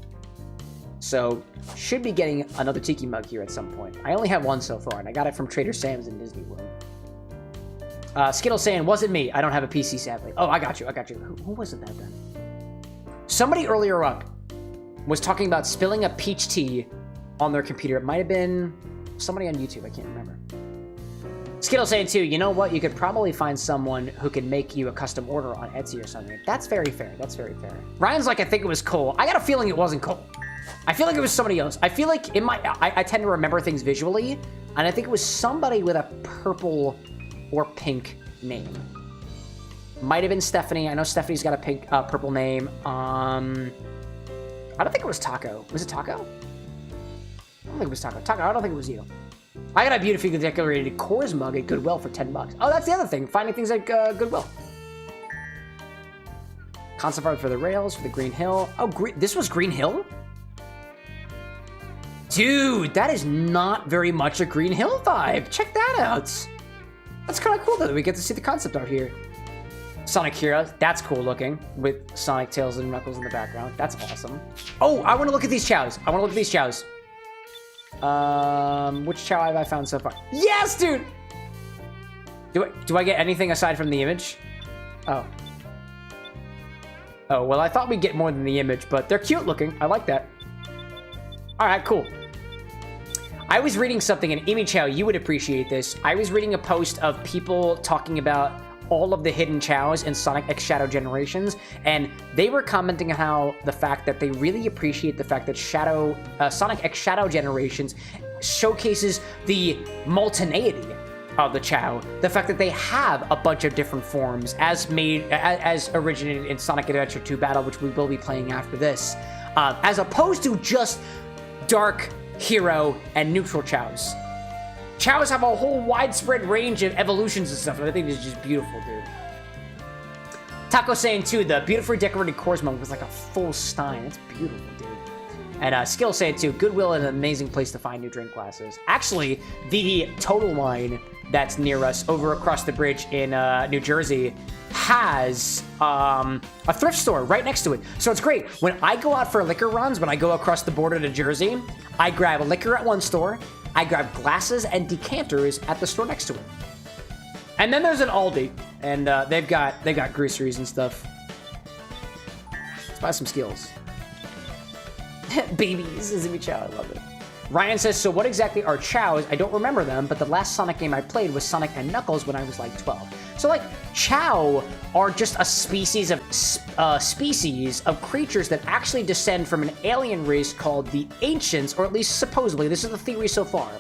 Speaker 2: So, should be getting another tiki mug here at some point. I only have one so far, and I got it from Trader Sam's in Disney World. Skittle saying, wasn't me. I don't have a PC, sadly. Oh, I got you. Who wasn't that then? Somebody earlier up was talking about spilling a peach tea on their computer. It might have been somebody on YouTube. I can't remember. Skittle saying too, you know what? You could probably find someone who can make you a custom order on Etsy or something. That's very fair. That's very fair. Ryan's like, I think it was Cole. I got a feeling it wasn't Cole. I feel like it was somebody else. I feel like I tend to remember things visually, and I think it was somebody with a purple or pink name. Might have been Stephanie. I know Stephanie's got a purple name. I don't think it was Taco. Was it Taco? I don't think it was Taco. Taco, I don't think it was you. I got a beautifully decorated Coors mug at Goodwill for $10. Oh, that's the other thing. Finding things at Goodwill. Concept art for the rails, for the Green Hill. Oh, this was Green Hill? Dude, that is not very much a Green Hill vibe. Check that out. That's kind of cool, though, that we get to see the concept art here. Sonic Hero, that's cool looking, with Sonic, Tails, and Knuckles in the background. That's awesome. Oh, I want to look at these chows. Which chow have I found so far? Yes, dude! Do I get anything aside from the image? Oh. Oh, well, I thought we'd get more than the image, but they're cute looking. I like that. All right, cool. I was reading something, and Amy Chow, you would appreciate this. I was reading a post of people talking about all of the hidden chows in Sonic X Shadow Generations, and they were commenting on how the fact that they really appreciate the fact that Sonic X Shadow Generations showcases the multineity of the chow, the fact that they have a bunch of different forms as originated in Sonic Adventure 2 Battle, which we will be playing after this, as opposed to just Dark, Hero, and Neutral chows. Chows have a whole widespread range of evolutions and stuff, and I think it's just beautiful, dude. Taco saying, too, the beautifully decorated Coors mug was like a full stein. It's beautiful, dude. And Skill saying, too, Goodwill is an amazing place to find new drink glasses. Actually, the Total Wine that's near us over across the bridge in New Jersey has a thrift store right next to it. So it's great. When I go out for liquor runs, when I go across the border to Jersey, I grab a liquor at one store, I grab glasses and decanters at the store next to it. And then there's an Aldi, and they've got groceries and stuff. Let's buy some skills. Babies, Zimmy Chow, I love it. Ryan says, so what exactly are chows? I don't remember them, but the last Sonic game I played was Sonic and Knuckles when I was like 12. So like, chow are just a species of creatures that actually descend from an alien race called the Ancients, or at least supposedly, this is the theory so far.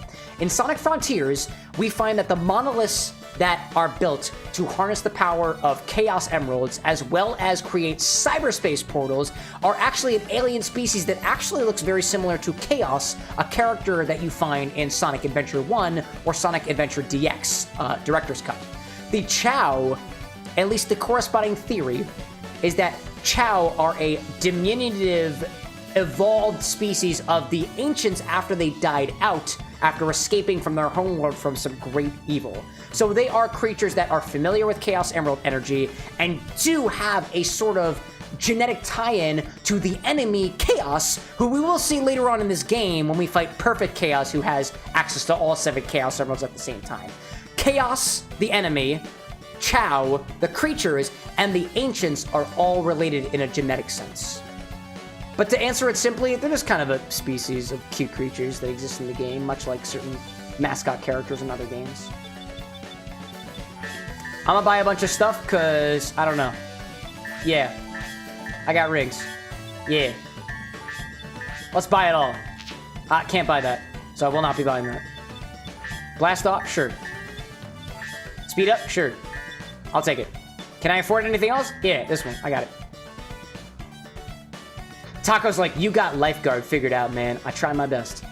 Speaker 2: In Sonic Frontiers, we find that the monoliths that are built to harness the power of Chaos Emeralds, as well as create cyberspace portals, are actually an alien species that actually looks very similar to Chaos, a character that you find in Sonic Adventure 1 or Sonic Adventure DX, Director's Cut. The Chow, at least the corresponding theory, is that Chow are a diminutive, evolved species of the Ancients after they died out, after escaping from their homeworld from some great evil. So they are creatures that are familiar with Chaos Emerald energy and do have a sort of genetic tie-in to the enemy Chaos, who we will see later on in this game when we fight Perfect Chaos, who has access to all 7 Chaos Emeralds at the same time. Chaos, the enemy, Chow, the creatures, and the Ancients are all related in a genetic sense. But to answer it simply, they're just kind of a species of cute creatures that exist in the game, much like certain mascot characters in other games. I'm gonna buy a bunch of stuff, because, I don't know. Yeah. I got rings. Yeah. Let's buy it all. I can't buy that, so I will not be buying that. Blast off? Sure. Speed up? Sure. I'll take it. Can I afford anything else? Yeah, this one. I got it. Taco's like, you got Lifeguard figured out, man. I try my best.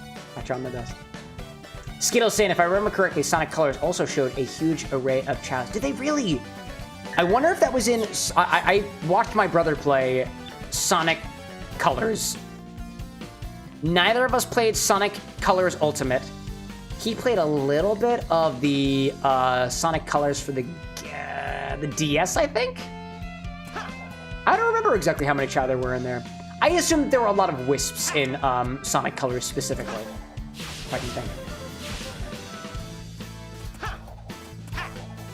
Speaker 2: Skittles saying, if I remember correctly, Sonic Colors also showed a huge array of chows. Did they really? I wonder if that was in... I watched my brother play Sonic Colors. Neither of us played Sonic Colors Ultimate. He played a little bit of the Sonic Colors for the DS, I think? I don't remember exactly how many chow there were in there. I assumed there were a lot of wisps in Sonic Colors specifically, if I can think.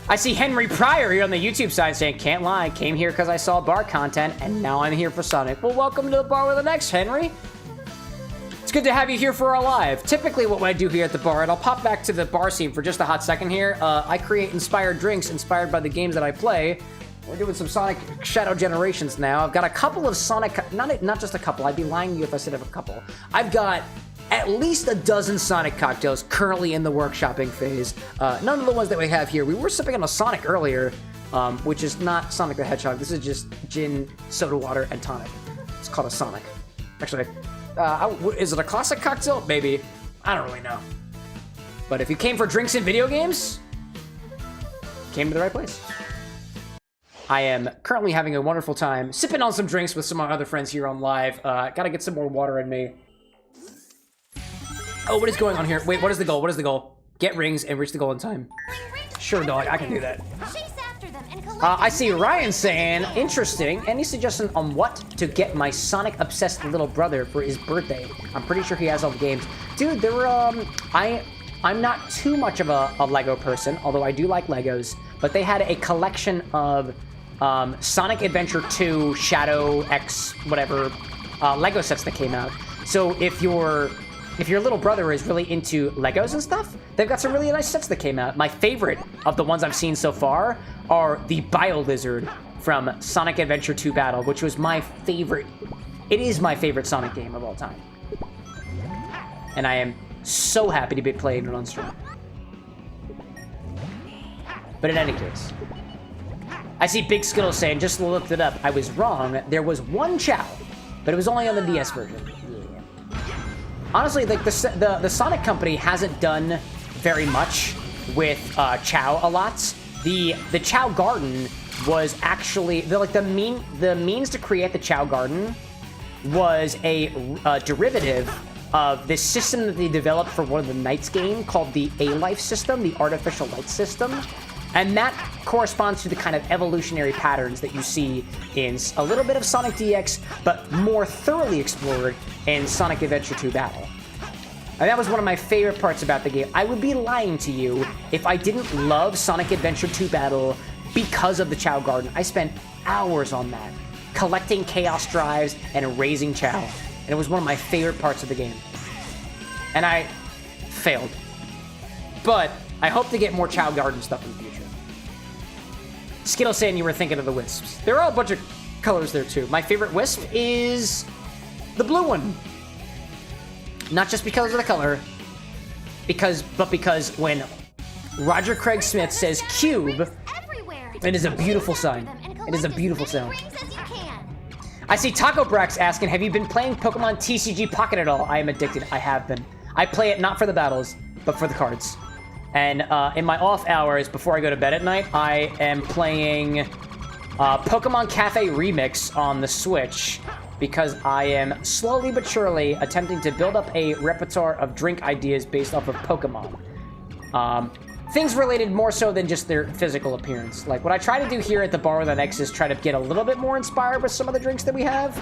Speaker 2: I see Henry Pryor here on the YouTube side saying, can't lie, came here because I saw bar content, and now I'm here for Sonic. Well, welcome to the bar with an X, Henry. It's good to have you here for our live. Typically what I do here at the bar, and I'll pop back to the bar scene for just a hot second here, I create inspired drinks inspired by the games that I play. We're doing some Sonic Shadow Generations now. I've got a couple of Sonic, not just a couple, I'd be lying to you if I said I have a couple. I've got at least a dozen Sonic cocktails currently in the workshopping phase. None of the ones that we have here. We were sipping on a Sonic earlier, which is not Sonic the Hedgehog. This is just gin, soda water, and tonic. It's called a Sonic. Actually, is it a classic cocktail? Maybe. I don't really know. But if you came for drinks and video games, came to the right place. I am currently having a wonderful time sipping on some drinks with some of my other friends here on live. Gotta get some more water in me. Oh, what is going on here? Wait, what is the goal? What is the goal? Get rings and reach the goal in time. Sure, dog, I can do that.
Speaker 4: Chase after them and collect
Speaker 2: I see Ryan saying, interesting. Any suggestion on what to get my Sonic-obsessed little brother for his birthday? I'm pretty sure he has all the games. Dude, there were, I'm not too much of a Lego person, although I do like Legos, but they had a collection of Sonic Adventure 2, Shadow X, whatever, Lego sets that came out. So if your little brother is really into Legos and stuff, they've got some really nice sets that came out. My favorite of the ones I've seen so far are the Bio Lizard from Sonic Adventure 2 Battle, which was my favorite. It is my favorite Sonic game of all time. And I am so happy to be playing it on stream. But in any case, I see Big Skittles saying, just looked it up. I was wrong. There was one Chow, but it was only on the DS version. Yeah. Honestly, like the Sonic company hasn't done very much with Chow a lot. The Chow Garden was actually the means to create the Chow Garden was a derivative of this system that they developed for one of the Knights game called the A-Life system, the artificial light system. And that corresponds to the kind of evolutionary patterns that you see in a little bit of Sonic DX, but more thoroughly explored in Sonic Adventure 2 Battle. And that was one of my favorite parts about the game. I would be lying to you if I didn't love Sonic Adventure 2 Battle because of the Chow Garden. I spent hours on that, collecting Chaos Drives and raising Chow. And it was one of my favorite parts of the game. And I failed. But I hope to get more Chow Garden stuff in the future. Skittle saying you were thinking of the wisps. There are a bunch of colors there too. My favorite wisp is the blue one. Not just because of the color, but because when Roger Craig Smith says cube, it is a beautiful sign. It is a beautiful sound. I see Taco Brax asking, have you been playing Pokemon TCG Pocket at all? I am addicted. I have been. I play it not for the battles, but for the cards. And in my off hours, before I go to bed at night, I am playing Pokemon Cafe Remix on the Switch because I am slowly but surely attempting to build up a repertoire of drink ideas based off of Pokemon. Things related more so than just their physical appearance. Like, what I try to do here at the Bar with an X is try to get a little bit more inspired with some of the drinks that we have.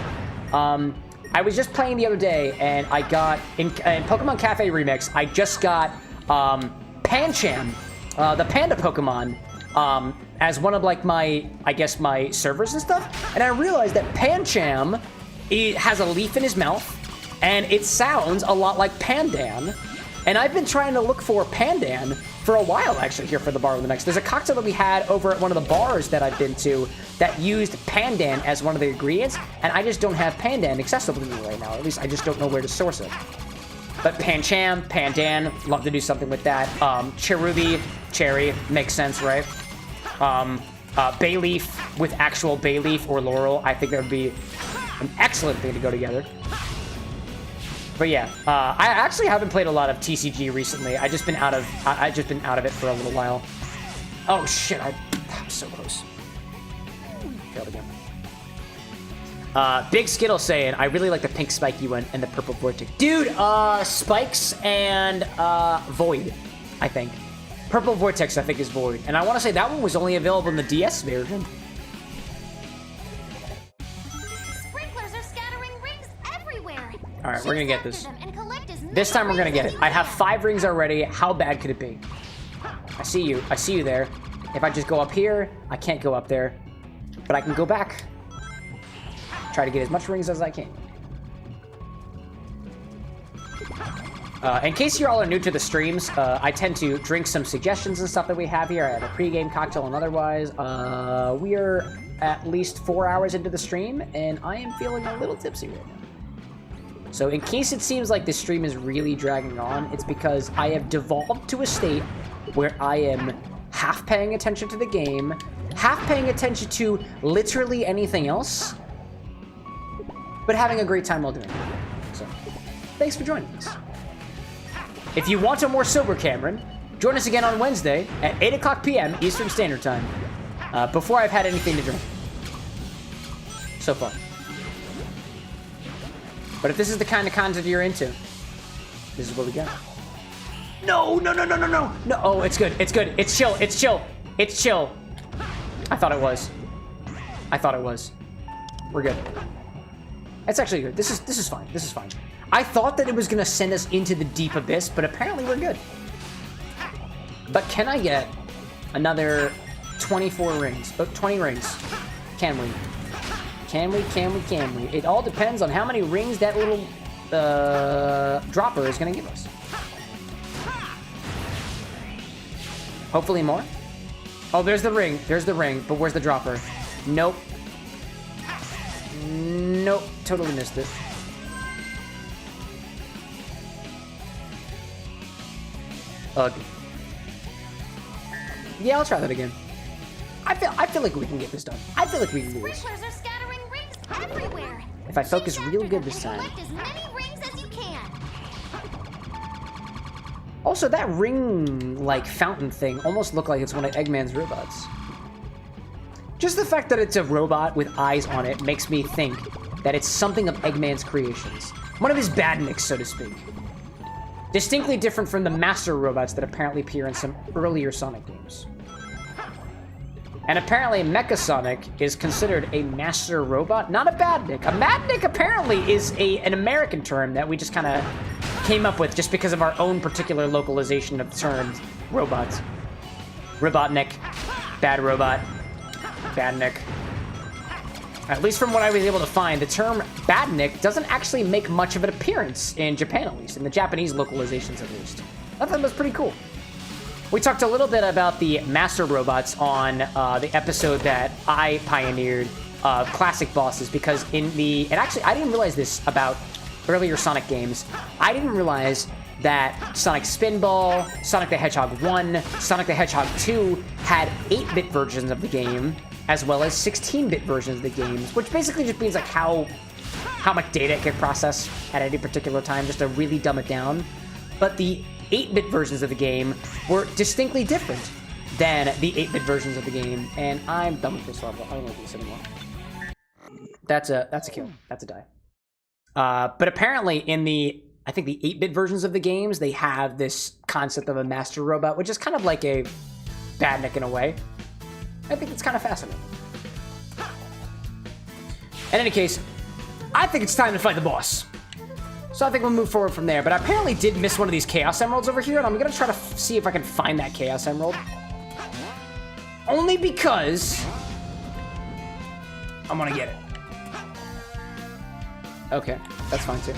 Speaker 2: I was just playing the other day, and I got, in Pokemon Cafe Remix, I just got Pancham, the panda Pokemon, as one of, like, my, I guess, my servers and stuff. And I realized that Pancham has a leaf in his mouth, and it sounds a lot like Pandan. And I've been trying to look for Pandan for a while, actually, here for the Bar with an X. There's a cocktail that we had over at one of the bars that I've been to that used Pandan as one of the ingredients, and I just don't have Pandan accessible to me right now. At least I just don't know where to source it. But Pancham, Pandan, love to do something with that. Cherubi, cherry, makes sense, right? Bay leaf with actual bay leaf or laurel, I think that would be an excellent thing to go together. But yeah, I actually haven't played a lot of TCG recently. I've just been out of it for a little while. Oh shit, I'm so close. Failed again. Big Skittle saying, I really like the pink spiky one and the purple vortex. Dude, spikes and void, I think. Purple vortex, I think, is void. And I want to say that one was only available in the DS version.
Speaker 4: Sprinklers are scattering rings everywhere.
Speaker 2: All right, we're gonna get this.
Speaker 4: Chase after them and collect as
Speaker 2: This time we're gonna
Speaker 4: many
Speaker 2: get it.
Speaker 4: rings as
Speaker 2: I
Speaker 4: you
Speaker 2: have
Speaker 4: can.
Speaker 2: 5 rings already. How bad could it be? I see you. I see you there. If I just go up here, I can't go up there. But I can go back. Try to get as much rings as I can. In case you all are new to the streams, I tend to drink some suggestions and stuff that we have here. I have a pregame cocktail and otherwise. We are at least 4 hours into the stream, and I am feeling a little tipsy right now. So in case it seems like this stream is really dragging on, it's because I have devolved to a state where I am half paying attention to the game, half paying attention to literally anything else, but having a great time while doing it. So, thanks for joining us. If you want a more sober Cameron, join us again on Wednesday at 8 o'clock p.m. Eastern Standard Time. Before I've had anything to drink. So far. But if this is the kind of content you're into, this is what we got. No, no, no, no, no, no. No, oh, it's good. It's good. It's chill. It's chill. It's chill. I thought it was. I thought it was. We're good. It's actually good. This is fine. This is fine. I thought that it was gonna send us into the deep abyss, but apparently we're good. But can I get another 24 rings? 20 rings. Can we? Can we? Can we? Can we? It all depends on how many rings that little dropper is gonna give us. Hopefully more. Oh, there's the ring. There's the ring. But where's the dropper? Nope. Nope. Totally missed it. Ugh. Yeah, I'll try that again. I feel like we can get this done. I feel like we can do this.
Speaker 4: Sprinklers are scattering rings everywhere.
Speaker 2: If I focus real good this time.
Speaker 4: Collect as many rings as you can.
Speaker 2: Also, that ring-like fountain thing almost looked like it's one of Eggman's robots. Just the fact that it's a robot with eyes on it makes me think that it's something of Eggman's creations. One of his badniks, so to speak. Distinctly different from the master robots that apparently appear in some earlier Sonic games. And apparently Mecha Sonic is considered a master robot, not a badnik. A badnik apparently is an American term that we just kind of came up with just because of our own particular localization of the terms robots. Robotnik, bad robot, badnik. At least from what I was able to find, the term badnik doesn't actually make much of an appearance in Japan, at least, in the Japanese localizations at least. I thought that was pretty cool. We talked a little bit about the master robots on the episode that I pioneered, classic bosses, because in the, and actually I didn't realize this about earlier Sonic games. I didn't realize that Sonic Spinball, Sonic the Hedgehog 1, Sonic the Hedgehog 2 had 8-bit versions of the game, as well as 16-bit versions of the games, which basically just means like how much data it can process at any particular time, just to really dumb it down. But the 8-bit versions of the game were distinctly different than the 8-bit versions of the game, and I'm done with this level. I don't want to do this anymore. That's a kill. That's a die. But apparently in the, I think the 8-bit versions of the games, they have this concept of a master robot, which is kind of like a badnik in a way. I think it's kind of fascinating. In any case, I think it's time to fight the boss. So I think we'll move forward from there. But I apparently did miss one of these Chaos Emeralds over here, and I'm going to try to see if I can find that Chaos Emerald. Only because I'm going to get it. Okay, that's fine too.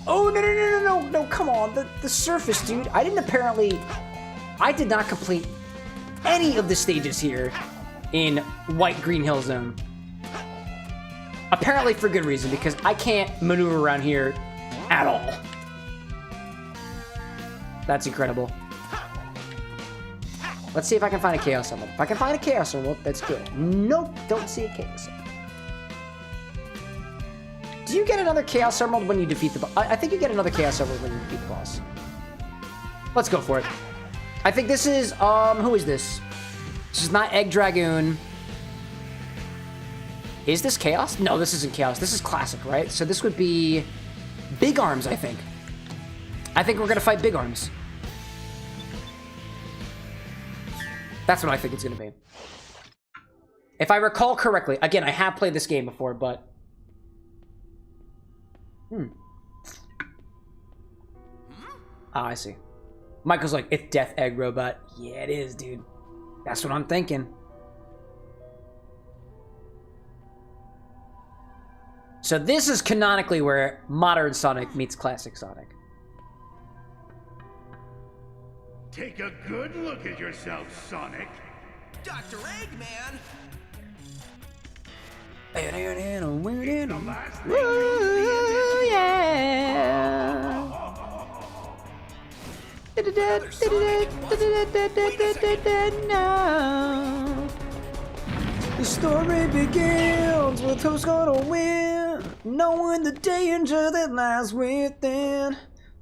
Speaker 2: Oh, no, no, no, no, no, no, come on. The surface, dude. I did not complete any of the stages here in White Green Hill Zone. Apparently for good reason, because I can't maneuver around here at all. That's incredible. Let's see if I can find a Chaos Emerald. If I can find a Chaos Emerald, that's good. Nope, don't see a Chaos Emerald. Do you get another Chaos Emerald when you defeat the boss? I think you get another Chaos Emerald when you defeat the boss. Let's go for it. I think this is, who is this? This is not Egg Dragoon. Is this Chaos? No, this isn't Chaos. This is Classic, right? So this would be Big Arms, I think. I think we're gonna fight Big Arms. That's what I think it's gonna be. If I recall correctly, again, I have played this game before, but... Ah, I see. Michael's like, it's Death Egg Robot. Yeah, it is, dude. That's what I'm thinking. So this is canonically where modern Sonic meets classic Sonic.
Speaker 7: Take a good look at yourself, Sonic.
Speaker 5: Dr. Eggman!
Speaker 7: The last thing
Speaker 2: Ooh, yeah. No. The story begins with who's gonna win, knowing the danger that lies within.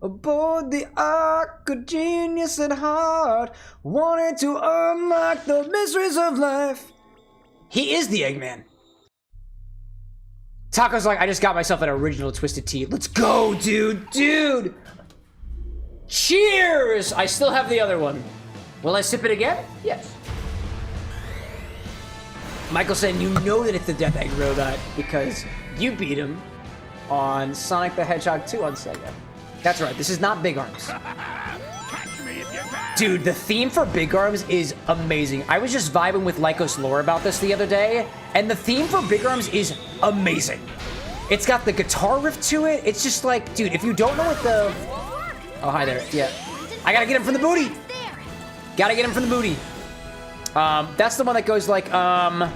Speaker 2: aboard the ark, a genius at heart, wanted to unlock the mysteries of life. He is the Eggman. Taco's like, I just got myself an original Twisted Tea. Let's go, dude, dude. Cheers! I still have the other one. Will I sip it again? Yes. Michael saying, you know that it's the Death Egg Robot because you beat him on Sonic the Hedgehog 2 on Sega. That's right, this is not Big Arms. Dude, the theme for Big Arms is amazing. I was just vibing with Lycos Lore about this the other day, and the theme for Big Arms is amazing. It's got the guitar riff to it. It's just like, dude, if you don't know what the... Oh, hi there. Yeah. I gotta get him from the booty. Gotta get him from the booty. That's the one that goes like, I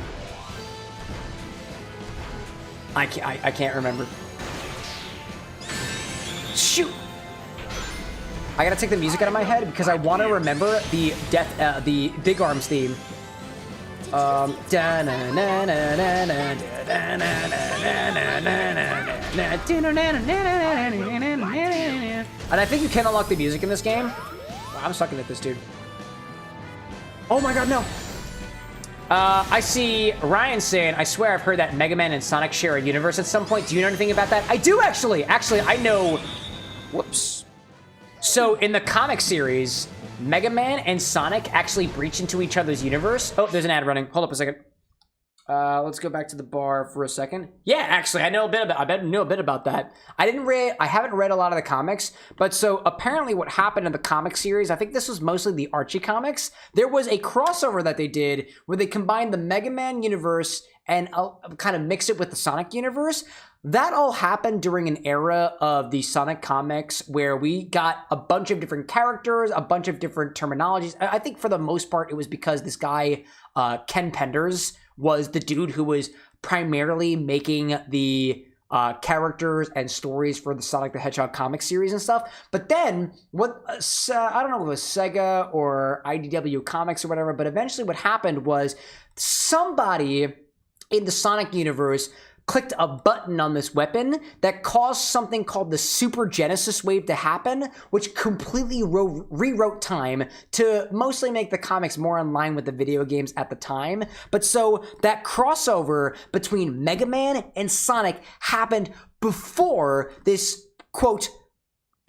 Speaker 2: can't remember. Shoot. I gotta take the music out of my head because I want to remember the the Big Arms theme. And I think you can unlock the music in this game. Wow, I'm sucking at this, dude. Oh my god, no. I see Ryan saying, I swear I've heard that Mega Man and Sonic share a universe at some point. Do you know anything about that? I do, actually. Actually, I know... Whoops. So, in the comic series, Mega Man and Sonic actually breach into each other's universe. Oh, there's an ad running. Hold up a second. Let's go back to the bar for a second. Yeah, actually, I know a bit about that. I haven't read a lot of the comics, but so apparently what happened in the comic series, I think this was mostly the Archie comics, there was a crossover that they did where they combined the Mega Man universe and kind of mixed it with the Sonic universe. That all happened during an era of the Sonic comics where we got a bunch of different characters, a bunch of different terminologies. I think for the most part, it was because this guy, Ken Penders, was the dude who was primarily making the characters and stories for the Sonic the Hedgehog comic series and stuff. But then, I don't know if it was Sega or IDW Comics or whatever, but eventually what happened was somebody in the Sonic universe clicked a button on this weapon that caused something called the Super Genesis Wave to happen, which completely rewrote time to mostly make the comics more in line with the video games at the time. But so that crossover between Mega Man and Sonic happened before this, quote,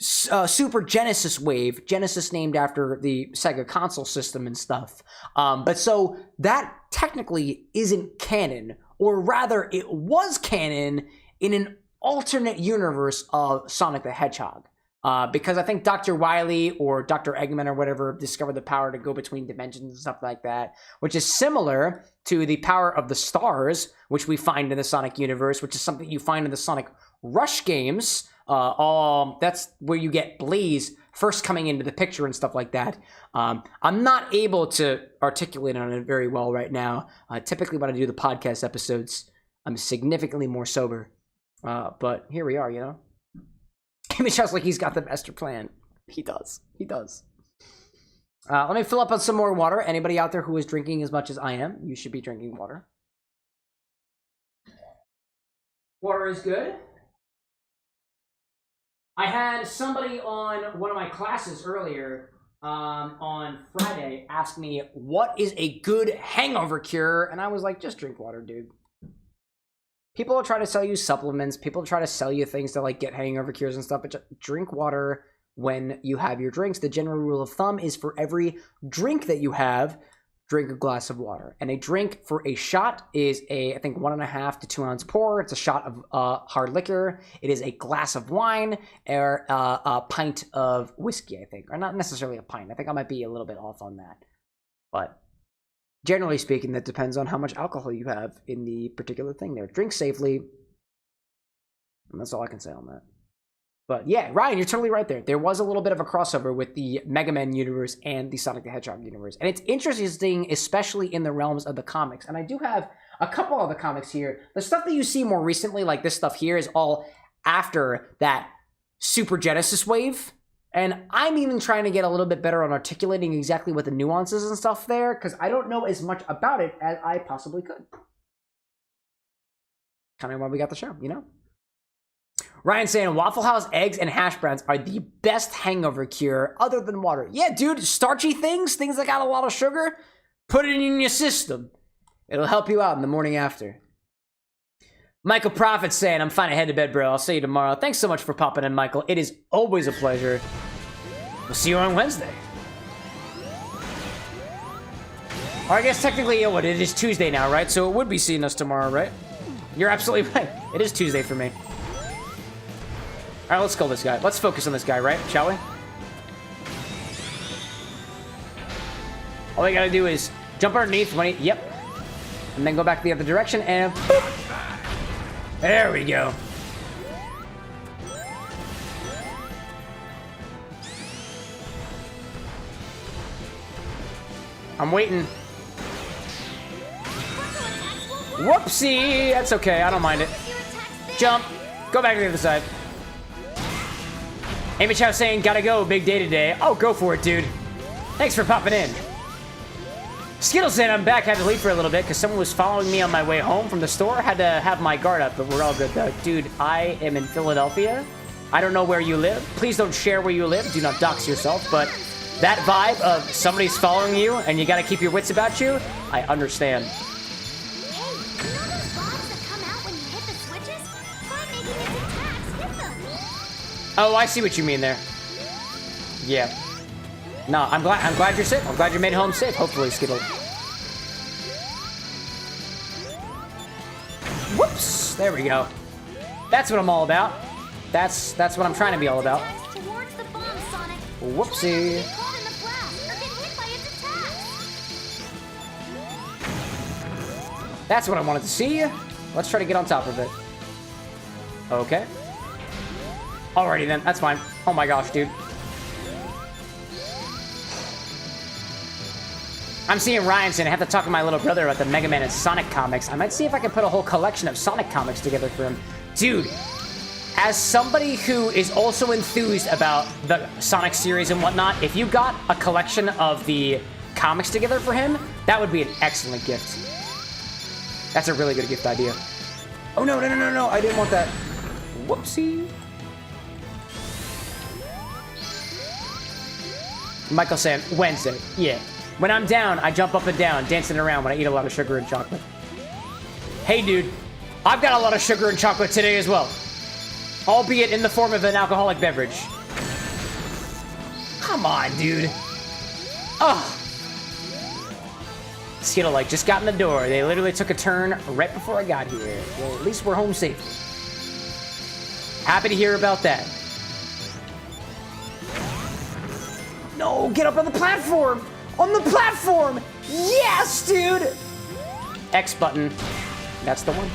Speaker 2: Super Genesis Wave, Genesis named after the Sega console system and stuff. But so that technically isn't canon, or rather it was canon in an alternate universe of Sonic the Hedgehog. Because I think Dr. Wily or Dr. Eggman or whatever discovered the power to go between dimensions and stuff like that, which is similar to the power of the stars, which we find in the Sonic universe, which is something you find in the Sonic Rush games. That's where you get Blaze first coming into the picture and stuff like that. I'm not able to articulate on it very well right now. Typically when I do the podcast episodes, I'm significantly more sober. But here we are, you know? It sounds like he's got the master plan. He does. He does. Let me fill up on some more water. Anybody out there who is drinking as much as I am, you should be drinking water. Water is good. I had somebody on one of my classes earlier on Friday ask me, what is a good hangover cure? And I was like, just drink water, dude. People will try to sell you supplements. People try to sell you things to like get hangover cures and stuff, but just drink water when you have your drinks. The general rule of thumb is for every drink that you have, drink a glass of water. And a drink for a shot is I think 1.5 to 2 ounce pour. It's a shot of hard liquor. It is a glass of wine or a pint of whiskey, I think. Or not necessarily a pint. I think I might be a little bit off on that. But generally speaking, that depends on how much alcohol you have in the particular thing there. Drink safely. And that's all I can say on that. But yeah, Ryan, you're totally right there. There was a little bit of a crossover with the Mega Man universe and the Sonic the Hedgehog universe. And it's interesting, especially in the realms of the comics. And I do have a couple of the comics here. The stuff that you see more recently, like this stuff here, is all after that Super Genesis wave. And I'm even trying to get a little bit better on articulating exactly what the nuances and stuff there, because I don't know as much about it as I possibly could. Kind of why we got the show, you know? Ryan saying Waffle House eggs and hash browns are the best hangover cure other than water. Yeah, dude, starchy things that got a lot of sugar, put it in your system. It'll help you out in the morning after. Michael Prophet saying, I'm fine to head to bed, bro. I'll see you tomorrow. Thanks so much for popping in, Michael. It is always a pleasure. We'll see you on Wednesday. Or I guess technically, it is Tuesday now, right? So it would be seeing us tomorrow, right? You're absolutely right. It is Tuesday for me. All right, let's kill this guy. Let's focus on this guy, right? Shall we? All we gotta do is jump underneath when he... Yep. And then go back the other direction and... Boop. There we go. I'm waiting. Whoopsie! That's okay, I don't mind it. Jump. Go back to the other side. Amy Chow saying, gotta go, big day today. Oh, go for it, dude. Thanks for popping in. Skittles saying, I'm back, had to leave for a little bit because someone was following me on my way home from the store. Had to have my guard up, but we're all good though. Dude, I am in Philadelphia. I don't know where you live. Please don't share where you live. Do not dox yourself, but that vibe of somebody's following you and you gotta keep your wits about you, I understand.
Speaker 4: Hey, you know those bombs that come out when you hit the switches? Try making its attacks hit them.
Speaker 2: Oh, I see what you mean there. Yeah. No, I'm glad you're safe. I'm glad you made it home safe, hopefully, Skittle. Whoops! There we go. That's what I'm all about. That's what I'm trying to be all about.
Speaker 4: Towards the bomb, Sonic.
Speaker 2: Whoopsie.
Speaker 4: Get caught in the blast or get hit by its attacks.
Speaker 2: That's what I wanted to see. Let's try to get on top of it. Okay. Alrighty then, that's fine. Oh my gosh, dude. I'm seeing Ryan saying I have to talk to my little brother about the Mega Man and Sonic comics. I might see if I can put a whole collection of Sonic comics together for him. Dude, as somebody who is also enthused about the Sonic series and whatnot, if you got a collection of the comics together for him, that would be an excellent gift. That's a really good gift idea. Oh, no, I didn't want that. Whoopsie. Michael saying, Wednesday, yeah. When I'm down, I jump up and down, dancing around when I eat a lot of sugar and chocolate. Hey, dude, I've got a lot of sugar and chocolate today as well. Albeit in the form of an alcoholic beverage. Come on, dude. Oh. Skittle, like, just got in the door. They literally took a turn right before I got here. Well, at least we're home safe. Happy to hear about that. No, get up on the platform! On the platform! Yes, dude! X button. That's the one.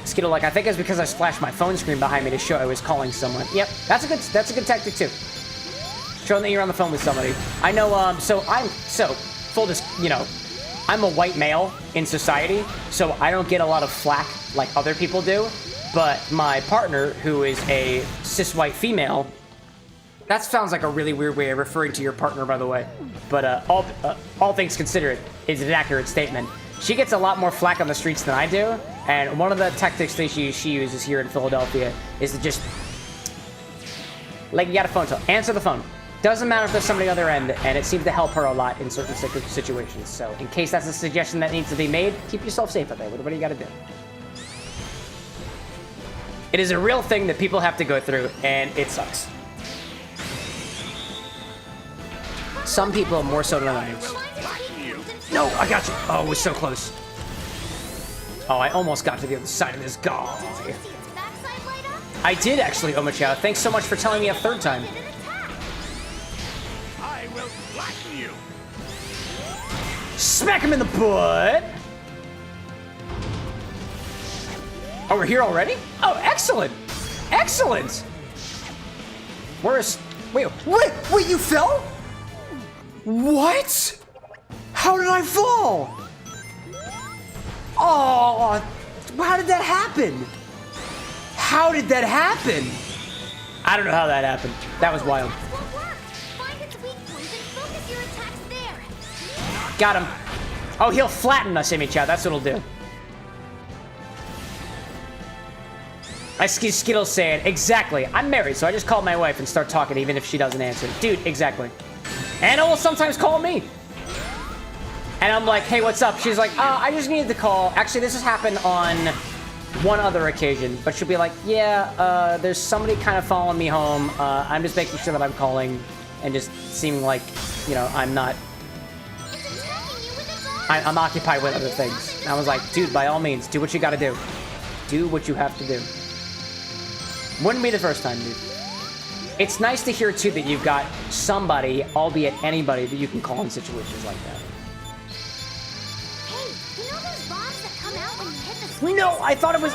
Speaker 2: Skittle, like, I think it's because I splashed my phone screen behind me to show I was calling someone. Yep, that's a good tactic too. Showing that you're on the phone with somebody. I know, I'm a white male in society, so I don't get a lot of flack like other people do. But my partner, who is a cis white female, that sounds like a really weird way of referring to your partner, by the way. But all things considered, it's an accurate statement. She gets a lot more flack on the streets than I do, and one of the tactics that she uses here in Philadelphia is to just, like, you got a phone call, answer the phone. Doesn't matter if there's somebody on the other end, and it seems to help her a lot in certain situations. So, in case that's a suggestion that needs to be made, keep yourself safe out there. What do you got to do? It is a real thing that people have to go through, and it sucks. Some people more so than others. No, I got you. Oh, it was so close. Oh, I almost got to the other side of this guy. I did actually, Omachow. Thanks so much for telling me a third time.
Speaker 7: I will flatten you.
Speaker 2: Smack him in the butt. Oh, we're here already? Oh, excellent. Excellent. Where's... Wait, you fell? What? How did I fall? Oh, how did that happen? How did that happen? I don't know how that happened. That was wild. Got him. Oh, he'll flatten us, Amy Chow. That's what he'll do. I see Skittles saying, exactly. I'm married, so I just call my wife and start talking even if she doesn't answer. Dude, exactly. Anna will sometimes call me. And I'm like, hey, what's up? She's like, I just needed to call. Actually, this has happened on one other occasion. But she'll be like, yeah, there's somebody kind of following me home. I'm just making sure that I'm calling and just seeming like, you know, I'm not... I'm occupied with other things. And I was like, dude, by all means, do what you gotta do. Do what you have to do. Wouldn't be the first time, dude. It's nice to hear, too, that you've got somebody, albeit anybody, that you can call in situations like that.
Speaker 4: Hey, you know those bombs that come out when you hit the switch?
Speaker 2: No, I thought it was...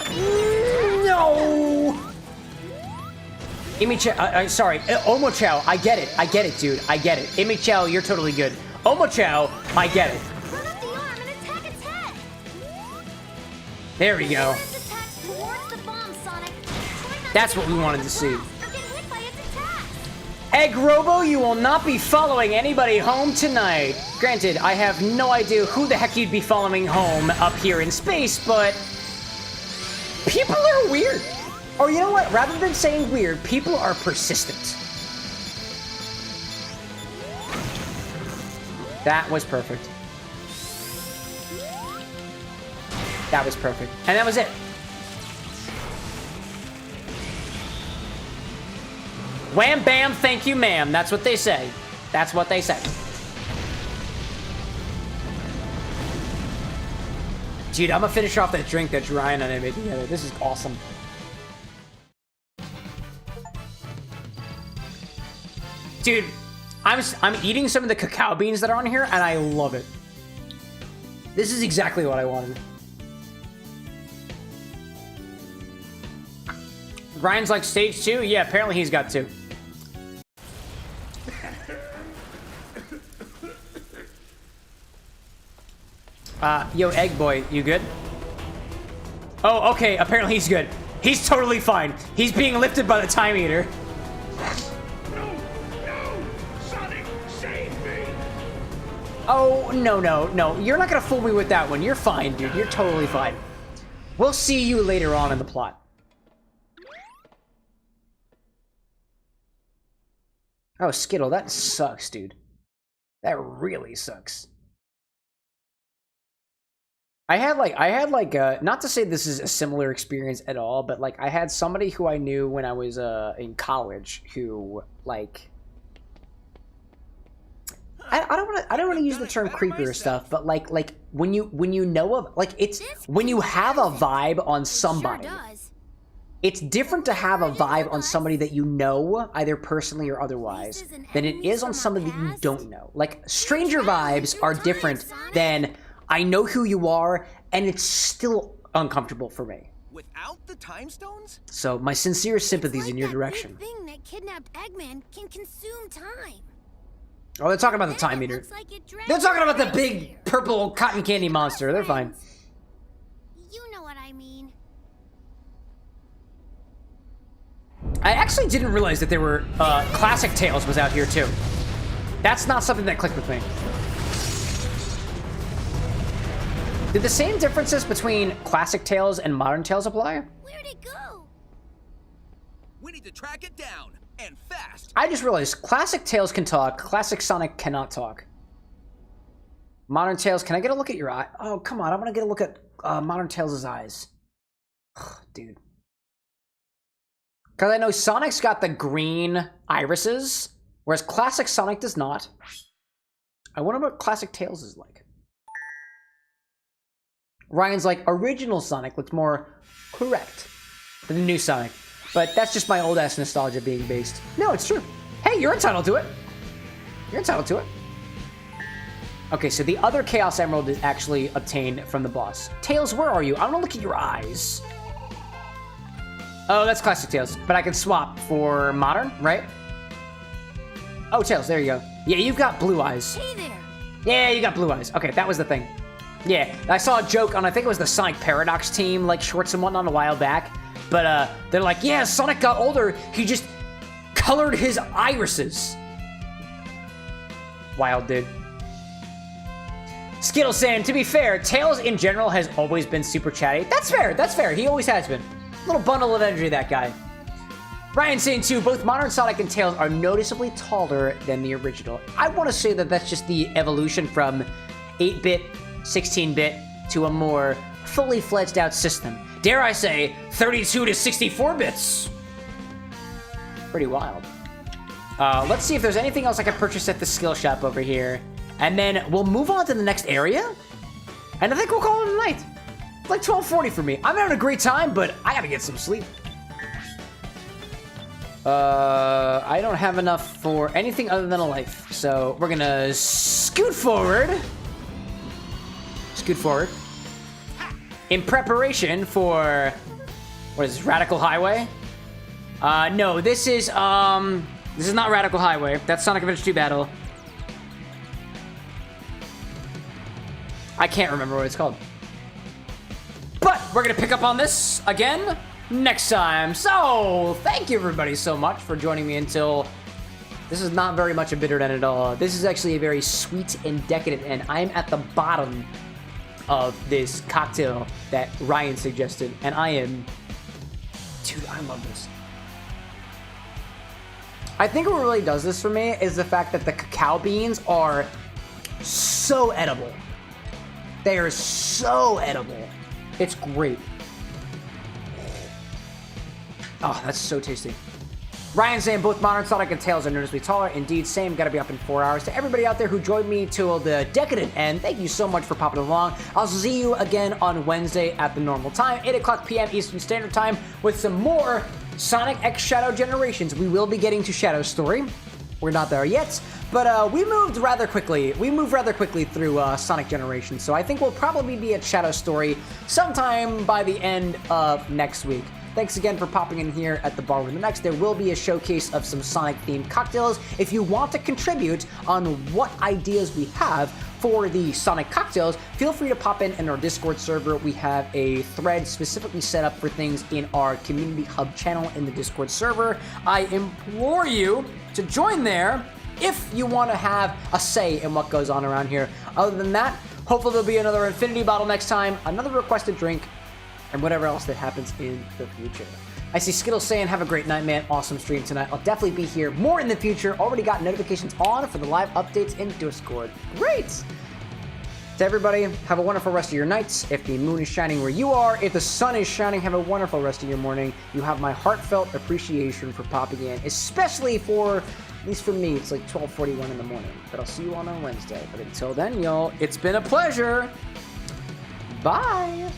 Speaker 2: No! Imi-Chow, sorry, Omo-Chow, I get it, dude, I get it. Imi-Chow, you're totally good. Omo-Chow, I get it.
Speaker 4: Run up the arm and attack its head.
Speaker 2: There we go.
Speaker 4: Its attack towards the bomb, Sonic. Try not
Speaker 2: That's
Speaker 4: to
Speaker 2: what
Speaker 4: get
Speaker 2: we wanted to
Speaker 4: hit
Speaker 2: see.
Speaker 4: or get hit by its attack.
Speaker 2: Egg Robo, you will not be following anybody home tonight. Granted, I have no idea who the heck you'd be following home up here in space, but... people are weird. Or you know what? Rather than saying weird, people are persistent. That was perfect. That was perfect. And that was it. Wham bam, thank you ma'am. That's what they say. That's what they say. Dude, I'm gonna finish off that drink that Ryan and I made together. This is awesome. Dude, I'm eating some of the cacao beans that are on here, and I love it. This is exactly what I wanted. Ryan's like, stage 2? Yeah, apparently he's got 2. Yo, Egg Boy, you good? Oh, okay, apparently he's good. He's totally fine. He's being lifted by the time eater. Oh, no. You're not gonna fool me with that one. You're fine, dude. You're totally fine. We'll see you later on in the plot. Oh, Skittle, that sucks, dude. That really sucks. I had like, not to say this is a similar experience at all, but like, I had somebody who I knew when I was, in college who, like... I don't want to use the term creeper or stuff, but like when you know of, like, it's when you have a vibe on somebody, it's different to have a vibe on somebody that you know, either personally or otherwise, than it is on somebody that you don't know. Like, stranger vibes are different than I know who you are, and it's still uncomfortable for me.
Speaker 5: Without the time stones?
Speaker 2: So my sincere sympathies in your direction.
Speaker 4: Thing that kidnapped Eggman can consume time.
Speaker 2: Oh, they're talking about the time meter. They're talking about the big purple cotton candy monster. They're fine.
Speaker 4: You know what I mean.
Speaker 2: I actually didn't realize that there were classic Tales was out here too. That's not something that clicked with me. Did the same differences between classic Tales and modern Tales apply?
Speaker 4: Where'd it go?
Speaker 5: We need to track it down. And fast.
Speaker 2: I just realized classic Tales can talk, classic Sonic cannot talk. Modern Tales, can I get a look at your eye? Oh, come on, I want to get a look at Modern Tales' eyes. Ugh, dude. Because I know Sonic's got the green irises, whereas classic Sonic does not. I wonder what classic Tales is like. Ryan's like, original Sonic looks more correct than the new Sonic. But that's just my old-ass nostalgia being based. No, it's true. Hey, you're entitled to it. You're entitled to it. Okay, so the other Chaos Emerald is actually obtained from the boss. Tails, where are you? I want to look at your eyes. Oh, that's classic Tails. But I can swap for modern, right? Oh, Tails, there you go. Yeah, you've got blue eyes.
Speaker 4: Hey there.
Speaker 2: Yeah, you got blue eyes. Okay, that was the thing. Yeah, I saw a joke on, I think it was the Sonic Paradox team, like, shorts and whatnot a while back. But, they're like, yeah, Sonic got older, he just colored his irises. Wild, dude. Skittle saying, to be fair, Tails in general has always been super chatty. That's fair, he always has been. Little bundle of energy, that guy. Ryan saying too, both modern Sonic and Tails are noticeably taller than the original. I want to say that that's just the evolution from 8-bit, 16-bit to a more fully fledged out system. Dare I say, 32 to 64 bits. Pretty wild. Let's see if there's anything else I can purchase at the skill shop over here. And then we'll move on to the next area. And I think we'll call it a night. It's like 12:40 for me. I'm having a great time, but I gotta get some sleep. I don't have enough for anything other than a life. So we're gonna scoot forward. Scoot forward. In preparation for, what is this, Radical Highway? No, this is not Radical Highway. That's Sonic Adventure 2 Battle. I can't remember what it's called. But we're gonna pick up on this again next time. So, thank you everybody so much for joining me until... This is not very much a bitter end at all. This is actually a very sweet and decadent end. I'm at the bottom of this cocktail that Ryan suggested, and I am... Dude, I love this. I think what really does this for me is the fact that the cacao beans are so edible. They are so edible. It's great. Oh, that's so tasty. Ryan saying both modern Sonic and Tails are noticeably taller. Indeed, same. Gotta be up in 4 hours. To everybody out there who joined me till the decadent end, thank you so much for popping along. I'll see you again on Wednesday at the normal time, 8 o'clock p.m. Eastern Standard Time, with some more Sonic X Shadow Generations. We will be getting to Shadow Story. We're not there yet, but we moved rather quickly. We moved rather quickly through Sonic Generations, so I think we'll probably be at Shadow Story sometime by the end of next week. Thanks again for popping in here at the Bar with an X. There will be a showcase of some Sonic-themed cocktails. If you want to contribute on what ideas we have for the Sonic cocktails, feel free to pop in our Discord server. We have a thread specifically set up for things in our community hub channel in the Discord server. I implore you to join there if you want to have a say in what goes on around here. Other than that, hopefully there'll be another Infinity bottle next time, another requested drink, and whatever else that happens in the future. I see Skittles saying, have a great night, man. Awesome stream tonight. I'll definitely be here more in the future. Already got notifications on for the live updates in Discord. Great! To everybody, have a wonderful rest of your nights. If the moon is shining where you are, if the sun is shining, have a wonderful rest of your morning. You have my heartfelt appreciation for popping in, especially for, at least for me, it's like 12:41 in the morning. But I'll see you on Wednesday. But until then, y'all, it's been a pleasure. Bye!